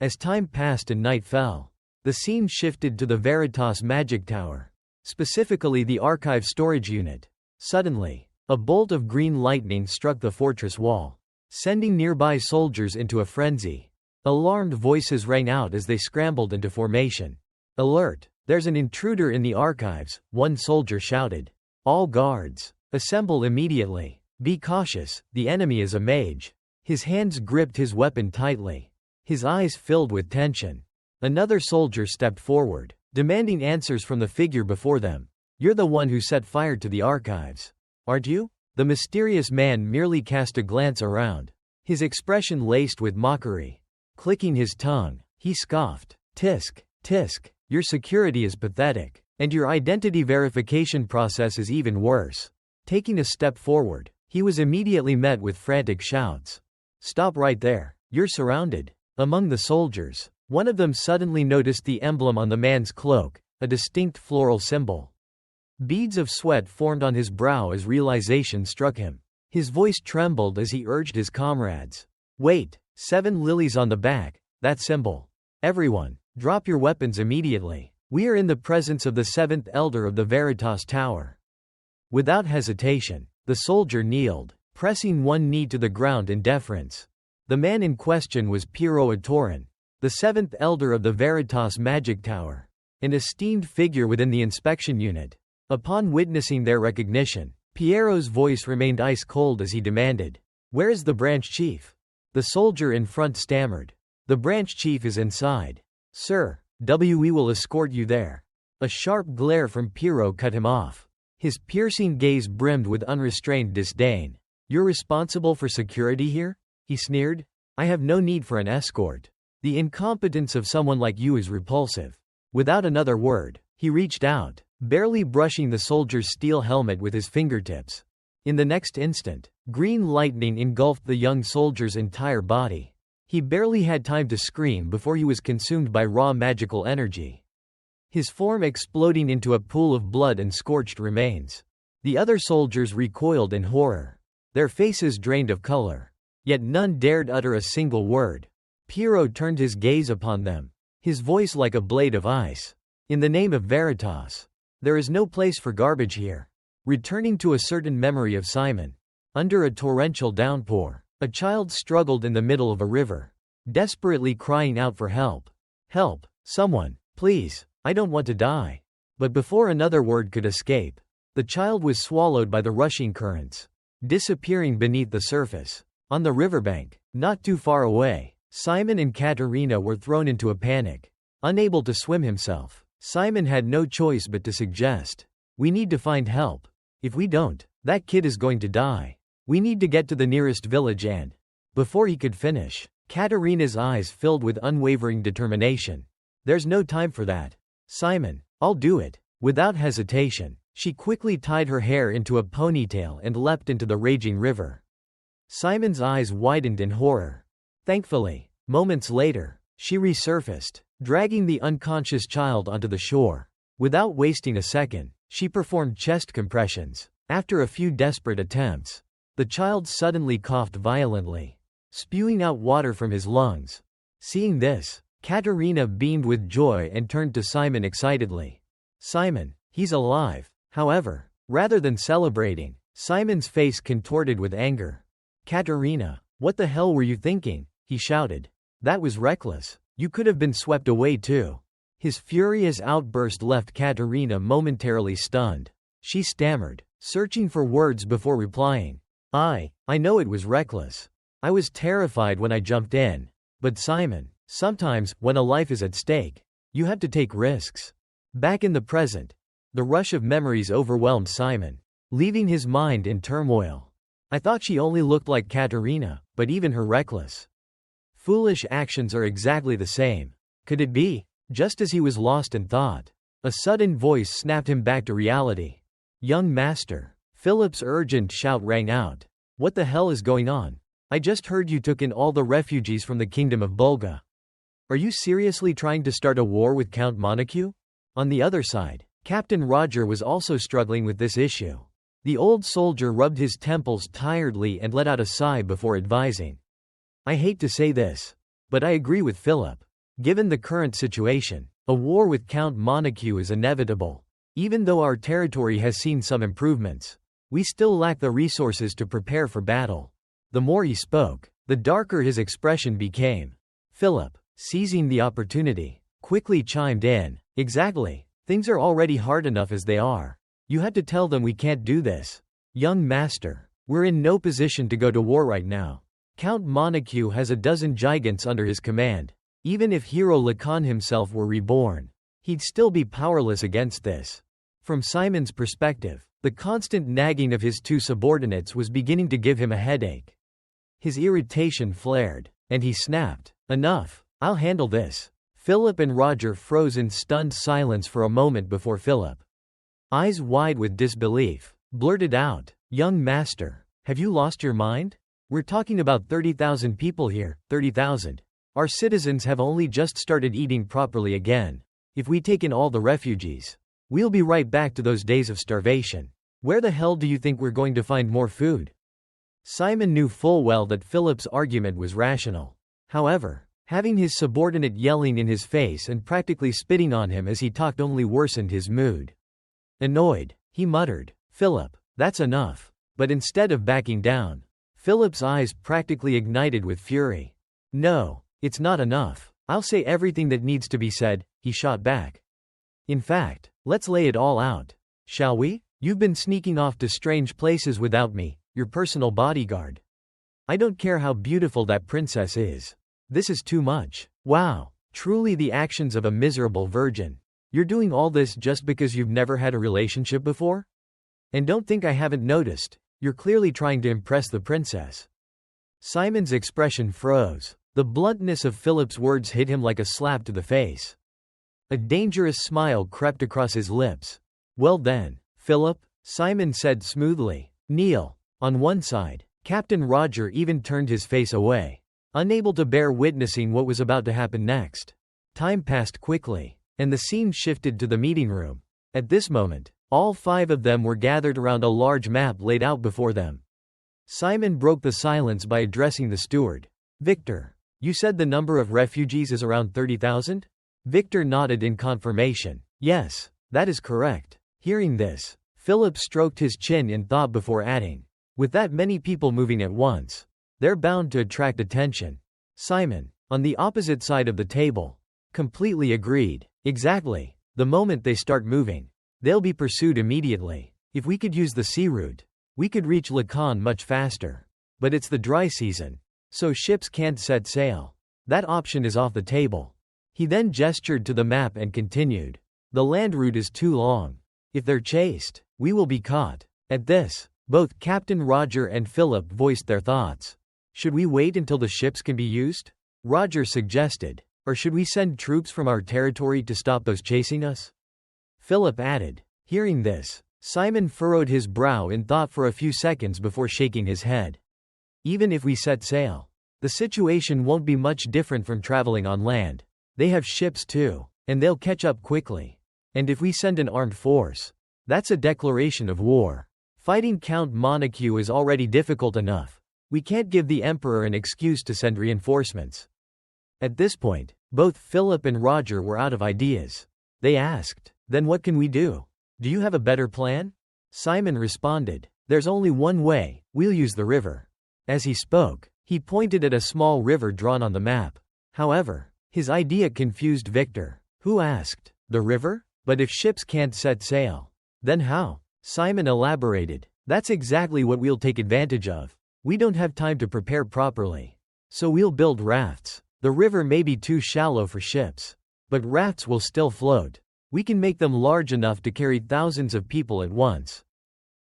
As time passed and night fell, the scene shifted to the Veritas Magic Tower, specifically the archive storage unit. Suddenly, a bolt of green lightning struck the fortress wall, sending nearby soldiers into a frenzy. Alarmed voices rang out as they scrambled into formation. Alert! There's an intruder in the archives, one soldier shouted. All guards, assemble immediately. Be cautious, the enemy is a mage. His hands gripped his weapon tightly. His eyes filled with tension. Another soldier stepped forward, demanding answers from the figure before them. You're the one who set fire to the archives, aren't you? The mysterious man merely cast a glance around, his expression laced with mockery. Clicking his tongue, he scoffed. Tisk, tisk, your security is pathetic, and your identity verification process is even worse. Taking a step forward, he was immediately met with frantic shouts. Stop right there, you're surrounded. Among the soldiers, one of them suddenly noticed the emblem on the man's cloak, a distinct floral symbol. Beads of sweat formed on his brow as realization struck him. His voice trembled as he urged his comrades. Wait, 7 lilies on the back, that symbol. Everyone, drop your weapons immediately. We are in the presence of the 7th Elder of the Veritas Tower. Without hesitation, the soldier kneeled, pressing one knee to the ground in deference. The man in question was Piero Atoran, the 7th Elder of the Veritas Magic Tower, an esteemed figure within the inspection unit. Upon witnessing their recognition, Piero's voice remained ice-cold as he demanded, where is the branch chief? The soldier in front stammered. The branch chief is inside. Sir, we will escort you there. A sharp glare from Piero cut him off. His piercing gaze brimmed with unrestrained disdain. You're responsible for security here? He sneered. I have no need for an escort. The incompetence of someone like you is repulsive. Without another word, he reached out, barely brushing the soldier's steel helmet with his fingertips. In the next instant, green lightning engulfed the young soldier's entire body. He barely had time to scream before he was consumed by raw magical energy, his form exploding into a pool of blood and scorched remains. The other soldiers recoiled in horror, their faces drained of color. Yet none dared utter a single word. Piero turned his gaze upon them, his voice like a blade of ice. In the name of Veritas. There is no place for garbage here. Returning to a certain memory of Simon. Under a torrential downpour, a child struggled in the middle of a river, desperately crying out for help. Help, someone, please, I don't want to die. But before another word could escape, the child was swallowed by the rushing currents, disappearing beneath the surface. On the riverbank, not too far away, Simon and Katerina were thrown into a panic. Unable to swim himself, Simon had no choice but to suggest, "We need to find help. If we don't, that kid is going to die. We need to get to the nearest village and..." Before he could finish, Katerina's eyes filled with unwavering determination. "There's no time for that. Simon, I'll do it." Without hesitation, she quickly tied her hair into a ponytail and leapt into the raging river. Simon's eyes widened in horror. Thankfully, moments later, she resurfaced, dragging the unconscious child onto the shore. Without wasting a second, she performed chest compressions. After a few desperate attempts, the child suddenly coughed violently, spewing out water from his lungs. Seeing this, Katerina beamed with joy and turned to Simon excitedly. "Simon, he's alive." However, rather than celebrating, Simon's face contorted with anger. "Katerina, what the hell were you thinking?" he shouted. "That was reckless. You could have been swept away too." His furious outburst left Katerina momentarily stunned. She stammered, searching for words before replying. I know it was reckless. I was terrified when I jumped in. But Simon, sometimes, when a life is at stake, you have to take risks." Back in the present, the rush of memories overwhelmed Simon, leaving his mind in turmoil. "I thought she only looked like Katerina, but even her reckless, foolish actions are exactly the same. Could it be?" Just as he was lost in thought, a sudden voice snapped him back to reality. "Young master!" Philip's urgent shout rang out. "What the hell is going on? I just heard you took in all the refugees from the kingdom of Bulga. Are you seriously trying to start a war with Count Montague?" On the other side, Captain Roger was also struggling with this issue. The old soldier rubbed his temples tiredly and let out a sigh before advising. "I hate to say this, but I agree with Philip. Given the current situation, a war with Count Montague is inevitable. Even though our territory has seen some improvements, we still lack the resources to prepare for battle." The more he spoke, the darker his expression became. Philip, seizing the opportunity, quickly chimed in. "Exactly. Things are already hard enough as they are. You had to tell them we can't do this. Young master, we're in no position to go to war right now. Count Montague has a dozen giants under his command. Even if Hero Lacan himself were reborn, he'd still be powerless against this." From Simon's perspective, the constant nagging of his two subordinates was beginning to give him a headache. His irritation flared, and he snapped, "Enough, I'll handle this." Philip and Roger froze in stunned silence for a moment before Philip, eyes wide with disbelief, blurted out, "Young master, have you lost your mind? We're talking about 30,000 people here, 30,000. Our citizens have only just started eating properly again. If we take in all the refugees, we'll be right back to those days of starvation. Where the hell do you think we're going to find more food?" Simon knew full well that Philip's argument was rational. However, having his subordinate yelling in his face and practically spitting on him as he talked only worsened his mood. Annoyed, he muttered, "Philip, that's enough." But instead of backing down, Philip's eyes practically ignited with fury. "No, it's not enough. I'll say everything that needs to be said," he shot back. "In fact, let's lay it all out. Shall we? You've been sneaking off to strange places without me, your personal bodyguard. I don't care how beautiful that princess is. This is too much. Wow, truly the actions of a miserable virgin. You're doing all this just because you've never had a relationship before? And don't think I haven't noticed, you're clearly trying to impress the princess." Simon's expression froze. The bluntness of Philip's words hit him like a slap to the face. A dangerous smile crept across his lips. "Well then, Philip," Simon said smoothly, "kneel." On one side, Captain Roger even turned his face away, unable to bear witnessing what was about to happen next. Time passed quickly, and the scene shifted to the meeting room. At this moment, all 5 of them were gathered around a large map laid out before them. Simon broke the silence by addressing the steward. "Victor, you said the number of refugees is around 30,000? Victor nodded in confirmation. Yes, that is correct. Hearing this, Philip stroked his chin in thought before adding, with that many people moving at once, they're bound to attract attention. Simon, on the opposite side of the table, completely agreed. Exactly. The moment they start moving, they'll be pursued immediately. If we could use the sea route, we could reach Lacan much faster. But it's the dry season, so ships can't set sail. That option is off the table. He then gestured to the map and continued. The land route is too long. If they're chased, we will be caught. At this, both Captain Roger and Philip voiced their thoughts. Should we wait until the ships can be used? Roger suggested. Or should we send troops from our territory to stop those chasing us? Philip added. Hearing this, Simon furrowed his brow in thought for a few seconds before shaking his head. Even if we set sail, the situation won't be much different from traveling on land. They have ships too, and they'll catch up quickly. And if we send an armed force, that's a declaration of war. Fighting Count Montague is already difficult enough. We can't give the Emperor an excuse to send reinforcements. At this point, both Philip and Roger were out of ideas. They asked, then what can we do? Do you have a better plan? Simon responded, there's only one way, we'll use the river. As he spoke, he pointed at a small river drawn on the map. However, his idea confused Victor, who asked, the river? But if ships can't set sail, then how? Simon elaborated, that's exactly what we'll take advantage of. We don't have time to prepare properly. So we'll build rafts. The river may be too shallow for ships, but rafts will still float. We can make them large enough to carry thousands of people at once.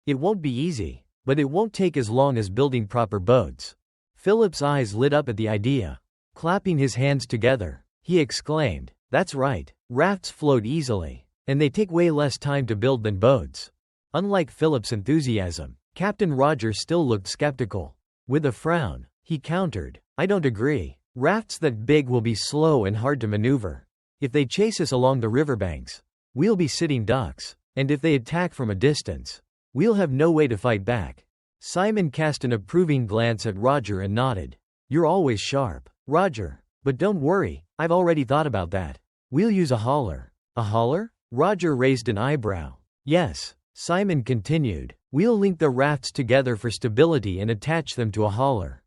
It won't be easy, but it won't take as long as building proper boats. Philip's eyes lit up at the idea. Clapping his hands together, he exclaimed, that's right, rafts float easily, and they take way less time to build than boats. Unlike Philip's enthusiasm, Captain Roger still looked skeptical. With a frown, he countered, I don't agree. Rafts that big will be slow and hard to maneuver. If they chase us along the riverbanks, we'll be sitting ducks, and if they attack from a distance, we'll have no way to fight back. Simon cast an approving glance at Roger and nodded. You're always sharp, Roger. But don't worry, I've already thought about that. We'll use a hauler. A hauler? Roger raised an eyebrow. Yes, Simon continued. We'll link the rafts together for stability and attach them to a hauler.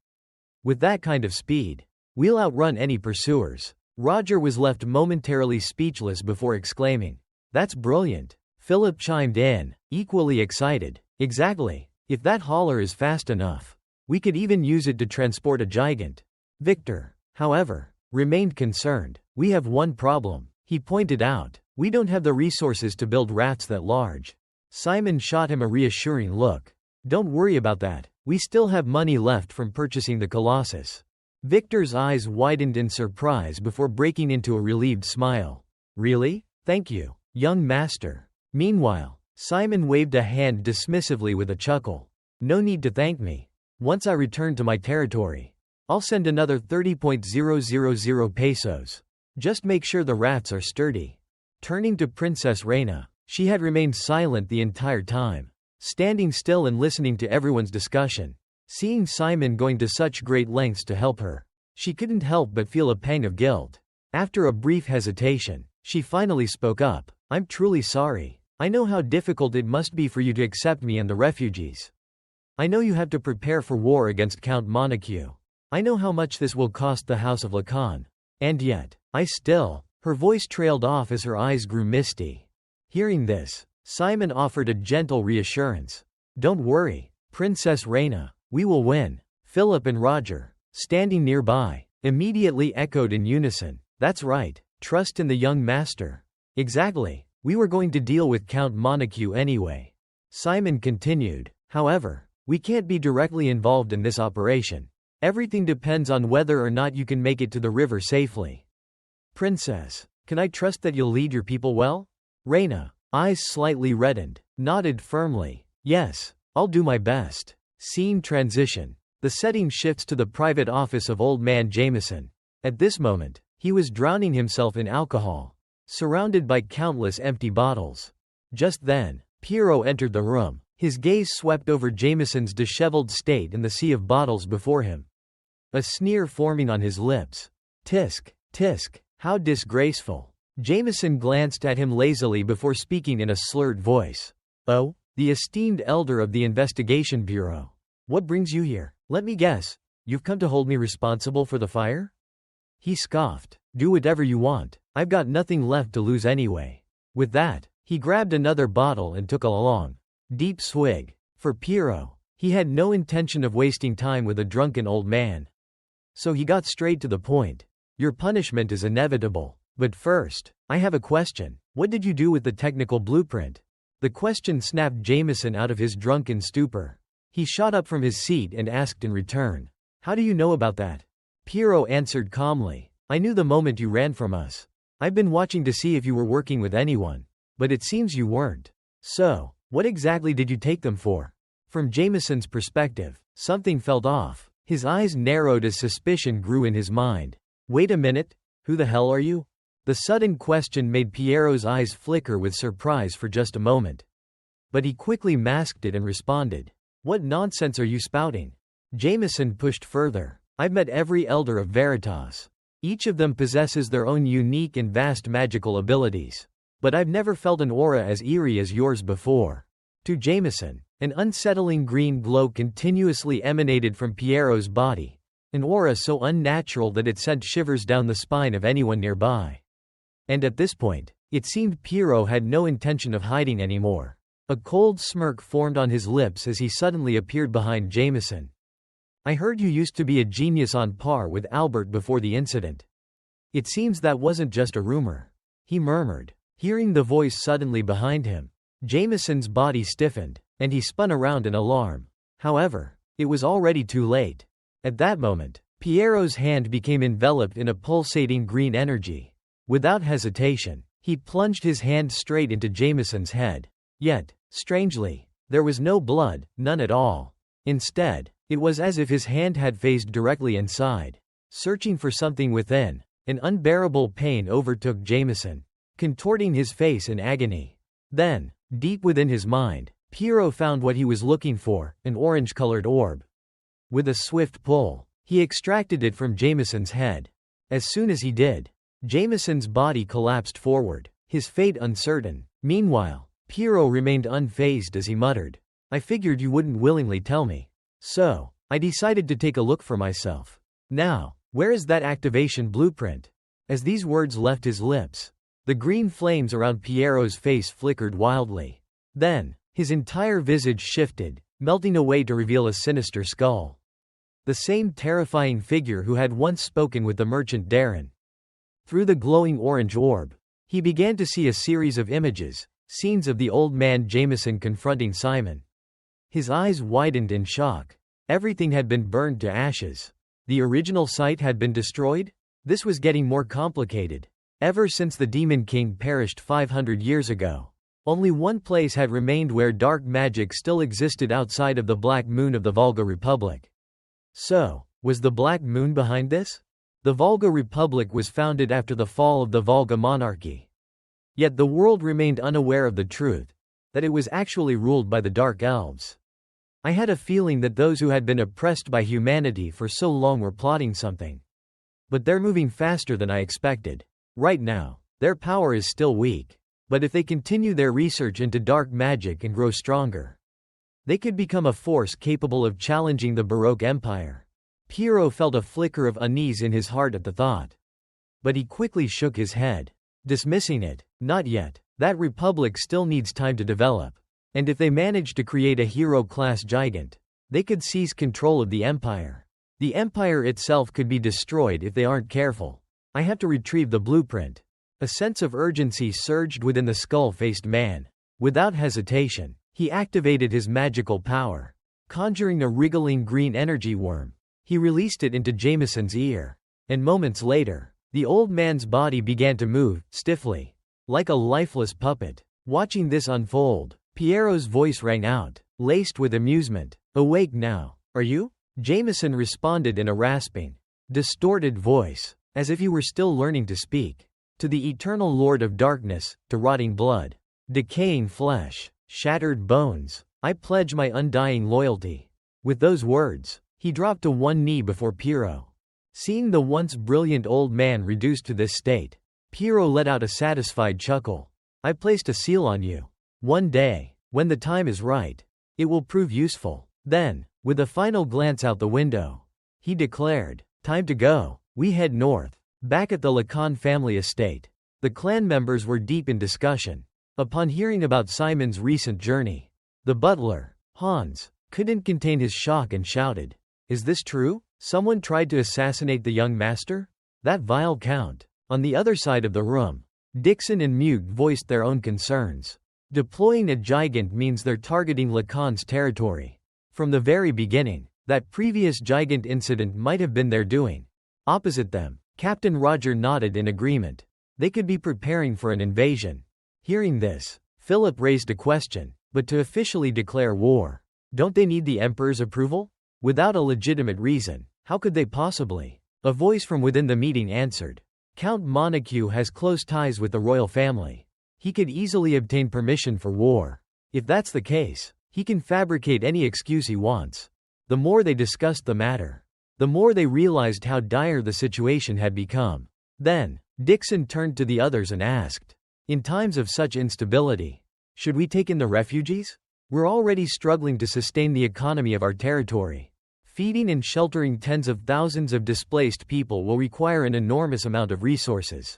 With that kind of speed, we'll outrun any pursuers. Roger was left momentarily speechless before exclaiming, that's brilliant. Philip chimed in, equally excited. Exactly. If that hauler is fast enough, we could even use it to transport a gigant. Victor, however, remained concerned. We have one problem, he pointed out. We don't have the resources to build rafts that large. Simon shot him a reassuring look. Don't worry about that. We still have money left from purchasing the Colossus. Victor's eyes widened in surprise before breaking into a relieved smile. Really? Thank you, young master. Meanwhile, Simon waved a hand dismissively with a chuckle. No need to thank me. Once I return to my territory, I'll send another 30,000 pesos. Just make sure the rafts are sturdy. Turning to Princess Reina, she had remained silent the entire time, standing still and listening to everyone's discussion. Seeing Simon going to such great lengths to help her, she couldn't help but feel a pang of guilt. After a brief hesitation, she finally spoke up. I'm truly sorry. I know how difficult it must be for you to accept me and the refugees. I know you have to prepare for war against Count Montague. I know how much this will cost the House of Lacan. And yet, her voice trailed off as her eyes grew misty. Hearing this, Simon offered a gentle reassurance. Don't worry, Princess Reina, we will win. Philip and Roger, standing nearby, immediately echoed in unison. That's right, trust in the young master. Exactly, we were going to deal with Count Montague anyway. Simon continued, however, we can't be directly involved in this operation. Everything depends on whether or not you can make it to the river safely. Princess, can I trust that you'll lead your people well? Reina, eyes slightly reddened, nodded firmly. Yes, I'll do my best. Scene transition. The setting shifts to the private office of Old Man Jameson. At this moment, he was drowning himself in alcohol, surrounded by countless empty bottles. Just then, Piero entered the room. His gaze swept over Jameson's disheveled state and the sea of bottles before him. A sneer forming on his lips. Tisk, tisk, how disgraceful. Jameson glanced at him lazily before speaking in a slurred voice. "Oh, the esteemed elder of the Investigation Bureau. What brings you here? Let me guess. You've come to hold me responsible for the fire?" He scoffed. "Do whatever you want. I've got nothing left to lose anyway." With that, he grabbed another bottle and took a long, deep swig. For Piero, he had no intention of wasting time with a drunken old man. So he got straight to the point. "Your punishment is inevitable. But first, I have a question. What did you do with the technical blueprint?" The question snapped Jameson out of his drunken stupor. He shot up from his seat and asked in return, "How do you know about that?" Piero answered calmly, "I knew the moment you ran from us. I've been watching to see if you were working with anyone. But it seems you weren't. So, what exactly did you take them for?" From Jameson's perspective, something felt off. His eyes narrowed as suspicion grew in his mind. "Wait a minute, who the hell are you?" The sudden question made Piero's eyes flicker with surprise for just a moment. But he quickly masked it and responded, "What nonsense are you spouting?" Jameson pushed further. "I've met every elder of Veritas. Each of them possesses their own unique and vast magical abilities. But I've never felt an aura as eerie as yours before." To Jameson, an unsettling green glow continuously emanated from Piero's body, an aura so unnatural that it sent shivers down the spine of anyone nearby. And at this point, it seemed Piero had no intention of hiding anymore. A cold smirk formed on his lips as he suddenly appeared behind Jameson. "I heard you used to be a genius on par with Albert before the incident. It seems that wasn't just a rumor," he murmured. Hearing the voice suddenly behind him, Jameson's body stiffened, and he spun around in alarm. However, it was already too late. At that moment, Piero's hand became enveloped in a pulsating green energy. Without hesitation, he plunged his hand straight into Jameson's head. Yet, strangely, there was no blood, none at all. Instead, it was as if his hand had phased directly inside, searching for something within. An unbearable pain overtook Jameson, contorting his face in agony. Then, deep within his mind, Piero found what he was looking for, an orange-colored orb. With a swift pull, he extracted it from Jameson's head. As soon as he did, Jameson's body collapsed forward, his fate uncertain. Meanwhile, Piero remained unfazed as he muttered, "I figured you wouldn't willingly tell me. So, I decided to take a look for myself. Now, where is that activation blueprint?" As these words left his lips, the green flames around Piero's face flickered wildly. Then, his entire visage shifted, melting away to reveal a sinister skull. The same terrifying figure who had once spoken with the merchant Darren. Through the glowing orange orb, he began to see a series of images, scenes of the old man Jameson confronting Simon. His eyes widened in shock. Everything had been burned to ashes. The original site had been destroyed? This was getting more complicated. Ever since the Demon King perished 500 years ago, only one place had remained where dark magic still existed outside of the Black Moon of the Volga Republic. So, was the Black Moon behind this? The Volga Republic was founded after the fall of the Volga monarchy. Yet the world remained unaware of the truth, that it was actually ruled by the Dark Elves. I had a feeling that those who had been oppressed by humanity for so long were plotting something. But they're moving faster than I expected. Right now, their power is still weak. But if they continue their research into dark magic and grow stronger, they could become a force capable of challenging the Baroque Empire. Piero felt a flicker of unease in his heart at the thought. But he quickly shook his head, dismissing it. Not yet. That republic still needs time to develop. And if they manage to create a hero-class gigant, they could seize control of the empire. The empire itself could be destroyed if they aren't careful. I have to retrieve the blueprint. A sense of urgency surged within the skull-faced man. Without hesitation, he activated his magical power. Conjuring a wriggling green energy worm, he released it into Jameson's ear. And moments later, the old man's body began to move, stiffly, like a lifeless puppet. Watching this unfold, Piero's voice rang out, laced with amusement. "Awake now, are you?" Jameson responded in a rasping, distorted voice, as if he were still learning to speak. "To the eternal Lord of Darkness, to rotting blood, decaying flesh, shattered bones, I pledge my undying loyalty." With those words, he dropped to one knee before Piero. Seeing the once brilliant old man reduced to this state, Piero let out a satisfied chuckle. I placed a seal on you. One day, when the time is right, it will prove useful. Then, with a final glance out the window, he declared, time to go. We head north. Back at the Lacan family estate, the clan members were deep in discussion. Upon hearing about Simon's recent journey, the butler, Hans, couldn't contain his shock and shouted, is this true? Someone tried to assassinate the young master? That vile count. On the other side of the room, Dixon and Mute voiced their own concerns. Deploying a gigant means they're targeting Lacan's territory. From the very beginning, that previous gigant incident might have been their doing. Opposite them, Captain Roger nodded in agreement. They could be preparing for an invasion. Hearing this, Philip raised a question, but to officially declare war, don't they need the Emperor's approval? Without a legitimate reason, how could they possibly? A voice from within the meeting answered. Count Montague has close ties with the royal family. He could easily obtain permission for war. If that's the case, he can fabricate any excuse he wants. The more they discussed the matter, the more they realized how dire the situation had become. Then, Dixon turned to the others and asked, in times of such instability, should we take in the refugees? We're already struggling to sustain the economy of our territory. Feeding and sheltering tens of thousands of displaced people will require an enormous amount of resources.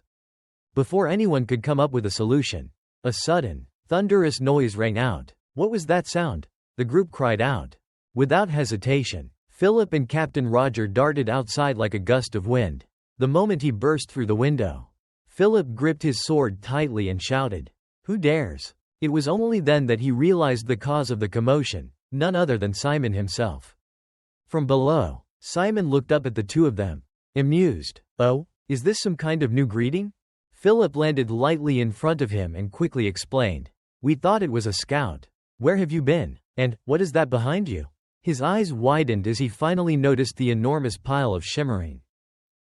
Before anyone could come up with a solution, a sudden, thunderous noise rang out. What was that sound? The group cried out. Without hesitation, Philip and Captain Roger darted outside like a gust of wind. The moment he burst through the window, Philip gripped his sword tightly and shouted, who dares? It was only then that he realized the cause of the commotion, none other than Simon himself. From below, Simon looked up at the two of them, amused. Oh, is this some kind of new greeting? Philip landed lightly in front of him and quickly explained. We thought it was a scout. Where have you been? And, what is that behind you? His eyes widened as he finally noticed the enormous pile of shimmering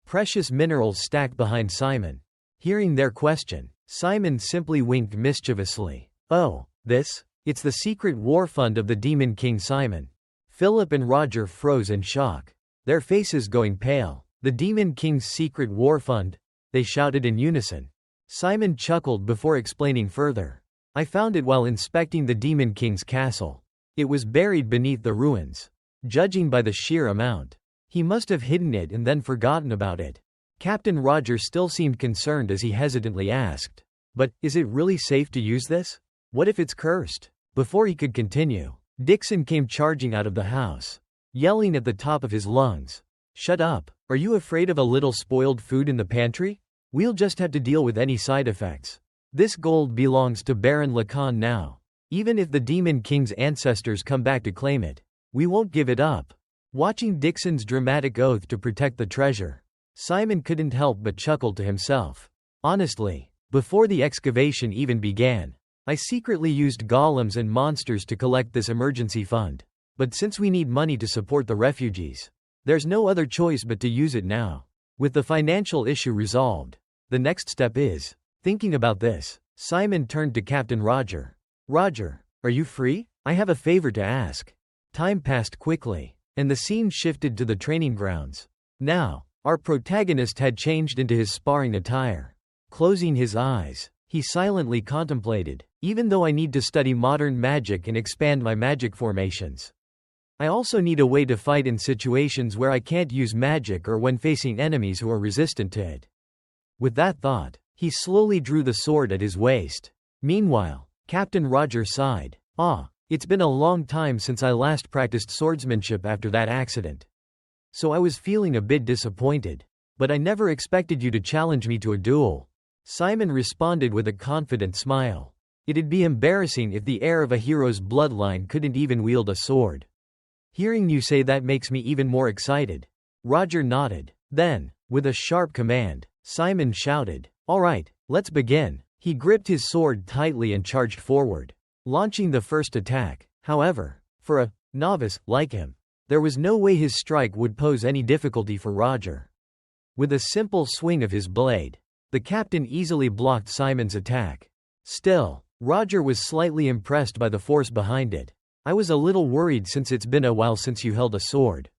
precious minerals stacked behind Simon. Hearing their question, Simon simply winked mischievously. Oh, this? It's the secret war fund of the Demon King Simon. Philip and Roger froze in shock, their faces going pale. The Demon King's secret war fund? They shouted in unison. Simon chuckled before explaining further. I found it while inspecting the Demon King's castle. It was buried beneath the ruins. Judging by the sheer amount, he must have hidden it and then forgotten about it. Captain Roger still seemed concerned as he hesitantly asked, but, is it really safe to use this? What if it's cursed? Before he could continue, Dixon came charging out of the house, yelling at the top of his lungs. Shut up, are you afraid of a little spoiled food in the pantry? We'll just have to deal with any side effects. This gold belongs to Baron Lacan now. Even if the Demon King's ancestors come back to claim it, we won't give it up. Watching Dixon's dramatic oath to protect the treasure, Simon couldn't help but chuckle to himself. Honestly, before the excavation even began, I secretly used golems and monsters to collect this emergency fund. But since we need money to support the refugees, there's no other choice but to use it now. With the financial issue resolved, the next step is, thinking about this, Simon turned to Captain Roger. Roger, are you free? I have a favor to ask. Time passed quickly, and the scene shifted to the training grounds. Now, our protagonist had changed into his sparring attire. Closing his eyes, he silently contemplated, even though I need to study modern magic and expand my magic formations, I also need a way to fight in situations where I can't use magic or when facing enemies who are resistant to it. With that thought, he slowly drew the sword at his waist. Meanwhile, Captain Roger sighed. It's been a long time since I last practiced swordsmanship after that accident. So I was feeling a bit disappointed. But I never expected you to challenge me to a duel. Simon responded with a confident smile. It'd be embarrassing if the heir of a hero's bloodline couldn't even wield a sword. Hearing you say that makes me even more excited. Roger nodded. Then, with a sharp command, Simon shouted, "All right, let's begin." He gripped his sword tightly and charged forward, launching the first attack. However, for a novice like him, there was no way his strike would pose any difficulty for Roger. With a simple swing of his blade, the captain easily blocked Simon's attack. Still, Roger was slightly impressed by the force behind it. I was a little worried since it's been a while since you held a sword.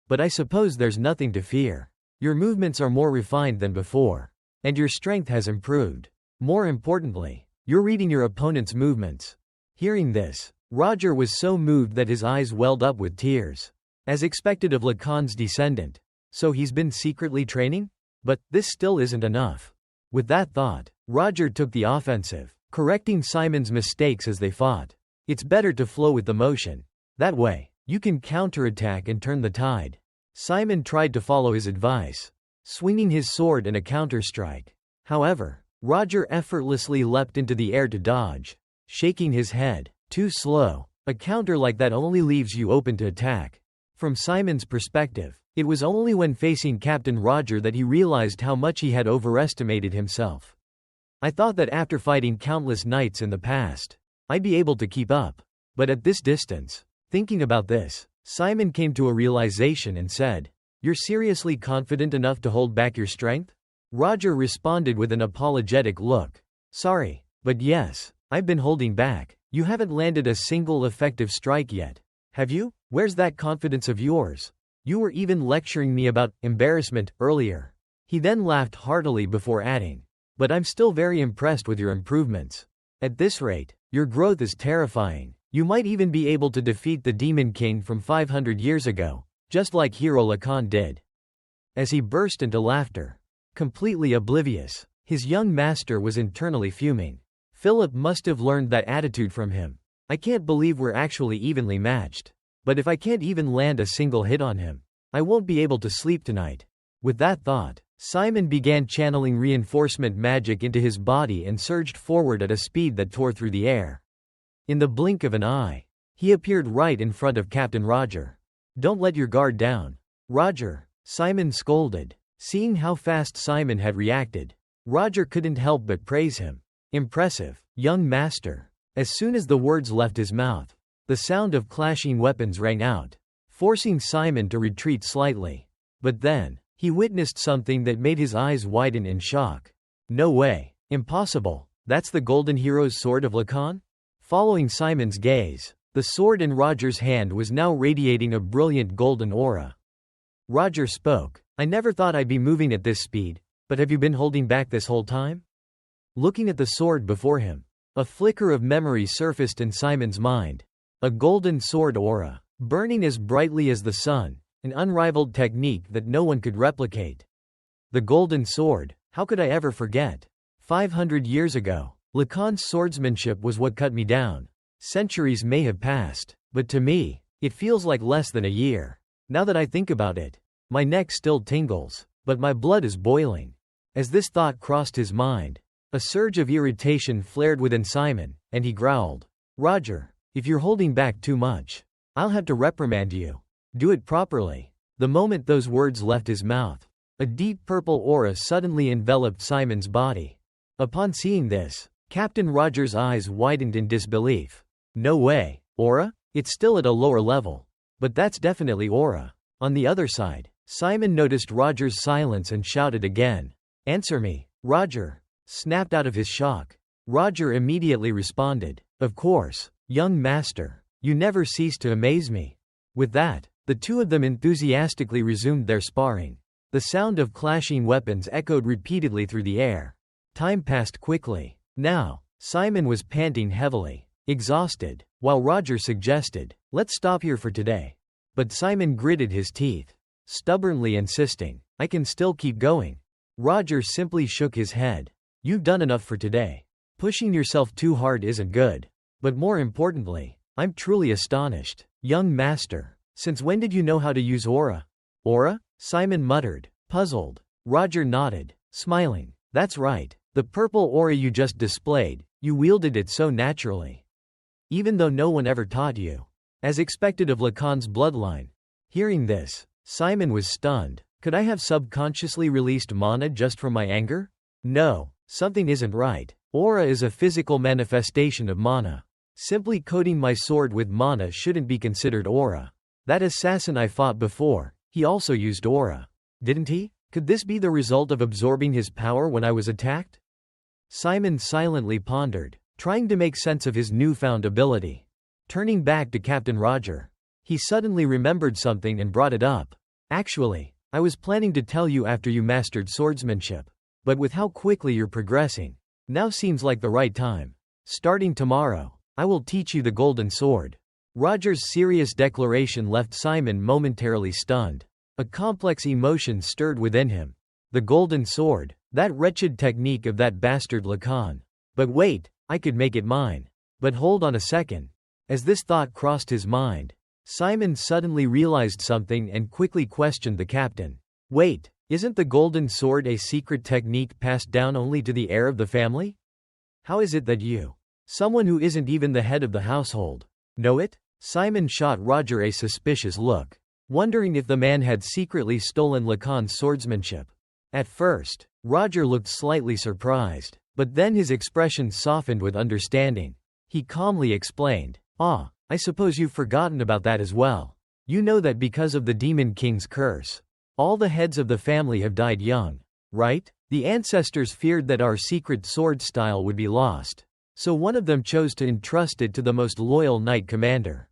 But I suppose there's nothing to fear. Your movements are more refined than before. And your strength has improved. More importantly, you're reading your opponent's movements. Hearing this, Roger was so moved that his eyes welled up with tears. As expected of Lacan's descendant. So he's been secretly training? But this still isn't enough. With that thought, Roger took the offensive, correcting Simon's mistakes as they fought. It's better to flow with the motion. That way, you can counterattack and turn the tide. Simon tried to follow his advice, swinging his sword in a counterstrike. However, Roger effortlessly leapt into the air to dodge, shaking his head. Too slow. A counter like that only leaves you open to attack. From Simon's perspective, it was only when facing Captain Roger that he realized how much he had overestimated himself. I thought that after fighting countless knights in the past, I'd be able to keep up. But at this distance, thinking about this, Simon came to a realization and said, "You're seriously confident enough to hold back your strength?" Roger responded with an apologetic look. "Sorry, but yes, I've been holding back. You haven't landed a single effective strike yet. Have you? Where's that confidence of yours? You were even lecturing me about embarrassment earlier." He then laughed heartily before adding, "But I'm still very impressed with your improvements. At this rate, your growth is terrifying. You might even be able to defeat the Demon King from 500 years ago, just like Hero Lacan did." As he burst into laughter, completely oblivious, his young master was internally fuming. Philip must have learned that attitude from him. I can't believe we're actually evenly matched. But if I can't even land a single hit on him, I won't be able to sleep tonight. With that thought, Simon began channeling reinforcement magic into his body and surged forward at a speed that tore through the air. In the blink of an eye, he appeared right in front of Captain Roger. "Don't let your guard down, Roger," Simon scolded. Seeing how fast Simon had reacted, Roger couldn't help but praise him. "Impressive, young master." As soon as the words left his mouth, the sound of clashing weapons rang out, forcing Simon to retreat slightly. But then, he witnessed something that made his eyes widen in shock. "No way. Impossible. That's the Golden Hero's sword of Lacan?" Following Simon's gaze, the sword in Roger's hand was now radiating a brilliant golden aura. Roger spoke. "I never thought I'd be moving at this speed, but have you been holding back this whole time?" Looking at the sword before him, a flicker of memory surfaced in Simon's mind. A golden sword aura, burning as brightly as the sun, an unrivaled technique that no one could replicate. The golden sword, how could I ever forget? 500 years ago, Lacan's swordsmanship was what cut me down. Centuries may have passed, but to me, it feels like less than a year. Now that I think about it, my neck still tingles, but my blood is boiling. As this thought crossed his mind, a surge of irritation flared within Simon, and he growled, "Roger, if you're holding back too much, I'll have to reprimand you. Do it properly." The moment those words left his mouth, a deep purple aura suddenly enveloped Simon's body. Upon seeing this, Captain Roger's eyes widened in disbelief. "No way. Aura? It's still at a lower level. But that's definitely aura." On the other side, Simon noticed Roger's silence and shouted again. "Answer me, Roger." Snapped out of his shock, Roger immediately responded, "Of course, young master. You never cease to amaze me." With that, the two of them enthusiastically resumed their sparring. The sound of clashing weapons echoed repeatedly through the air. Time passed quickly. Now, Simon was panting heavily, exhausted, while Roger suggested, "Let's stop here for today." But Simon gritted his teeth, stubbornly insisting, "I can still keep going." Roger simply shook his head. "You've done enough for today. Pushing yourself too hard isn't good. But more importantly, I'm truly astonished. Young master, since when did you know how to use aura?" "Aura?" Simon muttered, puzzled. Roger nodded, smiling. "That's right. The purple aura you just displayed, you wielded it so naturally. Even though no one ever taught you. As expected of Lacan's bloodline." Hearing this, Simon was stunned. Could I have subconsciously released mana just from my anger? No, something isn't right. Aura is a physical manifestation of mana. Simply coating my sword with mana shouldn't be considered aura. That assassin I fought before, he also used aura. Didn't he? Could this be the result of absorbing his power when I was attacked? Simon silently pondered, trying to make sense of his newfound ability. Turning back to Captain Roger, he suddenly remembered something and brought it up. "Actually, I was planning to tell you after you mastered swordsmanship. But with how quickly you're progressing, now seems like the right time. Starting tomorrow, I will teach you the golden sword. Roger's serious declaration left Simon momentarily stunned. A complex emotion stirred within him. The golden sword, that wretched technique of that bastard Lacan. But wait, I could make it mine. But hold on a second. As this thought crossed his mind, Simon suddenly realized something and quickly questioned the captain. Wait, isn't the golden sword a secret technique passed down only to the heir of the family? How is it that you, someone who isn't even the head of the household, know it? Simon shot Roger a suspicious look, wondering if the man had secretly stolen Lacan's swordsmanship. At first, Roger looked slightly surprised, but then his expression softened with understanding. He calmly explained, I suppose you've forgotten about that as well. You know that because of the Demon King's curse, all the heads of the family have died young, right? The ancestors feared that our secret sword style would be lost, so one of them chose to entrust it to the most loyal knight commander.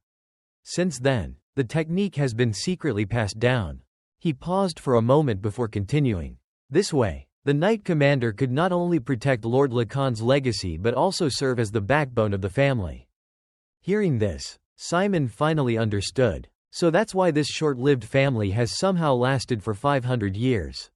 Since then, the technique has been secretly passed down. He paused for a moment before continuing. This way, the knight commander could not only protect Lord Lacan's legacy but also serve as the backbone of the family. Hearing this, Simon finally understood. So that's why this short-lived family has somehow lasted for 500 years.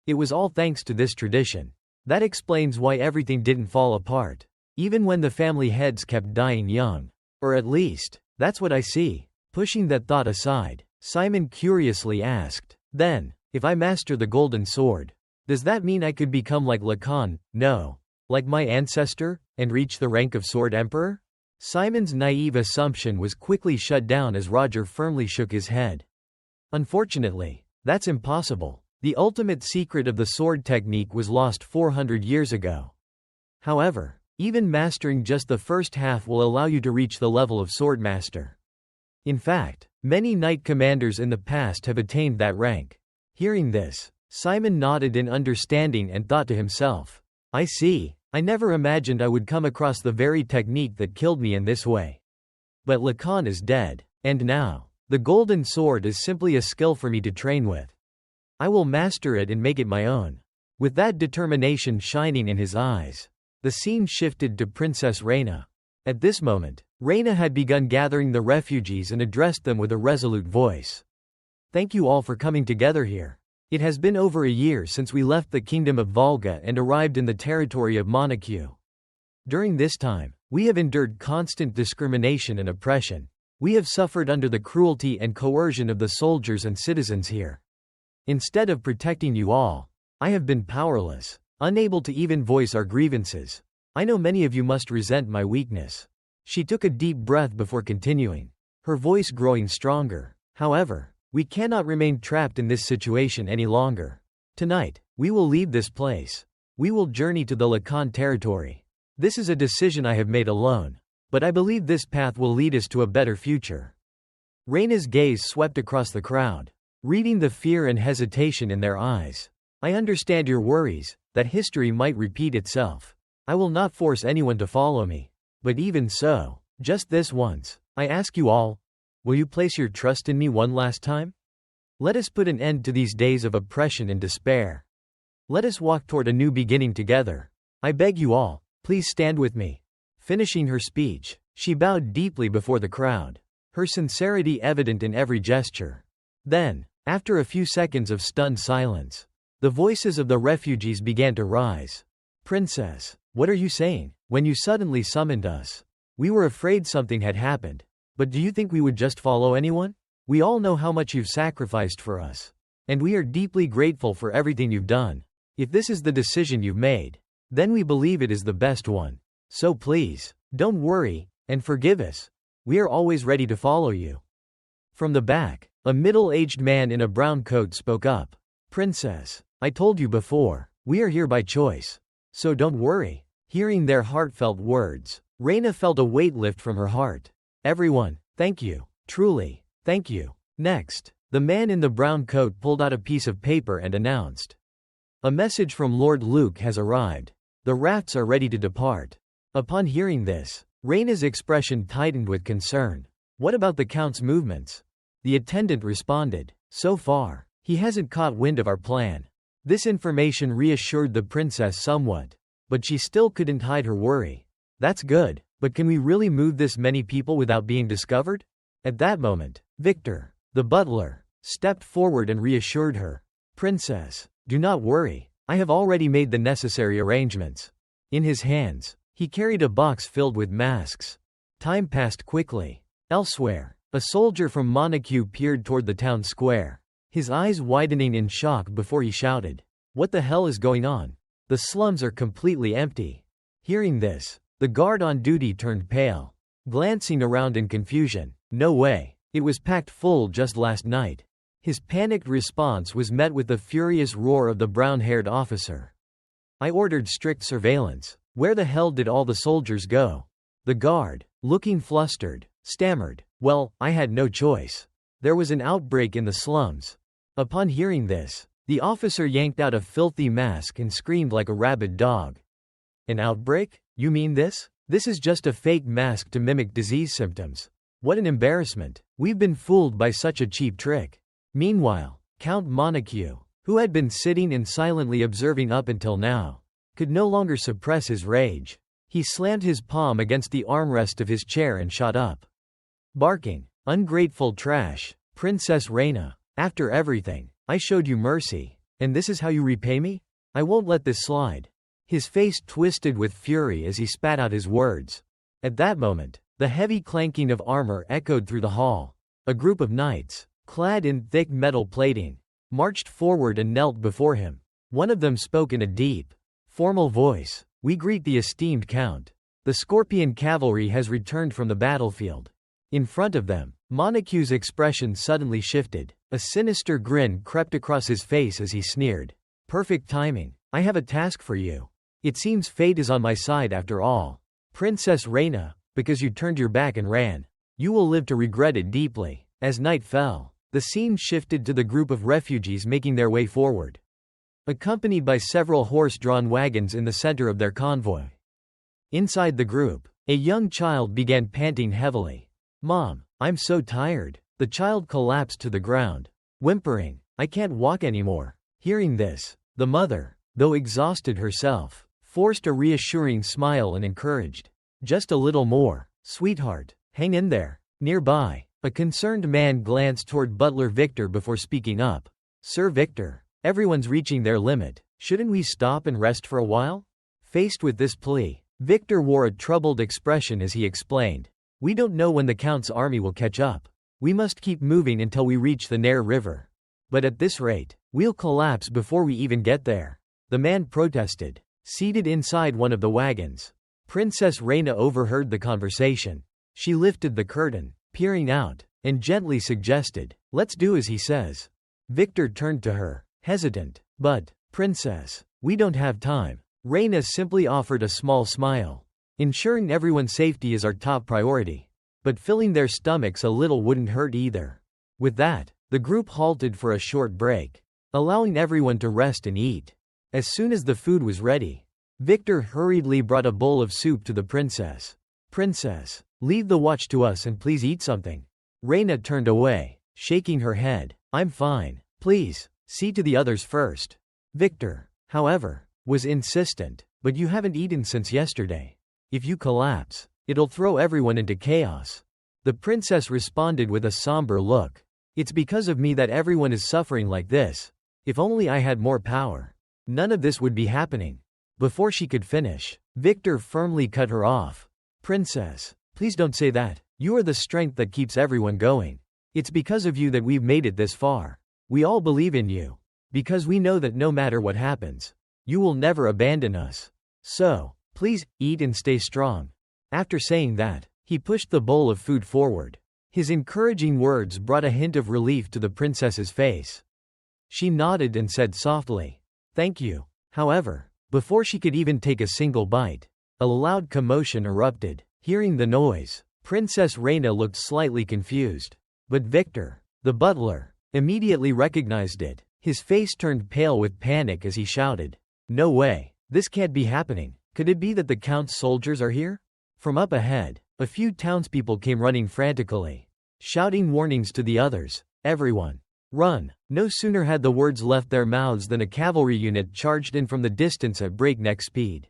It was all thanks to this tradition. That explains why everything didn't fall apart, even when the family heads kept dying young. Or at least, that's what I see. Pushing that thought aside, Simon curiously asked, then, if I master the golden sword, does that mean I could become like Lacan, no, like my ancestor, and reach the rank of Sword Emperor? Simon's naive assumption was quickly shut down as Roger firmly shook his head. Unfortunately, that's impossible. The ultimate secret of the sword technique was lost 400 years ago. However, even mastering just the first half will allow you to reach the level of swordmaster. In fact, many knight commanders in the past have attained that rank. Hearing this, Simon nodded in understanding and thought to himself, I see. I never imagined I would come across the very technique that killed me in this way. But Lacan is dead, and now, the golden sword is simply a skill for me to train with. I will master it and make it my own. With that determination shining in his eyes, the scene shifted to Princess Reina. At this moment, Reina had begun gathering the refugees and addressed them with a resolute voice. Thank you all for coming together here. It has been over a year since we left the kingdom of Volga and arrived in the territory of MANHWA. During this time, we have endured constant discrimination and oppression. We have suffered under the cruelty and coercion of the soldiers and citizens here. Instead of protecting you all, I have been powerless, unable to even voice our grievances. I know many of you must resent my weakness. She took a deep breath before continuing, her voice growing stronger. However, we cannot remain trapped in this situation any longer. Tonight, we will leave this place. We will journey to the Lacan territory. This is a decision I have made alone, but I believe this path will lead us to a better future. Reina's gaze swept across the crowd, reading the fear and hesitation in their eyes. I understand your worries, that history might repeat itself. I will not force anyone to follow me. But even so, just this once, I ask you all, will you place your trust in me one last time? Let us put an end to these days of oppression and despair. Let us walk toward a new beginning together. I beg you all, please stand with me. Finishing her speech, she bowed deeply before the crowd, her sincerity evident in every gesture. Then, after a few seconds of stunned silence, the voices of the refugees began to rise. Princess, what are you saying? When you suddenly summoned us, we were afraid something had happened. But do you think we would just follow anyone? We all know how much you've sacrificed for us. And we are deeply grateful for everything you've done. If this is the decision you've made, then we believe it is the best one. So please, don't worry, and forgive us. We are always ready to follow you. From the back, a middle-aged man in a brown coat spoke up. Princess, I told you before, we are here by choice. So don't worry. Hearing their heartfelt words, Reina felt a weight lift from her heart. Everyone, thank you. Truly, thank you. Next, the man in the brown coat pulled out a piece of paper and announced. A message from Lord Luke has arrived. The rafts are ready to depart. Upon hearing this, Reina's expression tightened with concern. What about the Count's movements? The attendant responded. So far, he hasn't caught wind of our plan. This information reassured the princess somewhat, but she still couldn't hide her worry. That's good, but can we really move this many people without being discovered? At that moment, Victor, the butler, stepped forward and reassured her. Princess, do not worry, I have already made the necessary arrangements. In his hands, he carried a box filled with masks. Time passed quickly. Elsewhere, a soldier from MANHWA peered toward the town square, his eyes widening in shock before he shouted, "What the hell is going on? The slums are completely empty." Hearing this, the guard on duty turned pale, glancing around in confusion. No way, it was packed full just last night. His panicked response was met with the furious roar of the brown-haired officer. "I ordered strict surveillance. Where the hell did all the soldiers go?" The guard, looking flustered, stammered, "Well, I had no choice. There was an outbreak in the slums." Upon hearing this, the officer yanked out a filthy mask and screamed like a rabid dog. "An outbreak? You mean this? This is just a fake mask to mimic disease symptoms. What an embarrassment. We've been fooled by such a cheap trick." Meanwhile, Count MANHWA, who had been sitting and silently observing up until now, could no longer suppress his rage. He slammed his palm against the armrest of his chair and shot up, barking, "Ungrateful trash, Princess Reina. After everything, I showed you mercy, and this is how you repay me? I won't let this slide." His face twisted with fury as he spat out his words. At that moment, the heavy clanking of armor echoed through the hall. A group of knights, clad in thick metal plating, marched forward and knelt before him. One of them spoke in a deep, formal voice. "We greet the esteemed Count. The Scorpion cavalry has returned from the battlefield." In front of them, MANHWA's expression suddenly shifted. A sinister grin crept across his face as he sneered. "Perfect timing. I have a task for you. It seems fate is on my side after all. Princess Reina, because you turned your back and ran. You will live to regret it deeply." As night fell, the scene shifted to the group of refugees making their way forward, accompanied by several horse-drawn wagons in the center of their convoy. Inside the group, a young child began panting heavily. "Mom, I'm so tired." The child collapsed to the ground, whimpering, "I can't walk anymore." Hearing this, the mother, though exhausted herself, forced a reassuring smile and encouraged, "Just a little more, sweetheart. Hang in there." Nearby, a concerned man glanced toward Butler Victor before speaking up. "Sir Victor, everyone's reaching their limit. Shouldn't we stop and rest for a while?" Faced with this plea, Victor wore a troubled expression as he explained, "We don't know when the Count's army will catch up. We must keep moving until we reach the Heir River. But at this rate, we'll collapse before we even get there." The man protested, seated inside one of the wagons. Princess Reina overheard the conversation. She lifted the curtain, peering out, and gently suggested, "Let's do as he says." Victor turned to her, hesitant, "But, Princess, we don't have time." Reina simply offered a small smile. "Ensuring everyone's safety is our top priority. But filling their stomachs a little wouldn't hurt either." With that, the group halted for a short break, allowing everyone to rest and eat. As soon as the food was ready, Victor hurriedly brought a bowl of soup to the princess. "Princess, leave the watch to us and please eat something." Reina turned away, shaking her head. "I'm fine. Please, see to the others first." Victor, however, was insistent, "But you haven't eaten since yesterday. If you collapse, it'll throw everyone into chaos." The princess responded with a somber look. "It's because of me that everyone is suffering like this. If only I had more power, none of this would be happening." Before she could finish, Victor firmly cut her off. "Princess, please don't say that. You are the strength that keeps everyone going. It's because of you that we've made it this far. We all believe in you. Because we know that no matter what happens, you will never abandon us. So, please, eat and stay strong." After saying that, he pushed the bowl of food forward. His encouraging words brought a hint of relief to the princess's face. She nodded and said softly, "Thank you." However, before she could even take a single bite, a loud commotion erupted. Hearing the noise, Princess Reina looked slightly confused. But Victor, the butler, immediately recognized it. His face turned pale with panic as he shouted, "No way, this can't be happening. Could it be that the Count's soldiers are here?" From up ahead, a few townspeople came running frantically, shouting warnings to the others. "Everyone, run! No sooner had the words left their mouths than a cavalry unit charged in from the distance at breakneck speed.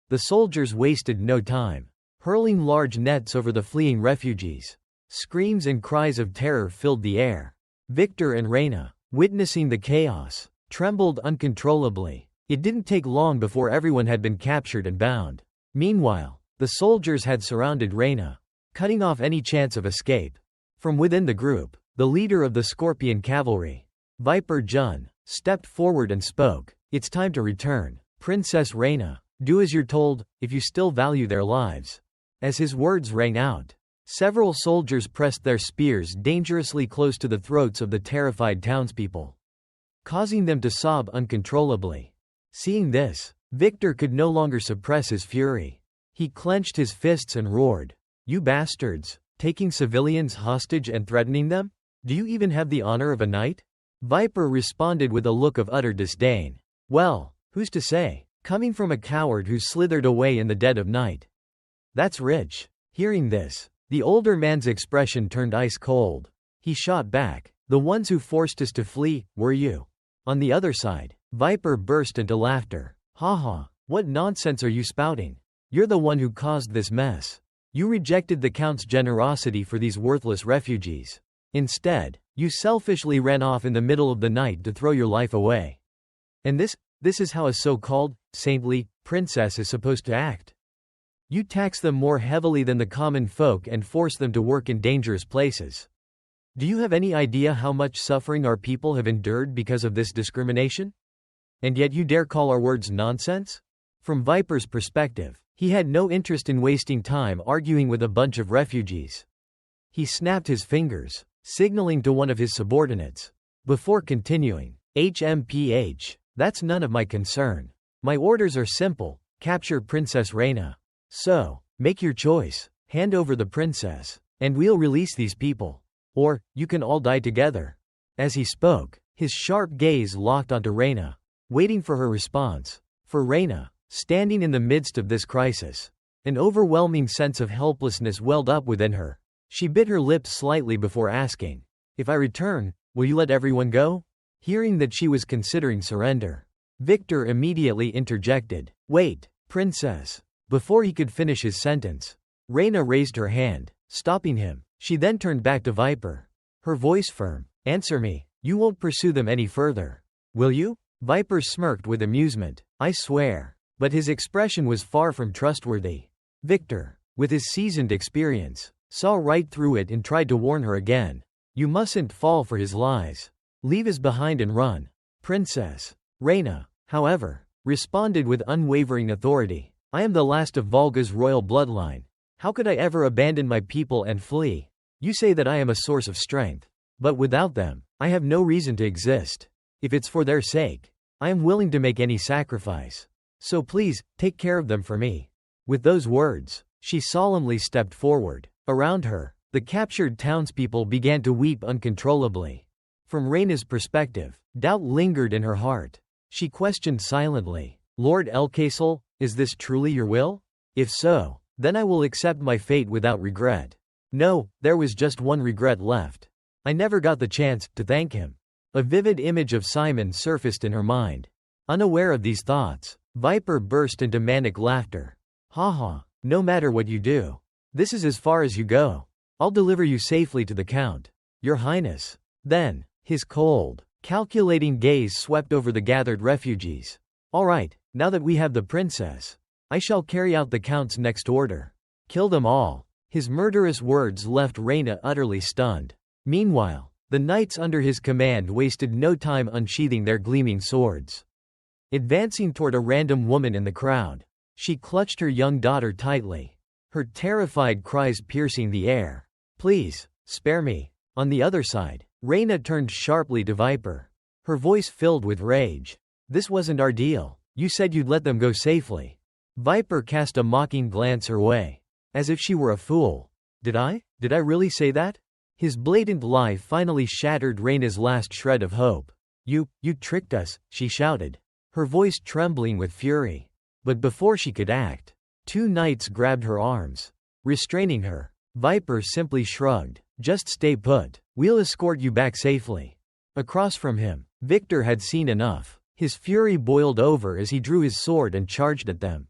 The soldiers wasted no time, hurling large nets over the fleeing refugees. Screams and cries of terror filled the air. Victor and Reyna, witnessing the chaos, trembled uncontrollably. It didn't take long before everyone had been captured and bound. Meanwhile, the soldiers had surrounded Reyna, cutting off any chance of escape. From within the group, the leader of the Scorpion Cavalry, Viper Jun, stepped forward and spoke. "It's time to return. Princess Reyna, do as you're told, if you still value their lives." As his words rang out, several soldiers pressed their spears dangerously close to the throats of the terrified townspeople, causing them to sob uncontrollably. Seeing this, Victor could no longer suppress his fury. He clenched his fists and roared, "You bastards, taking civilians hostage and threatening them? Do you even have the honor of a knight?" Viper responded with a look of utter disdain. "Well, who's to say? Coming from a coward who slithered away in the dead of night. That's rich." Hearing this, the older man's expression turned ice cold. He shot back, "The ones who forced us to flee, were you." On the other side, Viper burst into laughter. "Ha, what nonsense are you spouting? You're the one who caused this mess. You rejected the Count's generosity for these worthless refugees. Instead, you selfishly ran off in the middle of the night to throw your life away. And this is how a so-called saintly princess is supposed to act. You tax them more heavily than the common folk and force them to work in dangerous places. Do you have any idea how much suffering our people have endured because of this discrimination? And yet you dare call our words nonsense?" From Viper's perspective, he had no interest in wasting time arguing with a bunch of refugees. He snapped his fingers, signaling to one of his subordinates. Before continuing, "HMPH, that's none of my concern. My orders are simple: capture Princess Reyna. So, make your choice, hand over the princess, and we'll release these people. Or, you can all die together." As he spoke, his sharp gaze locked onto Reyna, waiting for her response. For Reyna, standing in the midst of this crisis, an overwhelming sense of helplessness welled up within her. She bit her lips slightly before asking, "If I return, will you let everyone go?" Hearing that she was considering surrender, Victor immediately interjected, "Wait, princess." Before he could finish his sentence, Reyna raised her hand, stopping him. She then turned back to Viper, her voice firm. "Answer me, you won't pursue them any further, will you?" Viper smirked with amusement. "I swear." But his expression was far from trustworthy. Victor, with his seasoned experience, saw right through it and tried to warn her again. "You mustn't fall for his lies. Leave us behind and run." Princess Reyna, however, responded with unwavering authority. "I am the last of Volga's royal bloodline. How could I ever abandon my people and flee? You say that I am a source of strength. But without them, I have no reason to exist. If it's for their sake, I am willing to make any sacrifice. So please, take care of them for me." With those words, she solemnly stepped forward. Around her, the captured townspeople began to weep uncontrollably. From Reyna's perspective, doubt lingered in her heart. She questioned silently, "Lord Elcasel, is this truly your will? If so, then I will accept my fate without regret." No, there was just one regret left. I never got the chance to thank him. A vivid image of Simon surfaced in her mind. Unaware of these thoughts, Viper burst into manic laughter. "Ha, no matter what you do, this is as far as you go. I'll deliver you safely to the Count, Your Highness." Then, his cold, calculating gaze swept over the gathered refugees. "All right, now that we have the princess, I shall carry out the Count's next order. Kill them all." His murderous words left Reyna utterly stunned. Meanwhile, the knights under his command wasted no time unsheathing their gleaming swords. Advancing toward a random woman in the crowd, she clutched her young daughter tightly, her terrified cries piercing the air. "Please, spare me." On the other side, Reyna turned sharply to Viper, her voice filled with rage. "This wasn't our deal. You said you'd let them go safely." Viper cast a mocking glance her way, as if she were a fool. Did I really say that?" His blatant lie finally shattered Reyna's last shred of hope. You tricked us," she shouted, her voice trembling with fury. But before she could act, two knights grabbed her arms, restraining her. Viper simply shrugged. "Just stay put. We'll escort you back safely." Across from him, Victor had seen enough. His fury boiled over as he drew his sword and charged at them.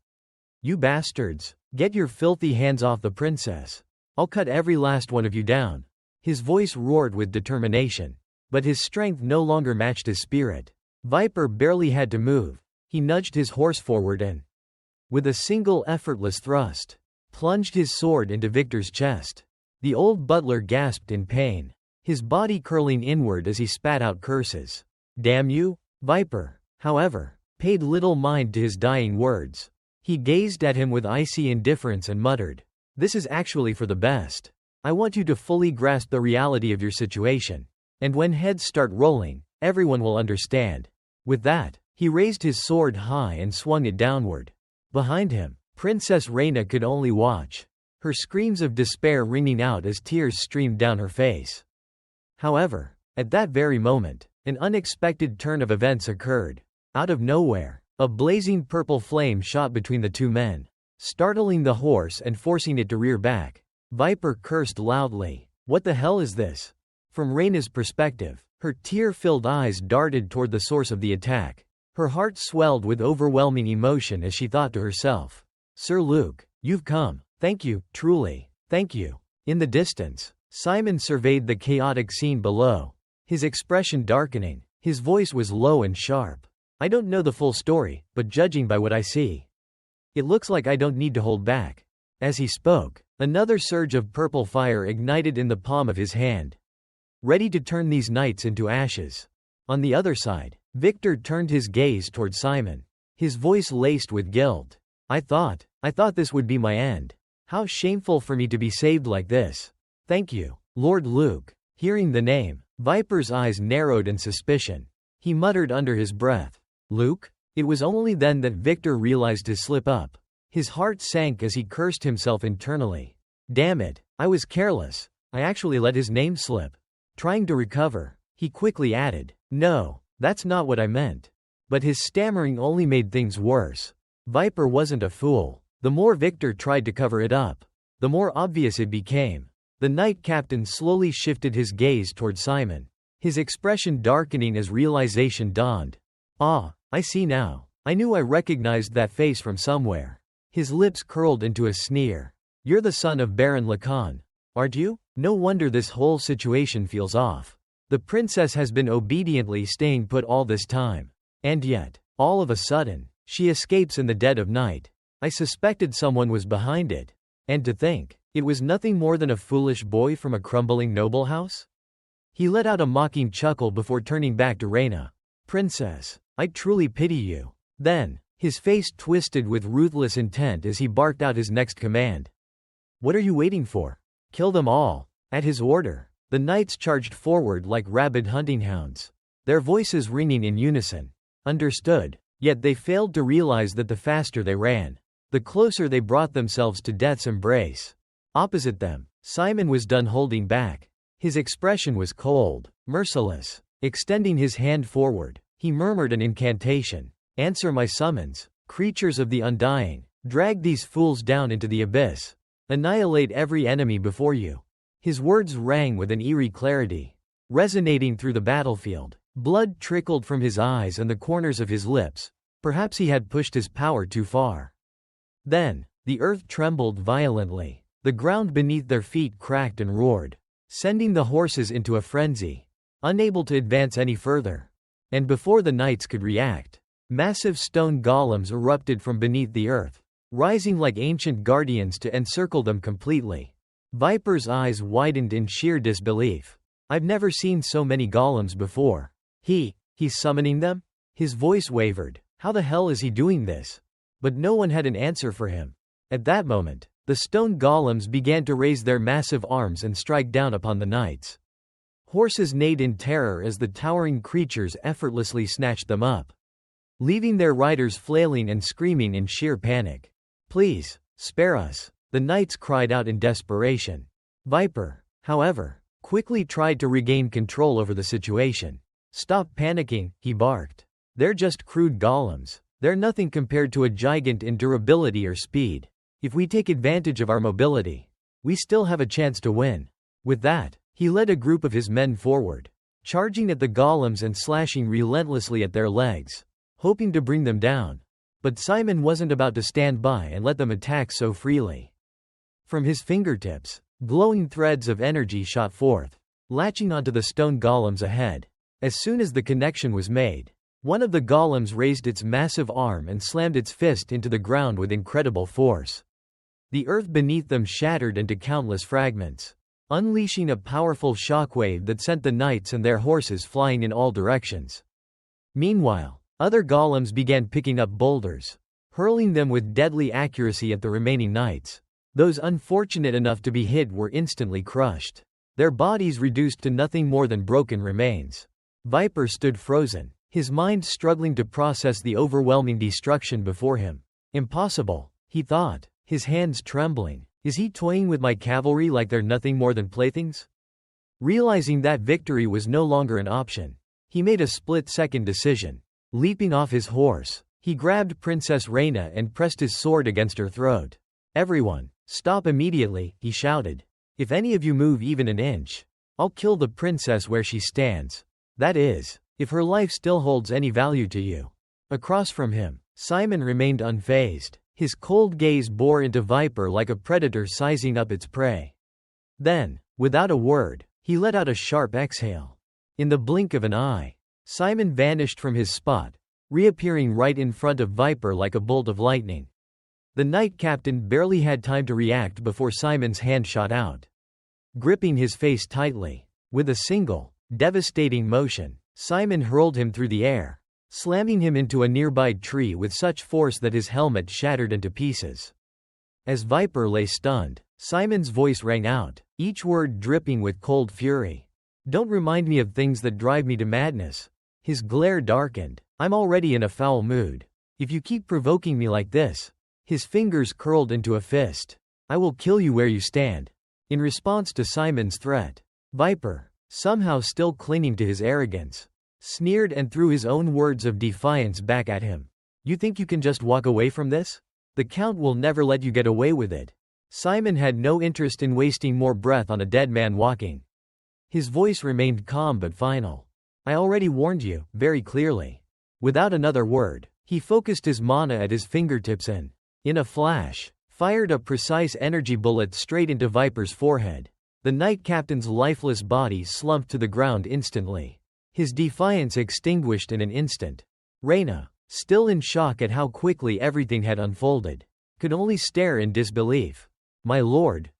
"You bastards! Get your filthy hands off the princess! I'll cut every last one of you down!" His voice roared with determination. But his strength no longer matched his spirit. Viper barely had to move. He nudged his horse forward and, with a single effortless thrust, plunged his sword into Victor's chest. The old butler gasped in pain, his body curling inward as he spat out curses. "Damn you!" Viper, however, paid little mind to his dying words. He gazed at him with icy indifference and muttered, "This is actually for the best. I want you to fully grasp the reality of your situation. And when heads start rolling, everyone will understand." With that, he raised his sword high and swung it downward. Behind him, Princess Reina could only watch, her screams of despair ringing out as tears streamed down her face. However, at that very moment, an unexpected turn of events occurred. Out of nowhere, a blazing purple flame shot between the two men, startling the horse and forcing it to rear back. Viper cursed loudly. "What the hell is this?" From Reina's perspective, her tear-filled eyes darted toward the source of the attack. Her heart swelled with overwhelming emotion as she thought to herself, "Sir Luke, you've come. Thank you, truly, thank you." In the distance, Simon surveyed the chaotic scene below, his expression darkening. His voice was low and sharp. "I don't know the full story, but judging by what I see, it looks like I don't need to hold back." As he spoke, another surge of purple fire ignited in the palm of his hand, ready to turn these knights into ashes. On the other side, Victor turned his gaze toward Simon, his voice laced with guilt. I thought this would be my end. How shameful for me to be saved like this. Thank you, Lord Luke." Hearing the name, Viper's eyes narrowed in suspicion. He muttered under his breath, "Luke?" It was only then that Victor realized his slip-up. His heart sank as he cursed himself internally. "Damn it, I was careless. I actually let his name slip." Trying to recover, he quickly added, "No, that's not what I meant." But his stammering only made things worse. Viper wasn't a fool. The more Victor tried to cover it up, the more obvious it became. The knight captain slowly shifted his gaze toward Simon, his expression darkening as realization dawned. "Ah, I see now. I knew I recognized that face from somewhere." His lips curled into a sneer. "You're the son of Baron Lacan, aren't you? No wonder this whole situation feels off. The princess has been obediently staying put all this time. And yet, all of a sudden, she escapes in the dead of night. I suspected someone was behind it. And to think, it was nothing more than a foolish boy from a crumbling noble house?" He let out a mocking chuckle before turning back to Reina. "Princess, I truly pity you." Then, his face twisted with ruthless intent as he barked out his next command. "What are you waiting for? Kill them all." At his order, the knights charged forward like rabid hunting hounds, their voices ringing in unison. Understood, yet they failed to realize that the faster they ran, the closer they brought themselves to death's embrace. Opposite them, Simon was done holding back. His expression was cold, merciless. Extending his hand forward, he murmured an incantation. "Answer my summons, creatures of the undying. Drag these fools down into the abyss. Annihilate every enemy before you." His words rang with an eerie clarity, resonating through the battlefield. Blood trickled from his eyes and the corners of his lips. Perhaps he had pushed his power too far. Then, the earth trembled violently. The ground beneath their feet cracked and roared, sending the horses into a frenzy, unable to advance any further. And before the knights could react, massive stone golems erupted from beneath the earth, rising like ancient guardians to encircle them completely. Viper's eyes widened in sheer disbelief. "I've never seen so many golems before." He's summoning them?" His voice wavered. How the hell is he doing this? But no one had an answer for him. At that moment, the stone golems began to raise their massive arms and strike down upon the knights. Horses neighed in terror as the towering creatures effortlessly snatched them up, leaving their riders flailing and screaming in sheer panic. "Please, spare us," the knights cried out in desperation. Viper, however, quickly tried to regain control over the situation. "Stop panicking," he barked. "They're just crude golems. They're nothing compared to a gigant in durability or speed. If we take advantage of our mobility, we still have a chance to win." With that, he led a group of his men forward, charging at the golems and slashing relentlessly at their legs, hoping to bring them down. But Simon wasn't about to stand by and let them attack so freely. From his fingertips, glowing threads of energy shot forth, latching onto the stone golems ahead. As soon as the connection was made, one of the golems raised its massive arm and slammed its fist into the ground with incredible force. The earth beneath them shattered into countless fragments, unleashing a powerful shockwave that sent the knights and their horses flying in all directions. Meanwhile, other golems began picking up boulders, hurling them with deadly accuracy at the remaining knights. Those unfortunate enough to be hit were instantly crushed, their bodies reduced to nothing more than broken remains. Viper stood frozen, his mind struggling to process the overwhelming destruction before him. Impossible, he thought, his hands trembling. Is he toying with my cavalry like they're nothing more than playthings? Realizing that victory was no longer an option, he made a split-second decision. Leaping off his horse, he grabbed Princess Reina and pressed his sword against her throat. Everyone, stop immediately, he shouted. If any of you move even an inch, I'll kill the princess where she stands. That is, if her life still holds any value to you. Across from him, Simon remained unfazed. His cold gaze bore into Viper like a predator sizing up its prey. Then, without a word, he let out a sharp exhale. In the blink of an eye, Simon vanished from his spot, reappearing right in front of Viper like a bolt of lightning. The knight captain barely had time to react before Simon's hand shot out, gripping his face tightly. With a single, devastating motion, Simon hurled him through the air, slamming him into a nearby tree with such force that his helmet shattered into pieces. As Viper lay stunned, Simon's voice rang out, each word dripping with cold fury. Don't remind me of things that drive me to madness. His glare darkened. I'm already in a foul mood. If you keep provoking me like this. His fingers curled into a fist. I will kill you where you stand. In response to Simon's threat, Viper, somehow still clinging to his arrogance, sneered and threw his own words of defiance back at him. You think you can just walk away from this? The Count will never let you get away with it. Simon had no interest in wasting more breath on a dead man walking. His voice remained calm but final. I already warned you, very clearly. Without another word, he focused his mana at his fingertips and, in a flash, fired a precise energy bullet straight into Viper's forehead. The knight captain's lifeless body slumped to the ground instantly, his defiance extinguished in an instant. Reina, still in shock at how quickly everything had unfolded, could only stare in disbelief. My lord,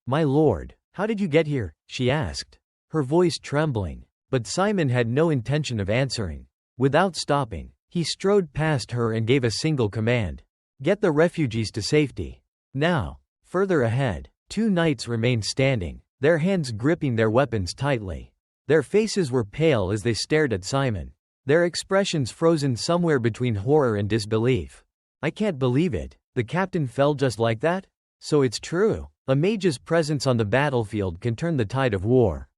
how did you get here?" she asked, her voice trembling. But Simon had no intention of answering. Without stopping, he strode past her and gave a single command. Get the refugees to safety. Now. Further ahead, two knights remained standing, their hands gripping their weapons tightly. Their faces were pale as they stared at Simon, their expressions frozen somewhere between horror and disbelief. I can't believe it. The captain fell just like that? So it's true. A mage's presence on the battlefield can turn the tide of war.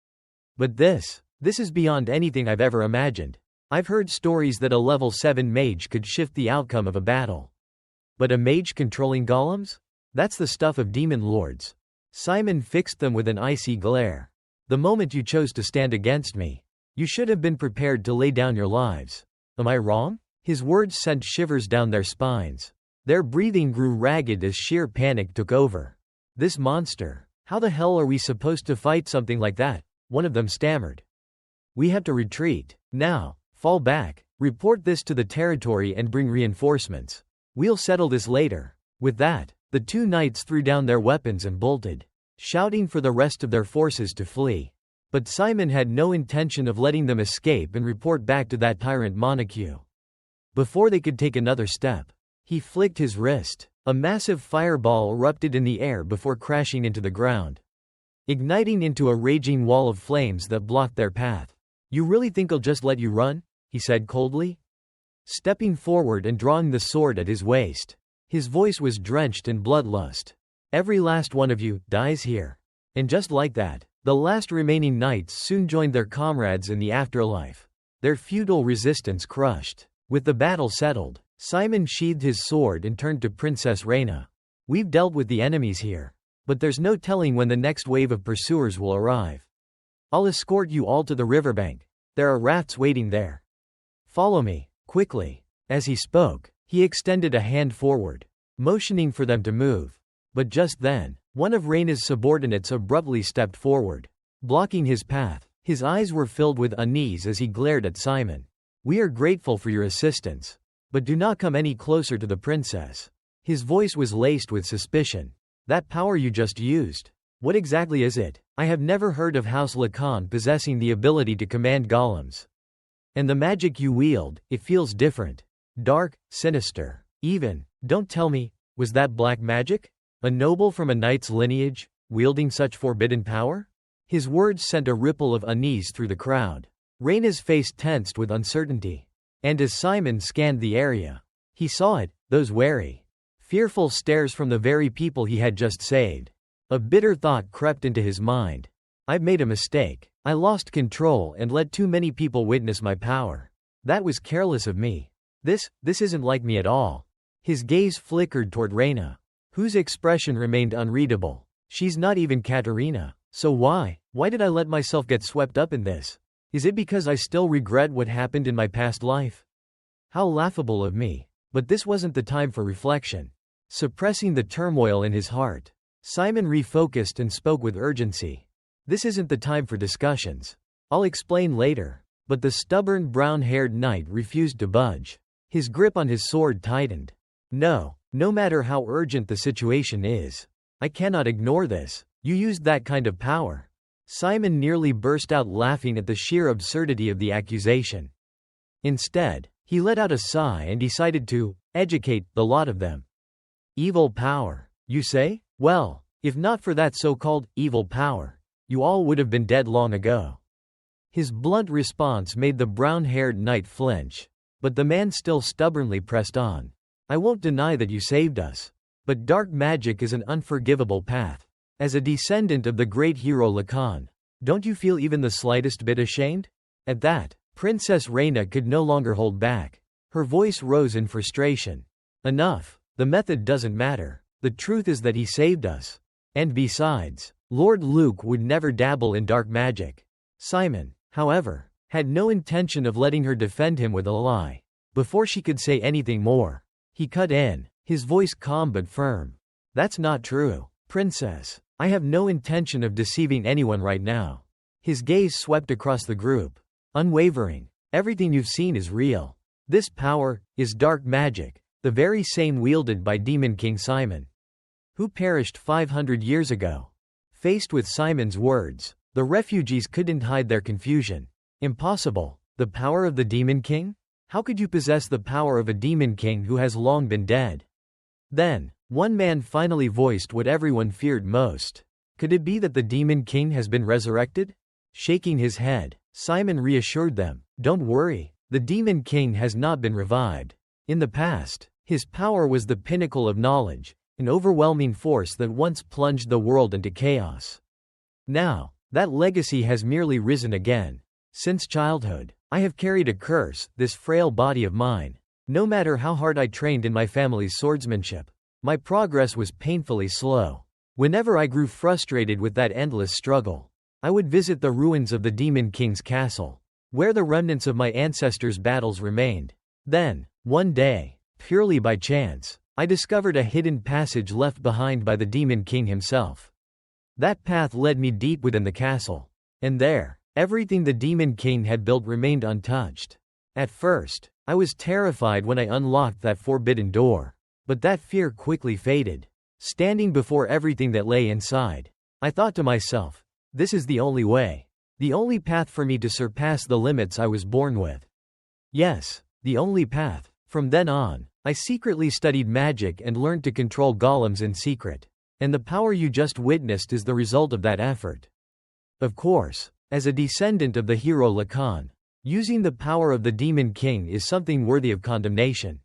But this is beyond anything I've ever imagined. I've heard stories that a level 7 mage could shift the outcome of a battle. But a mage controlling golems? That's the stuff of demon lords. Simon fixed them with an icy glare. The moment you chose to stand against me, you should have been prepared to lay down your lives. Am I wrong? His words sent shivers down their spines. Their breathing grew ragged as sheer panic took over. This monster. How the hell are we supposed to fight something like that? One of them stammered. We have to retreat. Now. Fall back. Report this to the territory and bring reinforcements. We'll settle this later. With that, the two knights threw down their weapons and bolted, shouting for the rest of their forces to flee. But Simon had no intention of letting them escape and report back to that tyrant Montague. Before they could take another step, he flicked his wrist. A massive fireball erupted in the air before crashing into the ground, igniting into a raging wall of flames that blocked their path. You really think I'll just let you run? He said coldly, stepping forward and drawing the sword at his waist. His voice was drenched in bloodlust. Every last one of you dies here. And just like that, the last remaining knights soon joined their comrades in the afterlife, their feudal resistance crushed. With the battle settled, Simon sheathed his sword and turned to Princess Reina. We've dealt with the enemies here, but there's no telling when the next wave of pursuers will arrive. I'll escort you all to the riverbank. There are rafts waiting there. Follow me, quickly. As he spoke, he extended a hand forward, motioning for them to move. But just then, one of Reyna's subordinates abruptly stepped forward, blocking his path. His eyes were filled with unease as he glared at Simon. We are grateful for your assistance, but do not come any closer to the princess. His voice was laced with suspicion. That power you just used, what exactly is it? I have never heard of House Lacan possessing the ability to command golems. And the magic you wield, it feels different. Dark, sinister. Even, don't tell me, was that black magic? A noble from a knight's lineage, wielding such forbidden power? His words sent a ripple of unease through the crowd. Reyna's face tensed with uncertainty. And as Simon scanned the area, he saw it, those wary, fearful stares from the very people he had just saved. A bitter thought crept into his mind. I've made a mistake. I lost control and let too many people witness my power. That was careless of me. This isn't like me at all. His gaze flickered toward Reyna, whose expression remained unreadable. She's not even Katerina. So why did I let myself get swept up in this? Is it because I still regret what happened in my past life? How laughable of me. But this wasn't the time for reflection. Suppressing the turmoil in his heart, Simon refocused and spoke with urgency. This isn't the time for discussions. I'll explain later. But the stubborn brown-haired knight refused to budge. His grip on his sword tightened. No matter how urgent the situation is, I cannot ignore this. You used that kind of power. Simon nearly burst out laughing at the sheer absurdity of the accusation. Instead, he let out a sigh and decided to educate the lot of them. Evil power, you say? Well, if not for that so-called evil power, you all would have been dead long ago. His blunt response made the brown-haired knight flinch, but the man still stubbornly pressed on. I won't deny that you saved us. But dark magic is an unforgivable path. As a descendant of the great hero Lacan, don't you feel even the slightest bit ashamed? At that, Princess Reyna could no longer hold back. Her voice rose in frustration. Enough. The method doesn't matter. The truth is that he saved us. And besides, Lord Luke would never dabble in dark magic. Simon, however, had no intention of letting her defend him with a lie. Before she could say anything more, he cut in, his voice calm but firm. That's not true, Princess. I have no intention of deceiving anyone right now. His gaze swept across the group. Unwavering. Everything you've seen is real. This power is dark magic, the very same wielded by Demon King Simon, who perished 500 years ago. Faced with Simon's words, the refugees couldn't hide their confusion. Impossible. The power of the Demon King? How could you possess the power of a Demon King who has long been dead? Then, one man finally voiced what everyone feared most. Could it be that the Demon King has been resurrected? Shaking his head, Simon reassured them, don't worry, the Demon King has not been revived. In the past, his power was the pinnacle of knowledge, an overwhelming force that once plunged the world into chaos. Now, that legacy has merely risen again. Since childhood, I have carried a curse, this frail body of mine. No matter how hard I trained in my family's swordsmanship, my progress was painfully slow. Whenever I grew frustrated with that endless struggle, I would visit the ruins of the Demon King's castle, where the remnants of my ancestors' battles remained. Then, one day, purely by chance, I discovered a hidden passage left behind by the Demon King himself. That path led me deep within the castle, and there, everything the Demon King had built remained untouched. At first, I was terrified when I unlocked that forbidden door. But that fear quickly faded. Standing before everything that lay inside, I thought to myself, this is the only way. The only path for me to surpass the limits I was born with. Yes, the only path. From then on, I secretly studied magic and learned to control golems in secret. And the power you just witnessed is the result of that effort. Of course, as a descendant of the hero Lacan, using the power of the Demon King is something worthy of condemnation.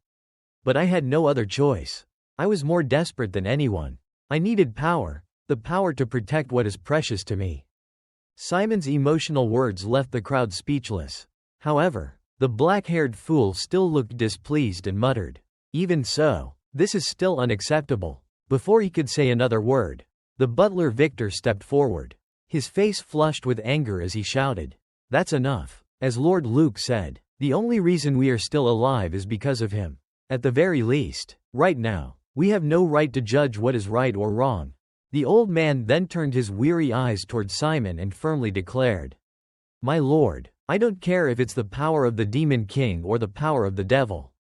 But I had no other choice. I was more desperate than anyone. I needed power, the power to protect what is precious to me. Simon's emotional words left the crowd speechless. However, the black-haired fool still looked displeased and muttered, even so, this is still unacceptable. Before he could say another word, the butler Victor stepped forward. His face flushed with anger as he shouted, that's enough. As Lord Luke said, the only reason we are still alive is because of him. At the very least, right now, we have no right to judge what is right or wrong. The old man then turned his weary eyes toward Simon and firmly declared, "My lord, I don't care if it's the power of the demon king or the power of the devil.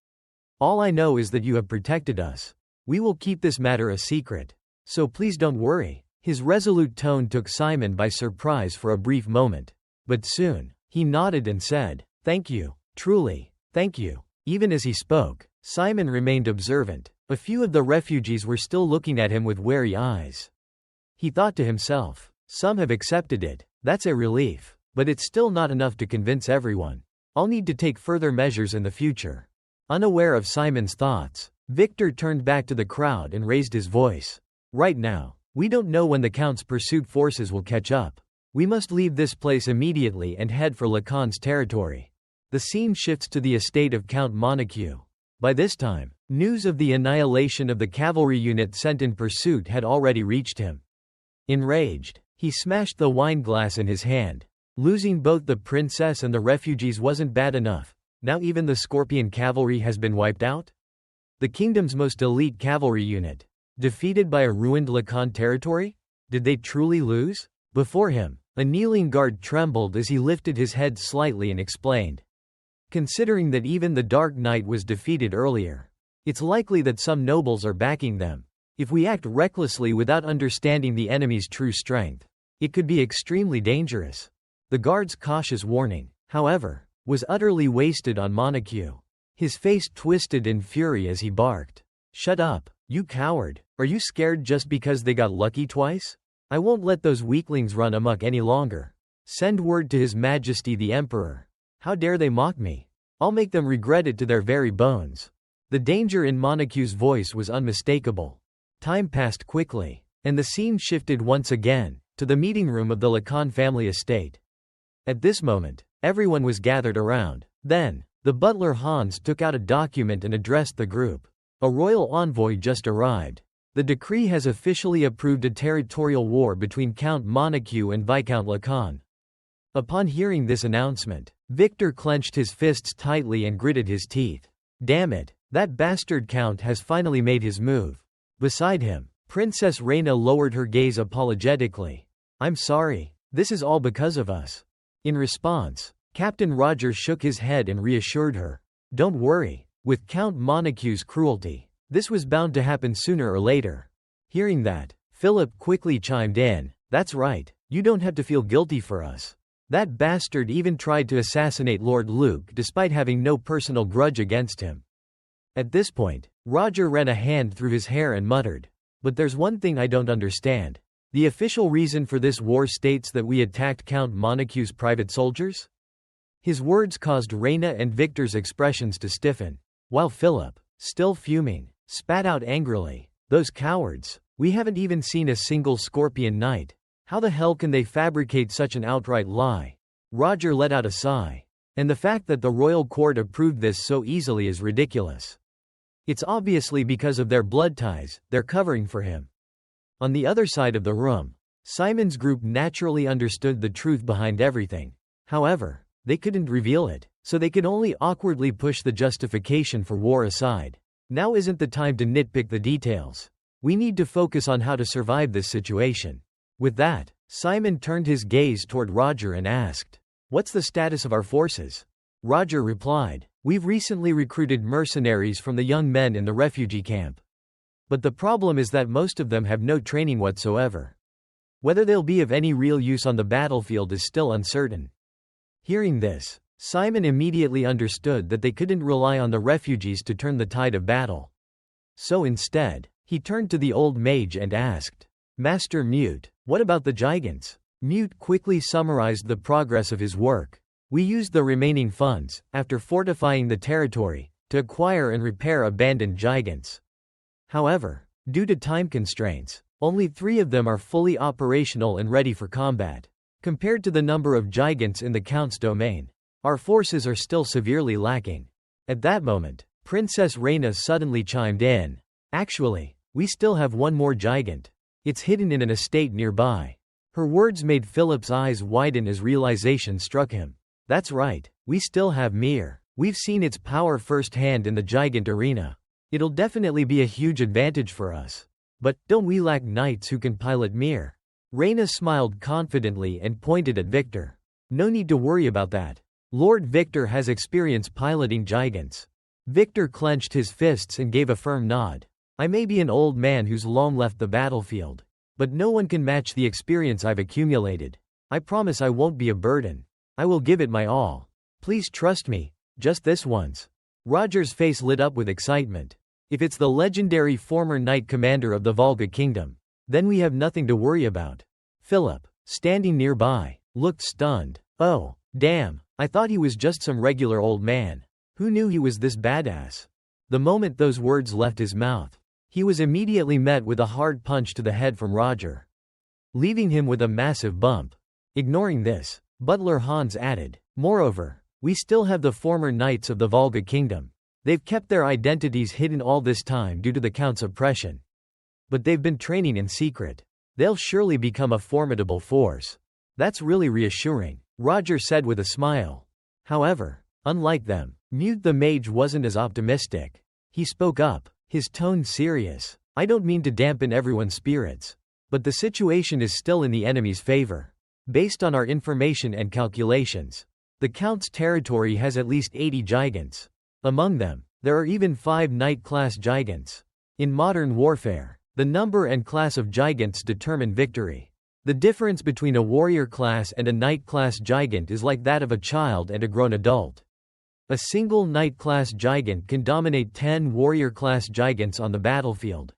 All I know is that you have protected us. We will keep this matter a secret. So please don't worry." His resolute tone took Simon by surprise for a brief moment. But soon, he nodded and said, "Thank you, truly, thank you." Even as he spoke, Simon remained observant. A few of the refugees were still looking at him with wary eyes. He thought to himself, some have accepted it, that's a relief, but it's still not enough to convince everyone. I'll need to take further measures in the future. Unaware of Simon's thoughts, Victor turned back to the crowd and raised his voice. Right now, we don't know when the Count's pursuit forces will catch up. We must leave this place immediately and head for Lacan's territory. The scene shifts to the estate of Count Montague. By this time, news of the annihilation of the cavalry unit sent in pursuit had already reached him. Enraged, he smashed the wine glass in his hand. Losing both the princess and the refugees wasn't bad enough. Now even the Scorpion cavalry has been wiped out? The kingdom's most elite cavalry unit, defeated by a ruined Lacan territory? Did they truly lose? Before him, a kneeling guard trembled as he lifted his head slightly and explained. Considering that even the Dark Knight was defeated earlier, it's likely that some nobles are backing them. If we act recklessly without understanding the enemy's true strength, it could be extremely dangerous. The guard's cautious warning, however, was utterly wasted on Montague. His face twisted in fury as he barked. "Shut up, you coward. Are you scared just because they got lucky twice? I won't let those weaklings run amok any longer. Send word to His Majesty the Emperor. How dare they mock me? I'll make them regret it to their very bones." The danger in Montague's voice was unmistakable. Time passed quickly, and the scene shifted once again, to the meeting room of the Lacan family estate. At this moment, everyone was gathered around. Then, the butler Hans took out a document and addressed the group. A royal envoy just arrived. The decree has officially approved a territorial war between Count Montague and Viscount Lacan. Upon hearing this announcement, Victor clenched his fists tightly and gritted his teeth. Damn it, that bastard count has finally made his move. Beside him, Princess Reina lowered her gaze apologetically. "I'm sorry, this is all because of us." In response, Captain Roger shook his head and reassured her. "Don't worry, with Count Montague's cruelty, this was bound to happen sooner or later." Hearing that, Philip quickly chimed in, "That's right, you don't have to feel guilty for us. That bastard even tried to assassinate Lord Luke despite having no personal grudge against him." At this point, Roger ran a hand through his hair and muttered, "But there's one thing I don't understand. The official reason for this war states that we attacked Count Montague's private soldiers?" His words caused Reina and Victor's expressions to stiffen, while Philip, still fuming, spat out angrily, "Those cowards, we haven't even seen a single Scorpion Knight. How the hell can they fabricate such an outright lie?" Roger let out a sigh. "And the fact that the royal court approved this so easily is ridiculous. It's obviously because of their blood ties, they're covering for him." On the other side of the room, Simon's group naturally understood the truth behind everything. However, they couldn't reveal it, so they could only awkwardly push the justification for war aside. Now isn't the time to nitpick the details. We need to focus on how to survive this situation. With that, Simon turned his gaze toward Roger and asked, "What's the status of our forces?" Roger replied, "We've recently recruited mercenaries from the young men in the refugee camp. But the problem is that most of them have no training whatsoever. Whether they'll be of any real use on the battlefield is still uncertain." Hearing this, Simon immediately understood that they couldn't rely on the refugees to turn the tide of battle. So instead, he turned to the old mage and asked, "Master Mute, what about the giants?" Mute quickly summarized the progress of his work. "We used the remaining funds, after fortifying the territory, to acquire and repair abandoned giants. However, due to time constraints, only 3 of them are fully operational and ready for combat. Compared to the number of giants in the Count's domain, our forces are still severely lacking." At that moment, Princess Reina suddenly chimed in. "Actually, we still have one more giant. It's hidden in an estate nearby." Her words made Philip's eyes widen as realization struck him. That's right, we still have Mir. We've seen its power firsthand in the Gigant Arena. It'll definitely be a huge advantage for us. But, don't we lack knights who can pilot Mir? Reyna smiled confidently and pointed at Victor. No need to worry about that. Lord Victor has experience piloting giants. Victor clenched his fists and gave a firm nod. I may be an old man who's long left the battlefield, but no one can match the experience I've accumulated. I promise I won't be a burden. I will give it my all. Please trust me, just this once. Roger's face lit up with excitement. If it's the legendary former knight commander of the Volga Kingdom, then we have nothing to worry about. Philip, standing nearby, looked stunned. Oh, damn, I thought he was just some regular old man. Who knew he was this badass? The moment those words left his mouth, he was immediately met with a hard punch to the head from Roger, leaving him with a massive bump. Ignoring this, Butler Hans added, moreover, we still have the former knights of the Volga Kingdom. They've kept their identities hidden all this time due to the Count's oppression. But they've been training in secret. They'll surely become a formidable force. That's really reassuring, Roger said with a smile. However, unlike them, Mute the mage wasn't as optimistic. He spoke up, his tone serious. I don't mean to dampen everyone's spirits, but the situation is still in the enemy's favor. Based on our information and calculations, the Count's territory has at least 80 giants. Among them, there are even 5 knight-class giants. In modern warfare, the number and class of giants determine victory. The difference between a warrior class and a knight-class gigant is like that of a child and a grown adult. A single knight-class gigant can dominate 10 warrior-class giants on the battlefield.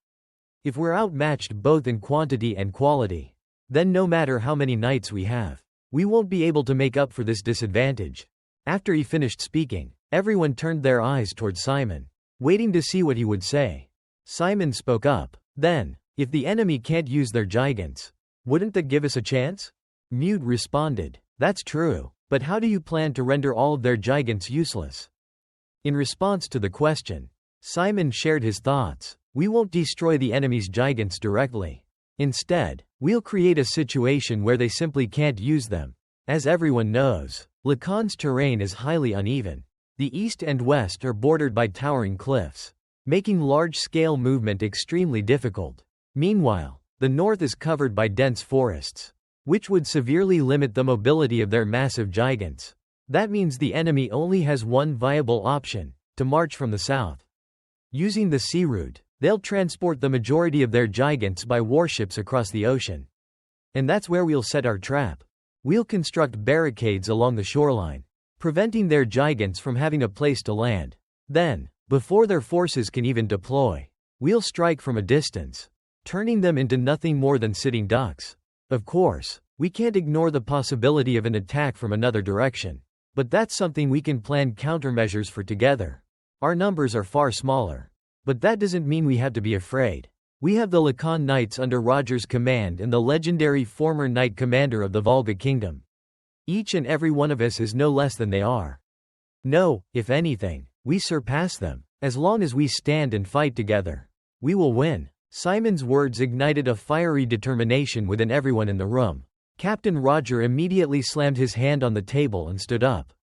If we're outmatched both in quantity and quality, then no matter how many knights we have, we won't be able to make up for this disadvantage. After he finished speaking, everyone turned their eyes toward Simon, waiting to see what he would say. Simon spoke up. Then, if the enemy can't use their giants, wouldn't that give us a chance? Mute responded, that's true, but how do you plan to render all of their giants useless? In response to the question, Simon shared his thoughts. We won't destroy the enemy's giants directly. Instead, we'll create a situation where they simply can't use them. As everyone knows, Lacan's terrain is highly uneven. The east and west are bordered by towering cliffs, making large-scale movement extremely difficult. Meanwhile, the north is covered by dense forests, which would severely limit the mobility of their massive giants. That means the enemy only has one viable option, to march from the south. Using the sea route, they'll transport the majority of their giants by warships across the ocean. And that's where we'll set our trap. We'll construct barricades along the shoreline, preventing their giants from having a place to land. Then, before their forces can even deploy, we'll strike from a distance, turning them into nothing more than sitting ducks. Of course, we can't ignore the possibility of an attack from another direction, but that's something we can plan countermeasures for together. Our numbers are far smaller, but that doesn't mean we have to be afraid. We have the Lacan Knights under Roger's command and the legendary former knight commander of the Volga Kingdom. Each and every one of us is no less than they are. No, if anything, we surpass them. As long as we stand and fight together, we will win. Simon's words ignited a fiery determination within everyone in the room. Captain Roger immediately slammed his hand on the table and stood up,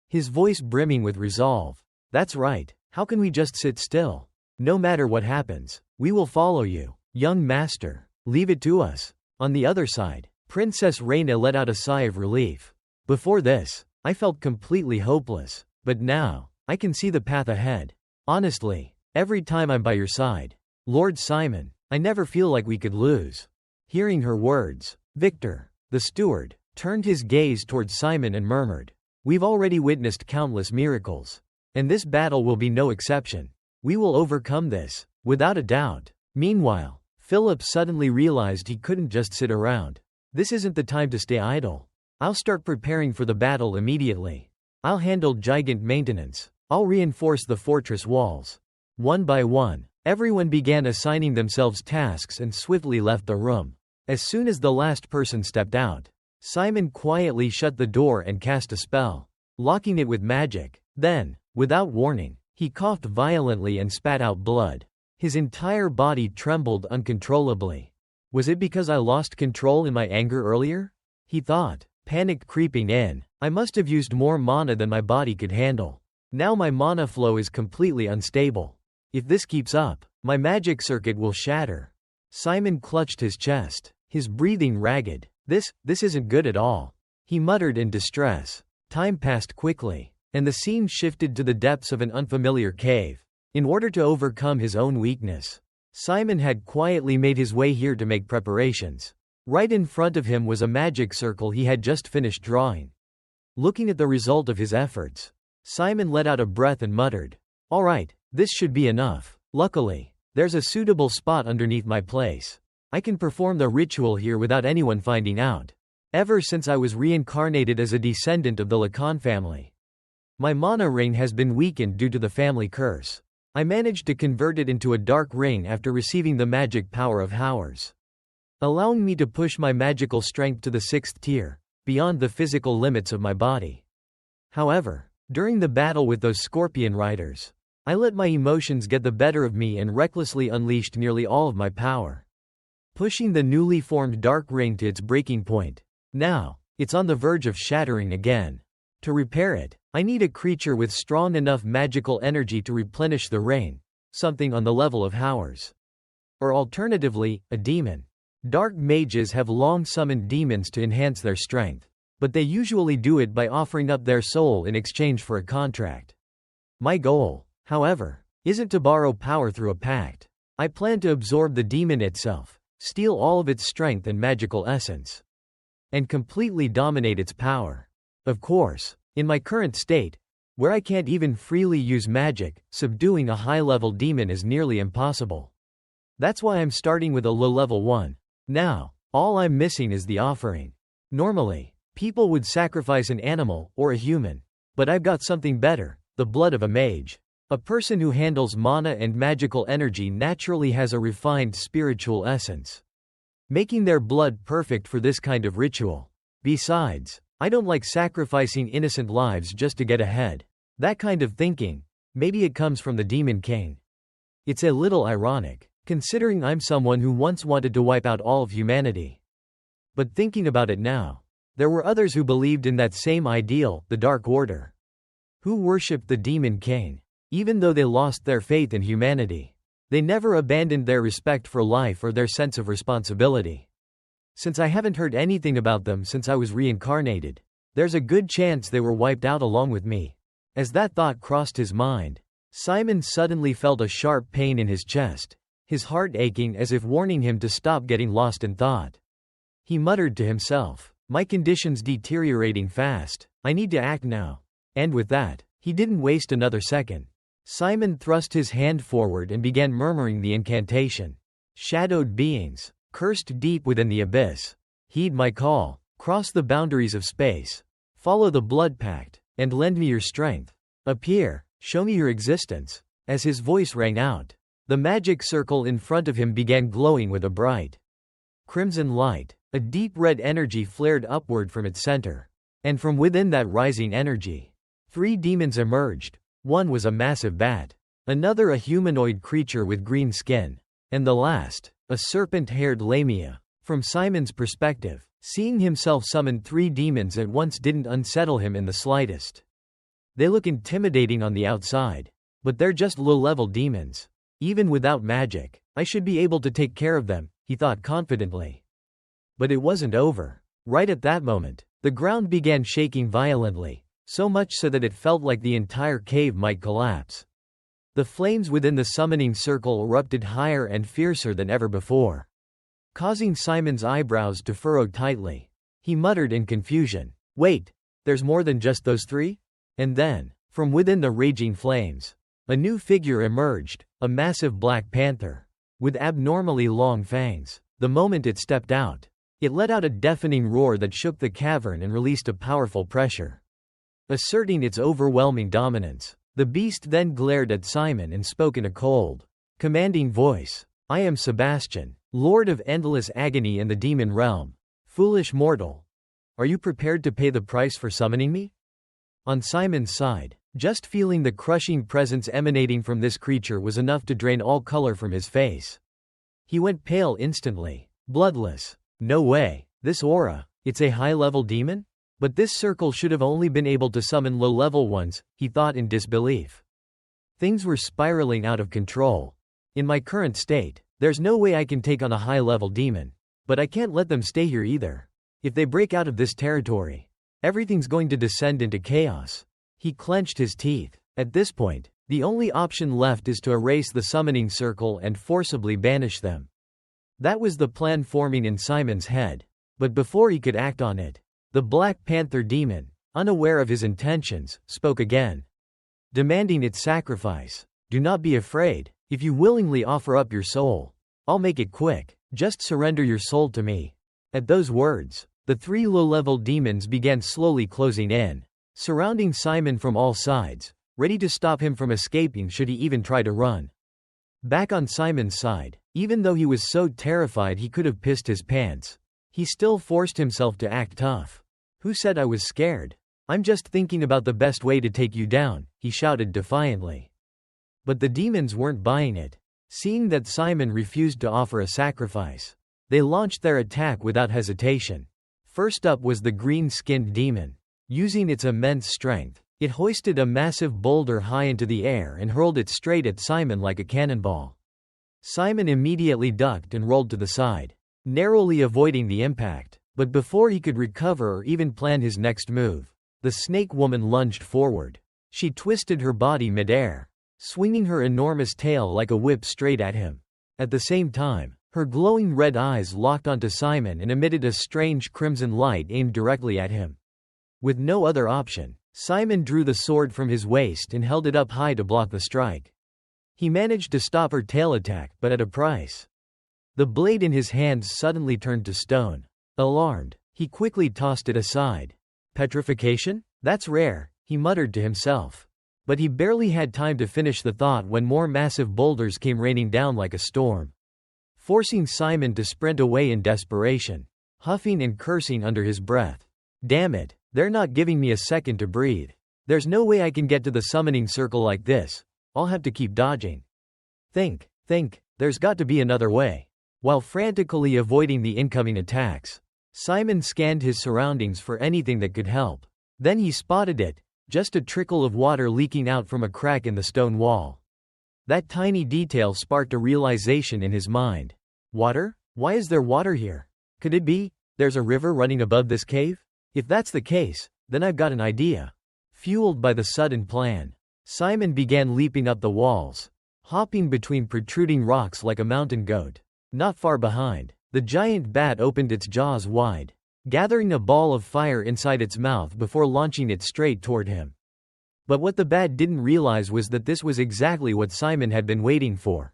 his voice brimming with resolve. That's right, how can we just sit still? No matter what happens, we will follow you, young master. Leave it to us. On the other side, Princess Reyna let out a sigh of relief. Before this, I felt completely hopeless, but now, I can see the path ahead. Honestly, every time I'm by your side, Lord Simon, I never feel like we could lose. Hearing her words, Victor, the steward, turned his gaze towards Simon and murmured, we've already witnessed countless miracles, and this battle will be no exception. We will overcome this, without a doubt. Meanwhile, Philip suddenly realized he couldn't just sit around. This isn't the time to stay idle. I'll start preparing for the battle immediately. I'll handle gigant maintenance. I'll reinforce the fortress walls. One by one, everyone began assigning themselves tasks and swiftly left the room. As soon as the last person stepped out, Simon quietly shut the door and cast a spell, locking it with magic. Then, without warning, he coughed violently and spat out blood. His entire body trembled uncontrollably. Was it because I lost control in my anger earlier? He thought. Panic creeping in. I must have used more mana than my body could handle. Now my mana flow is completely unstable. If this keeps up, my magic circuit will shatter. Simon clutched his chest, his breathing ragged. This isn't good at all. He muttered in distress. Time passed quickly, and the scene shifted to the depths of an unfamiliar cave. In order to overcome his own weakness, Simon had quietly made his way here to make preparations. Right in front of him was a magic circle he had just finished drawing. Looking at the result of his efforts, Simon let out a breath and muttered, "All right, this should be enough. Luckily, there's a suitable spot underneath my place. I can perform the ritual here without anyone finding out. Ever since I was reincarnated as a descendant of the Lacan family, my mana ring has been weakened due to the family curse. I managed to convert it into a dark ring after receiving the magic power of Heir's, allowing me to push my magical strength to the 6th tier, beyond the physical limits of my body. However, during the battle with those scorpion riders, I let my emotions get the better of me and recklessly unleashed nearly all of my power, pushing the newly formed dark ring to its breaking point. Now, it's on the verge of shattering again. To repair it, I need a creature with strong enough magical energy to replenish the ring, something on the level of Heir's. Or alternatively, a demon. Dark mages have long summoned demons to enhance their strength, but they usually do it by offering up their soul in exchange for a contract. My goal, however, isn't to borrow power through a pact. I plan to absorb the demon itself, steal all of its strength and magical essence, and completely dominate its power. Of course, in my current state, where I can't even freely use magic, subduing a high-level demon is nearly impossible. That's why I'm starting with a low-level one. Now, all I'm missing is the offering. Normally, people would sacrifice an animal or a human, but I've got something better, the blood of a mage. A person who handles mana and magical energy naturally has a refined spiritual essence, making their blood perfect for this kind of ritual. Besides, I don't like sacrificing innocent lives just to get ahead. That kind of thinking, maybe it comes from the Demon King. It's a little ironic, considering I'm someone who once wanted to wipe out all of humanity. But thinking about it now, there were others who believed in that same ideal, the Dark Order, who worshipped the Demon King. Even though they lost their faith in humanity, they never abandoned their respect for life or their sense of responsibility. Since I haven't heard anything about them since I was reincarnated, there's a good chance they were wiped out along with me. As that thought crossed his mind, Simon suddenly felt a sharp pain in his chest, his heart aching as if warning him to stop getting lost in thought. He muttered to himself, "My condition's deteriorating fast. I need to act now." And with that, he didn't waste another second. Simon thrust his hand forward and began murmuring the incantation. "Shadowed beings, cursed deep within the abyss, heed my call, cross the boundaries of space, follow the blood pact, and lend me your strength. Appear, show me your existence." As his voice rang out, the magic circle in front of him began glowing with a bright crimson light. A deep red energy flared upward from its center. And from within that rising energy, 3 demons emerged. One was a massive bat, another a humanoid creature with green skin, and the last, a serpent-haired lamia. From Simon's perspective, seeing himself summon 3 demons at once didn't unsettle him in the slightest. They look intimidating on the outside, but they're just low-level demons. Even without magic, I should be able to take care of them, he thought confidently. But it wasn't over. Right at that moment, the ground began shaking violently, so much so that it felt like the entire cave might collapse. The flames within the summoning circle erupted higher and fiercer than ever before, causing Simon's eyebrows to furrow tightly. He muttered in confusion, "Wait, there's more than just those 3? And then, from within the raging flames, a new figure emerged, a massive black panther, with abnormally long fangs. The moment it stepped out, it let out a deafening roar that shook the cavern and released a powerful pressure, asserting its overwhelming dominance. The beast then glared at Simon and spoke in a cold, commanding voice. "I am Sebastian, Lord of endless agony in the demon realm. Foolish mortal, are you prepared to pay the price for summoning me?" On Simon's side, just feeling the crushing presence emanating from this creature was enough to drain all color from his face. He went pale instantly. "Bloodless. No way. This aura, it's a high-level demon?" But this circle should have only been able to summon low-level ones, he thought in disbelief. Things were spiraling out of control. In my current state, there's no way I can take on a high-level demon. But I can't let them stay here either. If they break out of this territory, everything's going to descend into chaos. He clenched his teeth. At this point, the only option left is to erase the summoning circle and forcibly banish them. That was the plan forming in Simon's head. But before he could act on it, the Black Panther demon, unaware of his intentions, spoke again, demanding its sacrifice. Do not be afraid. If you willingly offer up your soul, I'll make it quick. Just surrender your soul to me. At those words, the 3 low-level demons began slowly closing in, surrounding Simon from all sides, ready to stop him from escaping should he even try to run. Back on Simon's side, even though he was so terrified he could have pissed his pants, he still forced himself to act tough. Who said I was scared? I'm just thinking about the best way to take you down, he shouted defiantly. But the demons weren't buying it. Seeing that Simon refused to offer a sacrifice, they launched their attack without hesitation. First up was the green-skinned demon. Using its immense strength, it hoisted a massive boulder high into the air and hurled it straight at Simon like a cannonball. Simon immediately ducked and rolled to the side, narrowly avoiding the impact. But before he could recover or even plan his next move, the snake woman lunged forward. She twisted her body mid-air, swinging her enormous tail like a whip straight at him. At the same time, her glowing red eyes locked onto Simon and emitted a strange crimson light aimed directly at him. With no other option, Simon drew the sword from his waist and held it up high to block the strike. He managed to stop her tail attack, but at a price. The blade in his hands suddenly turned to stone. Alarmed, he quickly tossed it aside. Petrification? That's rare, he muttered to himself. But he barely had time to finish the thought when more massive boulders came raining down like a storm, forcing Simon to sprint away in desperation, huffing and cursing under his breath. Damn it, they're not giving me a second to breathe. There's no way I can get to the summoning circle like this. I'll have to keep dodging. Think, there's got to be another way. While frantically avoiding the incoming attacks, Simon scanned his surroundings for anything that could help. Then he spotted it, just a trickle of water leaking out from a crack in the stone wall. That tiny detail sparked a realization in his mind. Water? Why is there water here? Could it be there's a river running above this cave? If that's the case, then I've got an idea. Fueled by the sudden plan, Simon began leaping up the walls, hopping between protruding rocks like a mountain goat. Not far behind, the giant bat opened its jaws wide, gathering a ball of fire inside its mouth before launching it straight toward him. But what the bat didn't realize was that this was exactly what Simon had been waiting for.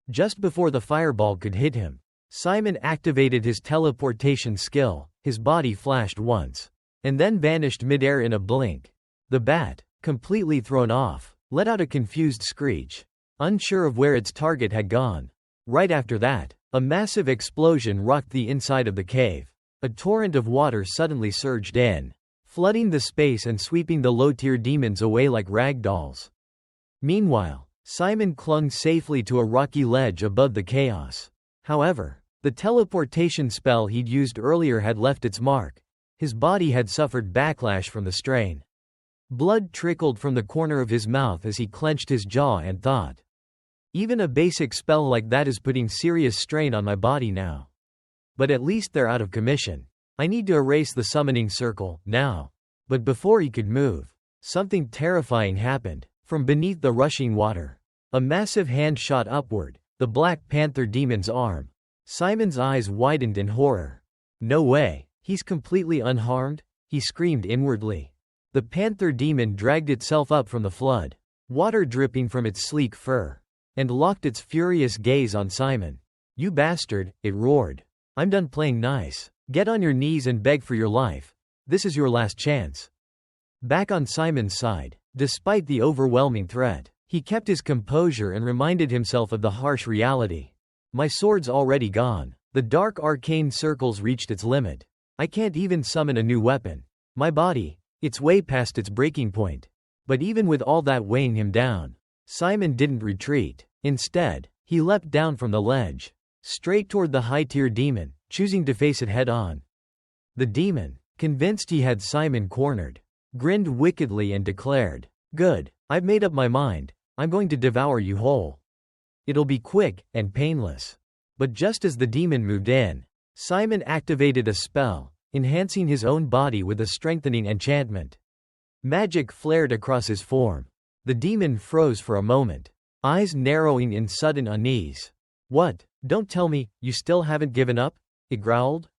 Just before the fireball could hit him, Simon activated his teleportation skill. His body flashed once, and then vanished mid-air in a blink. The bat, completely thrown off, let out a confused screech, unsure of where its target had gone. Right after that, a massive explosion rocked the inside of the cave. A torrent of water suddenly surged in, flooding the space and sweeping the low-tier demons away like rag dolls. Meanwhile, Simon clung safely to a rocky ledge above the chaos. However, the teleportation spell he'd used earlier had left its mark. His body had suffered backlash from the strain. Blood trickled from the corner of his mouth as he clenched his jaw and thought, even a basic spell like that is putting serious strain on my body now. But at least they're out of commission. I need to erase the summoning circle, now. But before he could move, something terrifying happened. From beneath the rushing water, a massive hand shot upward, the Black Panther demon's arm. Simon's eyes widened in horror. No way, he's completely unharmed? He screamed inwardly. The panther demon dragged itself up from the flood, water dripping from its sleek fur, and locked its furious gaze on Simon. You bastard, it roared. I'm done playing nice. Get on your knees and beg for your life. This is your last chance. Back on Simon's side, despite the overwhelming threat, he kept his composure and reminded himself of the harsh reality. My sword's already gone. The dark arcane circles reached its limit. I can't even summon a new weapon. My body, it's way past its breaking point. But even with all that weighing him down, Simon didn't retreat. Instead, he leapt down from the ledge, straight toward the high-tier demon, choosing to face it head-on. The demon, convinced he had Simon cornered, grinned wickedly and declared, "Good, I've made up my mind, I'm going to devour you whole. It'll be quick and painless." But just as the demon moved in, Simon activated a spell, enhancing his own body with a strengthening enchantment. Magic flared across his form. The demon froze for a moment, eyes narrowing in sudden unease. "What? Don't tell me, you still haven't given up?" it growled,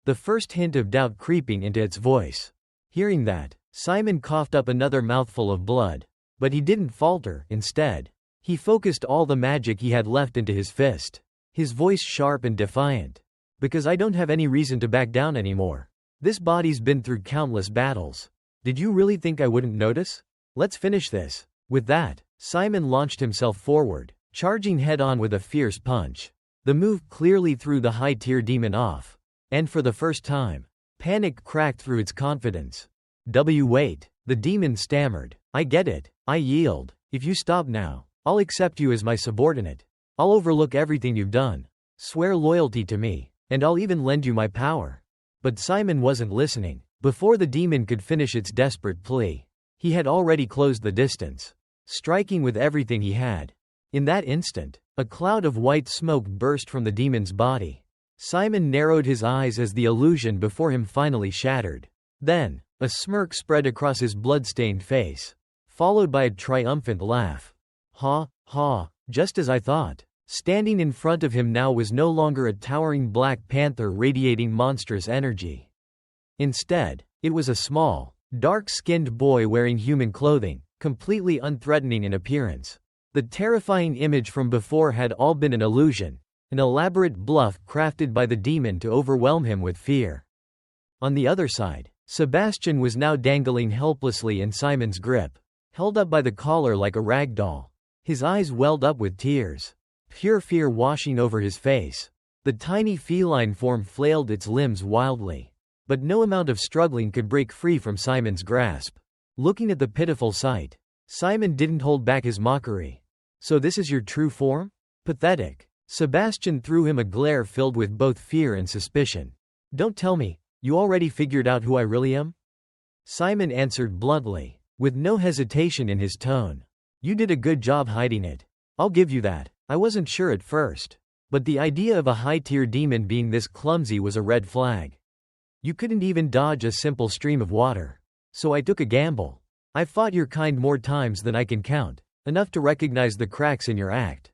the first hint of doubt creeping into its voice. Hearing that, Simon coughed up another mouthful of blood. But he didn't falter. Instead, he focused all the magic he had left into his fist, his voice sharp and defiant. "Because I don't have any reason to back down anymore. This body's been through countless battles. Did you really think I wouldn't notice? Let's finish this." With that, Simon launched himself forward, charging head-on with a fierce punch. The move clearly threw the high-tier demon off. And for the first time, panic cracked through its confidence. Wait, the demon stammered. "I get it. I yield. If you stop now, I'll accept you as my subordinate. I'll overlook everything you've done. Swear loyalty to me, and I'll even lend you my power." But Simon wasn't listening. Before the demon could finish its desperate plea, he had already closed the distance, striking with everything he had. In that instant, a cloud of white smoke burst from the demon's body. Simon narrowed his eyes as the illusion before him finally shattered. Then, a smirk spread across his blood-stained face, followed by a triumphant laugh. "Ha, ha, just as I thought." Standing in front of him now was no longer a towering black panther radiating monstrous energy. Instead, it was a small, dark-skinned boy wearing human clothing, completely unthreatening in appearance. The terrifying image from before had all been an illusion, an elaborate bluff crafted by the demon to overwhelm him with fear. On the other side, Sebastian was now dangling helplessly in Simon's grip, held up by the collar like a rag doll. His eyes welled up with tears, pure fear washing over his face. The tiny feline form flailed its limbs wildly, but no amount of struggling could break free from Simon's grasp. Looking at the pitiful sight, Simon didn't hold back his mockery. "So this is your true form? Pathetic." Sebastian threw him a glare filled with both fear and suspicion. "Don't tell me, you already figured out who I really am?" Simon answered bluntly, with no hesitation in his tone. "You did a good job hiding it. I'll give you that. I wasn't sure at first. But the idea of a high-tier demon being this clumsy was a red flag. You couldn't even dodge a simple stream of water. So I took a gamble. I've fought your kind more times than I can count, enough to recognize the cracks in your act."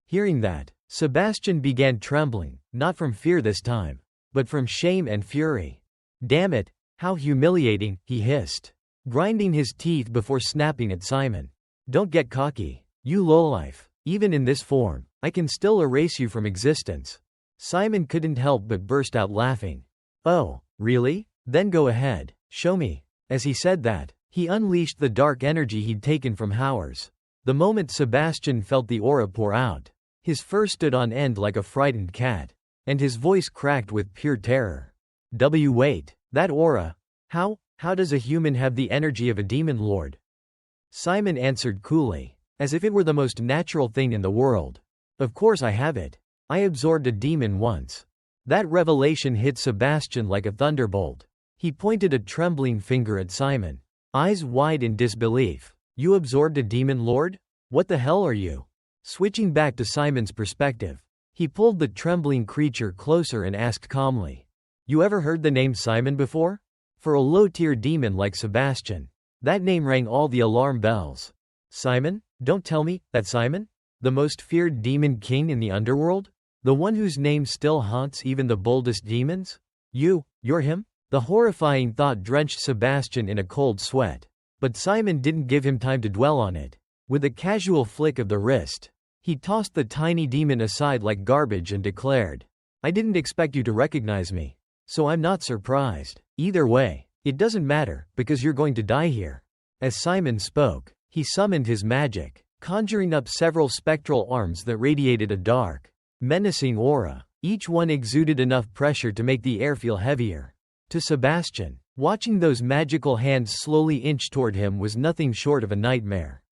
Hearing that, Sebastian began trembling, not from fear this time, but from shame and fury. "Damn it, how humiliating," he hissed, grinding his teeth before snapping at Simon. "Don't get cocky, you lowlife. Even in this form, I can still erase you from existence." Simon couldn't help but burst out laughing. "Oh, really? Then go ahead, show me." As he said that, he unleashed the dark energy he'd taken from Heir's. The moment Sebastian felt the aura pour out, his fur stood on end like a frightened cat, and his voice cracked with pure terror. Wait, that aura? How does a human have the energy of a demon lord?" Simon answered coolly, as if it were the most natural thing in the world. "Of course I have it. I absorbed a demon once." That revelation hit Sebastian like a thunderbolt. He pointed a trembling finger at Simon, eyes wide in disbelief. "You absorbed a demon lord? What the hell are you?" Switching back to Simon's perspective, he pulled the trembling creature closer and asked calmly, "You ever heard the name Simon before?" For a low-tier demon like Sebastian, that name rang all the alarm bells. "Simon? Don't tell me, that Simon? The most feared demon king in the underworld? The one whose name still haunts even the boldest demons? You're him?" The horrifying thought drenched Sebastian in a cold sweat. But Simon didn't give him time to dwell on it. With a casual flick of the wrist, he tossed the tiny demon aside like garbage and declared, "I didn't expect you to recognize me. So I'm not surprised. Either way, it doesn't matter, because you're going to die here." As Simon spoke, he summoned his magic, conjuring up several spectral arms that radiated a dark, menacing aura. Each one exuded enough pressure to make the air feel heavier. To Sebastian, watching those magical hands slowly inch toward him was nothing short of a nightmare.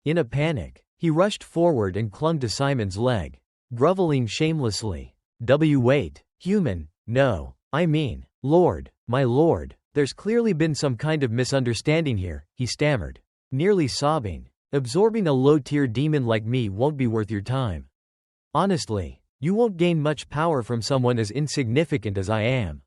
In a panic, he rushed forward and clung to Simon's leg, groveling shamelessly. Wait, human, no, I mean, Lord, My lord, there's clearly been some kind of misunderstanding here, he stammered, nearly sobbing. Absorbing a low-tier demon like me won't be worth your time. Honestly, you won't gain much power from someone as insignificant as I am.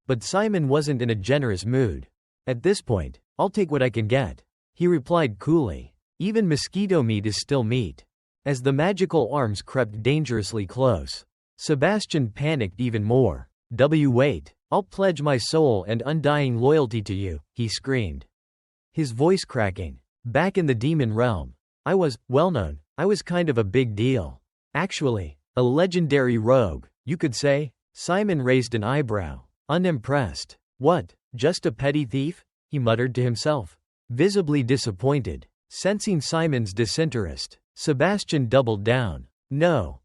But Simon wasn't in a generous mood. At this point, I'll take what I can get, he replied coolly. Even mosquito meat is still meat. As the magical arms crept dangerously close, Sebastian panicked even more. Wait, I'll pledge my soul and undying loyalty to you, he screamed, his voice cracking. Back in the demon realm, I was well-known. I was kind of a big deal. Actually, a legendary rogue, you could say. Simon raised an eyebrow, unimpressed. What, just a petty thief? He muttered to himself, visibly disappointed. Sensing Simon's disinterest, Sebastian doubled down. No,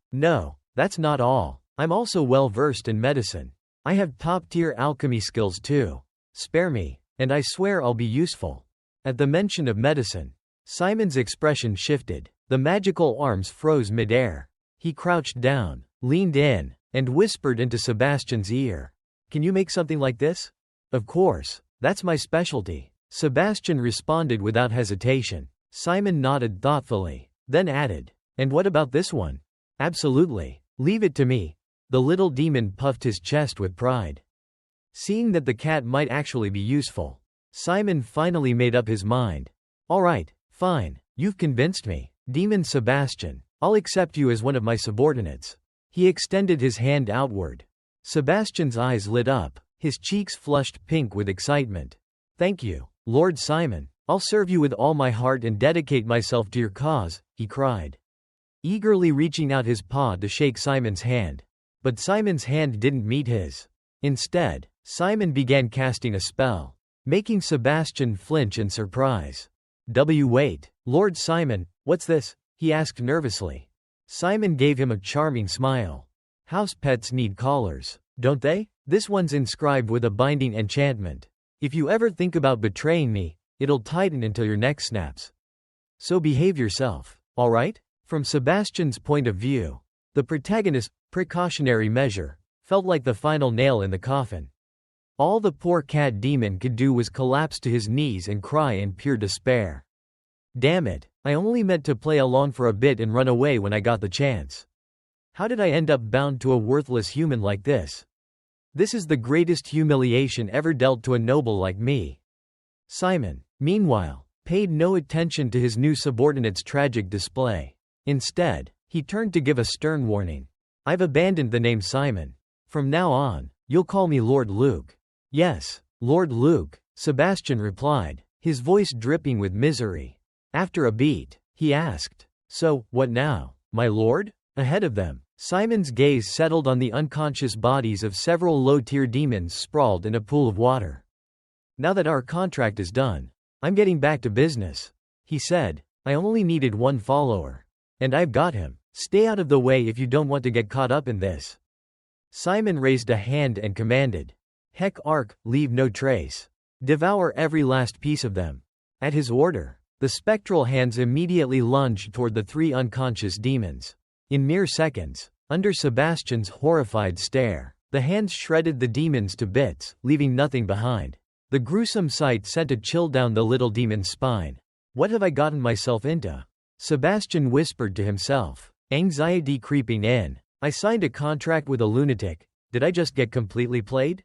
that's not all. I'm also well-versed in medicine. I have top-tier alchemy skills too. Spare me, and I swear I'll be useful. At the mention of medicine, Simon's expression shifted. The magical arms froze mid-air. He crouched down, leaned in, and whispered into Sebastian's ear. Can you make something like this? Of course, that's my specialty. Sebastian responded without hesitation. Simon nodded thoughtfully, then added, and what about this one? Absolutely. Leave it to me. The little demon puffed his chest with pride. Seeing that the cat might actually be useful, Simon finally made up his mind. All right, fine, you've convinced me. Demon Sebastian, I'll accept you as one of my subordinates. He extended his hand outward. Sebastian's eyes lit up, his cheeks flushed pink with excitement. Thank you, Lord Simon. I'll serve you with all my heart and dedicate myself to your cause, he cried, eagerly reaching out his paw to shake Simon's hand. But Simon's hand didn't meet his. Instead, Simon began casting a spell, making Sebastian flinch in surprise. Wait, Lord Simon, what's this? He asked nervously. Simon gave him a charming smile. House pets need collars, don't they? This one's inscribed with a binding enchantment. If you ever think about betraying me, it'll tighten until your neck snaps. So behave yourself, all right? From Sebastian's point of view, the protagonist's precautionary measure felt like the final nail in the coffin. All the poor cat demon could do was collapse to his knees and cry in pure despair. Damn it, I only meant to play along for a bit and run away when I got the chance. How did I end up bound to a worthless human like this? This is the greatest humiliation ever dealt to a noble like me. Simon, meanwhile, paid no attention to his new subordinate's tragic display. Instead, he turned to give a stern warning. I've abandoned the name Simon. From now on, you'll call me Lord Luke. Yes, Lord Luke, Sebastian replied, his voice dripping with misery. After a beat, he asked, so, what now, my lord? Ahead of them, Simon's gaze settled on the unconscious bodies of several low-tier demons sprawled in a pool of water. Now that our contract is done, I'm getting back to business, he said. I only needed one follower. And I've got him. Stay out of the way if you don't want to get caught up in this. Simon raised a hand and commanded. Heck arc, leave no trace. Devour every last piece of them. At his order, the spectral hands immediately lunged toward the three unconscious demons. In mere seconds, under Sebastian's horrified stare, the hands shredded the demons to bits, leaving nothing behind. The gruesome sight sent a chill down the little demon's spine. What have I gotten myself into? Sebastian whispered to himself, anxiety creeping in. I signed a contract with a lunatic. Did I just get completely played?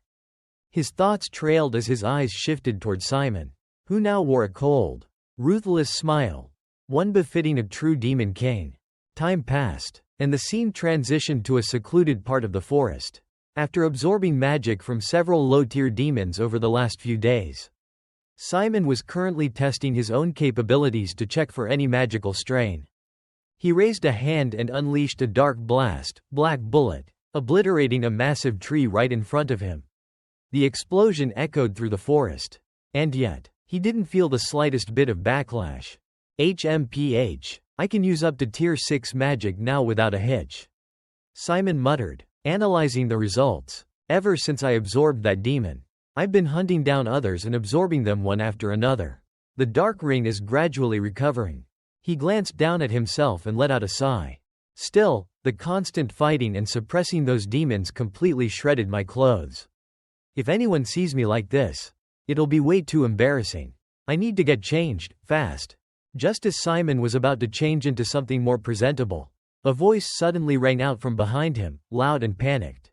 His thoughts trailed as his eyes shifted toward Simon, who now wore a cold, ruthless smile, one befitting a true demon king. Time passed, and the scene transitioned to a secluded part of the forest. After absorbing magic from several low-tier demons over the last few days, Simon was currently testing his own capabilities to check for any magical strain. He raised a hand and unleashed a dark blast, black bullet, obliterating a massive tree right in front of him. The explosion echoed through the forest. And yet, he didn't feel the slightest bit of backlash. HMPH, I can use up to tier 6 magic now without a hitch, Simon muttered, analyzing the results. Ever since I absorbed that demon, I've been hunting down others and absorbing them one after another. The dark ring is gradually recovering. He glanced down at himself and let out a sigh. Still, the constant fighting and suppressing those demons completely shredded my clothes. If anyone sees me like this, it'll be way too embarrassing. I need to get changed, fast. Just as Simon was about to change into something more presentable, a voice suddenly rang out from behind him, loud and panicked.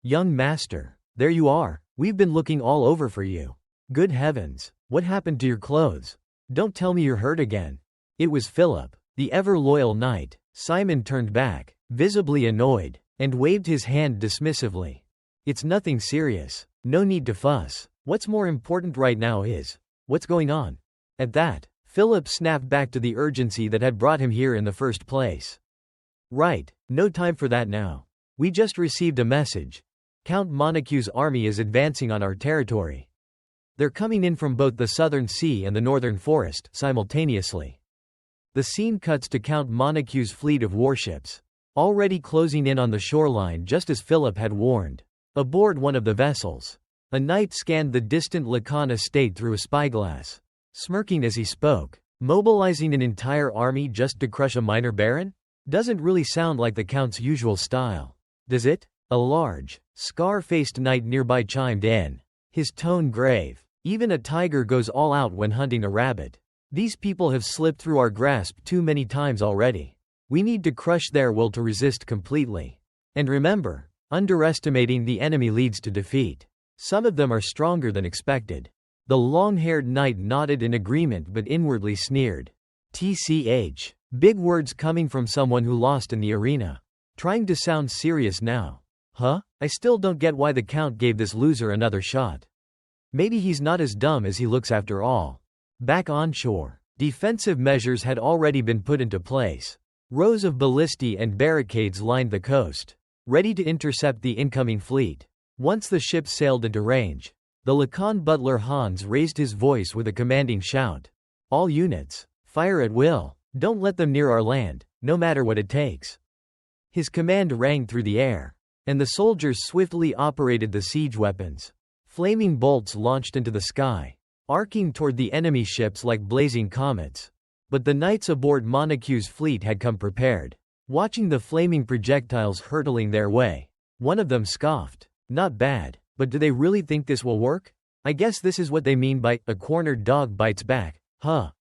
Young master, there you are. We've been looking all over for you. Good heavens, what happened to your clothes? Don't tell me you're hurt again. It was Philip, the ever-loyal knight. Simon turned back, visibly annoyed, and waved his hand dismissively. It's nothing serious. No need to fuss. What's more important right now is, what's going on? At that, Philip snapped back to the urgency that had brought him here in the first place. Right, no time for that now. We just received a message. Count Montague's army is advancing on our territory. They're coming in from both the southern sea and the northern forest, simultaneously. The scene cuts to Count Montague's fleet of warships, already closing in on the shoreline just as Philip had warned. Aboard one of the vessels, a knight scanned the distant Lacan estate through a spyglass, smirking as he spoke. Mobilizing an entire army just to crush a minor baron? Doesn't really sound like the Count's usual style, does it? A large, scar-faced knight nearby chimed in, his tone grave. Even a tiger goes all out when hunting a rabbit. These people have slipped through our grasp too many times already. We need to crush their will to resist completely. And remember, underestimating the enemy leads to defeat. Some of them are stronger than expected. The long-haired knight nodded in agreement but inwardly sneered. TCH. Big words coming from someone who lost in the arena. Trying to sound serious now. Huh? I still don't get why the Count gave this loser another shot. Maybe he's not as dumb as he looks after all. Back onshore, defensive measures had already been put into place. Rows of ballistae and barricades lined the coast, ready to intercept the incoming fleet. Once the ship sailed into range, the Lacan butler Hans raised his voice with a commanding shout. All units, fire at will. Don't let them near our land, no matter what it takes. His command rang through the air, and the soldiers swiftly operated the siege weapons. Flaming bolts launched into the sky, arcing toward the enemy ships like blazing comets. But the knights aboard Montague's fleet had come prepared. Watching the flaming projectiles hurtling their way, one of them scoffed. Not bad, but do they really think this will work? I guess this is what they mean by, a cornered dog bites back, huh?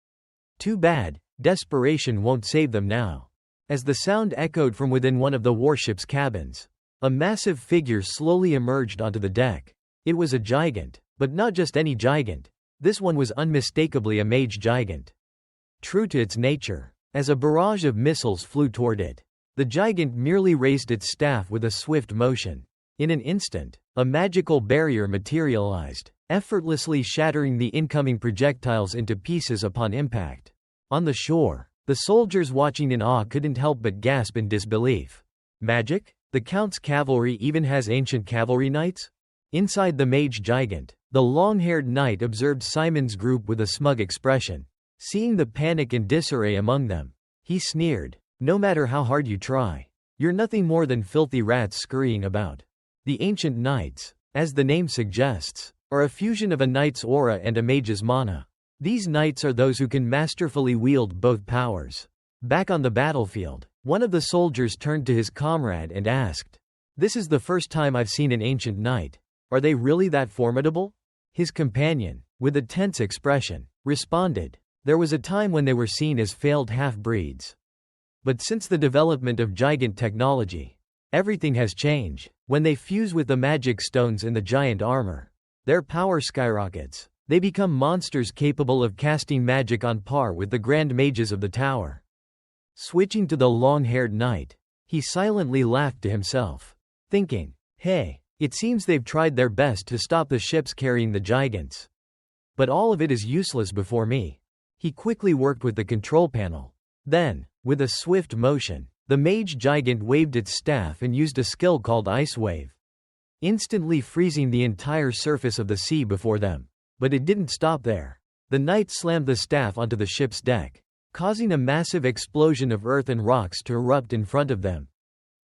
Too bad, desperation won't save them now. As the sound echoed from within one of the warship's cabins, a massive figure slowly emerged onto the deck. It was a gigant, but not just any gigant. This one was unmistakably a mage gigant. True to its nature, as a barrage of missiles flew toward it, the gigant merely raised its staff with a swift motion. In an instant, a magical barrier materialized, effortlessly shattering the incoming projectiles into pieces upon impact. On the shore, the soldiers watching in awe couldn't help but gasp in disbelief. Magic? The Count's cavalry even has ancient cavalry knights? Inside the mage gigant, the long-haired knight observed Simon's group with a smug expression. Seeing the panic and disarray among them, he sneered. No matter how hard you try, you're nothing more than filthy rats scurrying about. The ancient knights, as the name suggests, are a fusion of a knight's aura and a mage's mana. These knights are those who can masterfully wield both powers. Back on the battlefield, one of the soldiers turned to his comrade and asked, "This is the first time I've seen an ancient knight. Are they really that formidable?" His companion, with a tense expression, responded, "There was a time when they were seen as failed half-breeds. But since the development of gigant technology, everything has changed. When they fuse with the magic stones in the giant armor, their power skyrockets. They become monsters capable of casting magic on par with the grand mages of the tower." Switching to the long-haired knight, he silently laughed to himself, thinking, "Hey, it seems they've tried their best to stop the ships carrying the gigants. But all of it is useless before me." He quickly worked with the control panel. Then, with a swift motion, the mage gigant waved its staff and used a skill called Ice Wave, instantly freezing the entire surface of the sea before them. But it didn't stop there. The knight slammed the staff onto the ship's deck, causing a massive explosion of earth and rocks to erupt in front of them.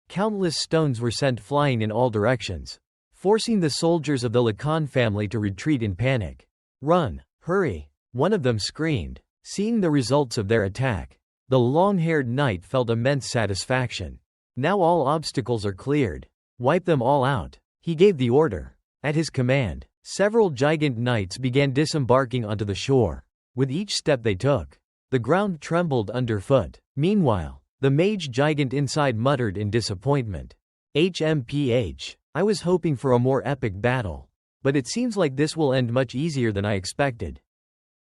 Countless stones were sent flying in all directions, forcing the soldiers of the Lacan family to retreat in panic. "Run! Hurry!" one of them screamed. Seeing the results of their attack, the long-haired knight felt immense satisfaction. Now all obstacles are cleared. Wipe them all out. He gave the order. At his command, several giant knights began disembarking onto the shore. With each step they took, the ground trembled underfoot. Meanwhile, the mage gigant inside muttered in disappointment. HMPH. I was hoping for a more epic battle. But it seems like this will end much easier than I expected.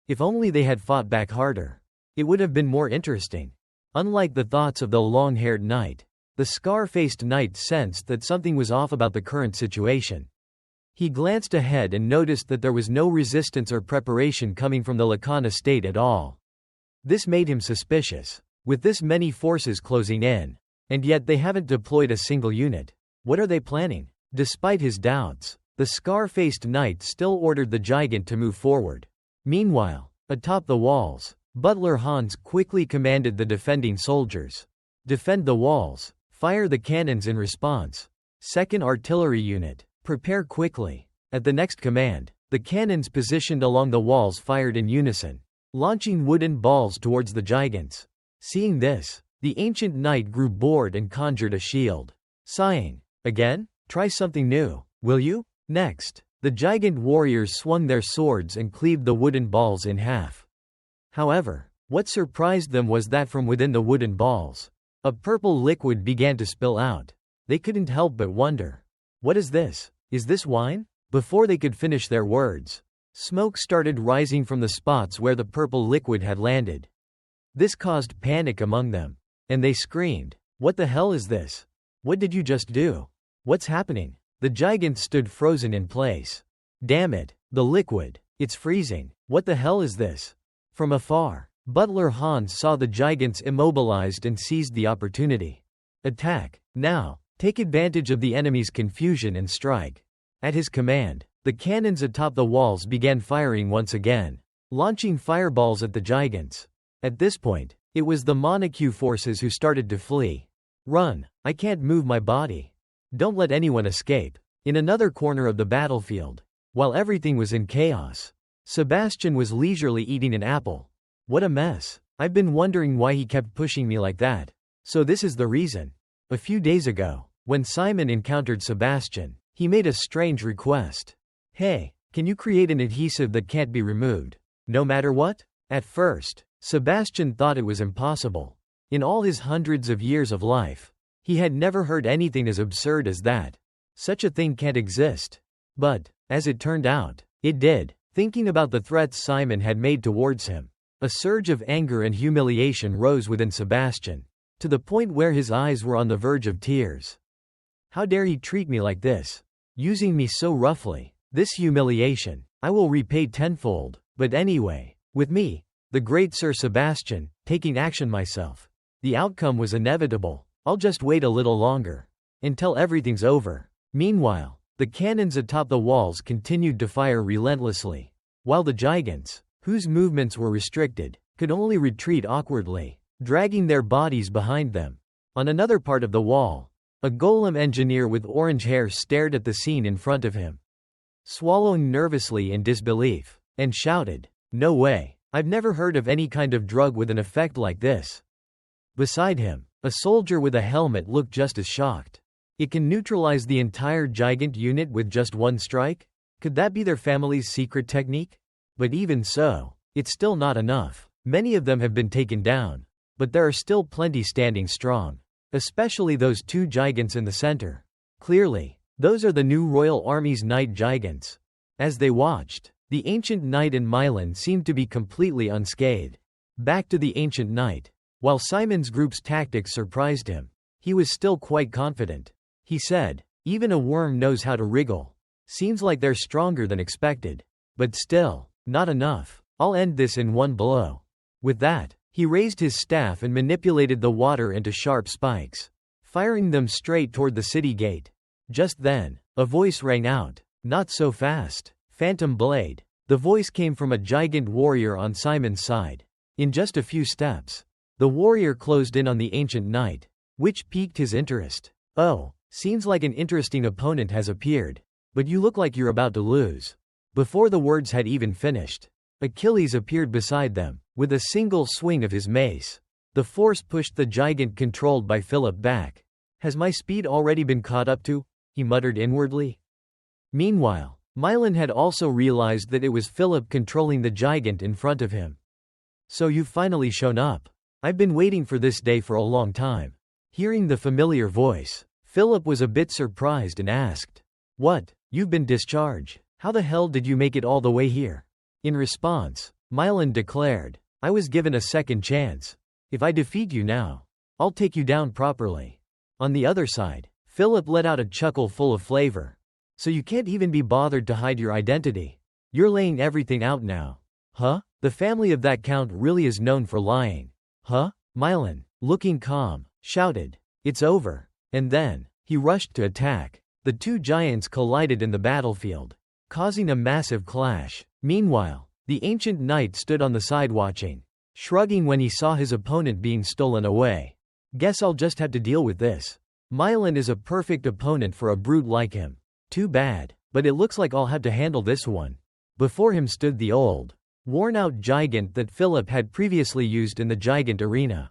If only they had fought back harder. It would have been more interesting. Unlike the thoughts of the long-haired knight, the scar-faced knight sensed that something was off about the current situation. He glanced ahead and noticed that there was no resistance or preparation coming from the Lacan estate at all. This made him suspicious. With this many forces closing in, and yet they haven't deployed a single unit. What are they planning? Despite his doubts, the scar-faced knight still ordered the gigant to move forward. Meanwhile, atop the walls, Butler Hans quickly commanded the defending soldiers. Defend the walls. Fire the cannons in response. Second artillery unit. Prepare quickly. At the next command, the cannons positioned along the walls fired in unison, launching wooden balls towards the gigants. Seeing this, the ancient knight grew bored and conjured a shield. Sighing, "Again? Try something new, will you?" Next, the gigant warriors swung their swords and cleaved the wooden balls in half. However, what surprised them was that from within the wooden balls, a purple liquid began to spill out. They couldn't help but wonder. What is this? Is this wine? Before they could finish their words, smoke started rising from the spots where the purple liquid had landed. This caused panic among them, and they screamed, "What the hell is this? What did you just do? What's happening?" The gigant stood frozen in place. "Damn it, the liquid, it's freezing. What the hell is this?" From afar, Butler Hans saw the gigants immobilized and seized the opportunity. "Attack, now, take advantage of the enemy's confusion and strike." At his command, the cannons atop the walls began firing once again, launching fireballs at the gigants. At this point, it was the MANHWA forces who started to flee. "Run, I can't move my body. Don't let anyone escape." In another corner of the battlefield, while everything was in chaos, Sebastian was leisurely eating an apple. "What a mess. I've been wondering why he kept pushing me like that. So this is the reason." A few days ago, when Simon encountered Sebastian, he made a strange request. "Hey, can you create an adhesive that can't be removed, no matter what?" At first, Sebastian thought it was impossible. In all his hundreds of years of life, he had never heard anything as absurd as that. Such a thing can't exist. But, as it turned out, it did. Thinking about the threats Simon had made towards him, a surge of anger and humiliation rose within Sebastian, to the point where his eyes were on the verge of tears. How dare he treat me like this? Using me so roughly. This humiliation, I will repay tenfold. But anyway, with me, the great Sir Sebastian, taking action myself. The outcome was inevitable. I'll just wait a little longer. Until everything's over. Meanwhile, the cannons atop the walls continued to fire relentlessly, while the gigants, whose movements were restricted, could only retreat awkwardly, dragging their bodies behind them. On another part of the wall, a golem engineer with orange hair stared at the scene in front of him, swallowing nervously in disbelief, and shouted, "No way, I've never heard of any kind of drug with an effect like this." Beside him, a soldier with a helmet looked just as shocked. "It can neutralize the entire gigant unit with just one strike? Could that be their family's secret technique? But even so, it's still not enough. Many of them have been taken down. But there are still plenty standing strong. Especially those two gigants in the center. Clearly, those are the new royal army's knight gigants." As they watched, the ancient knight in Milan seemed to be completely unscathed. Back to the ancient knight. While Simon's group's tactics surprised him, he was still quite confident. He said, "Even a worm knows how to wriggle. Seems like they're stronger than expected. But still, not enough. I'll end this in one blow." With that, he raised his staff and manipulated the water into sharp spikes, firing them straight toward the city gate. Just then, a voice rang out, "Not so fast, Phantom Blade." The voice came from a gigant warrior on Simon's side. In just a few steps, the warrior closed in on the ancient knight, which piqued his interest. "Oh, seems like an interesting opponent has appeared. But you look like you're about to lose." Before the words had even finished, Achilles appeared beside them, with a single swing of his mace. The force pushed the gigant controlled by Philip back. "Has my speed already been caught up to?" he muttered inwardly. Meanwhile, Mylan had also realized that it was Philip controlling the gigant in front of him. "So you've finally shown up. I've been waiting for this day for a long time." Hearing the familiar voice, Philip was a bit surprised and asked, "What? You've been discharged? How the hell did you make it all the way here?" In response, Mylan declared, "I was given a second chance. If I defeat you now, I'll take you down properly." On the other side, Philip let out a chuckle full of flavor. "So you can't even be bothered to hide your identity? You're laying everything out now. Huh? The family of that count really is known for lying. Huh?" Mylan, looking calm, shouted, "It's over." And then, he rushed to attack. The two giants collided in the battlefield, causing a massive clash. Meanwhile, the ancient knight stood on the side watching, shrugging when he saw his opponent being stolen away. "Guess I'll just have to deal with this. Mylan is a perfect opponent for a brute like him. Too bad, but it looks like I'll have to handle this one." Before him stood the old, worn-out gigant that Philip had previously used in the gigant arena.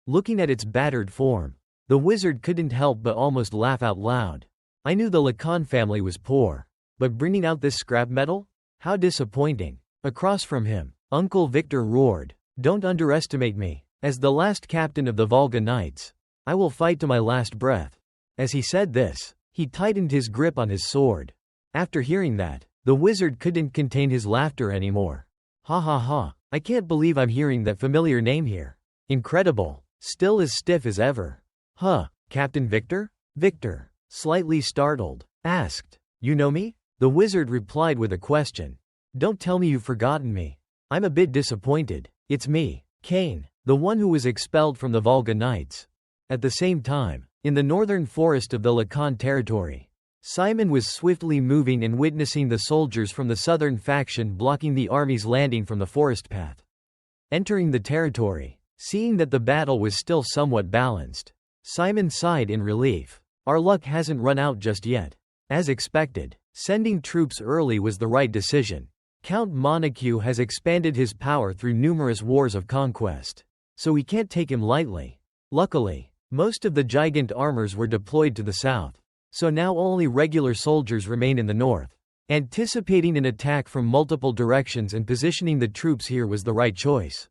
Looking at its battered form, the wizard couldn't help but almost laugh out loud. "I knew the Lacan family was poor, but bringing out this scrap metal? How disappointing." Across from him, Uncle Victor roared, "Don't underestimate me. As the last captain of the Volga Knights, I will fight to my last breath." As he said this, he tightened his grip on his sword. After hearing that, the wizard couldn't contain his laughter anymore. "Ha ha ha, I can't believe I'm hearing that familiar name here. Incredible." Still as stiff as ever. "Huh, Captain Victor?" Victor, slightly startled, asked, "You know me?" The wizard replied with a question. "Don't tell me you've forgotten me. I'm a bit disappointed. It's me, Kane, the one who was expelled from the Volga Knights." At the same time, in the northern forest of the Lacan territory, Simon was swiftly moving and witnessing the soldiers from the southern faction blocking the army's landing from the forest path. Entering the territory, seeing that the battle was still somewhat balanced, Simon sighed in relief. Our luck hasn't run out just yet. As expected, sending troops early was the right decision. Count Montague has expanded his power through numerous wars of conquest, so we can't take him lightly. Luckily, most of the gigant armors were deployed to the south, so now only regular soldiers remain in the north. Anticipating an attack from multiple directions and positioning the troops here was the right choice.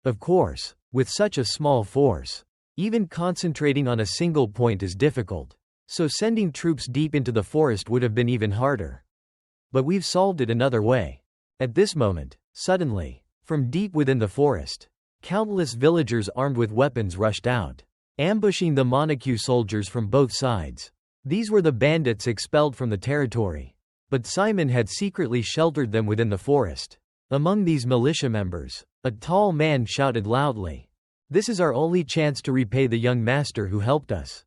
Of course, with such a small force, even concentrating on a single point is difficult, so sending troops deep into the forest would have been even harder. But we've solved it another way. At this moment, suddenly, from deep within the forest, countless villagers armed with weapons rushed out, ambushing the Montague soldiers from both sides. These were the bandits expelled from the territory, but Simon had secretly sheltered them within the forest. Among these militia members, a tall man shouted loudly, "This is our only chance to repay the young master who helped us.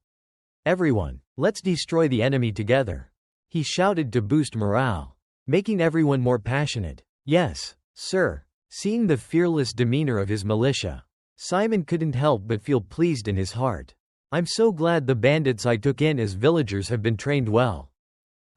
Everyone, let's destroy the enemy together." He shouted to boost morale, making everyone more passionate. "Yes, sir." Seeing the fearless demeanor of his militia, Simon couldn't help but feel pleased in his heart. "I'm so glad the bandits I took in as villagers have been trained well.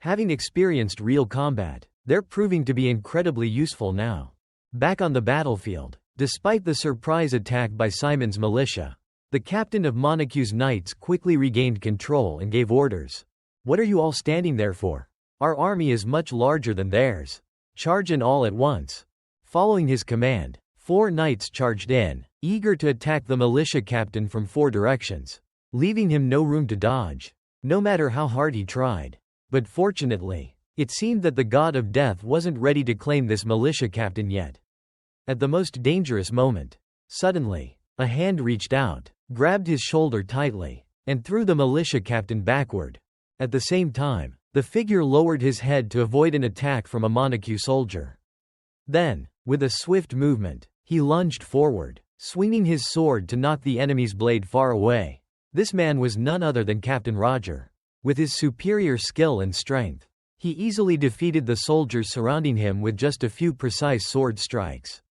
Having experienced real combat, they're proving to be incredibly useful now." Back on the battlefield, despite the surprise attack by Simon's militia, the captain of Montague's knights quickly regained control and gave orders. "What are you all standing there for? Our army is much larger than theirs. Charge in all at once." Following his command, 4 knights charged in, eager to attack the militia captain from 4 directions, leaving him no room to dodge, no matter how hard he tried. But fortunately, it seemed that the god of death wasn't ready to claim this militia captain yet. At the most dangerous moment, suddenly, a hand reached out, grabbed his shoulder tightly, and threw the militia captain backward. At the same time, the figure lowered his head to avoid an attack from a Montague soldier. Then, with a swift movement, he lunged forward, swinging his sword to knock the enemy's blade far away. This man was none other than Captain Roger. With his superior skill and strength, he easily defeated the soldiers surrounding him with just a few precise sword strikes.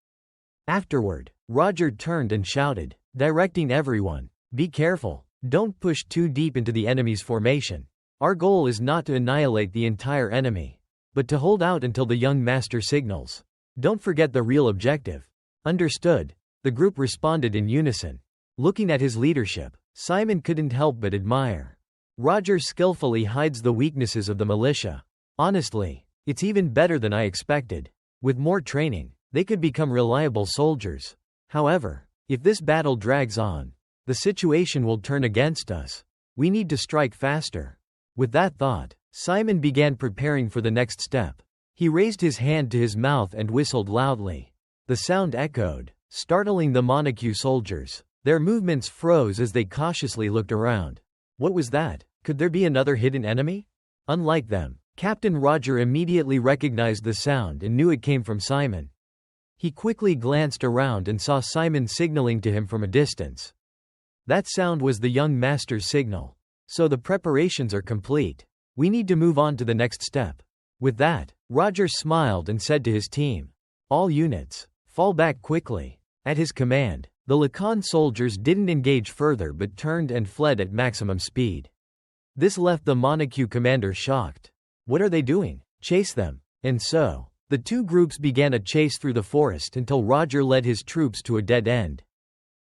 Afterward, Roger turned and shouted, directing everyone, "Be careful, don't push too deep into the enemy's formation. Our goal is not to annihilate the entire enemy, but to hold out until the young master signals. Don't forget the real objective." "Understood," the group responded in unison. Looking at his leadership, Simon couldn't help but admire. Roger skillfully hides the weaknesses of the militia. Honestly, It's even better than I expected. With more training, they could become reliable soldiers. However, if this battle drags on, the situation will turn against us. We need to strike faster. With that thought, Simon began preparing for the next step. He raised his hand to his mouth and whistled loudly. The sound echoed, startling the MANHWA soldiers. Their movements froze as they cautiously looked around. What was that? Could there be another hidden enemy? Unlike them, Captain Roger immediately recognized the sound and knew it came from Simon. He quickly glanced around and saw Simon signaling to him from a distance. That sound was the young master's signal. So the preparations are complete. We need to move on to the next step. With that, Roger smiled and said to his team, "All units, fall back quickly." At his command, the Lacan soldiers didn't engage further but turned and fled at maximum speed. This left the MANHWA commander shocked. What are they doing? Chase them. And so, the two groups began a chase through the forest until Roger led his troops to a dead end.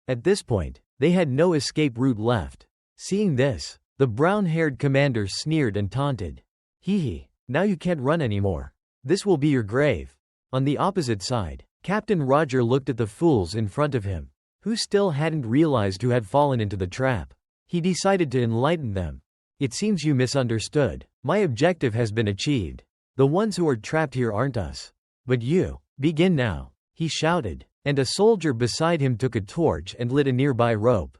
At this point, they had no escape route left. Seeing this, the brown-haired commander sneered and taunted. Hee hee, now you can't run anymore. This will be your grave. On the opposite side, Captain Roger looked at the fools in front of him, who still hadn't realized who had fallen into the trap. He decided to enlighten them. It seems you misunderstood. My objective has been achieved. The ones who are trapped here aren't us. But you. Begin now, he shouted, and a soldier beside him took a torch and lit a nearby rope,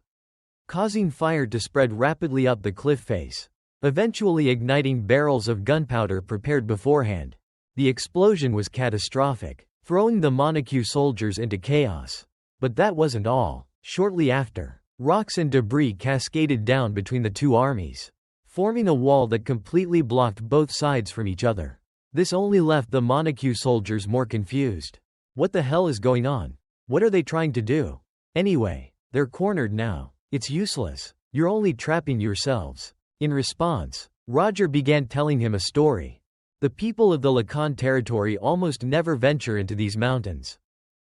causing fire to spread rapidly up the cliff face, eventually igniting barrels of gunpowder prepared beforehand. The explosion was catastrophic, throwing the MANHWA soldiers into chaos. But that wasn't all. Shortly after, rocks and debris cascaded down between the two armies, forming a wall that completely blocked both sides from each other. This only left the MANHWA soldiers more confused. What the hell is going on? What are they trying to do? Anyway, they're cornered now. It's useless. You're only trapping yourselves. In response, Roger began telling him a story. The people of the Lacan territory almost never venture into these mountains.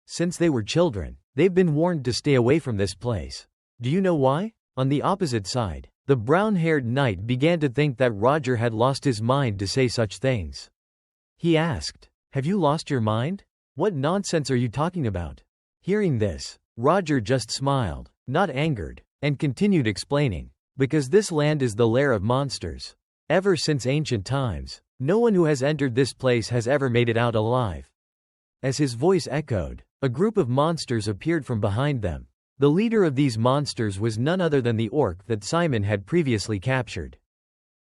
Since they were children, they've been warned to stay away from this place. Do you know why? On the opposite side, the brown-haired knight began to think that Roger had lost his mind to say such things. He asked, "Have you lost your mind? What nonsense are you talking about?" Hearing this, Roger just smiled, not angered, and continued explaining. Because this land is the lair of monsters. Ever since ancient times, no one who has entered this place has ever made it out alive. As his voice echoed, a group of monsters appeared from behind them. The leader of these monsters was none other than the orc that Simon had previously captured.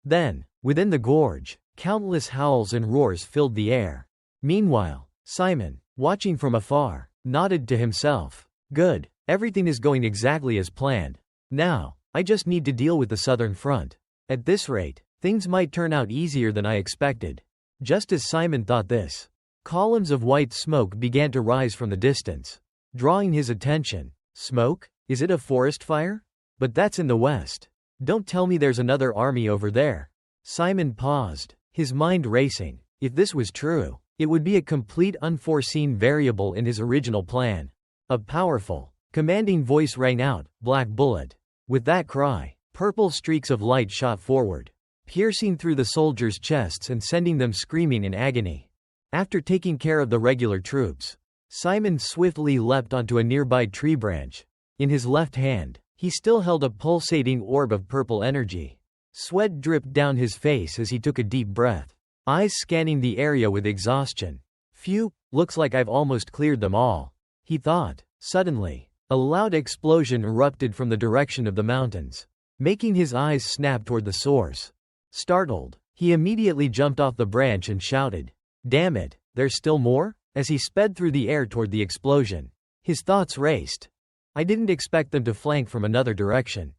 Then, within the gorge, countless howls and roars filled the air. Meanwhile, Simon, watching from afar, nodded to himself. Good, everything is going exactly as planned. Now, I just need to deal with the southern front. At this rate, things might turn out easier than I expected. Just as Simon thought this, columns of white smoke began to rise from the distance, drawing his attention. Smoke? Is it a forest fire? But that's in the west. Don't tell me there's another army over there. Simon paused, his mind racing. If this was true, it would be a complete unforeseen variable in his original plan. A powerful, commanding voice rang out, "Black Bullet." With that cry, purple streaks of light shot forward, piercing through the soldiers' chests and sending them screaming in agony. After taking care of the regular troops, Simon swiftly leapt onto a nearby tree branch. In his left hand, he still held a pulsating orb of purple energy. Sweat dripped down his face as he took a deep breath, eyes scanning the area with exhaustion. Phew, looks like I've almost cleared them all, he thought. Suddenly, a loud explosion erupted from the direction of the mountains, making his eyes snap toward the source. Startled, he immediately jumped off the branch and shouted, "Damn it, there's still more?" As he sped through the air toward the explosion, his thoughts raced. I didn't expect them to flank from another direction.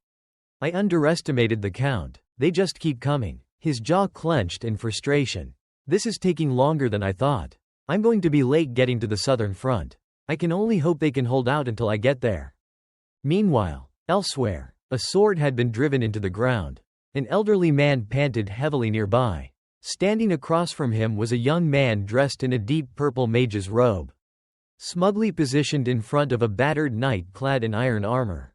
I underestimated the count. They just keep coming. His jaw clenched in frustration. This is taking longer than I thought. I'm going to be late getting to the southern front. I can only hope they can hold out until I get there. Meanwhile, elsewhere, a sword had been driven into the ground. An elderly man panted heavily nearby. Standing across from him was a young man dressed in a deep purple mage's robe, smugly positioned in front of a battered knight clad in iron armor.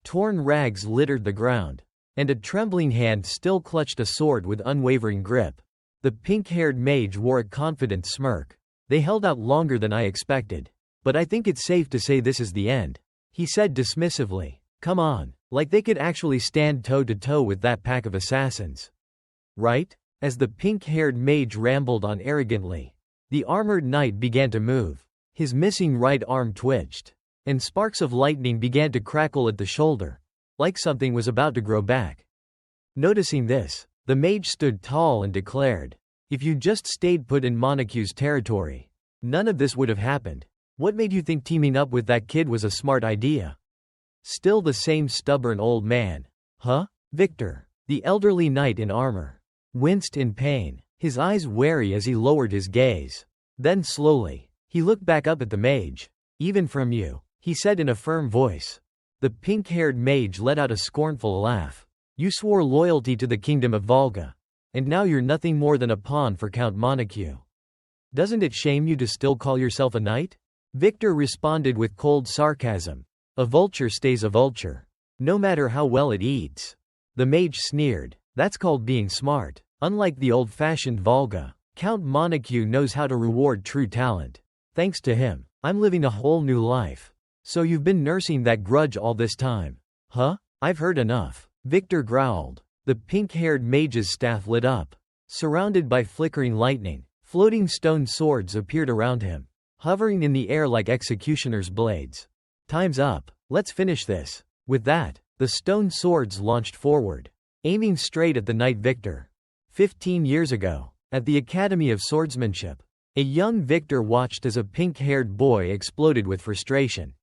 Torn rags littered the ground, and a trembling hand still clutched a sword with unwavering grip. The pink-haired mage wore a confident smirk. They held out longer than I expected. But I think it's safe to say this is the end, he said dismissively. Come on, like they could actually stand toe-to-toe with that pack of assassins. Right? As the pink-haired mage rambled on arrogantly, the armored knight began to move. His missing right arm twitched, and sparks of lightning began to crackle at the shoulder, like something was about to grow back. Noticing this, the mage stood tall and declared, if you just stayed put in MANHWA's territory, none of this would have happened. What made you think teaming up with that kid was a smart idea? Still the same stubborn old man. Huh? Victor, the elderly knight in armor, winced in pain, his eyes wary as he lowered his gaze. Then slowly, he looked back up at the mage. Even from you, he said in a firm voice. The pink-haired mage let out a scornful laugh. You swore loyalty to the kingdom of Volga, and now you're nothing more than a pawn for Count MANHWA. Doesn't it shame you to still call yourself a knight? Victor responded with cold sarcasm. A vulture stays a vulture, no matter how well it eats. The mage sneered. That's called being smart. Unlike the old-fashioned Volga, Count MANHWA knows how to reward true talent. Thanks to him, I'm living a whole new life. So you've been nursing that grudge all this time? Huh? I've heard enough. Victor growled. The pink-haired mage's staff lit up. Surrounded by flickering lightning, floating stone swords appeared around him, hovering in the air like executioner's blades. Time's up. Let's finish this. With that, the stone swords launched forward, aiming straight at the knight Victor. 15 years ago, at the Academy of Swordsmanship, a young Victor watched as a pink-haired boy exploded with frustration.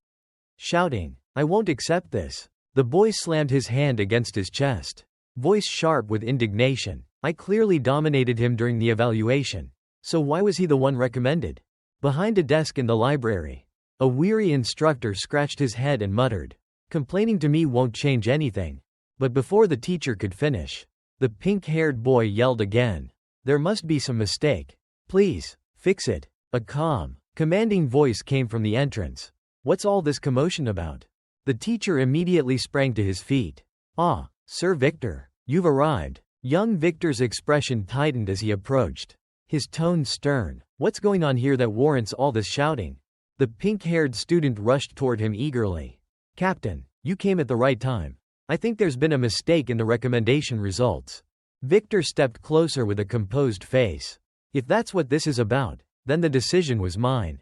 Shouting, I won't accept this. The boy slammed his hand against his chest, voice sharp with indignation. I clearly dominated him during the evaluation. So why was he the one recommended? Behind a desk in the library, a weary instructor scratched his head and muttered, complaining to me won't change anything. But before the teacher could finish, the pink-haired boy yelled again. There must be some mistake. Please, fix it. A calm, commanding voice came from the entrance. What's all this commotion about? The teacher immediately sprang to his feet. Ah, Sir Victor, you've arrived. Young Victor's expression tightened as he approached, his tone stern. What's going on here that warrants all this shouting? The pink-haired student rushed toward him eagerly. Captain, you came at the right time. I think there's been a mistake in the recommendation results. Victor stepped closer with a composed face. If that's what this is about, then the decision was mine.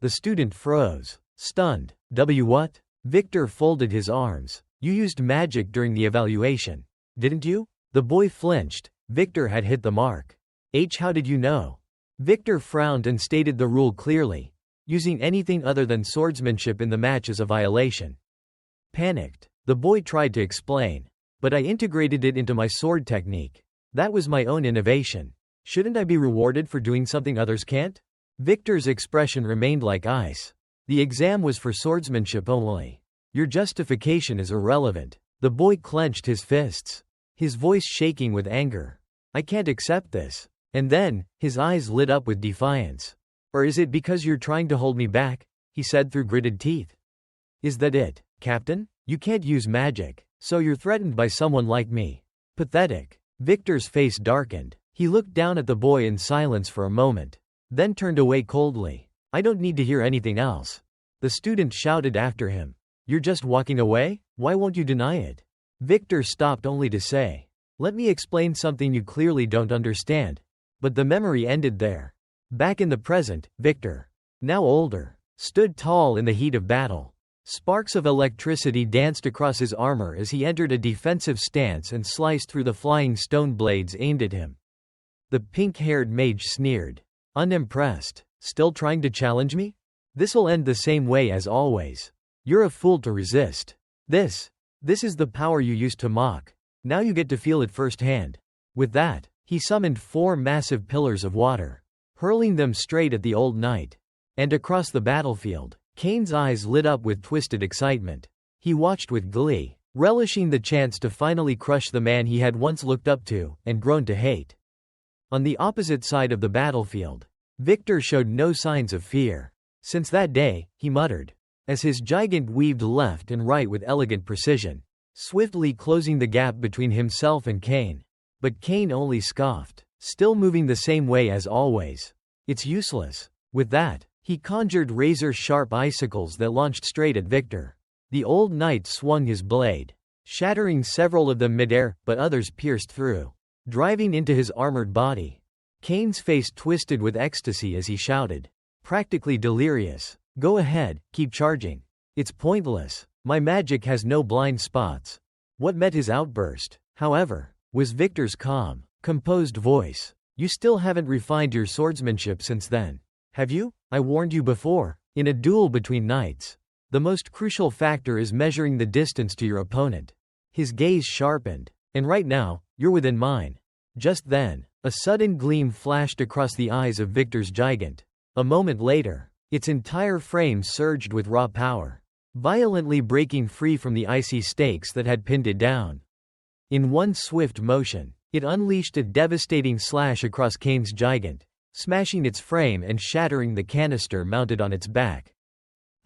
The student froze, stunned. What? Victor folded his arms. You used magic during the evaluation, didn't you? The boy flinched. Victor had hit the mark. How did you know? Victor frowned and stated the rule clearly. Using anything other than swordsmanship in the match is a violation. Panicked, the boy tried to explain. But I integrated it into my sword technique. That was my own innovation. Shouldn't I be rewarded for doing something others can't? Victor's expression remained like ice. The exam was for swordsmanship only. Your justification is irrelevant. The boy clenched his fists, his voice shaking with anger. I can't accept this. And then, his eyes lit up with defiance. Or is it because you're trying to hold me back? He said through gritted teeth. Is that it, Captain? You can't use magic, so you're threatened by someone like me. Pathetic. Victor's face darkened. He looked down at the boy in silence for a moment, then turned away coldly. I don't need to hear anything else. The student shouted after him. You're just walking away? Why won't you deny it? Victor stopped only to say, let me explain something you clearly don't understand. But the memory ended there. Back in the present, Victor, now older, stood tall in the heat of battle. Sparks of electricity danced across his armor as he entered a defensive stance and sliced through the flying stone blades aimed at him. The pink-haired mage sneered. Unimpressed. Still trying to challenge me? This'll end the same way as always. You're a fool to resist. This is the power you used to mock. Now you get to feel it firsthand. With that, he summoned 4 massive pillars of water, hurling them straight at the old knight. And across the battlefield, Kane's eyes lit up with twisted excitement. He watched with glee, relishing the chance to finally crush the man he had once looked up to and grown to hate. On the opposite side of the battlefield, Victor showed no signs of fear. Since that day, he muttered, as his gigant weaved left and right with elegant precision, swiftly closing the gap between himself and Kane. But Kane only scoffed. still moving the same way as always. It's useless. With that, he conjured razor-sharp icicles that launched straight at Victor. The old knight swung his blade, shattering several of them midair, but others pierced through, driving into his armored body. Kane's face twisted with ecstasy as he shouted, practically delirious, "Go ahead, keep charging. It's pointless. My magic has no blind spots." What met his outburst, however, was Victor's calm, composed voice. "You still haven't refined your swordsmanship since then, have you? I warned you before. In a duel between knights, the most crucial factor is measuring the distance to your opponent." His gaze sharpened. "And right now, you're within mine." Just then, a sudden gleam flashed across the eyes of Victor's gigant. A moment later, its entire frame surged with raw power, violently breaking free from the icy stakes that had pinned it down. In one swift motion, it unleashed a devastating slash across Kane's gigant, smashing its frame and shattering the canister mounted on its back.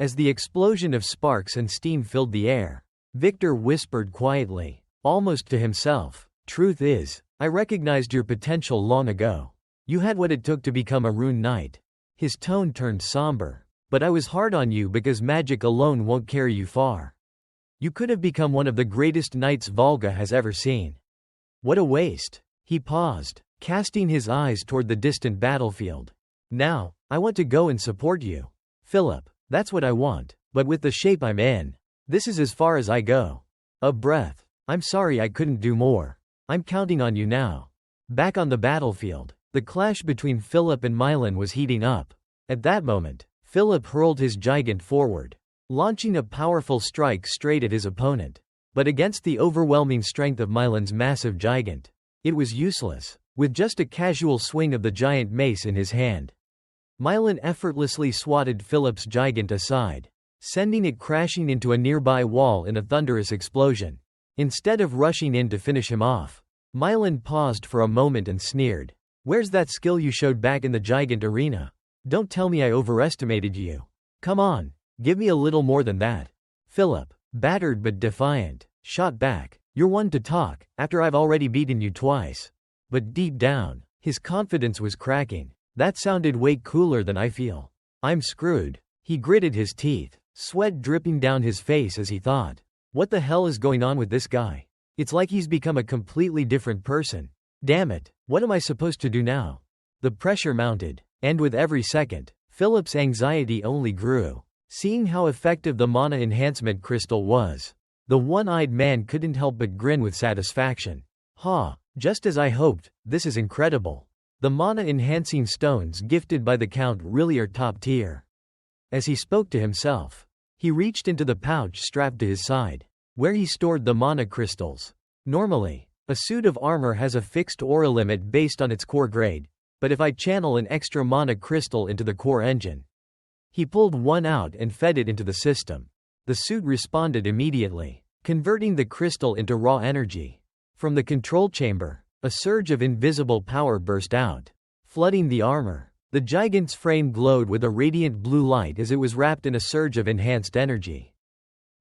As the explosion of sparks and steam filled the air, Victor whispered quietly, almost to himself, "Truth is, I recognized your potential long ago. You had what it took to become a rune knight." His tone turned somber. "But I was hard on you because magic alone won't carry you far. You could have become one of the greatest knights Volga has ever seen. What a waste." He paused, casting his eyes toward the distant battlefield. "Now, I want to go and support you, Philip. That's what I want, but with the shape I'm in, this is as far as I go." A breath. "I'm sorry I couldn't do more. I'm counting on you now." Back on the battlefield, the clash between Philip and Milan was heating up. At that moment, Philip hurled his gigant forward, launching a powerful strike straight at his opponent. But against the overwhelming strength of Milan's massive gigant, it was useless. With just a casual swing of the giant mace in his hand, Milan effortlessly swatted Philip's gigant aside, sending it crashing into a nearby wall in a thunderous explosion. Instead of rushing in to finish him off, Milan paused for a moment and sneered. "Where's that skill you showed back in the gigant arena? Don't tell me I overestimated you. Come on, give me a little more than that." Philip, battered but defiant, shot back, "You're one to talk, after I've already beaten you twice." But deep down, his confidence was cracking. "That sounded way cooler than I feel. I'm screwed." He gritted his teeth, sweat dripping down his face as he thought, "What the hell is going on with this guy? It's like he's become a completely different person. Damn it, what am I supposed to do now?" The pressure mounted, and with every second, Philip's anxiety only grew. Seeing how effective the mana enhancement crystal was, the one-eyed man couldn't help but grin with satisfaction. Just as I hoped, this is incredible. The mana-enhancing stones gifted by the Count really are top tier." As he spoke to himself, he reached into the pouch strapped to his side, where he stored the mana crystals. Normally, a suit of armor has a fixed aura limit based on its core grade, but if I channel an extra mana crystal into the core engine. He pulled one out and fed it into the system. The suit responded immediately, converting the crystal into raw energy. From the control chamber, a surge of invisible power burst out, flooding the armor. The gigant's frame glowed with a radiant blue light as it was wrapped in a surge of enhanced energy.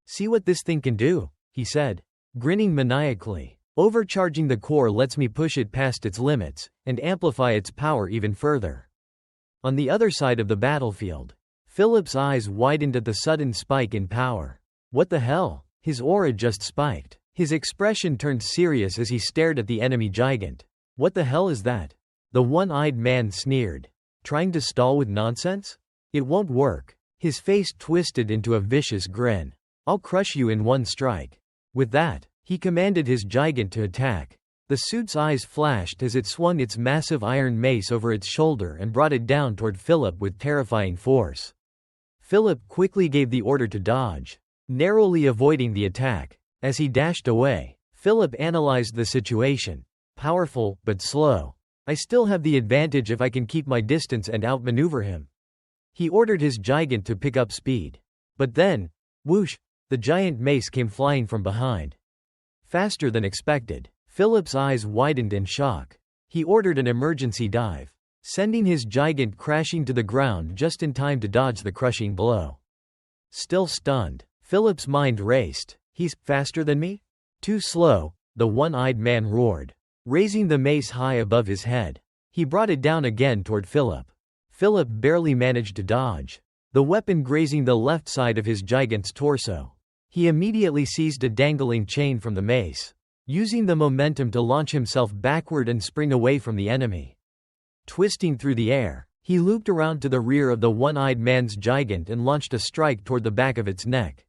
"See what this thing can do," he said, grinning maniacally. "Overcharging the core lets me push it past its limits, and amplify its power even further." On the other side of the battlefield, Philip's eyes widened at the sudden spike in power. What the hell? His aura just spiked. His expression turned serious as he stared at the enemy gigant. "What the hell is that?" The one-eyed man sneered. "Trying to stall with nonsense? It won't work." His face twisted into a vicious grin. "I'll crush you in one strike." With that, he commanded his gigant to attack. The suit's eyes flashed as it swung its massive iron mace over its shoulder and brought it down toward Philip with terrifying force. Philip quickly gave the order to dodge, narrowly avoiding the attack. As he dashed away, Philip analyzed the situation. "Powerful, but slow. I still have the advantage if I can keep my distance and outmaneuver him." He ordered his gigant to pick up speed. But then, whoosh, the giant mace came flying from behind. Faster than expected, Philip's eyes widened in shock. He ordered an emergency dive, sending his gigant crashing to the ground just in time to dodge the crushing blow. Still stunned, Philip's mind raced. "He's faster than me? Too slow," the one-eyed man roared, raising the mace high above his head. He brought it down again toward Philip. Philip barely managed to dodge, the weapon grazing the left side of his gigant's torso. He immediately seized a dangling chain from the mace, using the momentum to launch himself backward and spring away from the enemy. Twisting through the air, he looped around to the rear of the one-eyed man's gigant and launched a strike toward the back of its neck.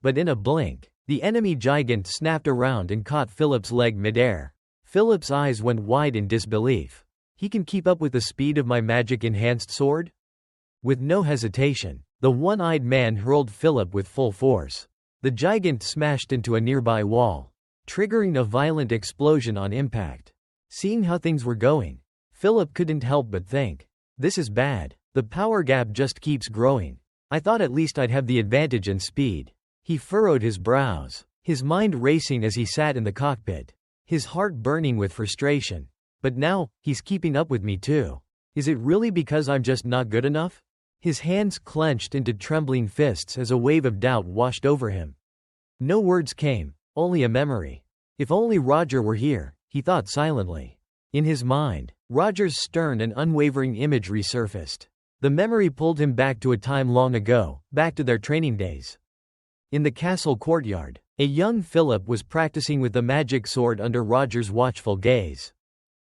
But in a blink, the enemy gigant snapped around and caught Philip's leg midair. Philip's eyes went wide in disbelief. He can keep up with the speed of my magic-enhanced sword? With no hesitation, the one-eyed man hurled Philip with full force. The gigant smashed into a nearby wall, triggering a violent explosion on impact. Seeing how things were going, Philip couldn't help but think, this is bad. The power gap just keeps growing. I thought at least I'd have the advantage in speed. He furrowed his brows, his mind racing as he sat in the cockpit, his heart burning with frustration. But now, he's keeping up with me too. Is it really because I'm just not good enough? His hands clenched into trembling fists as a wave of doubt washed over him. No words came, only a memory. If only Roger were here, he thought silently. In his mind, Roger's stern and unwavering image resurfaced. The memory pulled him back to a time long ago, back to their training days. In the castle courtyard, a young Philip was practicing with the magic sword under Roger's watchful gaze,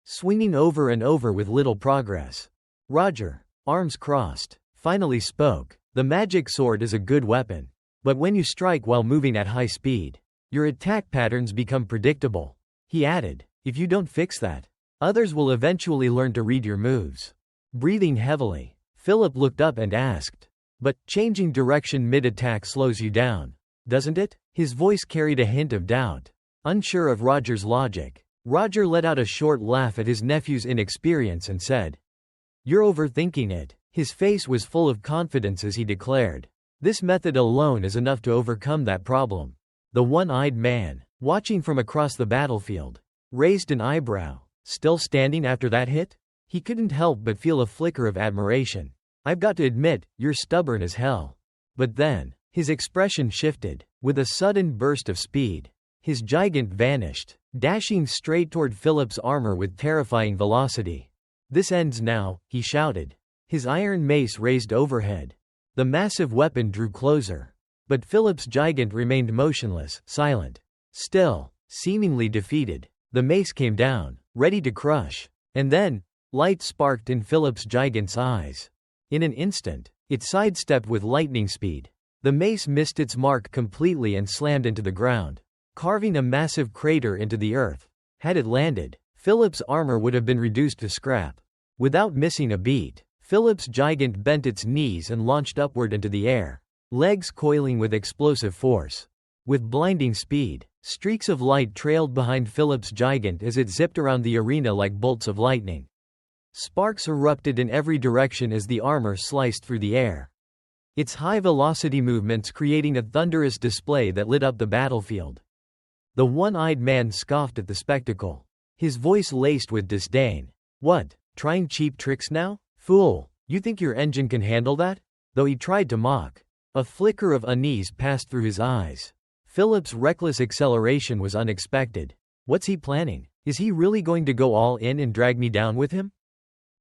swinging over and over with little progress. Roger, arms crossed, finally spoke. The magic sword is a good weapon, but when you strike while moving at high speed, your attack patterns become predictable. He added, if you don't fix that, others will eventually learn to read your moves. Breathing heavily, Philip looked up and asked, but changing direction mid-attack slows you down, doesn't it? His voice carried a hint of doubt. Unsure of Roger's logic, Roger let out a short laugh at his nephew's inexperience and said, you're overthinking it. His face was full of confidence as he declared, this method alone is enough to overcome that problem. The one-eyed man, watching from across the battlefield, raised an eyebrow. Still standing after that hit? He couldn't help but feel a flicker of admiration. I've got to admit, you're stubborn as hell. But then, his expression shifted. With a sudden burst of speed, his gigant vanished, dashing straight toward Philip's armor with terrifying velocity. This ends now, he shouted. His iron mace raised overhead. The massive weapon drew closer. But Philip's gigant remained motionless, silent. Still, seemingly defeated. The mace came down, ready to crush. And then, light sparked in Philip's gigant's eyes. In an instant, it sidestepped with lightning speed. The mace missed its mark completely and slammed into the ground, carving a massive crater into the earth. Had it landed, Philip's armor would have been reduced to scrap. Without missing a beat, Philip's gigant bent its knees and launched upward into the air, legs coiling with explosive force. With blinding speed, streaks of light trailed behind Philip's gigant as it zipped around the arena like bolts of lightning. Sparks erupted in every direction as the armor sliced through the air, its high-velocity movements creating a thunderous display that lit up the battlefield. The one-eyed man scoffed at the spectacle, his voice laced with disdain. What, trying cheap tricks now? Fool, you think your engine can handle that? Though he tried to mock, a flicker of unease passed through his eyes. Philip's reckless acceleration was unexpected. What's he planning? Is he really going to go all in and drag me down with him?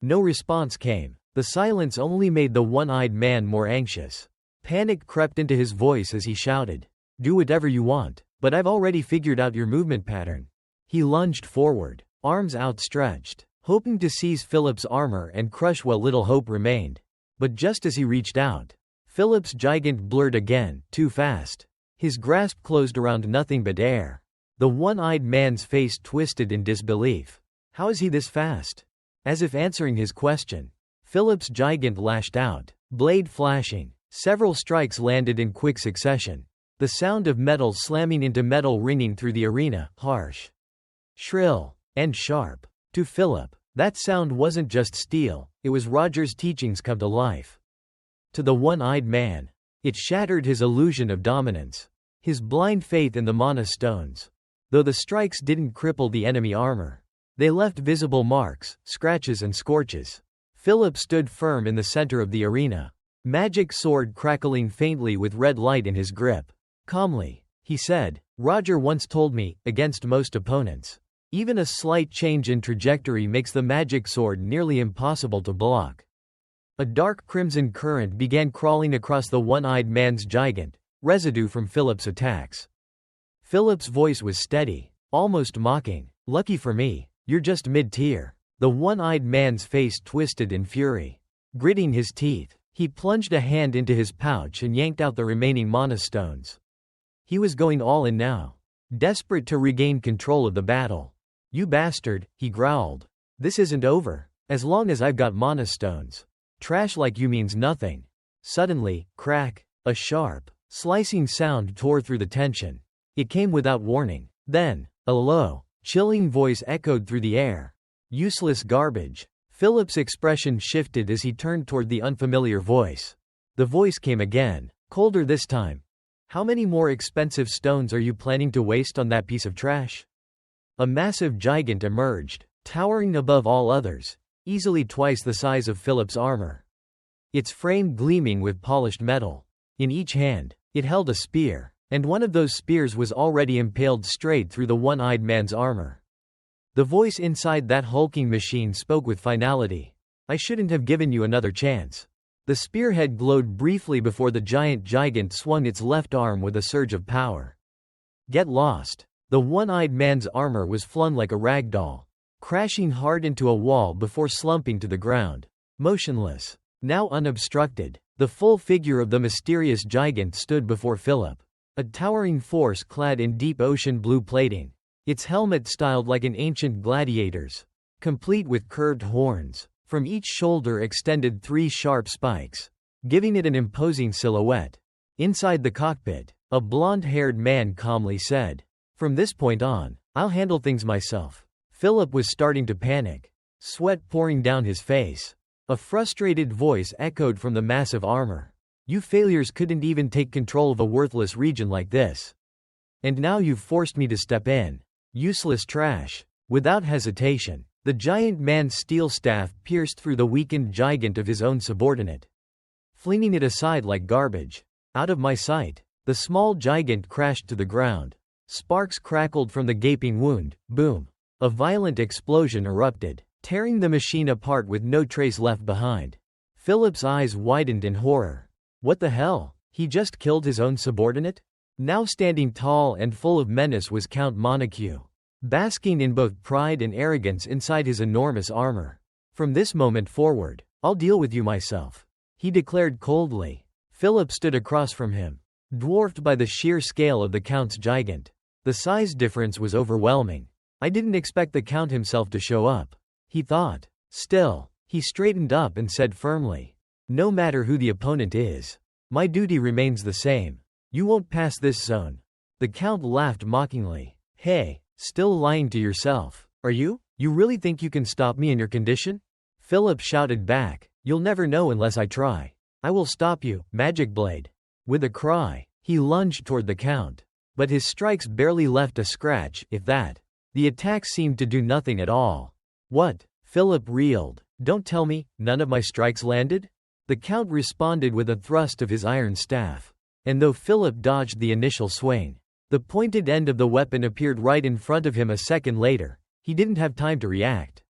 No response came. The silence only made the one-eyed man more anxious. Panic crept into his voice as he shouted, do whatever you want, but I've already figured out your movement pattern. He lunged forward, arms outstretched, hoping to seize Philip's armor and crush what little hope remained. But just as he reached out, Philip's gigant blurred again, too fast. His grasp closed around nothing but air. The one-eyed man's face twisted in disbelief. How is he this fast? As if answering his question, Philip's gigant lashed out, blade flashing. Several strikes landed in quick succession. The sound of metal slamming into metal ringing through the arena, harsh, shrill, and sharp. To Philip, that sound wasn't just steel, it was Roger's teachings come to life. To the one-eyed man, it shattered his illusion of dominance, his blind faith in the mana stones. Though the strikes didn't cripple the enemy armor, they left visible marks, scratches and scorches. Philip stood firm in the center of the arena, magic sword crackling faintly with red light in his grip. Calmly, he said, Roger once told me, against most opponents, Even a slight change in trajectory makes the magic sword nearly impossible to block. A dark crimson current began crawling across the one-eyed man's gigant, residue from Philip's attacks. Philip's voice was steady, almost mocking. "Lucky for me, you're just mid-tier." The one-eyed man's face twisted in fury. Gritting his teeth, he plunged a hand into his pouch and yanked out the remaining mana stones. He was going all in now, desperate to regain control of the battle. "You bastard," he growled. "This isn't over. As long as I've got mana stones. Trash like you means nothing." Suddenly, crack, a sharp, slicing sound tore through the tension. It came without warning. Then, a low, chilling voice echoed through the air. "Useless garbage." Philip's expression shifted as he turned toward the unfamiliar voice. The voice came again, colder this time. "How many more expensive stones are you planning to waste on that piece of trash?" A massive gigant emerged, towering above all others, easily twice the size of Philip's armor. Its frame gleaming with polished metal. In each hand, it held a spear, and one of those spears was already impaled straight through the one-eyed man's armor. The voice inside that hulking machine spoke with finality. "I shouldn't have given you another chance." The spearhead glowed briefly before the giant gigant swung its left arm with a surge of power. "Get lost." The one-eyed man's armor was flung like a rag doll, crashing hard into a wall before slumping to the ground. Motionless, now unobstructed, the full figure of the mysterious gigant stood before Philip. A towering force clad in deep ocean blue plating. Its helmet styled like an ancient gladiator's, complete with curved horns. From each shoulder extended 3 sharp spikes, giving it an imposing silhouette. Inside the cockpit, a blonde-haired man calmly said, "From this point on, I'll handle things myself." Philip was starting to panic, sweat pouring down his face. A frustrated voice echoed from the massive armor. "You failures couldn't even take control of a worthless region like this. And now you've forced me to step in. Useless trash." Without hesitation, the giant man's steel staff pierced through the weakened gigant of his own subordinate, flinging it aside like garbage. "Out of my sight." The small gigant crashed to the ground. Sparks crackled from the gaping wound. Boom. A violent explosion erupted, tearing the machine apart with no trace left behind. Philip's eyes widened in horror. What the hell? He just killed his own subordinate? Now standing tall and full of menace was Count MANHWA, basking in both pride and arrogance inside his enormous armor. "From this moment forward, I'll deal with you myself," he declared coldly. Philip stood across from him, dwarfed by the sheer scale of the Count's gigant. The size difference was overwhelming. "I didn't expect the Count himself to show up," he thought. Still, he straightened up and said firmly, "No matter who the opponent is, my duty remains the same. You won't pass this zone." The Count laughed mockingly. "Hey, still lying to yourself, are you? You really think you can stop me in your condition?" Philip shouted back, "You'll never know unless I try. I will stop you, Magic Blade." With a cry, he lunged toward the Count. But his strikes barely left a scratch, if that. The attack seemed to do nothing at all. "What?" Philip reeled. "Don't tell me, none of my strikes landed?" The Count responded with a thrust of his iron staff. And though Philip dodged the initial swing, the pointed end of the weapon appeared right in front of him a second later. He didn't have time to react.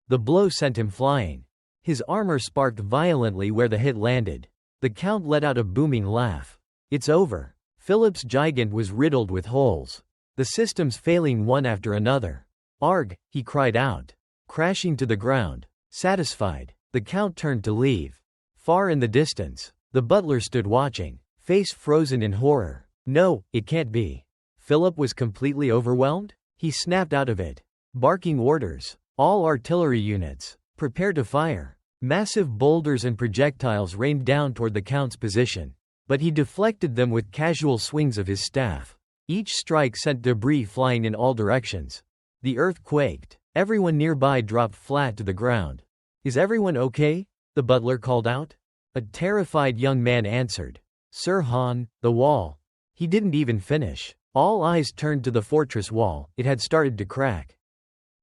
The blow sent him flying. His armor sparked violently where the hit landed. The Count let out a booming laugh. "It's over." Philip's gigant was riddled with holes, the systems failing one after another. "Arg!" he cried out, crashing to the ground. Satisfied, the Count turned to leave. Far in the distance, the butler stood watching, face frozen in horror. "No, it can't be." Philip was completely overwhelmed. He snapped out of it, barking orders. "All artillery units, prepare to fire." Massive boulders and projectiles rained down toward the Count's position, but he deflected them with casual swings of his staff. Each strike sent debris flying in all directions. The earth quaked. Everyone nearby dropped flat to the ground. "Is everyone okay?" the butler called out. A terrified young man answered, "Sir Han, the wall." He didn't even finish. All eyes turned to the fortress wall. It had started to crack.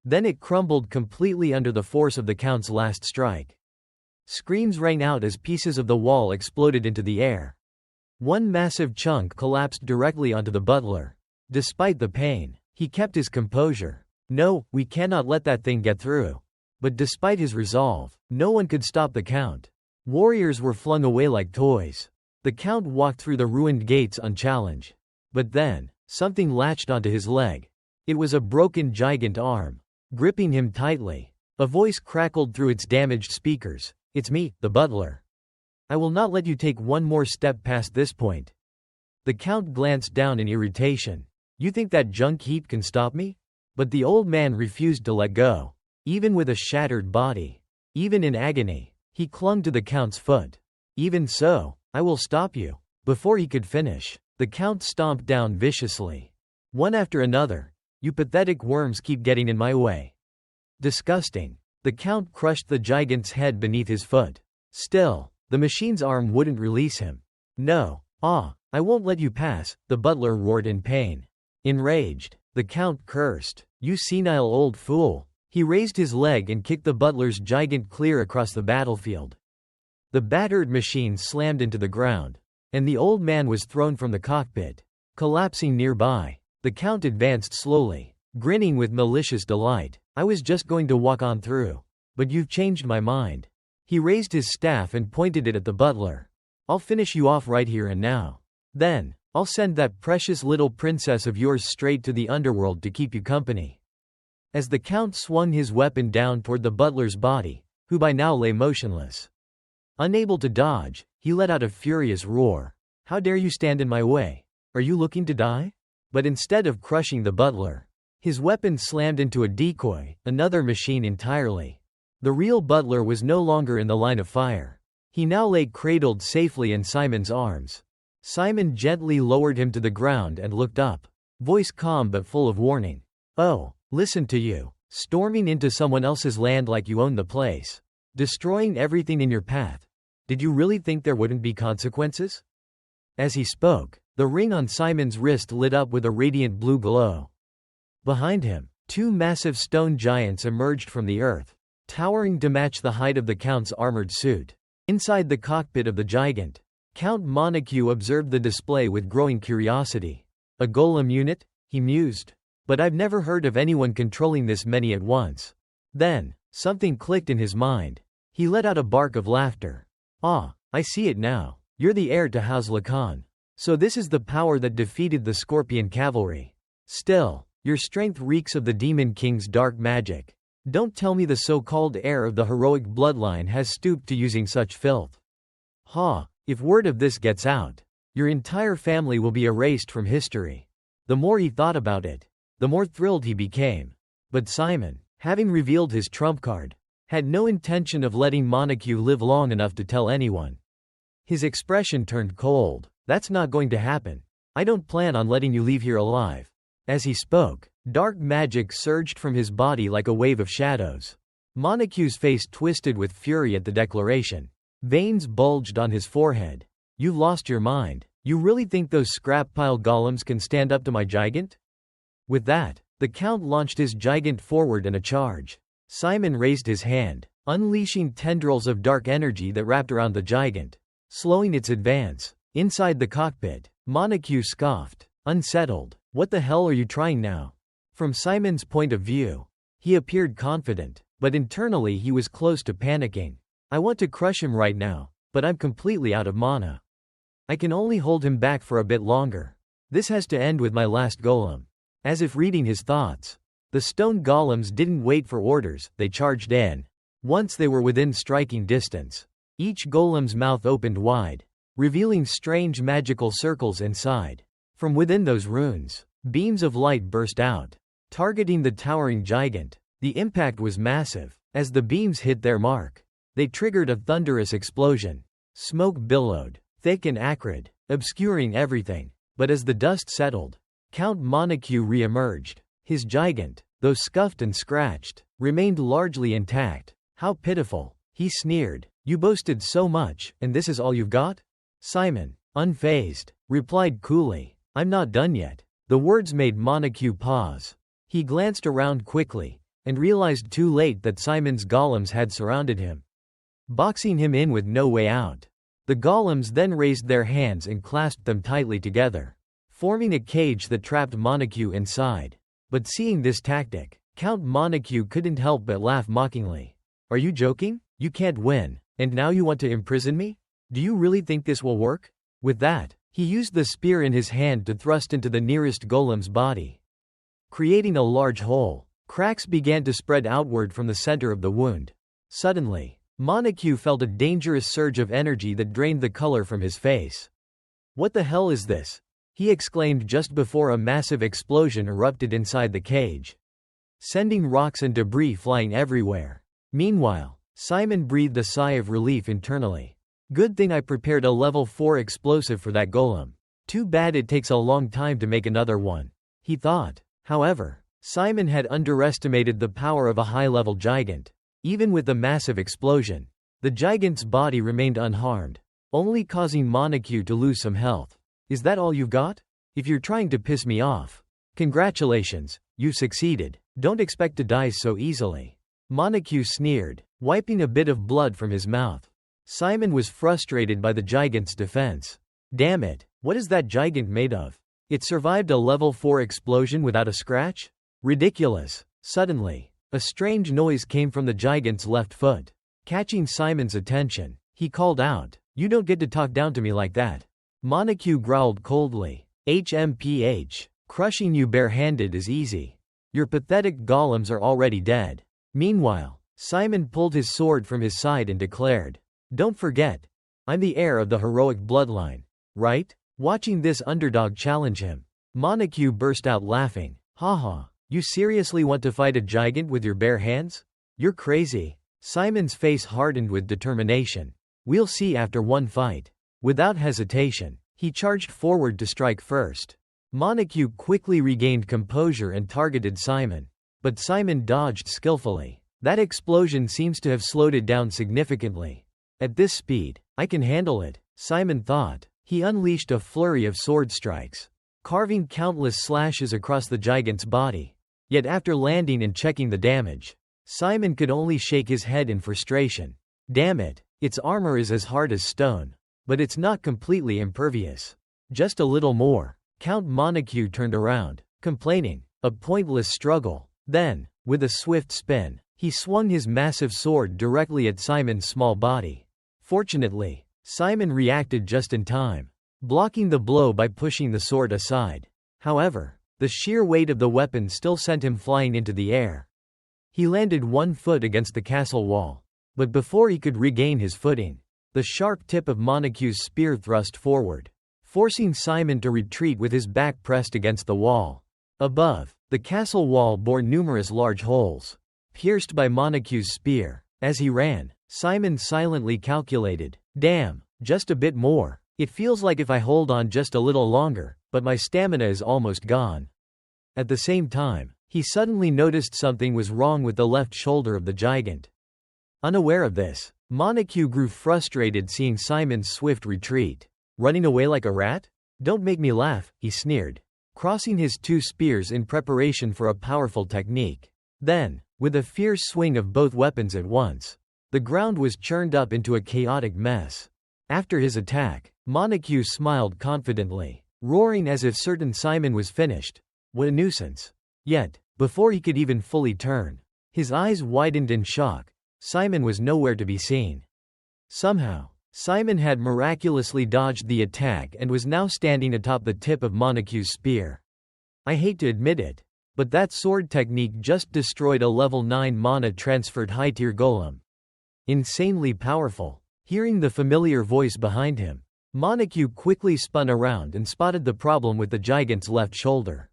Then it crumbled completely under the force of the Count's last strike. Screams rang out as pieces of the wall exploded into the air. One massive chunk collapsed directly onto the butler. Despite the pain, he kept his composure. No, we cannot let that thing get through. But despite his resolve, no one could stop the Count. Warriors were flung away like toys. The Count walked through the ruined gates unchallenged. But then, something latched onto his leg. It was a broken gigant arm, gripping him tightly. A voice crackled through its damaged speakers. "It's me, the butler. I will not let you take one more step past this point." The Count glanced down in irritation. "You think that junk heap can stop me?" But the old man refused to let go. Even with a shattered body, even in agony, he clung to the Count's foot. "Even so, I will stop you." Before he could finish, the Count stomped down viciously. One after another. "You pathetic worms keep getting in my way." Disgusting. The Count crushed the gigant's head beneath his foot. Still, the machine's arm wouldn't release him. "No. I won't let you pass," the butler roared in pain. Enraged, the Count cursed. "You senile old fool." He raised his leg and kicked the butler's gigant clear across the battlefield. The battered machine slammed into the ground, and the old man was thrown from the cockpit. Collapsing nearby, the Count advanced slowly, grinning with malicious delight. "I was just going to walk on through. But you've changed my mind." He raised his staff and pointed it at the butler. "I'll finish you off right here and now. Then, I'll send that precious little princess of yours straight to the underworld to keep you company." As the Count swung his weapon down toward the butler's body, who by now lay motionless, unable to dodge, he let out a furious roar. "How dare you stand in my way? Are you looking to die?" But instead of crushing the butler, his weapon slammed into a decoy, another machine entirely. The real butler was no longer in the line of fire. He now lay cradled safely in Simon's arms. Simon gently lowered him to the ground and looked up, voice calm but full of warning. "Oh, listen to you, storming into someone else's land like you own the place, destroying everything in your path. Did you really think there wouldn't be consequences?" As he spoke, the ring on Simon's wrist lit up with a radiant blue glow. Behind him, two massive stone giants emerged from the earth, towering to match the height of the Count's armored suit. Inside the cockpit of the gigant, Count Montague observed the display with growing curiosity. "A golem unit?" he mused. "But I've never heard of anyone controlling this many at once." Then, something clicked in his mind. He let out a bark of laughter. "Ah, I see it now. You're the heir to House Lacan. So this is the power that defeated the Scorpion Cavalry. Still, your strength reeks of the Demon King's dark magic. Don't tell me the so-called heir of the heroic bloodline has stooped to using such filth. If word of this gets out, your entire family will be erased from history." The more he thought about it, the more thrilled he became. But Simon, having revealed his trump card, had no intention of letting Montague live long enough to tell anyone. His expression turned cold. "That's not going to happen. I don't plan on letting you leave here alive." As he spoke, dark magic surged from his body like a wave of shadows. Montague's face twisted with fury at the declaration. Veins bulged on his forehead. "You've lost your mind. You really think those scrap-pile golems can stand up to my gigant?" With that, the Count launched his gigant forward in a charge. Simon raised his hand, unleashing tendrils of dark energy that wrapped around the gigant, slowing its advance. Inside the cockpit, Montague scoffed, unsettled. "What the hell are you trying now?" From Simon's point of view, he appeared confident, but internally he was close to panicking. "I want to crush him right now, but I'm completely out of mana. I can only hold him back for a bit longer. This has to end with my last golem." As if reading his thoughts, the stone golems didn't wait for orders, they charged in. Once they were within striking distance, each golem's mouth opened wide, revealing strange magical circles inside. From within those runes, beams of light burst out, targeting the towering gigant. The impact was massive. As the beams hit their mark, they triggered a thunderous explosion. Smoke billowed, thick and acrid, obscuring everything. But as the dust settled, Count Montague re-emerged. His gigant, though scuffed and scratched, remained largely intact. "How pitiful," he sneered. "You boasted so much, and this is all you've got?" Simon, unfazed, replied coolly, "I'm not done yet." The words made Montague pause. He glanced around quickly, and realized too late that Simon's golems had surrounded him, boxing him in with no way out. The golems then raised their hands and clasped them tightly together, forming a cage that trapped Montague inside. But seeing this tactic, Count Montague couldn't help but laugh mockingly. Are you joking? You can't win, and now you want to imprison me? Do you really think this will work? With that, he used the spear in his hand to thrust into the nearest golem's body, creating a large hole. Cracks began to spread outward from the center of the wound. Suddenly, Montague felt a dangerous surge of energy that drained the color from his face. What the hell is this? He exclaimed just before a massive explosion erupted inside the cage, sending rocks and debris flying everywhere. Meanwhile, Simon breathed a sigh of relief internally. Good thing I prepared a level 4 explosive for that golem. Too bad it takes a long time to make another one, he thought. However, Simon had underestimated the power of a high-level gigant. Even with the massive explosion, the gigant's body remained unharmed, only causing Montague to lose some health. Is that all you've got? If you're trying to piss me off, congratulations, you succeeded. Don't expect to die so easily. Montague sneered, wiping a bit of blood from his mouth. Simon was frustrated by the gigant's defense. Damn it, what is that gigant made of? It survived a level 4 explosion without a scratch? Ridiculous. Suddenly, a strange noise came from the gigant's left foot. Catching Simon's attention, he called out, "You don't get to talk down to me like that." Montague growled coldly, "HMPH, crushing you bare-handed is easy. Your pathetic golems are already dead." Meanwhile, Simon pulled his sword from his side and declared, "Don't forget, I'm the heir of the heroic bloodline, right?" Watching this underdog challenge him, Montague burst out laughing. "Haha, you seriously want to fight a gigant with your bare hands? You're crazy." Simon's face hardened with determination. "We'll see after one fight." Without hesitation, he charged forward to strike first. Montague quickly regained composure and targeted Simon, but Simon dodged skillfully. That explosion seems to have slowed it down significantly. At this speed, I can handle it, Simon thought. He unleashed a flurry of sword strikes, carving countless slashes across the gigant's body. Yet after landing and checking the damage, Simon could only shake his head in frustration. Damn it, its armor is as hard as stone. But it's not completely impervious. Just a little more. Count Montague turned around, complaining. A pointless struggle. Then, with a swift spin, he swung his massive sword directly at Simon's small body. Fortunately, Simon reacted just in time, blocking the blow by pushing the sword aside. However, the sheer weight of the weapon still sent him flying into the air. He landed 1 foot against the castle wall, but before he could regain his footing, the sharp tip of Montague's spear thrust forward, forcing Simon to retreat with his back pressed against the wall. Above, the castle wall bore numerous large holes, pierced by Montague's spear. As he ran, Simon silently calculated, "Damn, just a bit more. It feels like if I hold on just a little longer, but my stamina is almost gone." At the same time, he suddenly noticed something was wrong with the left shoulder of the gigant. Unaware of this, Montague grew frustrated seeing Simon's swift retreat. "Running away like a rat? Don't make me laugh," he sneered, crossing his 2 spears in preparation for a powerful technique. Then, with a fierce swing of both weapons at once, the ground was churned up into a chaotic mess. After his attack, Montague smiled confidently, roaring as if certain Simon was finished. What a nuisance. Yet, before he could even fully turn, his eyes widened in shock. Simon was nowhere to be seen. Somehow, Simon had miraculously dodged the attack and was now standing atop the tip of Montague's spear. I hate to admit it, but that sword technique just destroyed a level 9 mana transferred high-tier golem. Insanely powerful. Hearing the familiar voice behind him, Montague quickly spun around and spotted the problem with the gigant's left shoulder.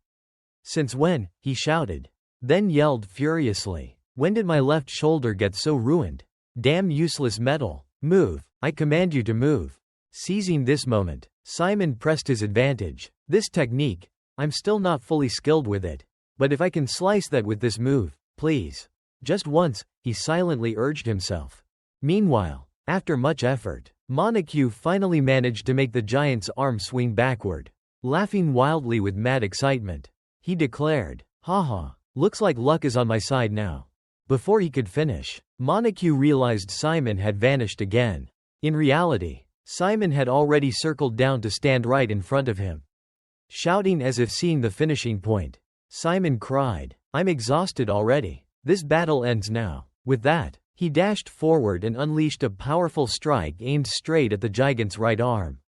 "Since when?" he shouted, then yelled furiously. "When did my left shoulder get so ruined? Damn useless metal. Move, I command you to move." Seizing this moment, Simon pressed his advantage. "This technique, I'm still not fully skilled with it. But if I can slice that with this move, please. Just once," he silently urged himself. Meanwhile, after much effort, Montague finally managed to make the giant's arm swing backward. Laughing wildly with mad excitement, he declared, "Haha, looks like luck is on my side now." Before he could finish, Montague realized Simon had vanished again. In reality, Simon had already circled down to stand right in front of him. Shouting as if seeing the finishing point, Simon cried. I'm exhausted already. This battle ends now. With that, he dashed forward and unleashed a powerful strike aimed straight at the gigant's right arm.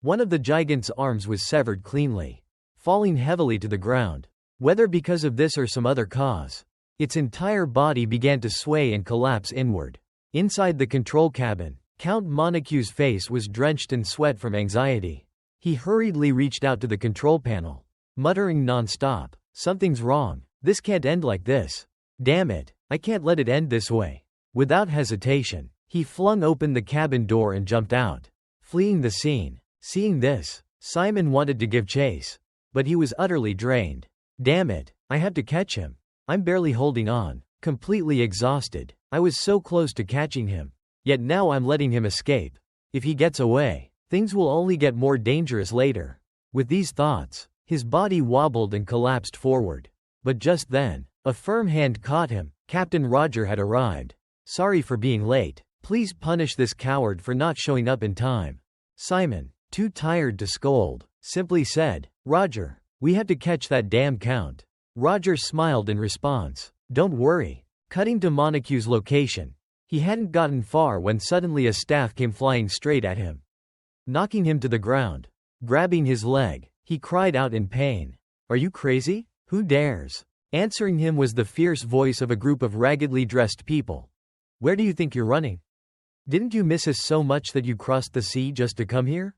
One of the gigant's arms was severed cleanly, falling heavily to the ground. Whether because of this or some other cause, its entire body began to sway and collapse inward. Inside the control cabin, Count Montague's face was drenched in sweat from anxiety. He hurriedly reached out to the control panel, muttering non-stop, "Something's wrong. This can't end like this. Damn it, I can't let it end this way." Without hesitation, he flung open the cabin door and jumped out, fleeing the scene. Seeing this, Simon wanted to give chase, but he was utterly drained. Damn it, I have to catch him. I'm barely holding on, completely exhausted. I was so close to catching him, yet now I'm letting him escape. If he gets away, things will only get more dangerous later. With these thoughts, his body wobbled and collapsed forward. But just then, a firm hand caught him. Captain Roger had arrived. "Sorry for being late. Please punish this coward for not showing up in time." Simon, too tired to scold, simply said, "Roger, we have to catch that damn count." Roger smiled in response. "Don't worry." Cutting to Montague's location, he hadn't gotten far when suddenly a staff came flying straight at him, knocking him to the ground. Grabbing his leg, he cried out in pain. "Are you crazy? Who dares?" Answering him was the fierce voice of a group of raggedly dressed people. "Where do you think you're running? Didn't you miss us so much that you crossed the sea just to come here?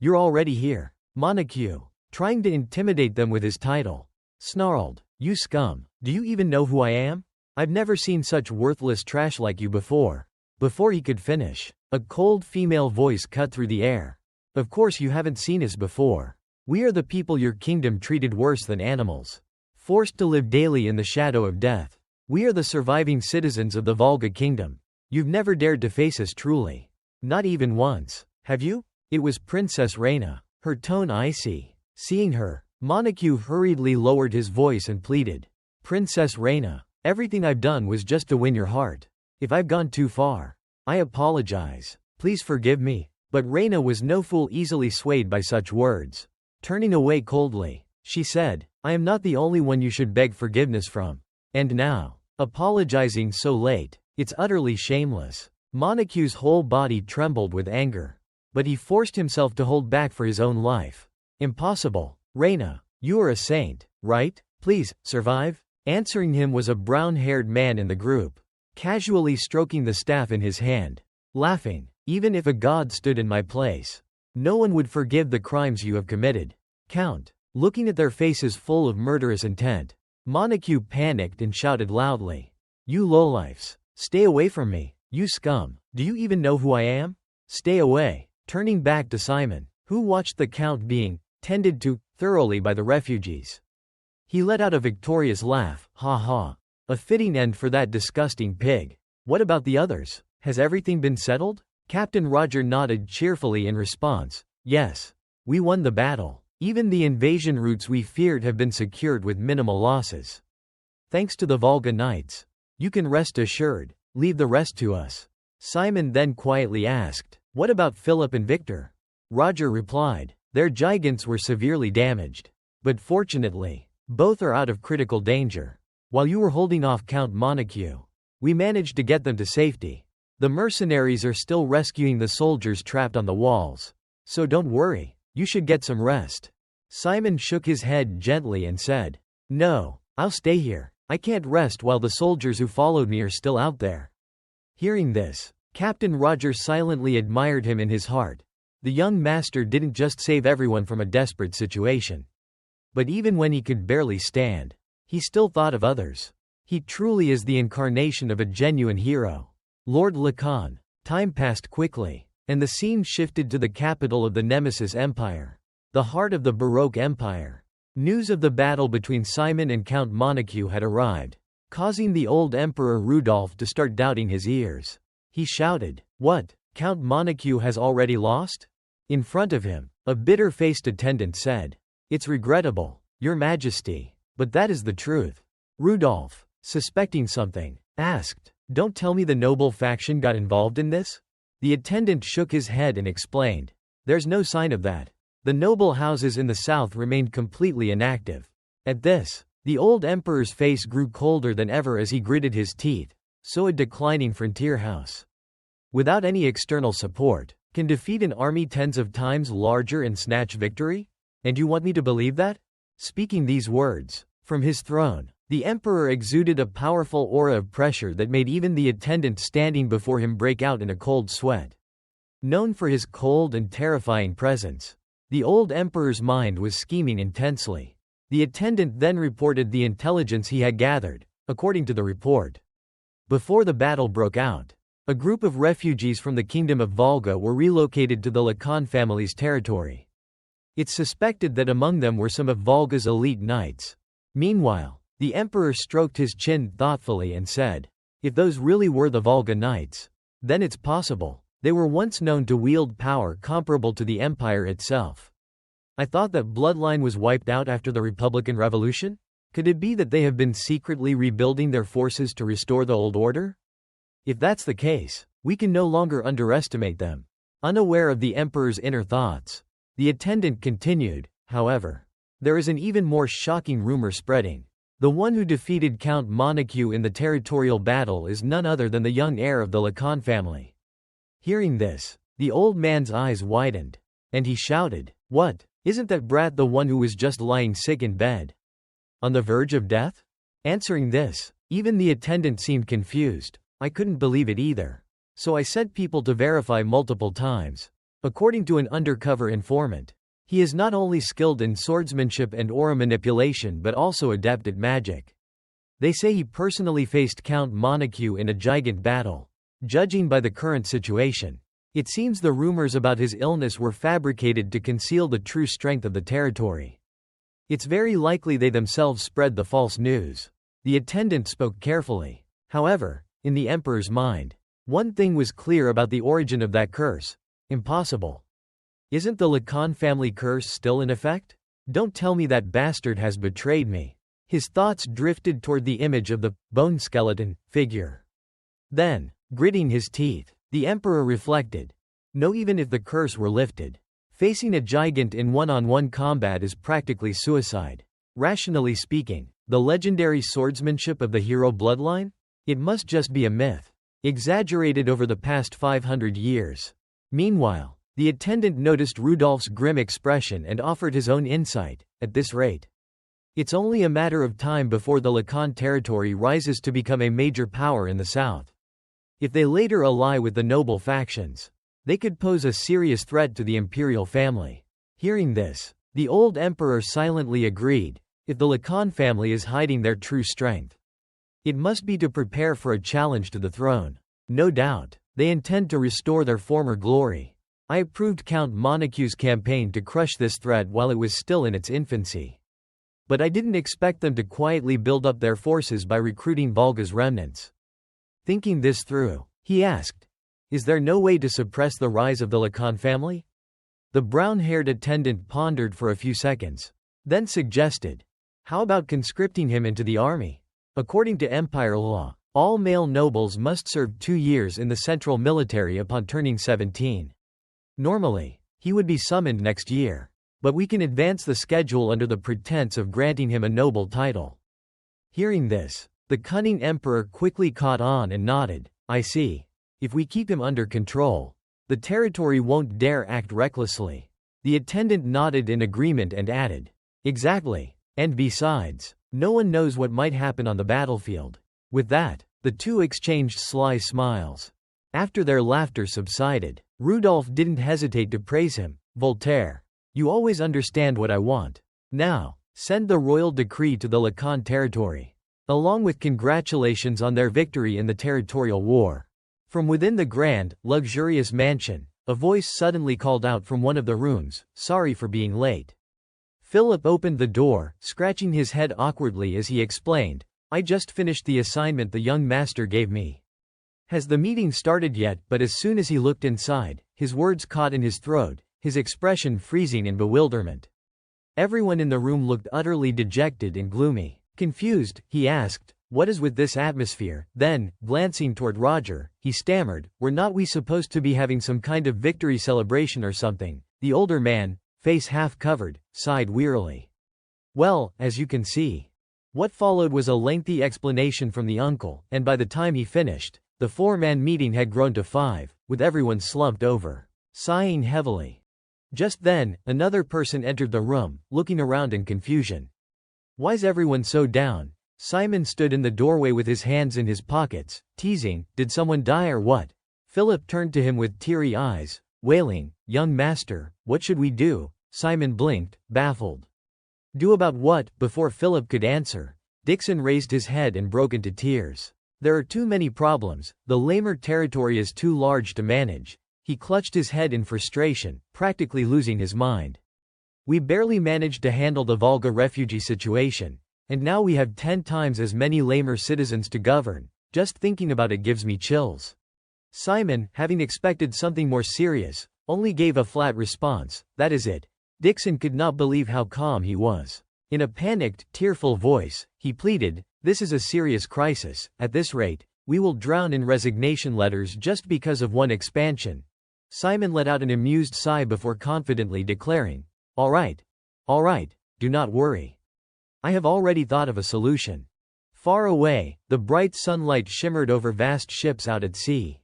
You're already here." Montague, trying to intimidate them with his title, snarled, "You scum, do you even know who I am? I've never seen such worthless trash like you before." Before he could finish, a cold female voice cut through the air. "Of course you haven't seen us before. We are the people your kingdom treated worse than animals, forced to live daily in the shadow of death. We are the surviving citizens of the Volga kingdom. You've never dared to face us truly. Not even once, have you?" It was Princess Reina, her tone icy. Seeing her, Montague hurriedly lowered his voice and pleaded, "Princess Reina, everything I've done was just to win your heart. If I've gone too far, I apologize. Please forgive me." But Reina was no fool easily swayed by such words. Turning away coldly, she said, "I am not the only one you should beg forgiveness from. And now, apologizing so late, it's utterly shameless." Montague's whole body trembled with anger, but he forced himself to hold back for his own life. "Impossible. Reina, you are a saint, right? Please, survive." Answering him was a brown-haired man in the group, casually stroking the staff in his hand, laughing. "Even if a god stood in my place, no one would forgive the crimes you have committed, Count." Looking at their faces full of murderous intent, Montague panicked and shouted loudly, "You lowlifes, stay away from me, you scum. Do you even know who I am? Stay away." Turning back to Simon, who watched the Count being tended to thoroughly by the refugees, he let out a victorious laugh. "Ha ha. A fitting end for that disgusting pig. What about the others? Has everything been settled?" Captain Roger nodded cheerfully in response. "Yes. We won the battle. Even the invasion routes we feared have been secured with minimal losses. Thanks to the Volga Knights. You can rest assured. Leave the rest to us." Simon then quietly asked, "What about Philip and Victor?" Roger replied, "Their giants were severely damaged. But fortunately, both are out of critical danger. While you were holding off Count Montague, we managed to get them to safety. The mercenaries are still rescuing the soldiers trapped on the walls. So don't worry, you should get some rest." Simon shook his head gently and said, "No, I'll stay here. I can't rest while the soldiers who followed me are still out there." Hearing this, Captain Roger silently admired him in his heart. The young master didn't just save everyone from a desperate situation, but even when he could barely stand, he still thought of others. He truly is the incarnation of a genuine hero. Lord Lacan. Time passed quickly, and the scene shifted to the capital of the Nemesis Empire, the heart of the Baroque Empire. News of the battle between Simon and Count Montague had arrived, causing the old Emperor Rudolph to start doubting his ears. He shouted, "What? Count Montague has already lost?" In front of him, a bitter-faced attendant said, "It's regrettable, Your Majesty, but that is the truth." Rudolph, suspecting something, asked, "Don't tell me the noble faction got involved in this?" The attendant shook his head and explained, "There's no sign of that. The noble houses in the south remained completely inactive." At this, The old emperor's face grew colder than ever as he gritted his teeth. So a declining frontier house, without any external support, can defeat an army tens of times larger and snatch victory? And you want me to believe that? Speaking these words, from his throne, the emperor exuded a powerful aura of pressure that made even the attendant standing before him break out in a cold sweat. Known for his cold and terrifying presence, the old emperor's mind was scheming intensely. The attendant then reported the intelligence he had gathered. According to the report, before the battle broke out, a group of refugees from the Kingdom of Volga were relocated to the Lacan family's territory. It's suspected that among them were some of Volga's elite knights. Meanwhile, the emperor stroked his chin thoughtfully and said, "If those really were the Volga knights, then it's possible they were once known to wield power comparable to the empire itself. I thought that bloodline was wiped out after the Republican Revolution? Could it be that they have been secretly rebuilding their forces to restore the old order? If that's the case, we can no longer underestimate them." Unaware of the emperor's inner thoughts, the attendant continued, "However, there is an even more shocking rumor spreading. The one who defeated Count Montague in the territorial battle is none other than the young heir of the Lacan family." Hearing this, the old man's eyes widened, and he shouted, "What? Isn't that brat the one who was just lying sick in bed? On the verge of death?" Answering this, even the attendant seemed confused. "I couldn't believe it either. So I sent people to verify multiple times. According to an undercover informant, he is not only skilled in swordsmanship and aura manipulation but also adept at magic. They say he personally faced Count Montague in a gigant battle. Judging by the current situation, it seems the rumors about his illness were fabricated to conceal the true strength of the territory. It's very likely they themselves spread the false news." The attendant spoke carefully. However, in the emperor's mind, one thing was clear about the origin of that curse: impossible. Isn't the Lacan family curse still in effect? Don't tell me that bastard has betrayed me. His thoughts drifted toward the image of the bone skeleton figure. Then, gritting his teeth, the emperor reflected. No, even if the curse were lifted, facing a gigant in one-on-one combat is practically suicide. Rationally speaking, the legendary swordsmanship of the hero bloodline? It must just be a myth, exaggerated over the past 500 years. Meanwhile, the attendant noticed Rudolph's grim expression and offered his own insight. At this rate, it's only a matter of time before the Lacan territory rises to become a major power in the south. If they later ally with the noble factions, they could pose a serious threat to the imperial family. Hearing this, the old emperor silently agreed. If the Lacan family is hiding their true strength, it must be to prepare for a challenge to the throne. No doubt, they intend to restore their former glory. I approved Count Montague's campaign to crush this threat while it was still in its infancy. But I didn't expect them to quietly build up their forces by recruiting Volga's remnants. Thinking this through, he asked, "Is there no way to suppress the rise of the Lacan family?" The brown-haired attendant pondered for a few seconds, then suggested, "How about conscripting him into the army? According to empire law, all male nobles must serve 2 years in the central military upon turning 17. Normally, he would be summoned next year, but we can advance the schedule under the pretense of granting him a noble title." Hearing this, the cunning emperor quickly caught on and nodded. "I see. If we keep him under control, the territory won't dare act recklessly." The attendant nodded in agreement and added, "Exactly. And besides, no one knows what might happen on the battlefield." With that, the two exchanged sly smiles. After their laughter subsided, Rudolph didn't hesitate to praise him. "Voltaire, you always understand what I want. Now, send the royal decree to the Lacan territory, along with congratulations on their victory in the territorial war." From within the grand, luxurious mansion, a voice suddenly called out from one of the rooms, "Sorry for being late." Philip opened the door, scratching his head awkwardly as he explained, "I just finished the assignment the young master gave me." Has the meeting started yet? But as soon as he looked inside, his words caught in his throat, his expression freezing in bewilderment. Everyone in the room looked utterly dejected and gloomy. Confused, he asked, "What is with this atmosphere?" Then, glancing toward Roger, he stammered, "Were not we supposed to be having some kind of victory celebration or something?" The older man, face half covered, sighed wearily. "Well, as you can see, What followed was a lengthy explanation from the uncle, and by the time he finished, the four-man meeting had grown to five, with everyone slumped over, sighing heavily. Just then, another person entered the room, looking around in confusion. "Why's everyone so down?" Simon stood in the doorway with his hands in his pockets, teasing, "Did someone die or what?" Philip turned to him with teary eyes, wailing, "Young master, what should we do?" Simon blinked, baffled. "Do about what?" Before Philip could answer, Dixon raised his head and broke into tears. "There are too many problems, the Lamer territory is too large to manage." He clutched his head in frustration, practically losing his mind. "We barely managed to handle the Volga refugee situation, and now we have 10 times as many Lamer citizens to govern. Just thinking about it gives me chills." Simon, having expected something more serious, only gave a flat response, "That is it." Dixon could not believe how calm he was. In a panicked, tearful voice, he pleaded, "This is a serious crisis. At this rate, we will drown in resignation letters just because of one expansion." Simon let out an amused sigh before confidently declaring, all right, do not worry. I have already thought of a solution." Far away, the bright sunlight shimmered over vast ships out at sea.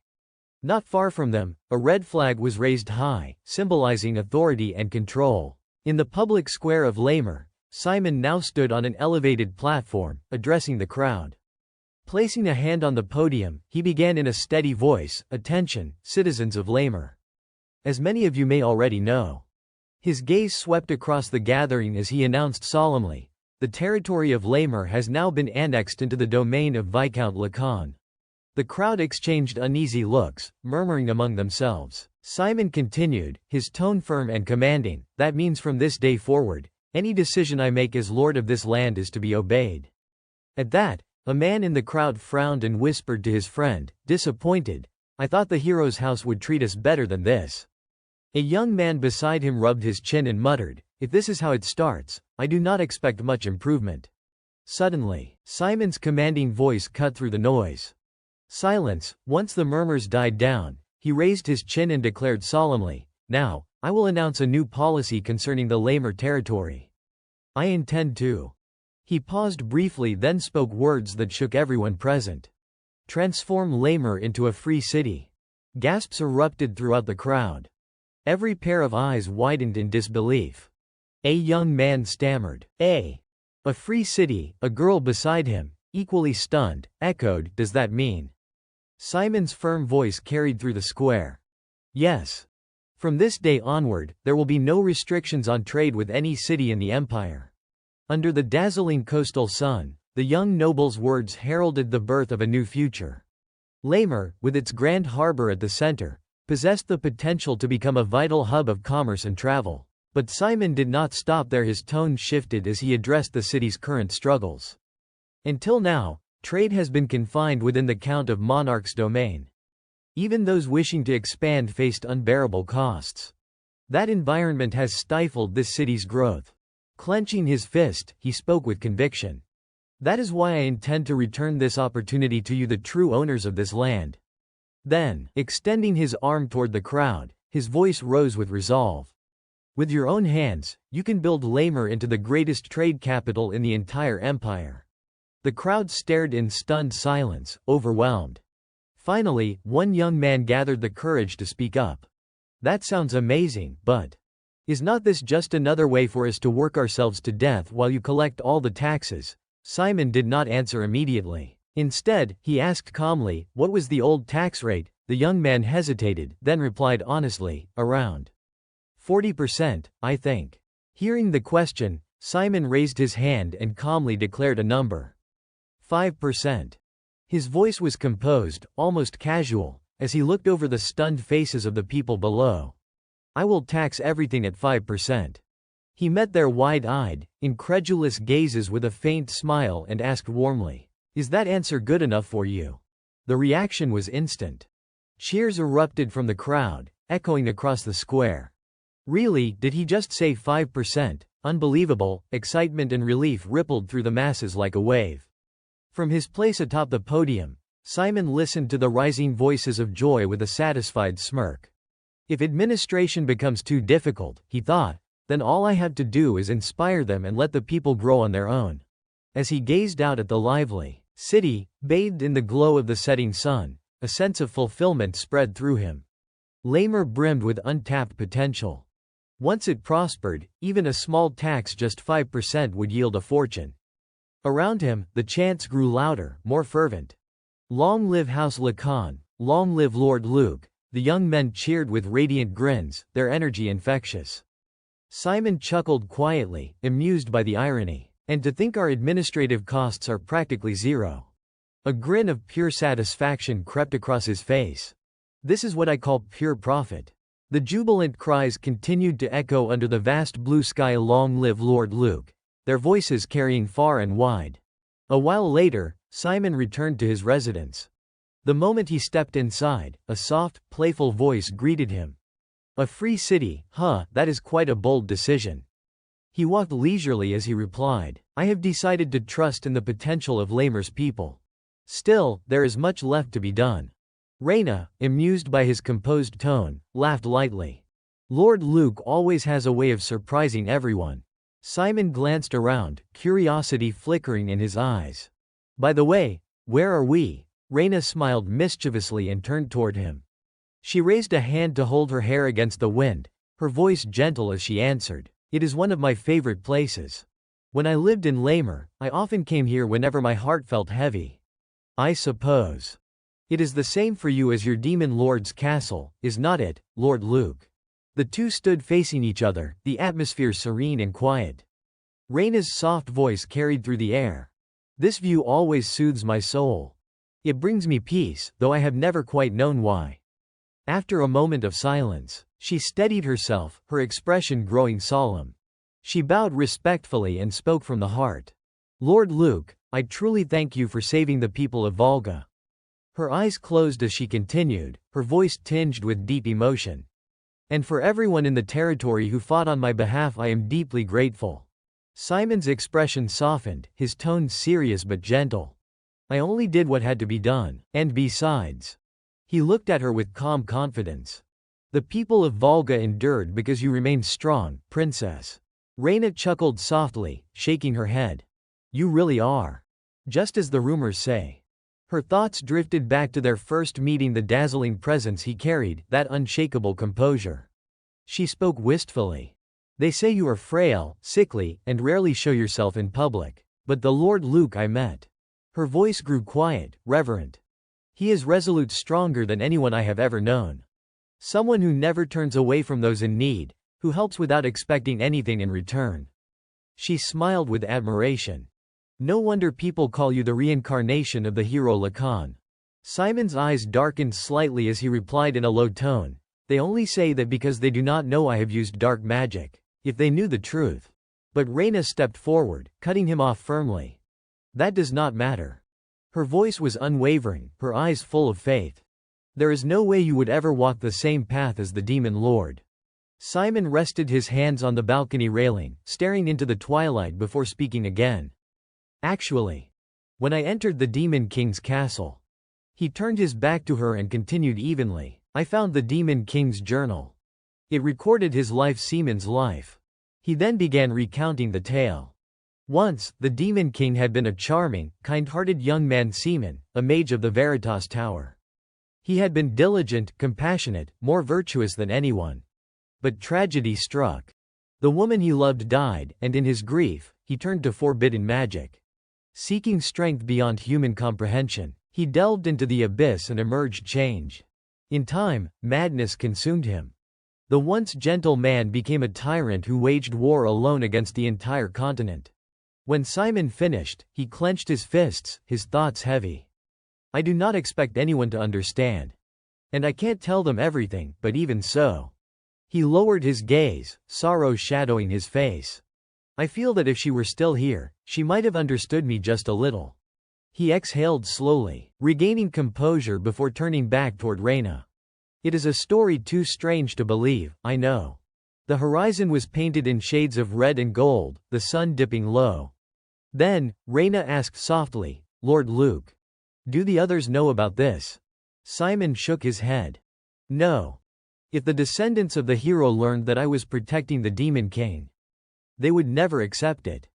Not far from them, a red flag was raised high, symbolizing authority and control. In the public square of Lamer, Simon now stood on an elevated platform, addressing the crowd. Placing a hand on the podium, he began in a steady voice, "Attention, citizens of Lamer. As many of you may already know." His gaze swept across the gathering as he announced solemnly, "The territory of Lamer has now been annexed into the domain of Viscount Lacan." The crowd exchanged uneasy looks, murmuring among themselves. Simon continued, his tone firm and commanding, "That means from this day forward, any decision I make as lord of this land is to be obeyed." At that, a man in the crowd frowned and whispered to his friend, disappointed, "I thought the hero's house would treat us better than this." A young man beside him rubbed his chin and muttered, "If this is how it starts, I do not expect much improvement." Suddenly, Simon's commanding voice cut through the noise. Silence. Once the murmurs died down, he raised his chin and declared solemnly, "Now, I will announce a new policy concerning the Lamer territory. I intend to." He paused briefly, then spoke words that shook everyone present. "Transform Lamer into a free city." Gasps erupted throughout the crowd. Every pair of eyes widened in disbelief. A young man stammered, A free city." A girl beside him, equally stunned, echoed, "Does that mean?" Simon's firm voice carried through the square. "Yes. From this day onward, there will be no restrictions on trade with any city in the empire." Under the dazzling coastal sun, the young noble's words heralded the birth of a new future. Lamer, with its grand harbor at the center, possessed the potential to become a vital hub of commerce and travel. But Simon did not stop there. His tone shifted as he addressed the city's current struggles. Until now, trade has been confined within the Count of Monarch's domain. Even those wishing to expand faced unbearable costs. That environment has stifled this city's growth. Clenching his fist, he spoke with conviction. "That is why I intend to return this opportunity to you, the true owners of this land." Then, extending his arm toward the crowd, his voice rose with resolve. "With your own hands, you can build Lamer into the greatest trade capital in the entire empire." The crowd stared in stunned silence, overwhelmed. Finally, one young man gathered the courage to speak up. "That sounds amazing, but is not this just another way for us to work ourselves to death while you collect all the taxes?" Simon did not answer immediately. Instead, he asked calmly, "What was the old tax rate?" The young man hesitated, then replied honestly, "Around 40%, I think." Hearing the question, Simon raised his hand and calmly declared a number. 5%. His voice was composed, almost casual, as he looked over the stunned faces of the people below. "I will tax everything at 5%. He met their wide-eyed, incredulous gazes with a faint smile and asked warmly, "Is that answer good enough for you?" The reaction was instant. Cheers erupted from the crowd, echoing across the square. "Really, did he just say 5%? Unbelievable!" Excitement and relief rippled through the masses like a wave. From his place atop the podium, Simon listened to the rising voices of joy with a satisfied smirk. "If administration becomes too difficult," he thought, "then all I have to do is inspire them and let the people grow on their own." As he gazed out at the lively city, bathed in the glow of the setting sun, a sense of fulfillment spread through him. Lamer brimmed with untapped potential. Once it prospered, even a small tax just 5% would yield a fortune. Around him, the chants grew louder, more fervent. Long live House Lacan, long live Lord Luke. The young men cheered with radiant grins, their energy infectious. Simon chuckled quietly, amused by the irony. And to think our administrative costs are practically zero. A grin of pure satisfaction crept across his face. This is what I call pure profit. The jubilant cries continued to echo under the vast blue sky. Long live Lord Luke, their voices carrying far and wide. A while later, Simon returned to his residence. The moment he stepped inside, a soft, playful voice greeted him. A free city, huh, that is quite a bold decision. He walked leisurely as he replied, I have decided to trust in the potential of Lamer's people. Still, there is much left to be done. Reyna, amused by his composed tone, laughed lightly. Lord Luke always has a way of surprising everyone. Simon glanced around, curiosity flickering in his eyes. By the way, where are we? Reyna smiled mischievously and turned toward him. She raised a hand to hold her hair against the wind, her voice gentle as she answered. It is one of my favorite places. When I lived in Lamer, I often came here whenever my heart felt heavy. I suppose. It is the same for you as your demon lord's castle, is not it, Lord Luke? The two stood facing each other, the atmosphere serene and quiet. Reyna's soft voice carried through the air. This view always soothes my soul. It brings me peace, though I have never quite known why. After a moment of silence, she steadied herself, her expression growing solemn. She bowed respectfully and spoke from the heart. Lord Luke, I truly thank you for saving the people of Volga. Her eyes closed as she continued, her voice tinged with deep emotion. And for everyone in the territory who fought on my behalf, I am deeply grateful. Simon's expression softened, his tone serious but gentle. I only did what had to be done, and besides. He looked at her with calm confidence. The people of Volga endured because you remained strong, princess. Reyna chuckled softly, shaking her head. You really are. Just as the rumors say. Her thoughts drifted back to their first meeting, the dazzling presence he carried, that unshakable composure. She spoke wistfully. They say you are frail, sickly, and rarely show yourself in public. But the Lord Luke I met. Her voice grew quiet, reverent. He is resolute, stronger than anyone I have ever known. Someone who never turns away from those in need, who helps without expecting anything in return. She smiled with admiration. No wonder people call you the reincarnation of the hero Lacan. Simon's eyes darkened slightly as he replied in a low tone. They only say that because they do not know I have used dark magic. If they knew the truth. But Reyna stepped forward, cutting him off firmly. That does not matter. Her voice was unwavering, her eyes full of faith. There is no way you would ever walk the same path as the demon lord. Simon rested his hands on the balcony railing, staring into the twilight before speaking again. Actually, when I entered the Demon King's castle. He turned his back to her and continued evenly. I found the Demon King's journal. It recorded his life, Simon's life. He then began recounting the tale. Once, the Demon King had been a charming, kind-hearted young man, Simon, a mage of the Veritas Tower. He had been diligent, compassionate, more virtuous than anyone. But tragedy struck. The woman he loved died, and in his grief, he turned to forbidden magic. Seeking strength beyond human comprehension, he delved into the abyss and emerged changed. In time, madness consumed him. The once gentle man became a tyrant who waged war alone against the entire continent. When Simon finished, he clenched his fists, his thoughts heavy. I do not expect anyone to understand. And I can't tell them everything, but even so. He lowered his gaze, sorrow shadowing his face. I feel that if she were still here, she might have understood me just a little. He exhaled slowly, regaining composure before turning back toward Reyna. It is a story too strange to believe, I know. The horizon was painted in shades of red and gold, the sun dipping low. Then, Reyna asked softly, Lord Luke. Do the others know about this? Simon shook his head. No. If the descendants of the hero learned that I was protecting the Demon King, they would never accept it.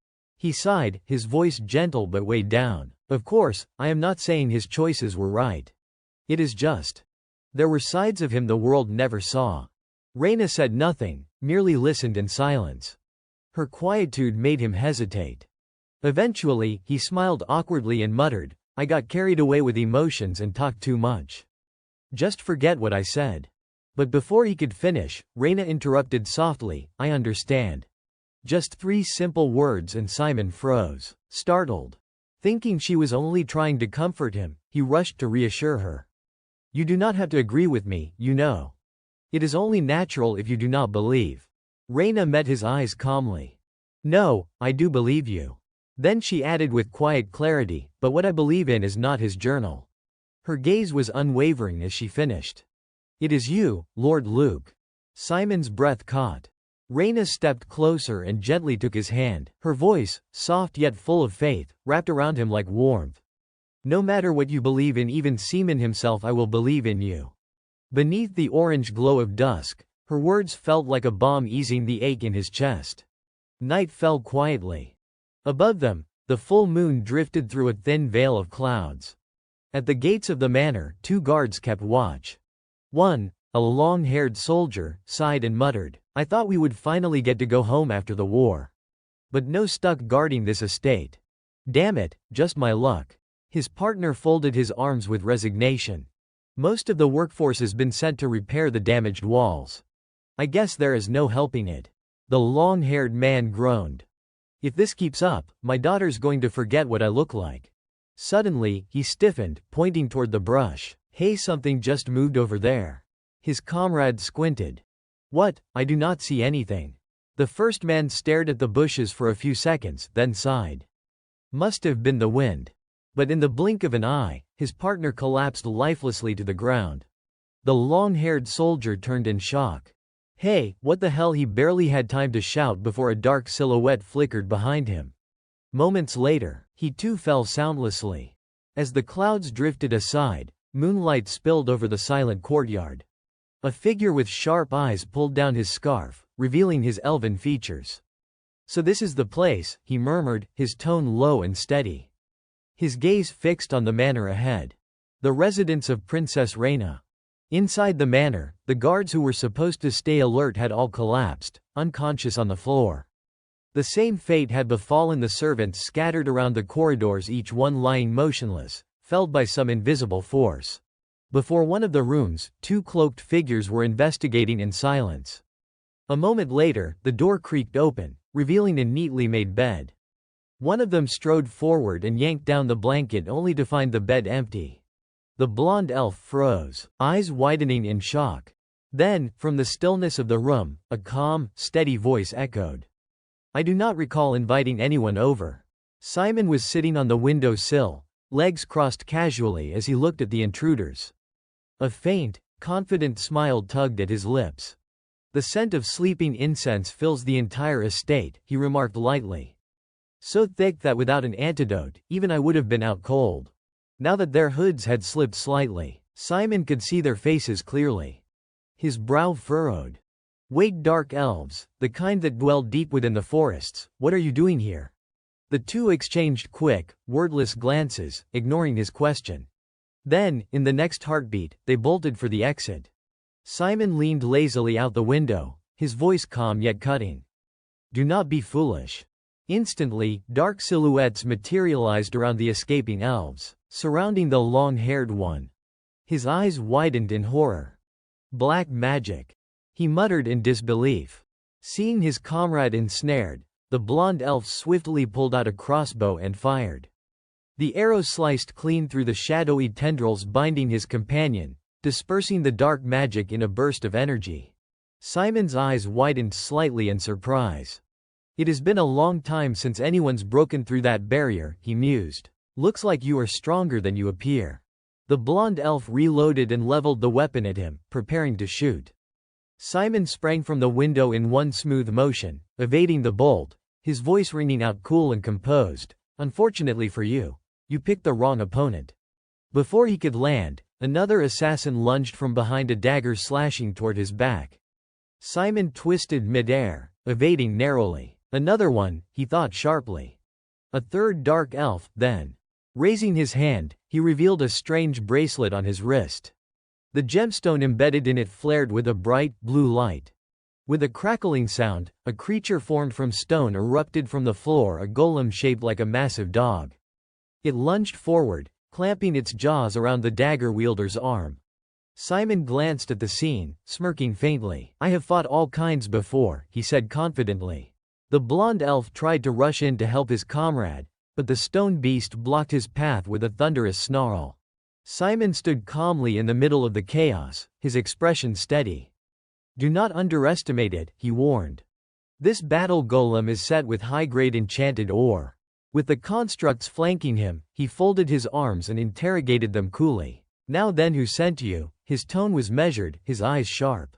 He sighed, his voice gentle but weighed down. Of course, I am not saying his choices were right. It is just. There were sides of him the world never saw. Reyna said nothing, merely listened in silence. Her quietude made him hesitate. Eventually, he smiled awkwardly and muttered, I got carried away with emotions and talked too much. Just forget what I said. But before he could finish, Reyna interrupted softly, I understand. Just 3 simple words and Simon froze, startled. Thinking she was only trying to comfort him, he rushed to reassure her. You do not have to agree with me, you know. It is only natural if you do not believe. Reyna met his eyes calmly. No, I do believe you. Then she added with quiet clarity, but what I believe in is not his journal. Her gaze was unwavering as she finished. It is you, Lord Luke. Simon's breath caught. Reyna stepped closer and gently took his hand, her voice, soft yet full of faith, wrapped around him like warmth. No matter what you believe in, even Simon himself, I will believe in you. Beneath the orange glow of dusk, her words felt like a balm easing the ache in his chest. Night fell quietly. Above them, the full moon drifted through a thin veil of clouds. At the gates of the manor, 2 guards kept watch. One, a long-haired soldier, sighed and muttered, I thought we would finally get to go home after the war. But no stuck guarding this estate. Damn it, just my luck. His partner folded his arms with resignation. Most of the workforce has been sent to repair the damaged walls. I guess there is no helping it. The long-haired man groaned. If this keeps up, my daughter's going to forget what I look like. Suddenly, he stiffened, pointing toward the brush. Hey, something just moved over there. His comrade squinted. What? I do not see anything. The first man stared at the bushes for a few seconds, then sighed. Must have been the wind. But in the blink of an eye, his partner collapsed lifelessly to the ground. The long-haired soldier turned in shock. Hey, what the hell? He barely had time to shout before a dark silhouette flickered behind him. Moments later, he too fell soundlessly. As the clouds drifted aside, moonlight spilled over the silent courtyard. A figure with sharp eyes pulled down his scarf, revealing his elven features. So this is the place, he murmured, his tone low and steady. His gaze fixed on the manor ahead. The residence of Princess Reyna. Inside the manor, the guards who were supposed to stay alert had all collapsed, unconscious on the floor. The same fate had befallen the servants scattered around the corridors, each one lying motionless, felled by some invisible force. Before one of the rooms, 2 cloaked figures were investigating in silence. A moment later, the door creaked open, revealing a neatly made bed. One of them strode forward and yanked down the blanket only to find the bed empty. The blonde elf froze, eyes widening in shock. Then, from the stillness of the room, a calm, steady voice echoed. I do not recall inviting anyone over. Simon was sitting on the window sill, legs crossed casually as he looked at the intruders. A faint, confident smile tugged at his lips. The scent of sleeping incense fills the entire estate, he remarked lightly. So thick that without an antidote, even I would have been out cold. Now that their hoods had slipped slightly, Simon could see their faces clearly. His brow furrowed. Wait, dark elves, the kind that dwell deep within the forests, what are you doing here? The 2 exchanged quick, wordless glances, ignoring his question. Then, in the next heartbeat, they bolted for the exit. Simon leaned lazily out the window, his voice calm yet cutting. Do not be foolish. Instantly, dark silhouettes materialized around the escaping elves, surrounding the long-haired one. His eyes widened in horror. Black magic. He muttered in disbelief. Seeing his comrade ensnared, the blonde elf swiftly pulled out a crossbow and fired. The arrow sliced clean through the shadowy tendrils binding his companion, dispersing the dark magic in a burst of energy. Simon's eyes widened slightly in surprise. It has been a long time since anyone's broken through that barrier, he mused. Looks like you are stronger than you appear. The blonde elf reloaded and leveled the weapon at him, preparing to shoot. Simon sprang from the window in one smooth motion, evading the bolt, his voice ringing out cool and composed. Unfortunately for you, you picked the wrong opponent. Before he could land, another assassin lunged from behind, a dagger slashing toward his back. Simon twisted mid-air, evading narrowly. Another one, he thought sharply. A third dark elf, then. Raising his hand, he revealed a strange bracelet on his wrist. The gemstone embedded in it flared with a bright, blue light. With a crackling sound, a creature formed from stone erupted from the floor, a golem shaped like a massive dog. It lunged forward, clamping its jaws around the dagger wielder's arm. Simon glanced at the scene, smirking faintly. "I have fought all kinds before," he said confidently. The blonde elf tried to rush in to help his comrade, but the stone beast blocked his path with a thunderous snarl. Simon stood calmly in the middle of the chaos, his expression steady. "Do not underestimate it," he warned. "This battle golem is set with high-grade enchanted ore." With the constructs flanking him, he folded his arms and interrogated them coolly. "Now then, who sent you?" His tone was measured, his eyes sharp.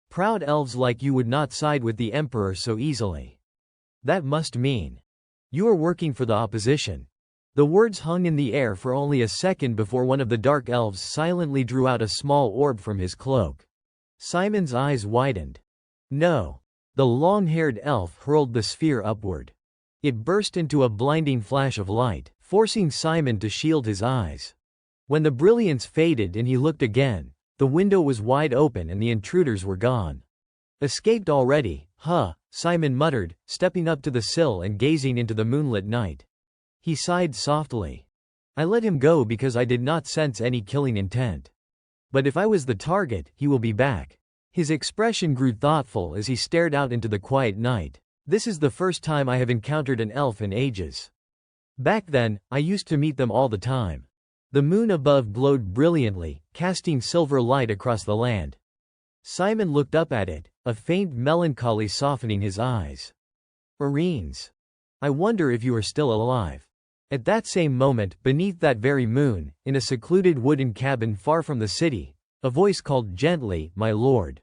"Proud elves like you would not side with the Emperor so easily. That must mean you are working for the opposition." The words hung in the air for only a second before one of the dark elves silently drew out a small orb from his cloak. Simon's eyes widened. "No." The long-haired elf hurled the sphere upward. It burst into a blinding flash of light, forcing Simon to shield his eyes. When the brilliance faded and he looked again, the window was wide open and the intruders were gone. "Escaped already, huh?" Simon muttered, stepping up to the sill and gazing into the moonlit night. He sighed softly. "I let him go because I did not sense any killing intent. But if I was the target, he will be back." His expression grew thoughtful as he stared out into the quiet night. "This is the first time I have encountered an elf in ages. Back then, I used to meet them all the time." The moon above glowed brilliantly, casting silver light across the land. Simon looked up at it, a faint melancholy softening his eyes. "Arines. I wonder if you are still alive." At that same moment, beneath that very moon, in a secluded wooden cabin far from the city, a voice called gently, "My lord."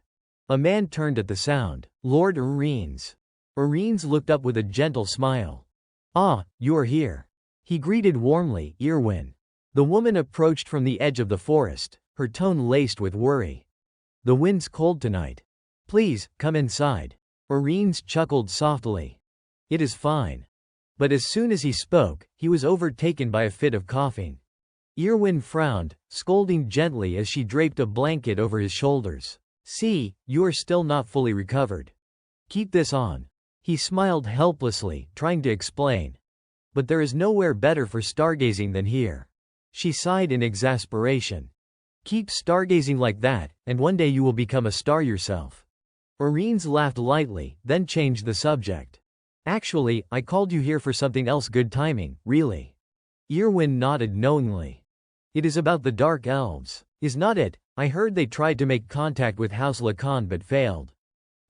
A man turned at the sound. "Lord Arines." Arines looked up with a gentle smile. "Ah, you are here." He greeted warmly, "Irwin." The woman approached from the edge of the forest, her tone laced with worry. "The wind's cold tonight. Please, come inside." Arines chuckled softly. "It is fine." But as soon as he spoke, he was overtaken by a fit of coughing. Irwin frowned, scolding gently as she draped a blanket over his shoulders. "See, you are still not fully recovered. Keep this on." He smiled helplessly, trying to explain. "But there is nowhere better for stargazing than here." She sighed in exasperation. "Keep stargazing like that, and one day you will become a star yourself." Arines laughed lightly, then changed the subject. "Actually, I called you here for something else. Good timing, really." Irwin nodded knowingly. "It is about the Dark Elves, is not it? I heard they tried to make contact with House Lacan but failed."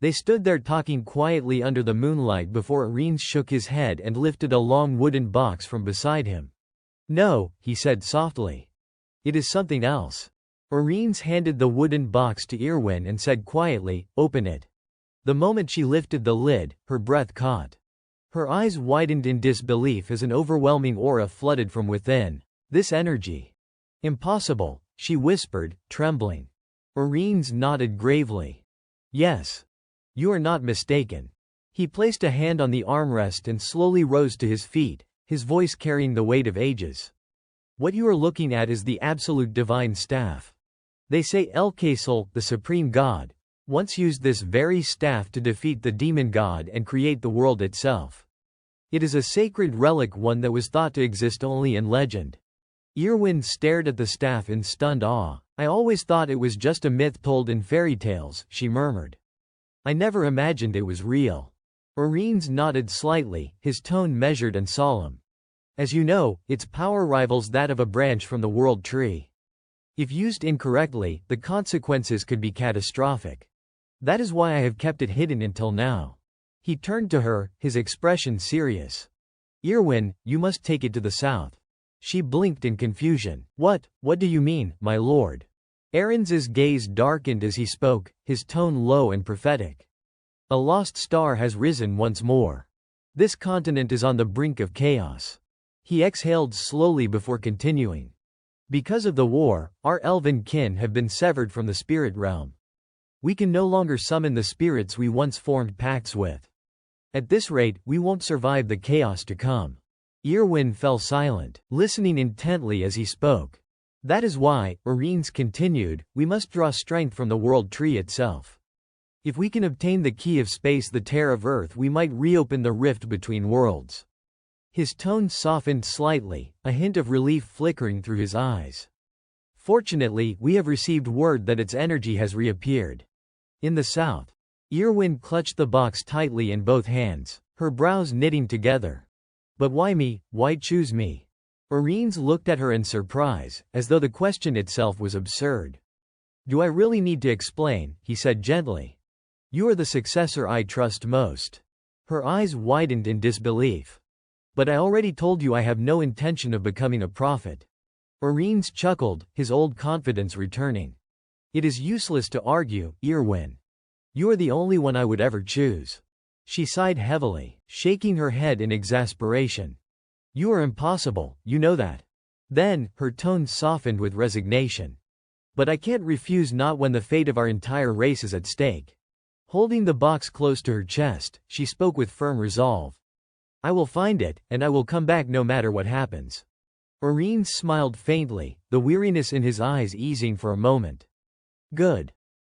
They stood there talking quietly under the moonlight before Arines shook his head and lifted a long wooden box from beside him. "No," he said softly. "It is something else." Arines handed the wooden box to Irwin and said quietly, "Open it." The moment she lifted the lid, her breath caught. Her eyes widened in disbelief as an overwhelming aura flooded from within. "This energy. Impossible," she whispered, trembling. Arines nodded gravely. "Yes. You are not mistaken." He placed a hand on the armrest and slowly rose to his feet, his voice carrying the weight of ages. "What you are looking at is the absolute divine staff. They say El Kaisel, the supreme god, once used this very staff to defeat the demon god and create the world itself. It is a sacred relic, one that was thought to exist only in legend." Irwin stared at the staff in stunned awe. "I always thought it was just a myth told in fairy tales," she murmured. "I never imagined it was real." Arines nodded slightly, his tone measured and solemn. "As you know, its power rivals that of a branch from the world tree. If used incorrectly, the consequences could be catastrophic. That is why I have kept it hidden until now." He turned to her, his expression serious. "Irwin, you must take it to the south." She blinked in confusion. What do you mean, my lord?" Arins's gaze darkened as he spoke, his tone low and prophetic. "A lost star has risen once more. This continent is on the brink of chaos." He exhaled slowly before continuing. "Because of the war, our elven kin have been severed from the spirit realm. We can no longer summon the spirits we once formed pacts with. At this rate, we won't survive the chaos to come." Irwin fell silent, listening intently as he spoke. That is why, Orines continued, we must draw strength from the world tree itself. If we can obtain the key of space, the tear of Earth, we might reopen the rift between worlds. His tone softened slightly, a hint of relief flickering through his eyes. Fortunately, we have received word that its energy has reappeared. In the south. Irwin clutched the box tightly in both hands, her brows knitting together. But why me? Why choose me? Orines looked at her in surprise, as though the question itself was absurd. Do I really need to explain? He said gently. You are the successor I trust most. Her eyes widened in disbelief. But I already told you I have no intention of becoming a prophet. Orines chuckled, his old confidence returning. It is useless to argue, Irwin. You are the only one I would ever choose. She sighed heavily, shaking her head in exasperation. You are impossible, you know that. Then, her tone softened with resignation. But I can't refuse, not when the fate of our entire race is at stake. Holding the box close to her chest, she spoke with firm resolve. I will find it, and I will come back no matter what happens. Orines smiled faintly, the weariness in his eyes easing for a moment. Good.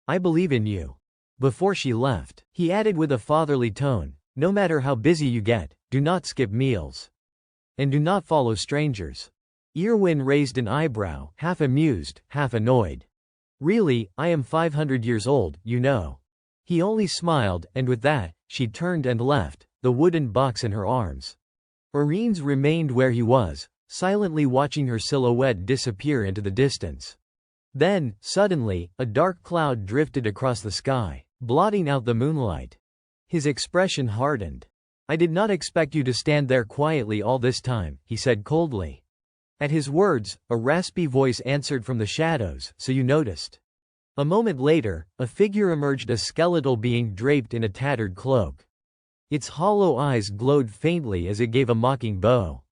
I believe in you. Before she left, he added with a fatherly tone, no matter how busy you get, do not skip meals. And do not follow strangers. Irwin raised an eyebrow, half amused, half annoyed. Really, I am 500 years old, you know. He only smiled, and with that, she turned and left, the wooden box in her arms. Orines remained where he was, silently watching her silhouette disappear into the distance. Then, suddenly, a dark cloud drifted across the sky, blotting out the moonlight. His expression hardened. I did not expect you to stand there quietly all this time, he said coldly. At his words, a raspy voice answered from the shadows, so you noticed. A moment later, a figure emerged, a skeletal being draped in a tattered cloak. Its hollow eyes glowed faintly as it gave a mocking bow.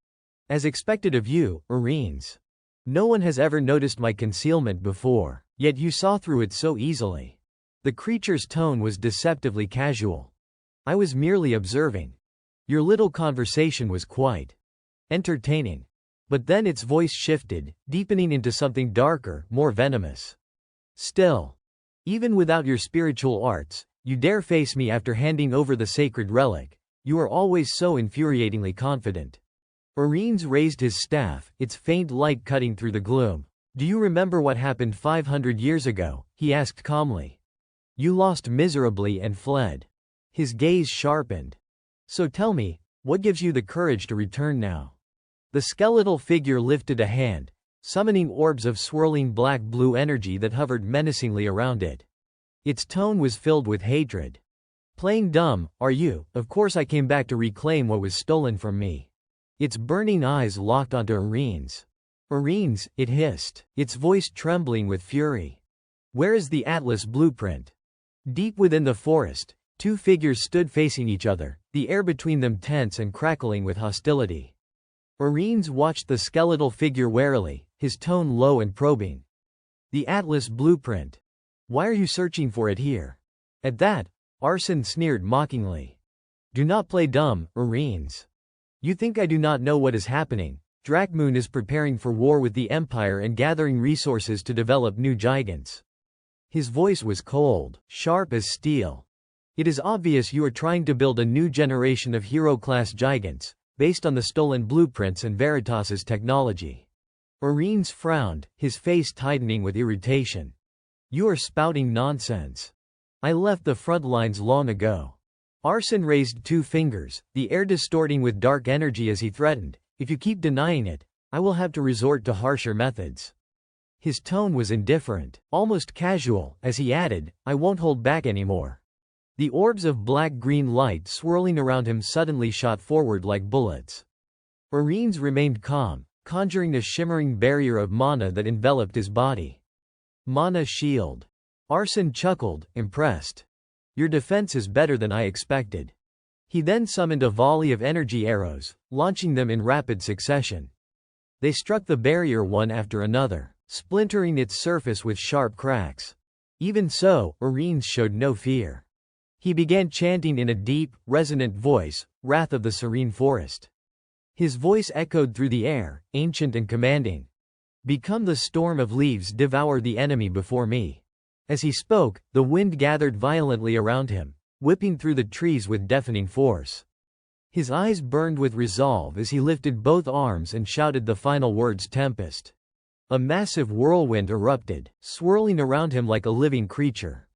As expected of you, Orines. No one has ever noticed my concealment before, yet you saw through it so easily. The creature's tone was deceptively casual. I was merely observing. Your little conversation was quite entertaining. But then its voice shifted, deepening into something darker, more venomous. Still, even without your spiritual arts, you dare face me after handing over the sacred relic. You are always so infuriatingly confident. Orines raised his staff, its faint light cutting through the gloom. Do you remember what happened 500 years ago? He asked calmly. You lost miserably and fled. His gaze sharpened. So tell me, what gives you the courage to return now? The skeletal figure lifted a hand, summoning orbs of swirling black-blue energy that hovered menacingly around it. Its tone was filled with hatred. Playing dumb, are you? Of course I came back to reclaim what was stolen from me. Its burning eyes locked onto Orines. Orines, it hissed, its voice trembling with fury. Where is the Atlas blueprint? Deep within the forest, two figures stood facing each other, the air between them tense and crackling with hostility. Orines watched the skeletal figure warily, his tone low and probing. The Atlas blueprint. Why are you searching for it here? At that, Arsene sneered mockingly. Do not play dumb, Orines. You think I do not know what is happening? Drakmoon is preparing for war with the Empire and gathering resources to develop new giants. His voice was cold, sharp as steel. It is obvious you are trying to build a new generation of hero-class giants, based on the stolen blueprints and Veritas's technology. Orines frowned, his face tightening with irritation. You are spouting nonsense. I left the front lines long ago. Arsene raised two fingers, the air distorting with dark energy as he threatened, if you keep denying it, I will have to resort to harsher methods. His tone was indifferent, almost casual, as he added, I won't hold back anymore. The orbs of black-green light swirling around him suddenly shot forward like bullets. Orines remained calm, conjuring a shimmering barrier of mana that enveloped his body. Mana shield. Arsene chuckled, impressed. Your defense is better than I expected. He then summoned a volley of energy arrows, launching them in rapid succession. They struck the barrier one after another, splintering its surface with sharp cracks. Even so, Orines showed no fear. He began chanting in a deep, resonant voice, Wrath of the Serene Forest. His voice echoed through the air, ancient and commanding. "Become the storm of leaves, devour the enemy before me." As he spoke, the wind gathered violently around him, whipping through the trees with deafening force. His eyes burned with resolve as he lifted both arms and shouted the final words, "Tempest." A massive whirlwind erupted, swirling around him like a living creature.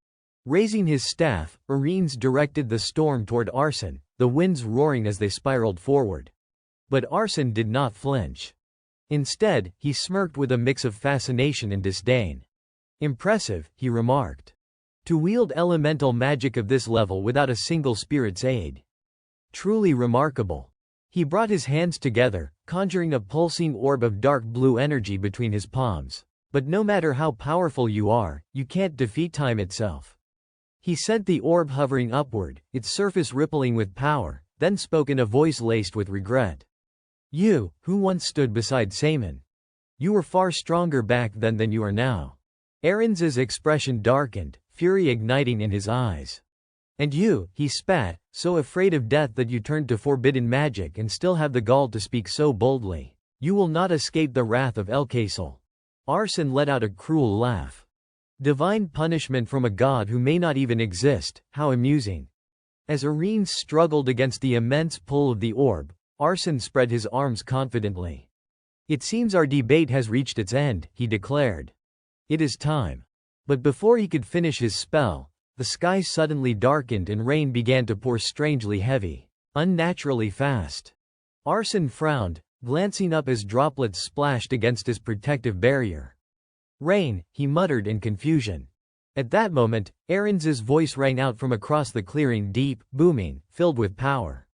Raising his staff, Arines directed the storm toward Arson, the winds roaring as they spiraled forward. But Arson did not flinch. Instead, he smirked with a mix of fascination and disdain. "Impressive," he remarked. "To wield elemental magic of this level without a single spirit's aid. Truly remarkable." He brought his hands together, conjuring a pulsing orb of dark blue energy between his palms. "But no matter how powerful you are, you can't defeat time itself." He sent the orb hovering upward, its surface rippling with power, then spoke in a voice laced with regret. "You, who once stood beside Simon. You were far stronger back then than you are now." Arins's expression darkened, fury igniting in his eyes. "And you," he spat, "so afraid of death that you turned to forbidden magic and still have the gall to speak so boldly. You will not escape the wrath of Elkaisel." Arson let out a cruel laugh. "Divine punishment from a god who may not even exist, how amusing." As Arines struggled against the immense pull of the orb, Arson spread his arms confidently. "It seems our debate has reached its end," he declared. "It is time." But before he could finish his spell, the sky suddenly darkened and rain began to pour strangely heavy, unnaturally fast. Arson frowned, glancing up as droplets splashed against his protective barrier. "Rain," he muttered in confusion. At that moment, Arins's voice rang out from across the clearing, deep, booming, filled with power.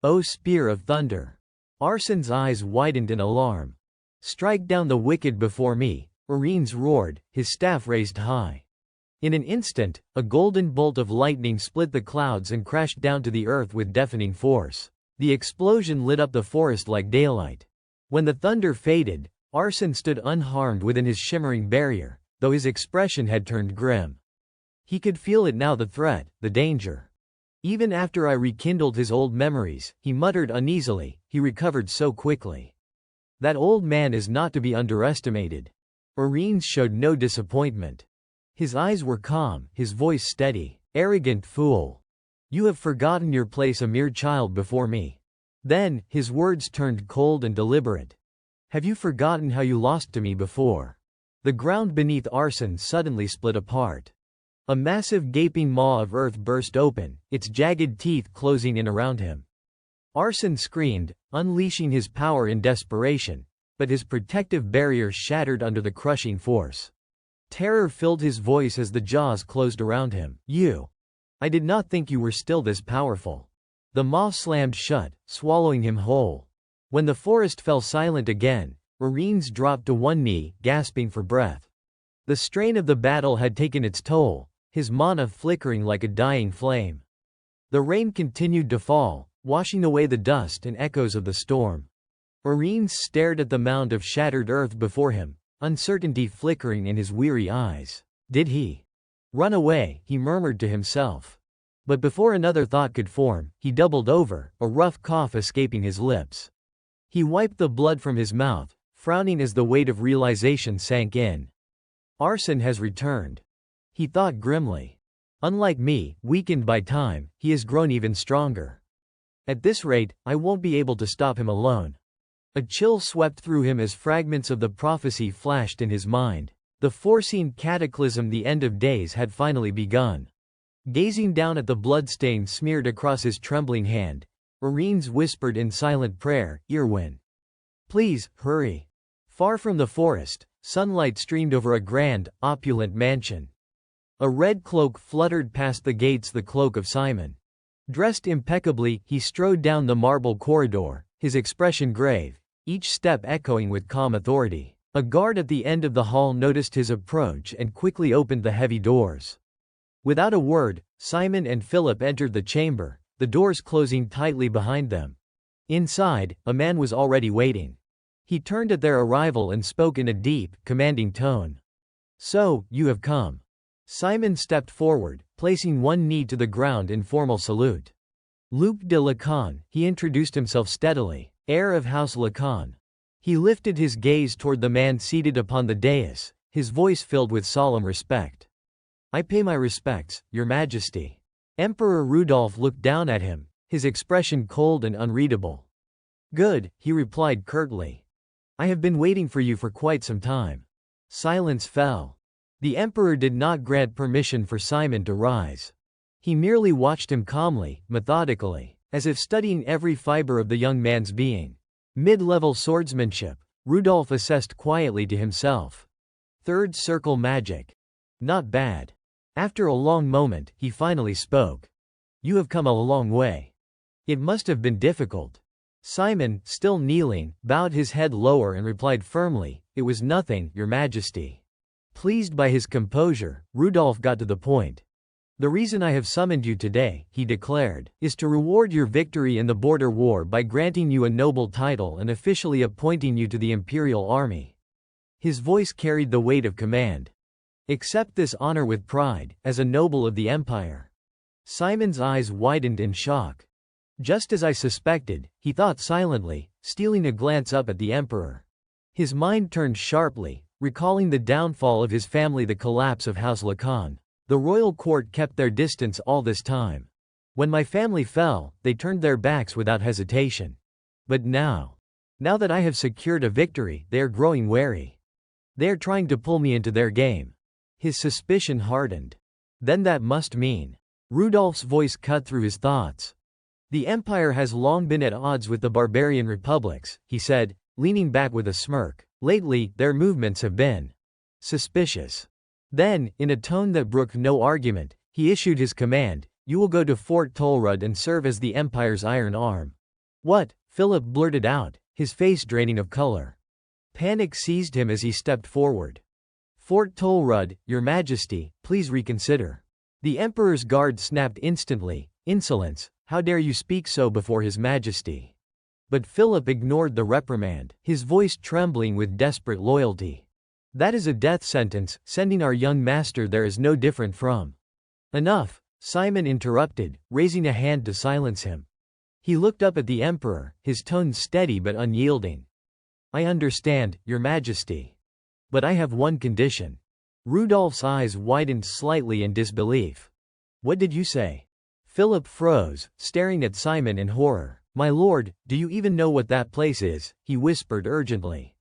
"O spear of thunder!" Arson's eyes widened in alarm. "Strike down the wicked before me," Arines roared, his staff raised high. In an instant, a golden bolt of lightning split the clouds and crashed down to the earth with deafening force. The explosion lit up the forest like daylight. When the thunder faded, Arson stood unharmed within his shimmering barrier, though his expression had turned grim. He could feel it now, the threat, the danger. "Even after I rekindled his old memories," he muttered uneasily, "he recovered so quickly. That old man is not to be underestimated." Arines showed no disappointment. His eyes were calm, his voice steady. "Arrogant fool. You have forgotten your place, a mere child before me." Then, his words turned cold and deliberate. "Have you forgotten how you lost to me before?" The ground beneath Arson suddenly split apart. A massive gaping maw of earth burst open, its jagged teeth closing in around him. Arson screamed, unleashing his power in desperation, but his protective barrier shattered under the crushing force. Terror filled his voice as the jaws closed around him. "You! I did not think you were still this powerful." The maw slammed shut, swallowing him whole. When the forest fell silent again, Arines dropped to one knee, gasping for breath. The strain of the battle had taken its toll, his mana flickering like a dying flame. The rain continued to fall, washing away the dust and echoes of the storm. Arines stared at the mound of shattered earth before him, uncertainty flickering in his weary eyes. Did he run away? He murmured to himself. But before another thought could form, he doubled over, a rough cough escaping his lips. He wiped the blood from his mouth, frowning as the weight of realization sank in. Arson has returned. He thought grimly. Unlike me, weakened by time, he has grown even stronger. At this rate, I won't be able to stop him alone. A chill swept through him as fragments of the prophecy flashed in his mind. The foreseen cataclysm, the end of days, had finally begun. Gazing down at the bloodstain smeared across his trembling hand, Arines whispered in silent prayer, "Irwin, please, hurry." Far from the forest, sunlight streamed over a grand, opulent mansion. A red cloak fluttered past the gates, the cloak of Simon. Dressed impeccably, he strode down the marble corridor, his expression grave, each step echoing with calm authority. A guard at the end of the hall noticed his approach and quickly opened the heavy doors. Without a word, Simon and Philip entered the chamber, the doors closing tightly behind them. Inside, a man was already waiting. He turned at their arrival and spoke in a deep, commanding tone. "So, you have come." Simon stepped forward, placing one knee to the ground in formal salute. "Luc de Lacan," he introduced himself steadily. heir of House Lacan. He lifted his gaze toward the man seated upon the dais, his voice filled with solemn respect. I pay my respects, Your Majesty. Emperor Rudolf looked down at him, his expression cold and unreadable. Good, he replied curtly. I have been waiting for you for quite some time. Silence fell. The emperor did not grant permission for Simon to rise. He merely watched him calmly, methodically, as if studying every fiber of the young man's being. Mid-level swordsmanship, Rudolf assessed quietly to himself. Third circle magic. Not bad. After a long moment, he finally spoke. You have come a long way. It must have been difficult. Simon, still kneeling, bowed his head lower and replied firmly, It was nothing, Your Majesty. Pleased by his composure, Rudolf got to the point. The reason I have summoned you today, he declared, is to reward your victory in the border war by granting you a noble title and officially appointing you to the imperial army. His voice carried the weight of command. Accept this honor with pride, as a noble of the empire. Simon's eyes widened in shock. Just as I suspected, he thought silently, stealing a glance up at the emperor. His mind turned sharply, recalling the downfall of his family, the collapse of House Lacan. The royal court kept their distance all this time. When my family fell, they turned their backs without hesitation. But now that I have secured a victory, they are growing wary. They are trying to pull me into their game. His suspicion hardened. Then that must mean. Rudolf's voice cut through his thoughts. The empire has long been at odds with the barbarian republics, he said, leaning back with a smirk. Lately, their movements have been suspicious. Then, in a tone that brooked no argument, he issued his command, You will go to Fort Tolrud and serve as the empire's iron arm. What? Philip blurted out, his face draining of color. Panic seized him as he stepped forward. Fort Tolrud, Your Majesty, please reconsider. The emperor's guard snapped instantly. Insolence, how dare you speak so before His Majesty? But Philip ignored the reprimand, his voice trembling with desperate loyalty. That is a death sentence, sending our young master there is no different from. Enough, Simon interrupted, raising a hand to silence him. He looked up at the emperor, his tone steady but unyielding. I understand, Your Majesty. But I have one condition. Rudolf's eyes widened slightly in disbelief. What did you say? Philip froze, staring at Simon in horror. My lord, do you even know what that place is? He whispered urgently.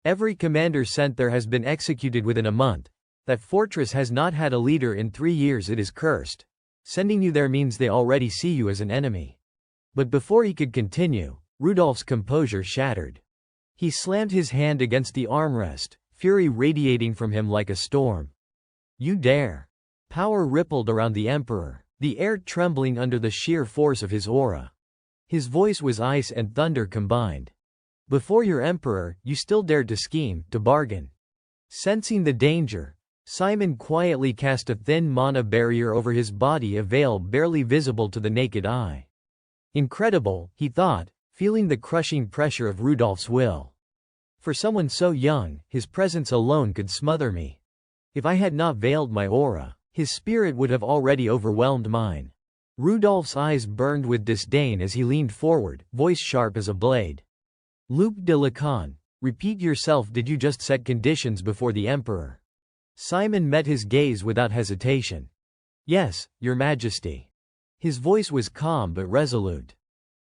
Every commander sent there has been executed within a month. That fortress has not had a leader in 3 years. It is cursed. Sending you there means they already see you as an enemy. But before he could continue, Rudolf's composure shattered. He slammed his hand against the armrest, fury radiating from him like a storm. You dare. Power rippled around the emperor, the air trembling under the sheer force of his aura. His voice was ice and thunder combined. Before your emperor, you still dared to scheme, to bargain. Sensing the danger, Simon quietly cast a thin mana barrier over his body, a veil barely visible to the naked eye. Incredible, he thought, feeling the crushing pressure of Rudolf's will. For someone so young, his presence alone could smother me. If I had not veiled my aura, his spirit would have already overwhelmed mine. Rudolf's eyes burned with disdain as he leaned forward, voice sharp as a blade. Luc de Lacan, repeat yourself. Did you just set conditions before the emperor? Simon met his gaze without hesitation. Yes, Your Majesty. His voice was calm but resolute.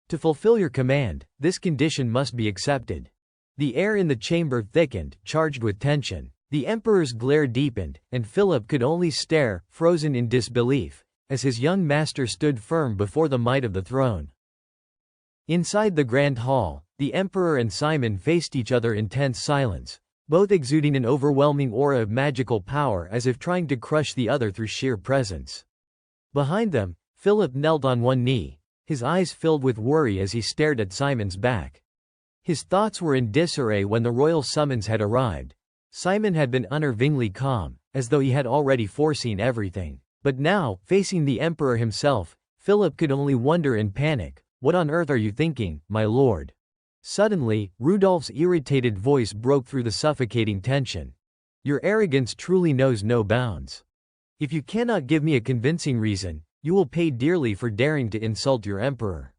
To fulfill your command, this condition must be accepted. The air in the chamber thickened, charged with tension. The emperor's glare deepened, and Philip could only stare, frozen in disbelief, as his young master stood firm before the might of the throne. Inside the grand hall, the emperor and Simon faced each other in tense silence, both exuding an overwhelming aura of magical power as if trying to crush the other through sheer presence. Behind them, Philip knelt on one knee, his eyes filled with worry as he stared at Simon's back. His thoughts were in disarray when the royal summons had arrived. Simon had been unnervingly calm, as though he had already foreseen everything. But now, facing the emperor himself, Philip could only wonder in panic, what on earth are you thinking, my lord? Suddenly, Rudolf's irritated voice broke through the suffocating tension. Your arrogance truly knows no bounds. If you cannot give me a convincing reason, you will pay dearly for daring to insult your emperor.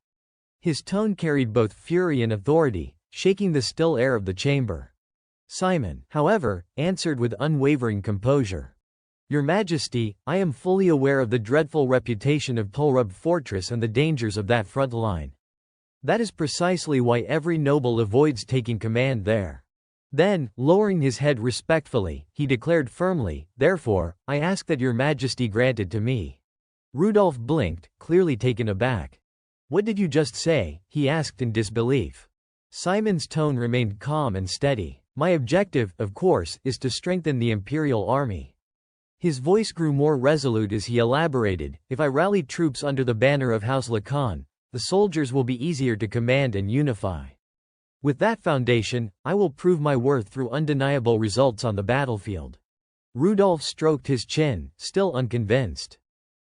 His tone carried both fury and authority, shaking the still air of the chamber. Simon, however, answered with unwavering composure. Your Majesty, I am fully aware of the dreadful reputation of Tolrub Fortress and the dangers of that front line. That is precisely why every noble avoids taking command there. Then, lowering his head respectfully, he declared firmly, therefore, I ask that your Majesty grant it to me. Rudolph blinked, clearly taken aback. What did you just say? He asked in disbelief. Simon's tone remained calm and steady. My objective, of course, is to strengthen the imperial army. His voice grew more resolute as he elaborated, if I rally troops under the banner of House Lacan, the soldiers will be easier to command and unify. With that foundation, I will prove my worth through undeniable results on the battlefield. Rudolph stroked his chin, still unconvinced.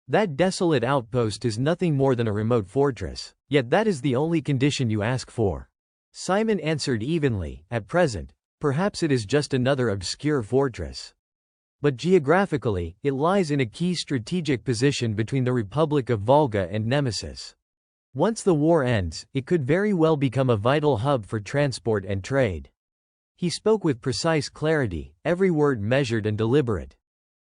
That desolate outpost is nothing more than a remote fortress, yet that is the only condition you ask for. Simon answered evenly, at present, perhaps it is just another obscure fortress. But geographically, it lies in a key strategic position between the Republic of Volga and Nemesis. Once the war ends, it could very well become a vital hub for transport and trade. He spoke with precise clarity, every word measured and deliberate.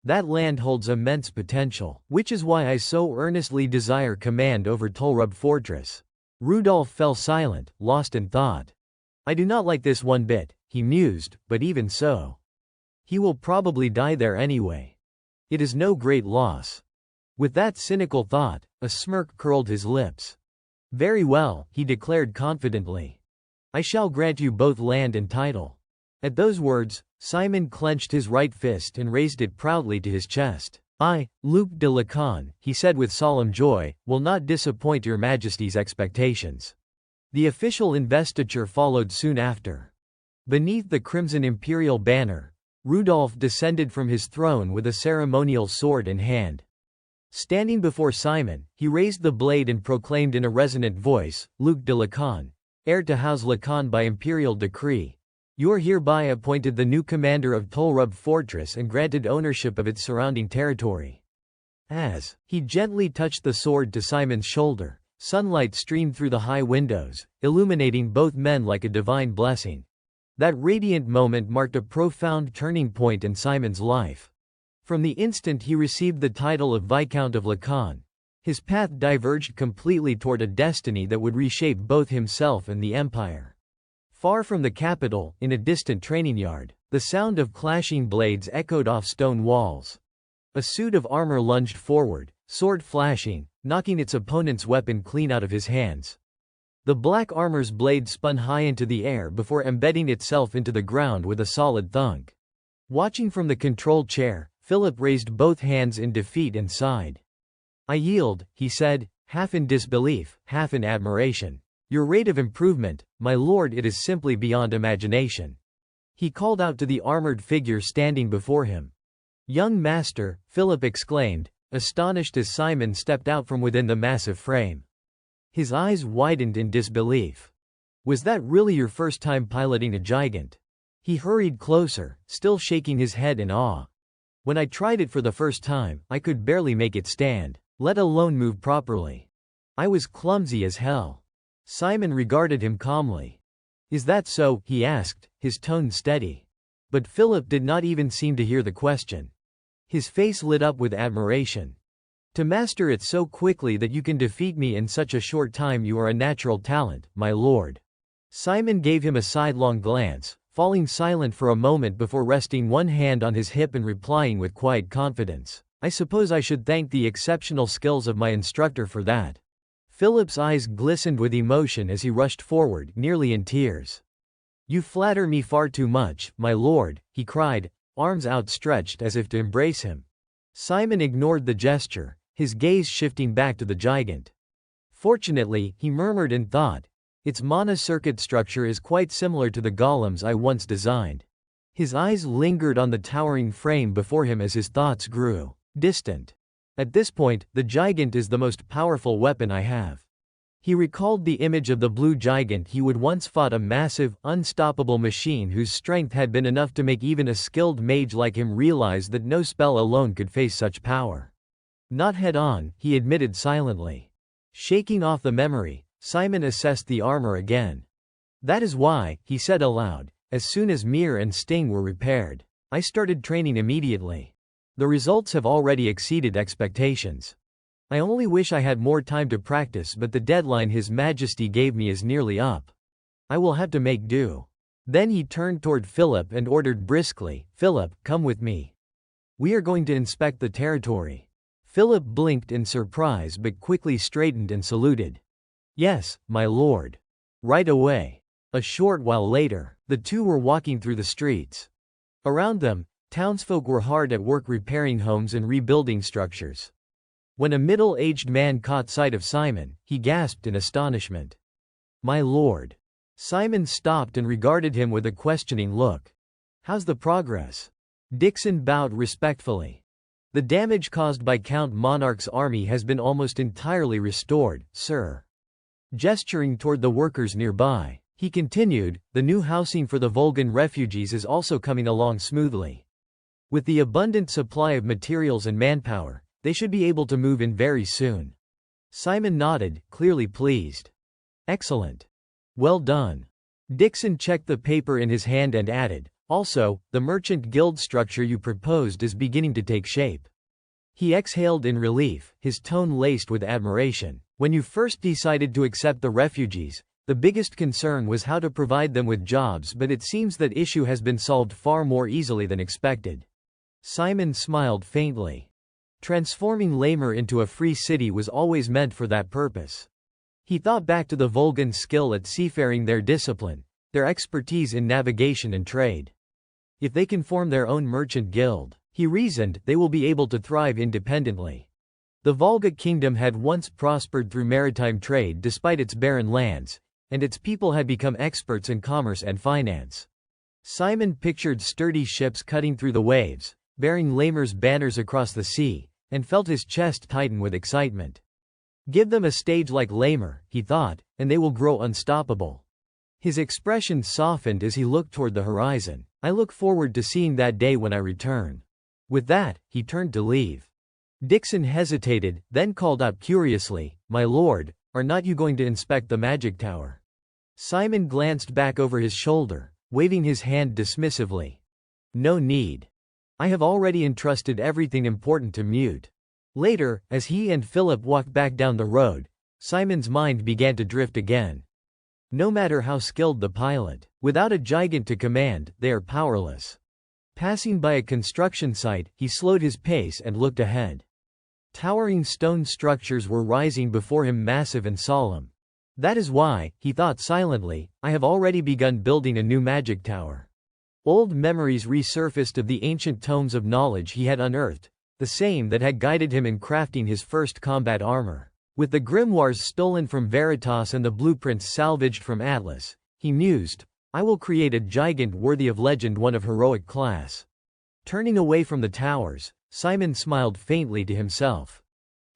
That land holds immense potential, which is why I so earnestly desire command over Tolrub Fortress. Rudolph fell silent, lost in thought. I do not like this one bit, he mused, but even so. He will probably die there anyway. It is no great loss. With that cynical thought, a smirk curled his lips. Very well, he declared confidently. I shall grant you both land and title. At those words, Simon clenched his right fist and raised it proudly to his chest. I, Luc de Lacan, he said with solemn joy, will not disappoint your Majesty's expectations. The official investiture followed soon after. Beneath the crimson imperial banner, Rudolph descended from his throne with a ceremonial sword in hand. Standing before Simon, he raised the blade and proclaimed in a resonant voice, Luc de Lacan, heir to House Lacan by imperial decree, you are hereby appointed the new commander of Tolrub Fortress and granted ownership of its surrounding territory. As he gently touched the sword to Simon's shoulder, sunlight streamed through the high windows, illuminating both men like a divine blessing. That radiant moment marked a profound turning point in Simon's life. From the instant he received the title of Viscount of Lacan, his path diverged completely toward a destiny that would reshape both himself and the empire. Far from the capital, in a distant training yard, the sound of clashing blades echoed off stone walls. A suit of armor lunged forward, sword flashing, knocking its opponent's weapon clean out of his hands. The black armor's blade spun high into the air before embedding itself into the ground with a solid thunk. Watching from the control chair, Philip raised both hands in defeat and sighed. I yield, he said, half in disbelief, half in admiration. Your rate of improvement, my lord, it is simply beyond imagination. He called out to the armored figure standing before him. Young master, Philip exclaimed, astonished as Simon stepped out from within the massive frame. His eyes widened in disbelief. Was that really your first time piloting a gigant? He hurried closer, still shaking his head in awe. When I tried it for the first time, I could barely make it stand, let alone move properly. I was clumsy as hell. Simon regarded him calmly. Is that so? He asked, his tone steady. But Philip did not even seem to hear the question. His face lit up with admiration. To master it so quickly that you can defeat me in such a short time, you are a natural talent, my lord. Simon gave him a sidelong glance, falling silent for a moment before resting one hand on his hip and replying with quiet confidence. I suppose I should thank the exceptional skills of my instructor for that. Philip's eyes glistened with emotion as he rushed forward, nearly in tears. You flatter me far too much, my lord, he cried, arms outstretched as if to embrace him. Simon ignored the gesture, his gaze shifting back to the gigant. Fortunately, he murmured in thought, its mana circuit structure is quite similar to the golems I once designed. His eyes lingered on the towering frame before him as his thoughts grew distant. At this point, the gigant is the most powerful weapon I have. He recalled the image of the blue gigant he would once fought, a massive, unstoppable machine whose strength had been enough to make even a skilled mage like him realize that no spell alone could face such power. Not head on, he admitted silently. Shaking off the memory, Simon assessed the armor again. That is why, he said aloud, as soon as Mir and Sting were repaired, I started training immediately. The results have already exceeded expectations. I only wish I had more time to practice, but the deadline His Majesty gave me is nearly up. I will have to make do. Then he turned toward Philip and ordered briskly, Philip, come with me. We are going to inspect the territory. Philip blinked in surprise but quickly straightened and saluted. Yes, my lord. Right away. A short while later, the two were walking through the streets. Around them, townsfolk were hard at work repairing homes and rebuilding structures. When a middle-aged man caught sight of Simon, he gasped in astonishment. My lord. Simon stopped and regarded him with a questioning look. How's the progress? Dixon bowed respectfully. The damage caused by Count Monarch's army has been almost entirely restored, sir. Gesturing toward the workers nearby, he continued, the new housing for the Volgan refugees is also coming along smoothly. With the abundant supply of materials and manpower, they should be able to move in very soon. Simon nodded, clearly pleased. Excellent. Well done. Dixon checked the paper in his hand and added, also, the merchant guild structure you proposed is beginning to take shape. He exhaled in relief, his tone laced with admiration. When you first decided to accept the refugees, the biggest concern was how to provide them with jobs, but it seems that issue has been solved far more easily than expected. Simon smiled faintly. Transforming Lamer into a free city was always meant for that purpose. He thought back to the Volgan skill at seafaring, their discipline, their expertise in navigation and trade. If they can form their own merchant guild, he reasoned, they will be able to thrive independently. The Volga kingdom had once prospered through maritime trade despite its barren lands, and its people had become experts in commerce and finance. Simon pictured sturdy ships cutting through the waves, bearing Lamer's banners across the sea, and felt his chest tighten with excitement. Give them a stage like Lamer, he thought, and they will grow unstoppable. His expression softened as he looked toward the horizon. I look forward to seeing that day when I return. With that, he turned to leave. Dixon hesitated, then called out curiously, my lord, are not you going to inspect the magic tower? Simon glanced back over his shoulder, waving his hand dismissively. No need. I have already entrusted everything important to Mute. Later, as he and Philip walked back down the road, Simon's mind began to drift again. No matter how skilled the pilot, without a gigant to command, they are powerless. Passing by a construction site, he slowed his pace and looked ahead. Towering stone structures were rising before him, massive and solemn. That is why, he thought silently, I have already begun building a new magic tower. Old memories resurfaced of the ancient tomes of knowledge he had unearthed, the same that had guided him in crafting his first combat armor. With the grimoires stolen from Veritas and the blueprints salvaged from Atlas, he mused, I will create a gigant worthy of legend, one of heroic class. Turning away from the towers, Simon smiled faintly to himself.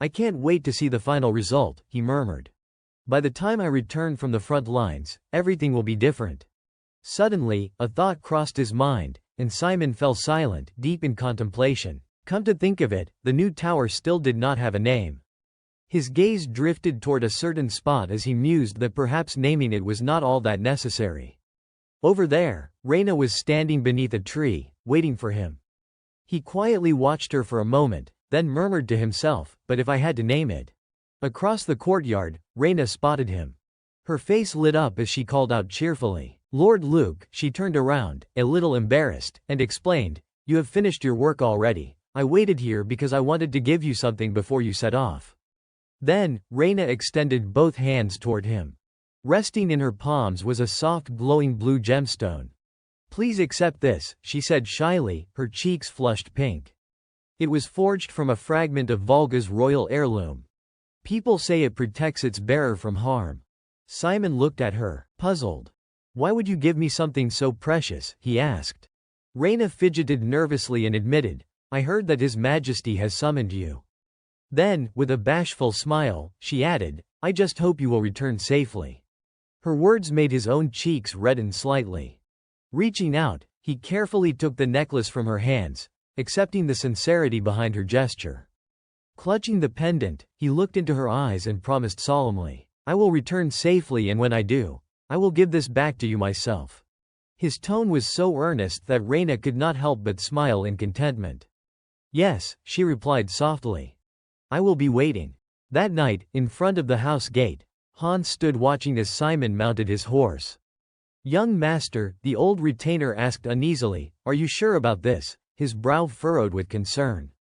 I can't wait to see the final result, he murmured. By the time I return from the front lines, everything will be different. Suddenly, a thought crossed his mind, and Simon fell silent, deep in contemplation. Come to think of it, the new tower still did not have a name. His gaze drifted toward a certain spot as he mused that perhaps naming it was not all that necessary. Over there, Reyna was standing beneath a tree, waiting for him. He quietly watched her for a moment, then murmured to himself, but if I had to name it. Across the courtyard, Reyna spotted him. Her face lit up as she called out cheerfully, Lord Luke. She turned around, a little embarrassed, and explained, you have finished your work already. I waited here because I wanted to give you something before you set off. Then, Reyna extended both hands toward him. Resting in her palms was a soft glowing blue gemstone. Please accept this, she said shyly, her cheeks flushed pink. It was forged from a fragment of Volga's royal heirloom. People say it protects its bearer from harm. Simon looked at her, puzzled. Why would you give me something so precious, he asked. Reyna fidgeted nervously and admitted, I heard that His Majesty has summoned you. Then, with a bashful smile, she added, I just hope you will return safely. Her words made his own cheeks redden slightly. Reaching out, he carefully took the necklace from her hands, accepting the sincerity behind her gesture. Clutching the pendant, he looked into her eyes and promised solemnly, I will return safely, and when I do, I will give this back to you myself." His tone was so earnest that Reyna could not help but smile in contentment. "Yes," she replied softly. "I will be waiting." That night, in front of the house gate, Hans stood watching as Simon mounted his horse. "Young master," the old retainer asked uneasily, "are you sure about this?" His brow furrowed with concern.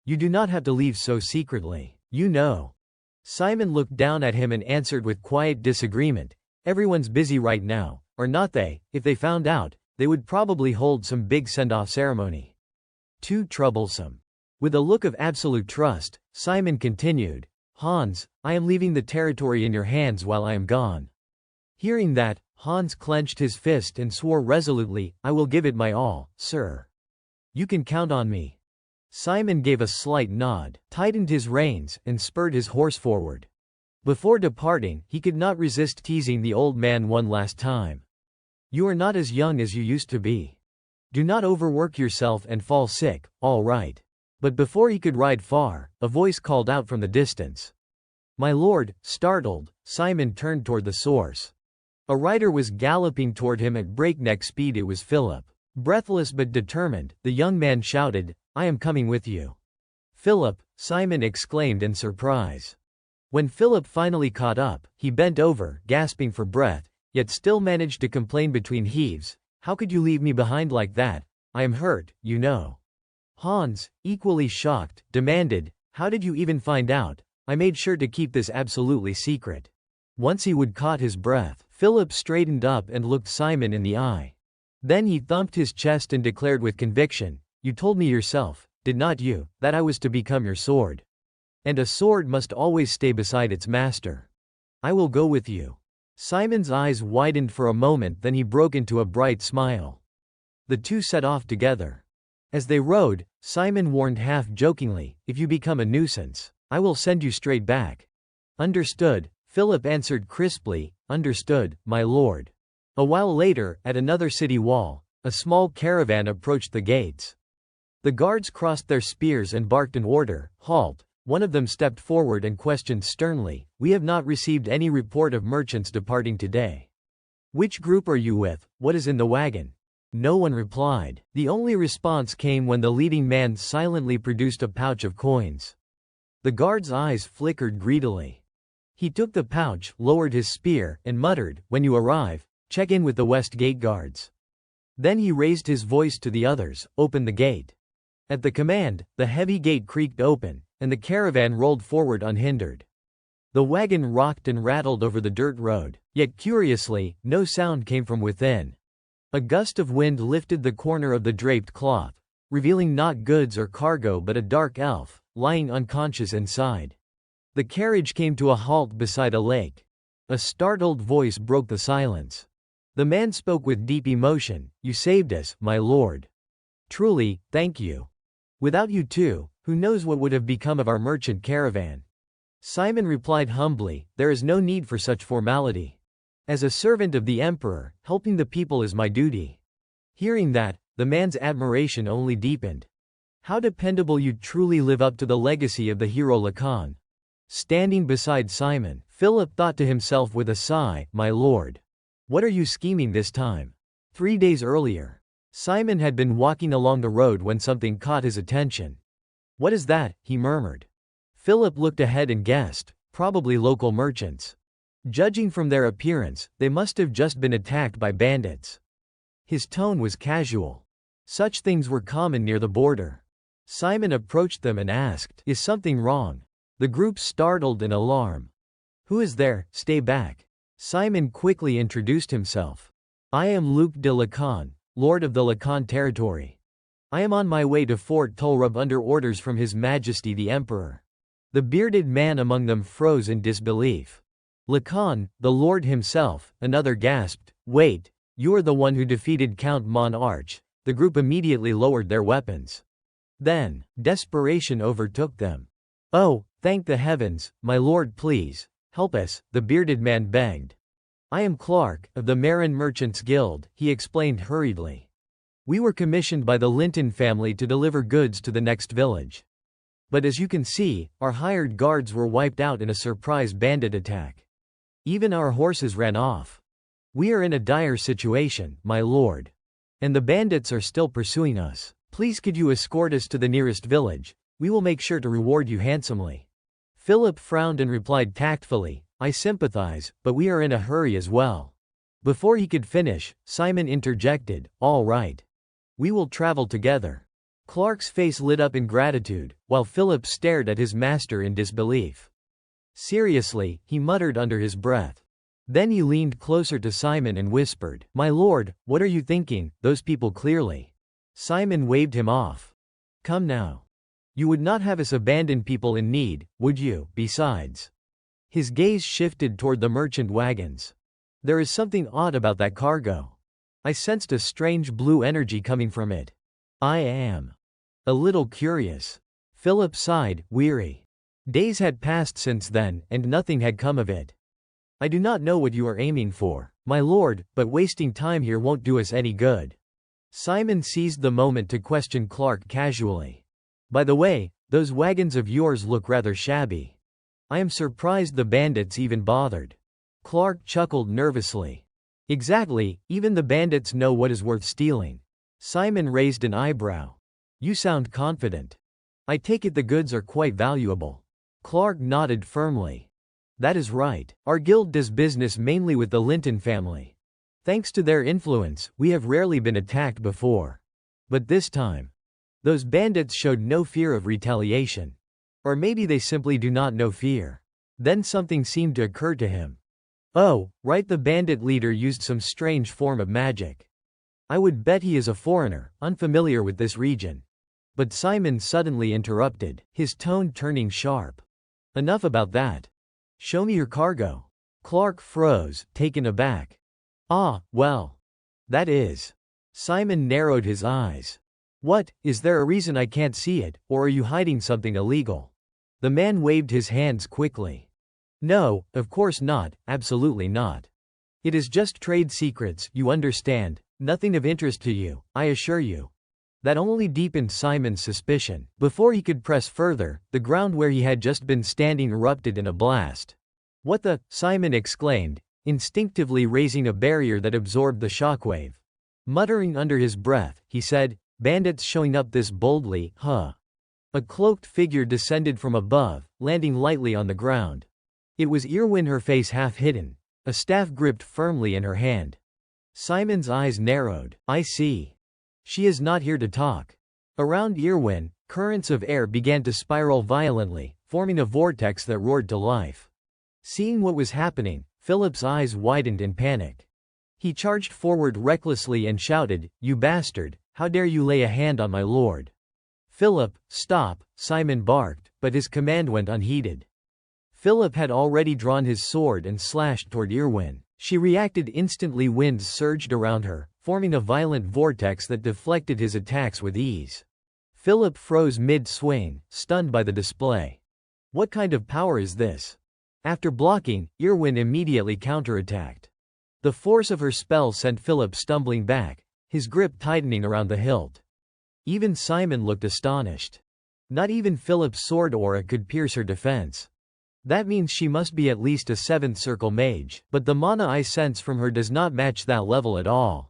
"You do not have to leave so secretly. You know." Simon looked down at him and answered with quiet disagreement, "Everyone's busy right now, or not they? If they found out, they would probably hold some big send-off ceremony. Too troublesome." With a look of absolute trust, Simon continued, "Hans, I am leaving the territory in your hands while I am gone." Hearing that, Hans clenched his fist and swore resolutely, "I will give it my all, sir. You can count on me." Simon gave a slight nod, tightened his reins, and spurred his horse forward. Before departing, he could not resist teasing the old man one last time. "You are not as young as you used to be. Do not overwork yourself and fall sick, all right." But before he could ride far, a voice called out from the distance. "My lord." Startled, Simon turned toward the source. A rider was galloping toward him at breakneck speed. It was Philip. Breathless but determined, the young man shouted, "I am coming with you." "Philip," Simon exclaimed in surprise. When Philip finally caught up, he bent over, gasping for breath, yet still managed to complain between heaves, "How could you leave me behind like that? I am hurt, you know." Hans, equally shocked, demanded, "How did you even find out? I made sure to keep this absolutely secret." Once he would caught his breath, Philip straightened up and looked Simon in the eye. Then he thumped his chest and declared with conviction, "You told me yourself, did not you, that I was to become your sword? And a sword must always stay beside its master. I will go with you." Simon's eyes widened for a moment, then he broke into a bright smile. The two set off together. As they rode, Simon warned half-jokingly, "If you become a nuisance, I will send you straight back." "Understood," Philip answered crisply, "understood, my lord." A while later, at another city wall, a small caravan approached the gates. The guards crossed their spears and barked an order, "Halt." One of them stepped forward and questioned sternly, "We have not received any report of merchants departing today. Which group are you with? What is in the wagon?" No one replied. The only response came when the leading man silently produced a pouch of coins. The guard's eyes flickered greedily. He took the pouch, lowered his spear, and muttered, "When you arrive, check in with the West Gate guards." Then he raised his voice to the others, "Open the gate." At the command, the heavy gate creaked open, and the caravan rolled forward unhindered. The wagon rocked and rattled over the dirt road, yet curiously, no sound came from within. A gust of wind lifted the corner of the draped cloth, revealing not goods or cargo but a dark elf, lying unconscious inside. The carriage came to a halt beside a lake. A startled voice broke the silence. The man spoke with deep emotion, "You saved us, my lord. Truly, thank you. Without you two, who knows what would have become of our merchant caravan?" Simon replied humbly, "There is no need for such formality. As a servant of the emperor, helping the people is my duty." Hearing that, the man's admiration only deepened. How dependable! You truly live up to the legacy of the hero Lacan. Standing beside Simon, Philip thought to himself with a sigh, "My lord. What are you scheming this time?" 3 days earlier, Simon had been walking along the road when something caught his attention. "What is that?" he murmured. Philip looked ahead and guessed, "Probably local merchants. Judging from their appearance, they must have just been attacked by bandits." His tone was casual. Such things were common near the border. Simon approached them and asked, "Is something wrong?" The group startled in alarm. "Who is there? Stay back." Simon quickly introduced himself. "I am Luc de Lacan, Lord of the Lacan territory. I am on my way to Fort Tolrub under orders from His Majesty the Emperor." The bearded man among them froze in disbelief. "Lacan, the Lord himself," another gasped. "Wait, you are the one who defeated Count Monarch." The group immediately lowered their weapons. Then, desperation overtook them. "Oh, thank the heavens, my lord, please, help us," the bearded man begged. "I am Clark, of the Marin Merchants Guild," he explained hurriedly. "We were commissioned by the Linton family to deliver goods to the next village. But as you can see, our hired guards were wiped out in a surprise bandit attack. Even our horses ran off. We are in a dire situation, my lord. And the bandits are still pursuing us. Please could you escort us to the nearest village? We will make sure to reward you handsomely. Philip frowned and replied tactfully, I sympathize, but we are in a hurry as well. Before he could finish, Simon interjected, all right. We will travel together. Clark's face lit up in gratitude, while Philip stared at his master in disbelief. Seriously, he muttered under his breath. Then he leaned closer to Simon and whispered, my lord, what are you thinking, those people clearly. Simon waved him off. Come now. You would not have us abandon people in need, would you? Besides. His gaze shifted toward the merchant wagons. There is something odd about that cargo. I sensed a strange blue energy coming from it. I am a little curious. Philip sighed, weary. Days had passed since then, and nothing had come of it. I do not know what you are aiming for, my lord, but wasting time here won't do us any good. Simon seized the moment to question Clark casually. By the way, those wagons of yours look rather shabby. I am surprised the bandits even bothered. Clark chuckled nervously. Exactly, even the bandits know what is worth stealing. Simon raised an eyebrow. You sound confident. I take it the goods are quite valuable. Clark nodded firmly. That is right. Our guild does business mainly with the Linton family. Thanks to their influence, we have rarely been attacked before. But this time, those bandits showed no fear of retaliation. Or maybe they simply do not know fear. Then something seemed to occur to him. Oh, right, the bandit leader used some strange form of magic. I would bet he is a foreigner, unfamiliar with this region. But Simon suddenly interrupted, his tone turning sharp. Enough about that. Show me your cargo. Clark froze, taken aback. Ah, well. That is. Simon narrowed his eyes. What, is there a reason I can't see it, or are you hiding something illegal? The man waved his hands quickly. No, of course not, absolutely not. It is just trade secrets, you understand, nothing of interest to you, I assure you. That only deepened Simon's suspicion. Before he could press further, the ground where he had just been standing erupted in a blast. What the? Simon exclaimed, instinctively raising a barrier that absorbed the shockwave. Muttering under his breath, he said, bandits showing up this boldly, huh? A cloaked figure descended from above, landing lightly on the ground. It was Irwin, her face half hidden, a staff gripped firmly in her hand. Simon's eyes narrowed. I see. She is not here to talk. Around Irwin, currents of air began to spiral violently, forming a vortex that roared to life. Seeing what was happening, Philip's eyes widened in panic. He charged forward recklessly and shouted, You bastard, how dare you lay a hand on my lord? Philip, stop, Simon barked, but his command went unheeded. Philip had already drawn his sword and slashed toward Irwin. She reacted instantly. Winds surged around her, forming a violent vortex that deflected his attacks with ease. Philip froze mid-swing, stunned by the display. What kind of power is this? After blocking, Irwin immediately counterattacked. The force of her spell sent Philip stumbling back, his grip tightening around the hilt. Even Simon looked astonished. Not even Philip's sword aura could pierce her defense. That means she must be at least a 7th circle mage, but the mana I sense from her does not match that level at all.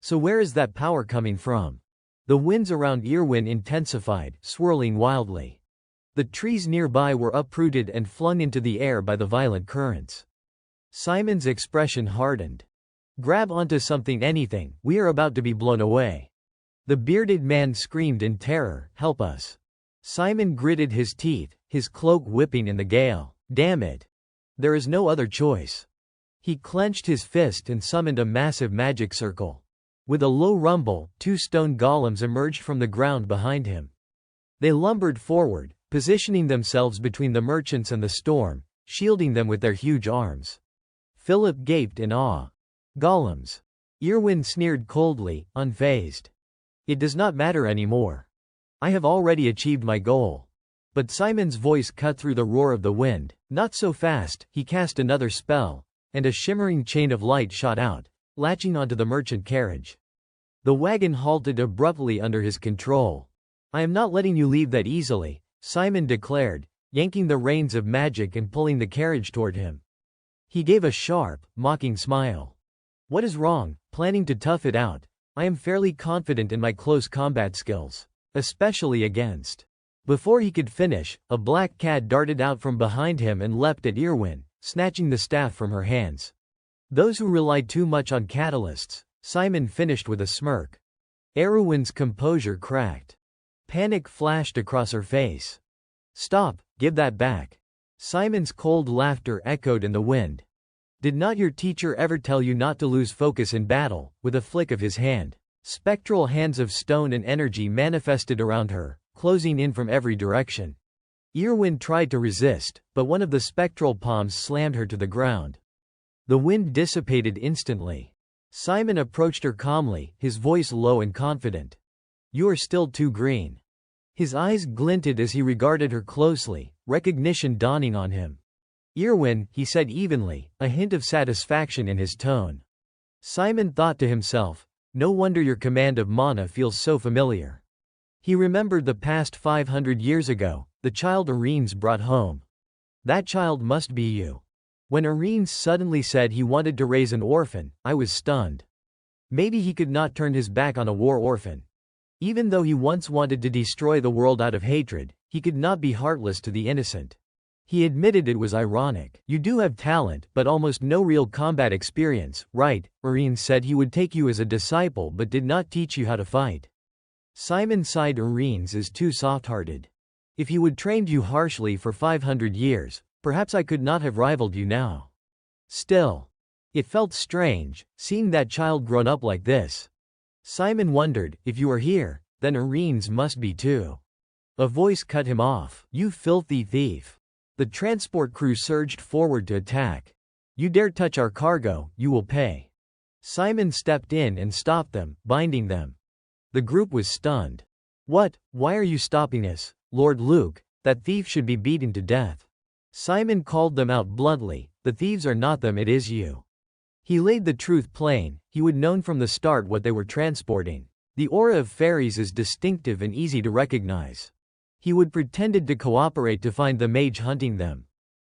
So where is that power coming from? The winds around Irwin intensified, swirling wildly. The trees nearby were uprooted and flung into the air by the violent currents. Simon's expression hardened. Grab onto something, anything, we are about to be blown away. The bearded man screamed in terror, help us. Simon gritted his teeth, his cloak whipping in the gale. Damn it. There is no other choice. He clenched his fist and summoned a massive magic circle. With a low rumble, 2 stone golems emerged from the ground behind him. They lumbered forward, positioning themselves between the merchants and the storm, shielding them with their huge arms. Philip gaped in awe. Golems. Irwin sneered coldly, unfazed. It does not matter anymore. I have already achieved my goal. But Simon's voice cut through the roar of the wind. Not so fast. He cast another spell, and a shimmering chain of light shot out, latching onto the merchant carriage. The wagon halted abruptly under his control. I am not letting you leave that easily, Simon declared, yanking the reins of magic and pulling the carriage toward him. He gave a sharp, mocking smile. What is wrong? Planning to tough it out? I am fairly confident in my close combat skills. Especially against. Before he could finish, a black cat darted out from behind him and leapt at Irwin, snatching the staff from her hands. Those who rely too much on catalysts, Simon finished with a smirk. Irwin's composure cracked. Panic flashed across her face. Stop, give that back. Simon's cold laughter echoed in the wind. Did not your teacher ever tell you not to lose focus in battle? With a flick of his hand, spectral hands of stone and energy manifested around her, closing in from every direction. Irwin tried to resist, but one of the spectral palms slammed her to the ground. The wind dissipated instantly. Simon approached her calmly, his voice low and confident. You are still too green. His eyes glinted as he regarded her closely, recognition dawning on him. Irwin, he said evenly, a hint of satisfaction in his tone. Simon thought to himself, no wonder your command of mana feels so familiar. He remembered the past 500 years ago, the child Arenes brought home. That child must be you. When Arenes suddenly said he wanted to raise an orphan, I was stunned. Maybe he could not turn his back on a war orphan. Even though he once wanted to destroy the world out of hatred, he could not be heartless to the innocent. He admitted it was ironic. You do have talent, but almost no real combat experience, right? Arenes said he would take you as a disciple but did not teach you how to fight. Simon sighed. Arenes is too soft-hearted. If he would trained you harshly for 500 years, perhaps I could not have rivaled you now. Still, it felt strange, seeing that child grown up like this. Simon wondered, if you are here, then Arenes must be too. A voice cut him off. You filthy thief. The transport crew surged forward to attack. You dare touch our cargo, you will pay. Simon stepped in and stopped them, binding them. The group was stunned. What? Why are you stopping us? Lord Luke, that thief should be beaten to death. Simon called them out bluntly. The thieves are not them, it is you. He laid the truth plain. He would known from the start what they were transporting. The aura of fairies is distinctive and easy to recognize. He would pretended to cooperate to find the mage hunting them.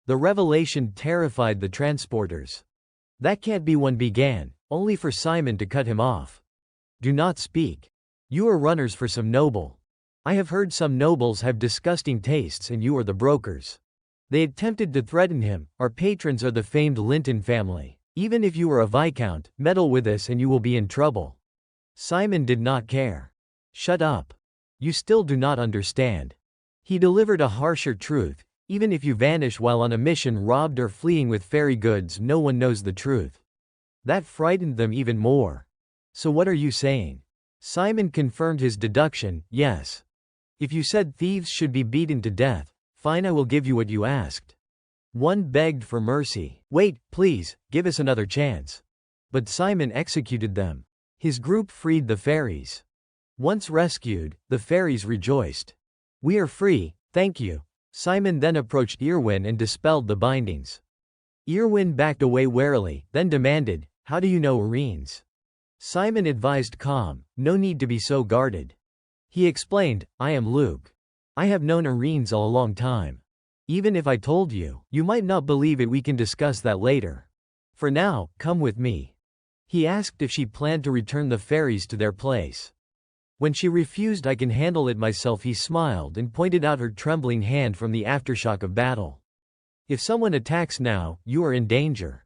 The revelation terrified the transporters. That can't be, one began, only for Simon to cut him off. Do not speak. You are runners for some noble. I have heard some nobles have disgusting tastes and you are the brokers. They attempted to threaten him. Our patrons are the famed Linton family. Even if you are a viscount, meddle with us and you will be in trouble. Simon did not care. Shut up. You still do not understand. He delivered a harsher truth. Even if you vanish while on a mission, robbed or fleeing with fairy goods, no one knows the truth. That frightened them even more. So what are you saying? Simon confirmed his deduction. Yes. If you said thieves should be beaten to death, fine, I will give you what you asked. One begged for mercy. Wait, please, give us another chance. But Simon executed them. His group freed the fairies. Once rescued, the fairies rejoiced. We are free, thank you. Simon then approached Irwin and dispelled the bindings. Irwin backed away warily, then demanded, how do you know Arenes? Simon advised calm, no need to be so guarded. He explained, I am Luke. I have known Arenes a long time. Even if I told you, you might not believe it. We can discuss that later. For now, come with me. He asked if she planned to return the fairies to their place. When she refused, I can handle it myself. He smiled and pointed out her trembling hand from the aftershock of battle. If someone attacks now, you are in danger.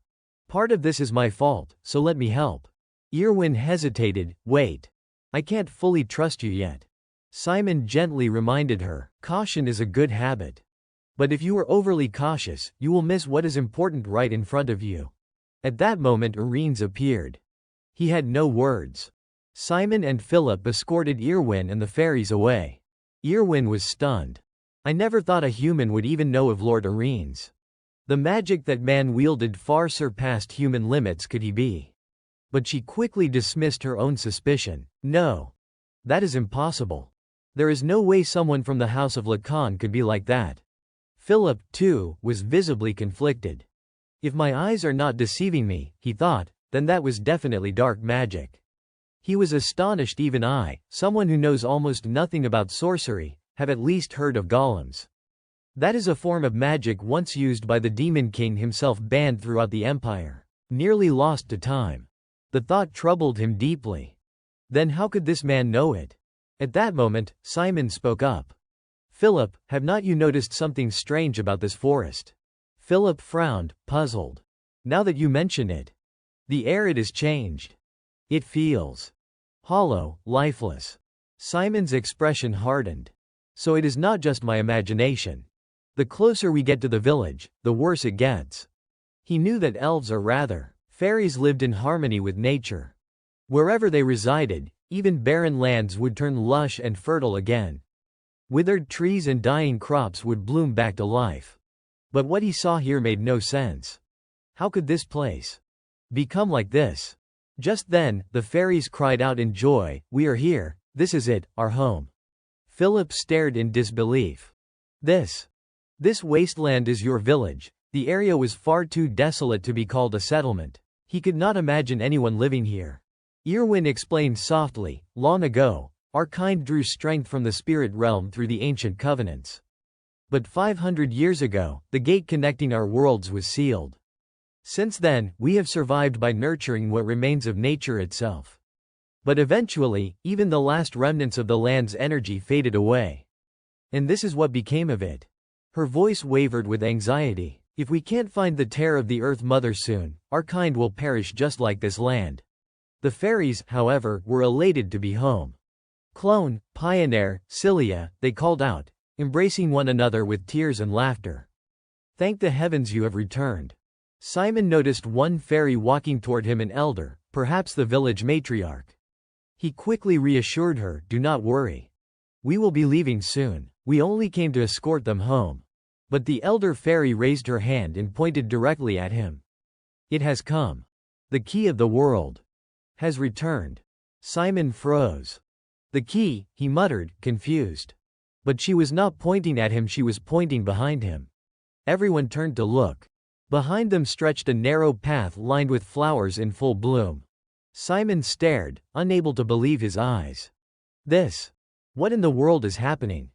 Part of this is my fault, so let me help. Irwin hesitated. Wait. I can't fully trust you yet. Simon gently reminded her, caution is a good habit. But if you are overly cautious, you will miss what is important right in front of you. At that moment Arenes appeared. He had no words. Simon and Philip escorted Irwin and the fairies away. Irwin was stunned. I never thought a human would even know of Lord Arenes. The magic that man wielded far surpassed human limits. Could he be? But she quickly dismissed her own suspicion. No. That is impossible. There is no way someone from the house of Lacan could be like that. Philip, too, was visibly conflicted. If my eyes are not deceiving me, he thought, then that was definitely dark magic. He was astonished. Even I, someone who knows almost nothing about sorcery, have at least heard of golems. That is a form of magic once used by the Demon King himself, banned throughout the empire. Nearly lost to time. The thought troubled him deeply. Then how could this man know it? At that moment, Simon spoke up. Philip, have not you noticed something strange about this forest? Philip frowned, puzzled. Now that you mention it. The air, it is changed. It feels hollow, lifeless. Simon's expression hardened. So it is not just my imagination. The closer we get to the village, the worse it gets. He knew that elves, or rather, fairies, lived in harmony with nature. Wherever they resided, even barren lands would turn lush and fertile again. Withered trees and dying crops would bloom back to life. But what he saw here made no sense. How could this place become like this? Just then, the fairies cried out in joy, "We are here, this is it, our home." Philip stared in disbelief. This wasteland is your village. The area was far too desolate to be called a settlement. He could not imagine anyone living here. Irwin explained softly, "Long ago, our kind drew strength from the spirit realm through the ancient covenants. But 500 years ago, the gate connecting our worlds was sealed. Since then, we have survived by nurturing what remains of nature itself. But eventually, even the last remnants of the land's energy faded away. And this is what became of it." Her voice wavered with anxiety. "If we can't find the tear of the Earth Mother soon, our kind will perish just like this land." The fairies, however, were elated to be home. "Clone, Pioneer, Cilia," they called out, embracing one another with tears and laughter. "Thank the heavens you have returned." Simon noticed one fairy walking toward him, an elder, perhaps the village matriarch. He quickly reassured her, "Do not worry. We will be leaving soon. We only came to escort them home." But the elder fairy raised her hand and pointed directly at him. "It has come. The key of the world has returned." Simon froze. "The key," he muttered, confused. But she was not pointing at him, she was pointing behind him. Everyone turned to look. Behind them stretched a narrow path lined with flowers in full bloom. Simon stared, unable to believe his eyes. What in the world is happening?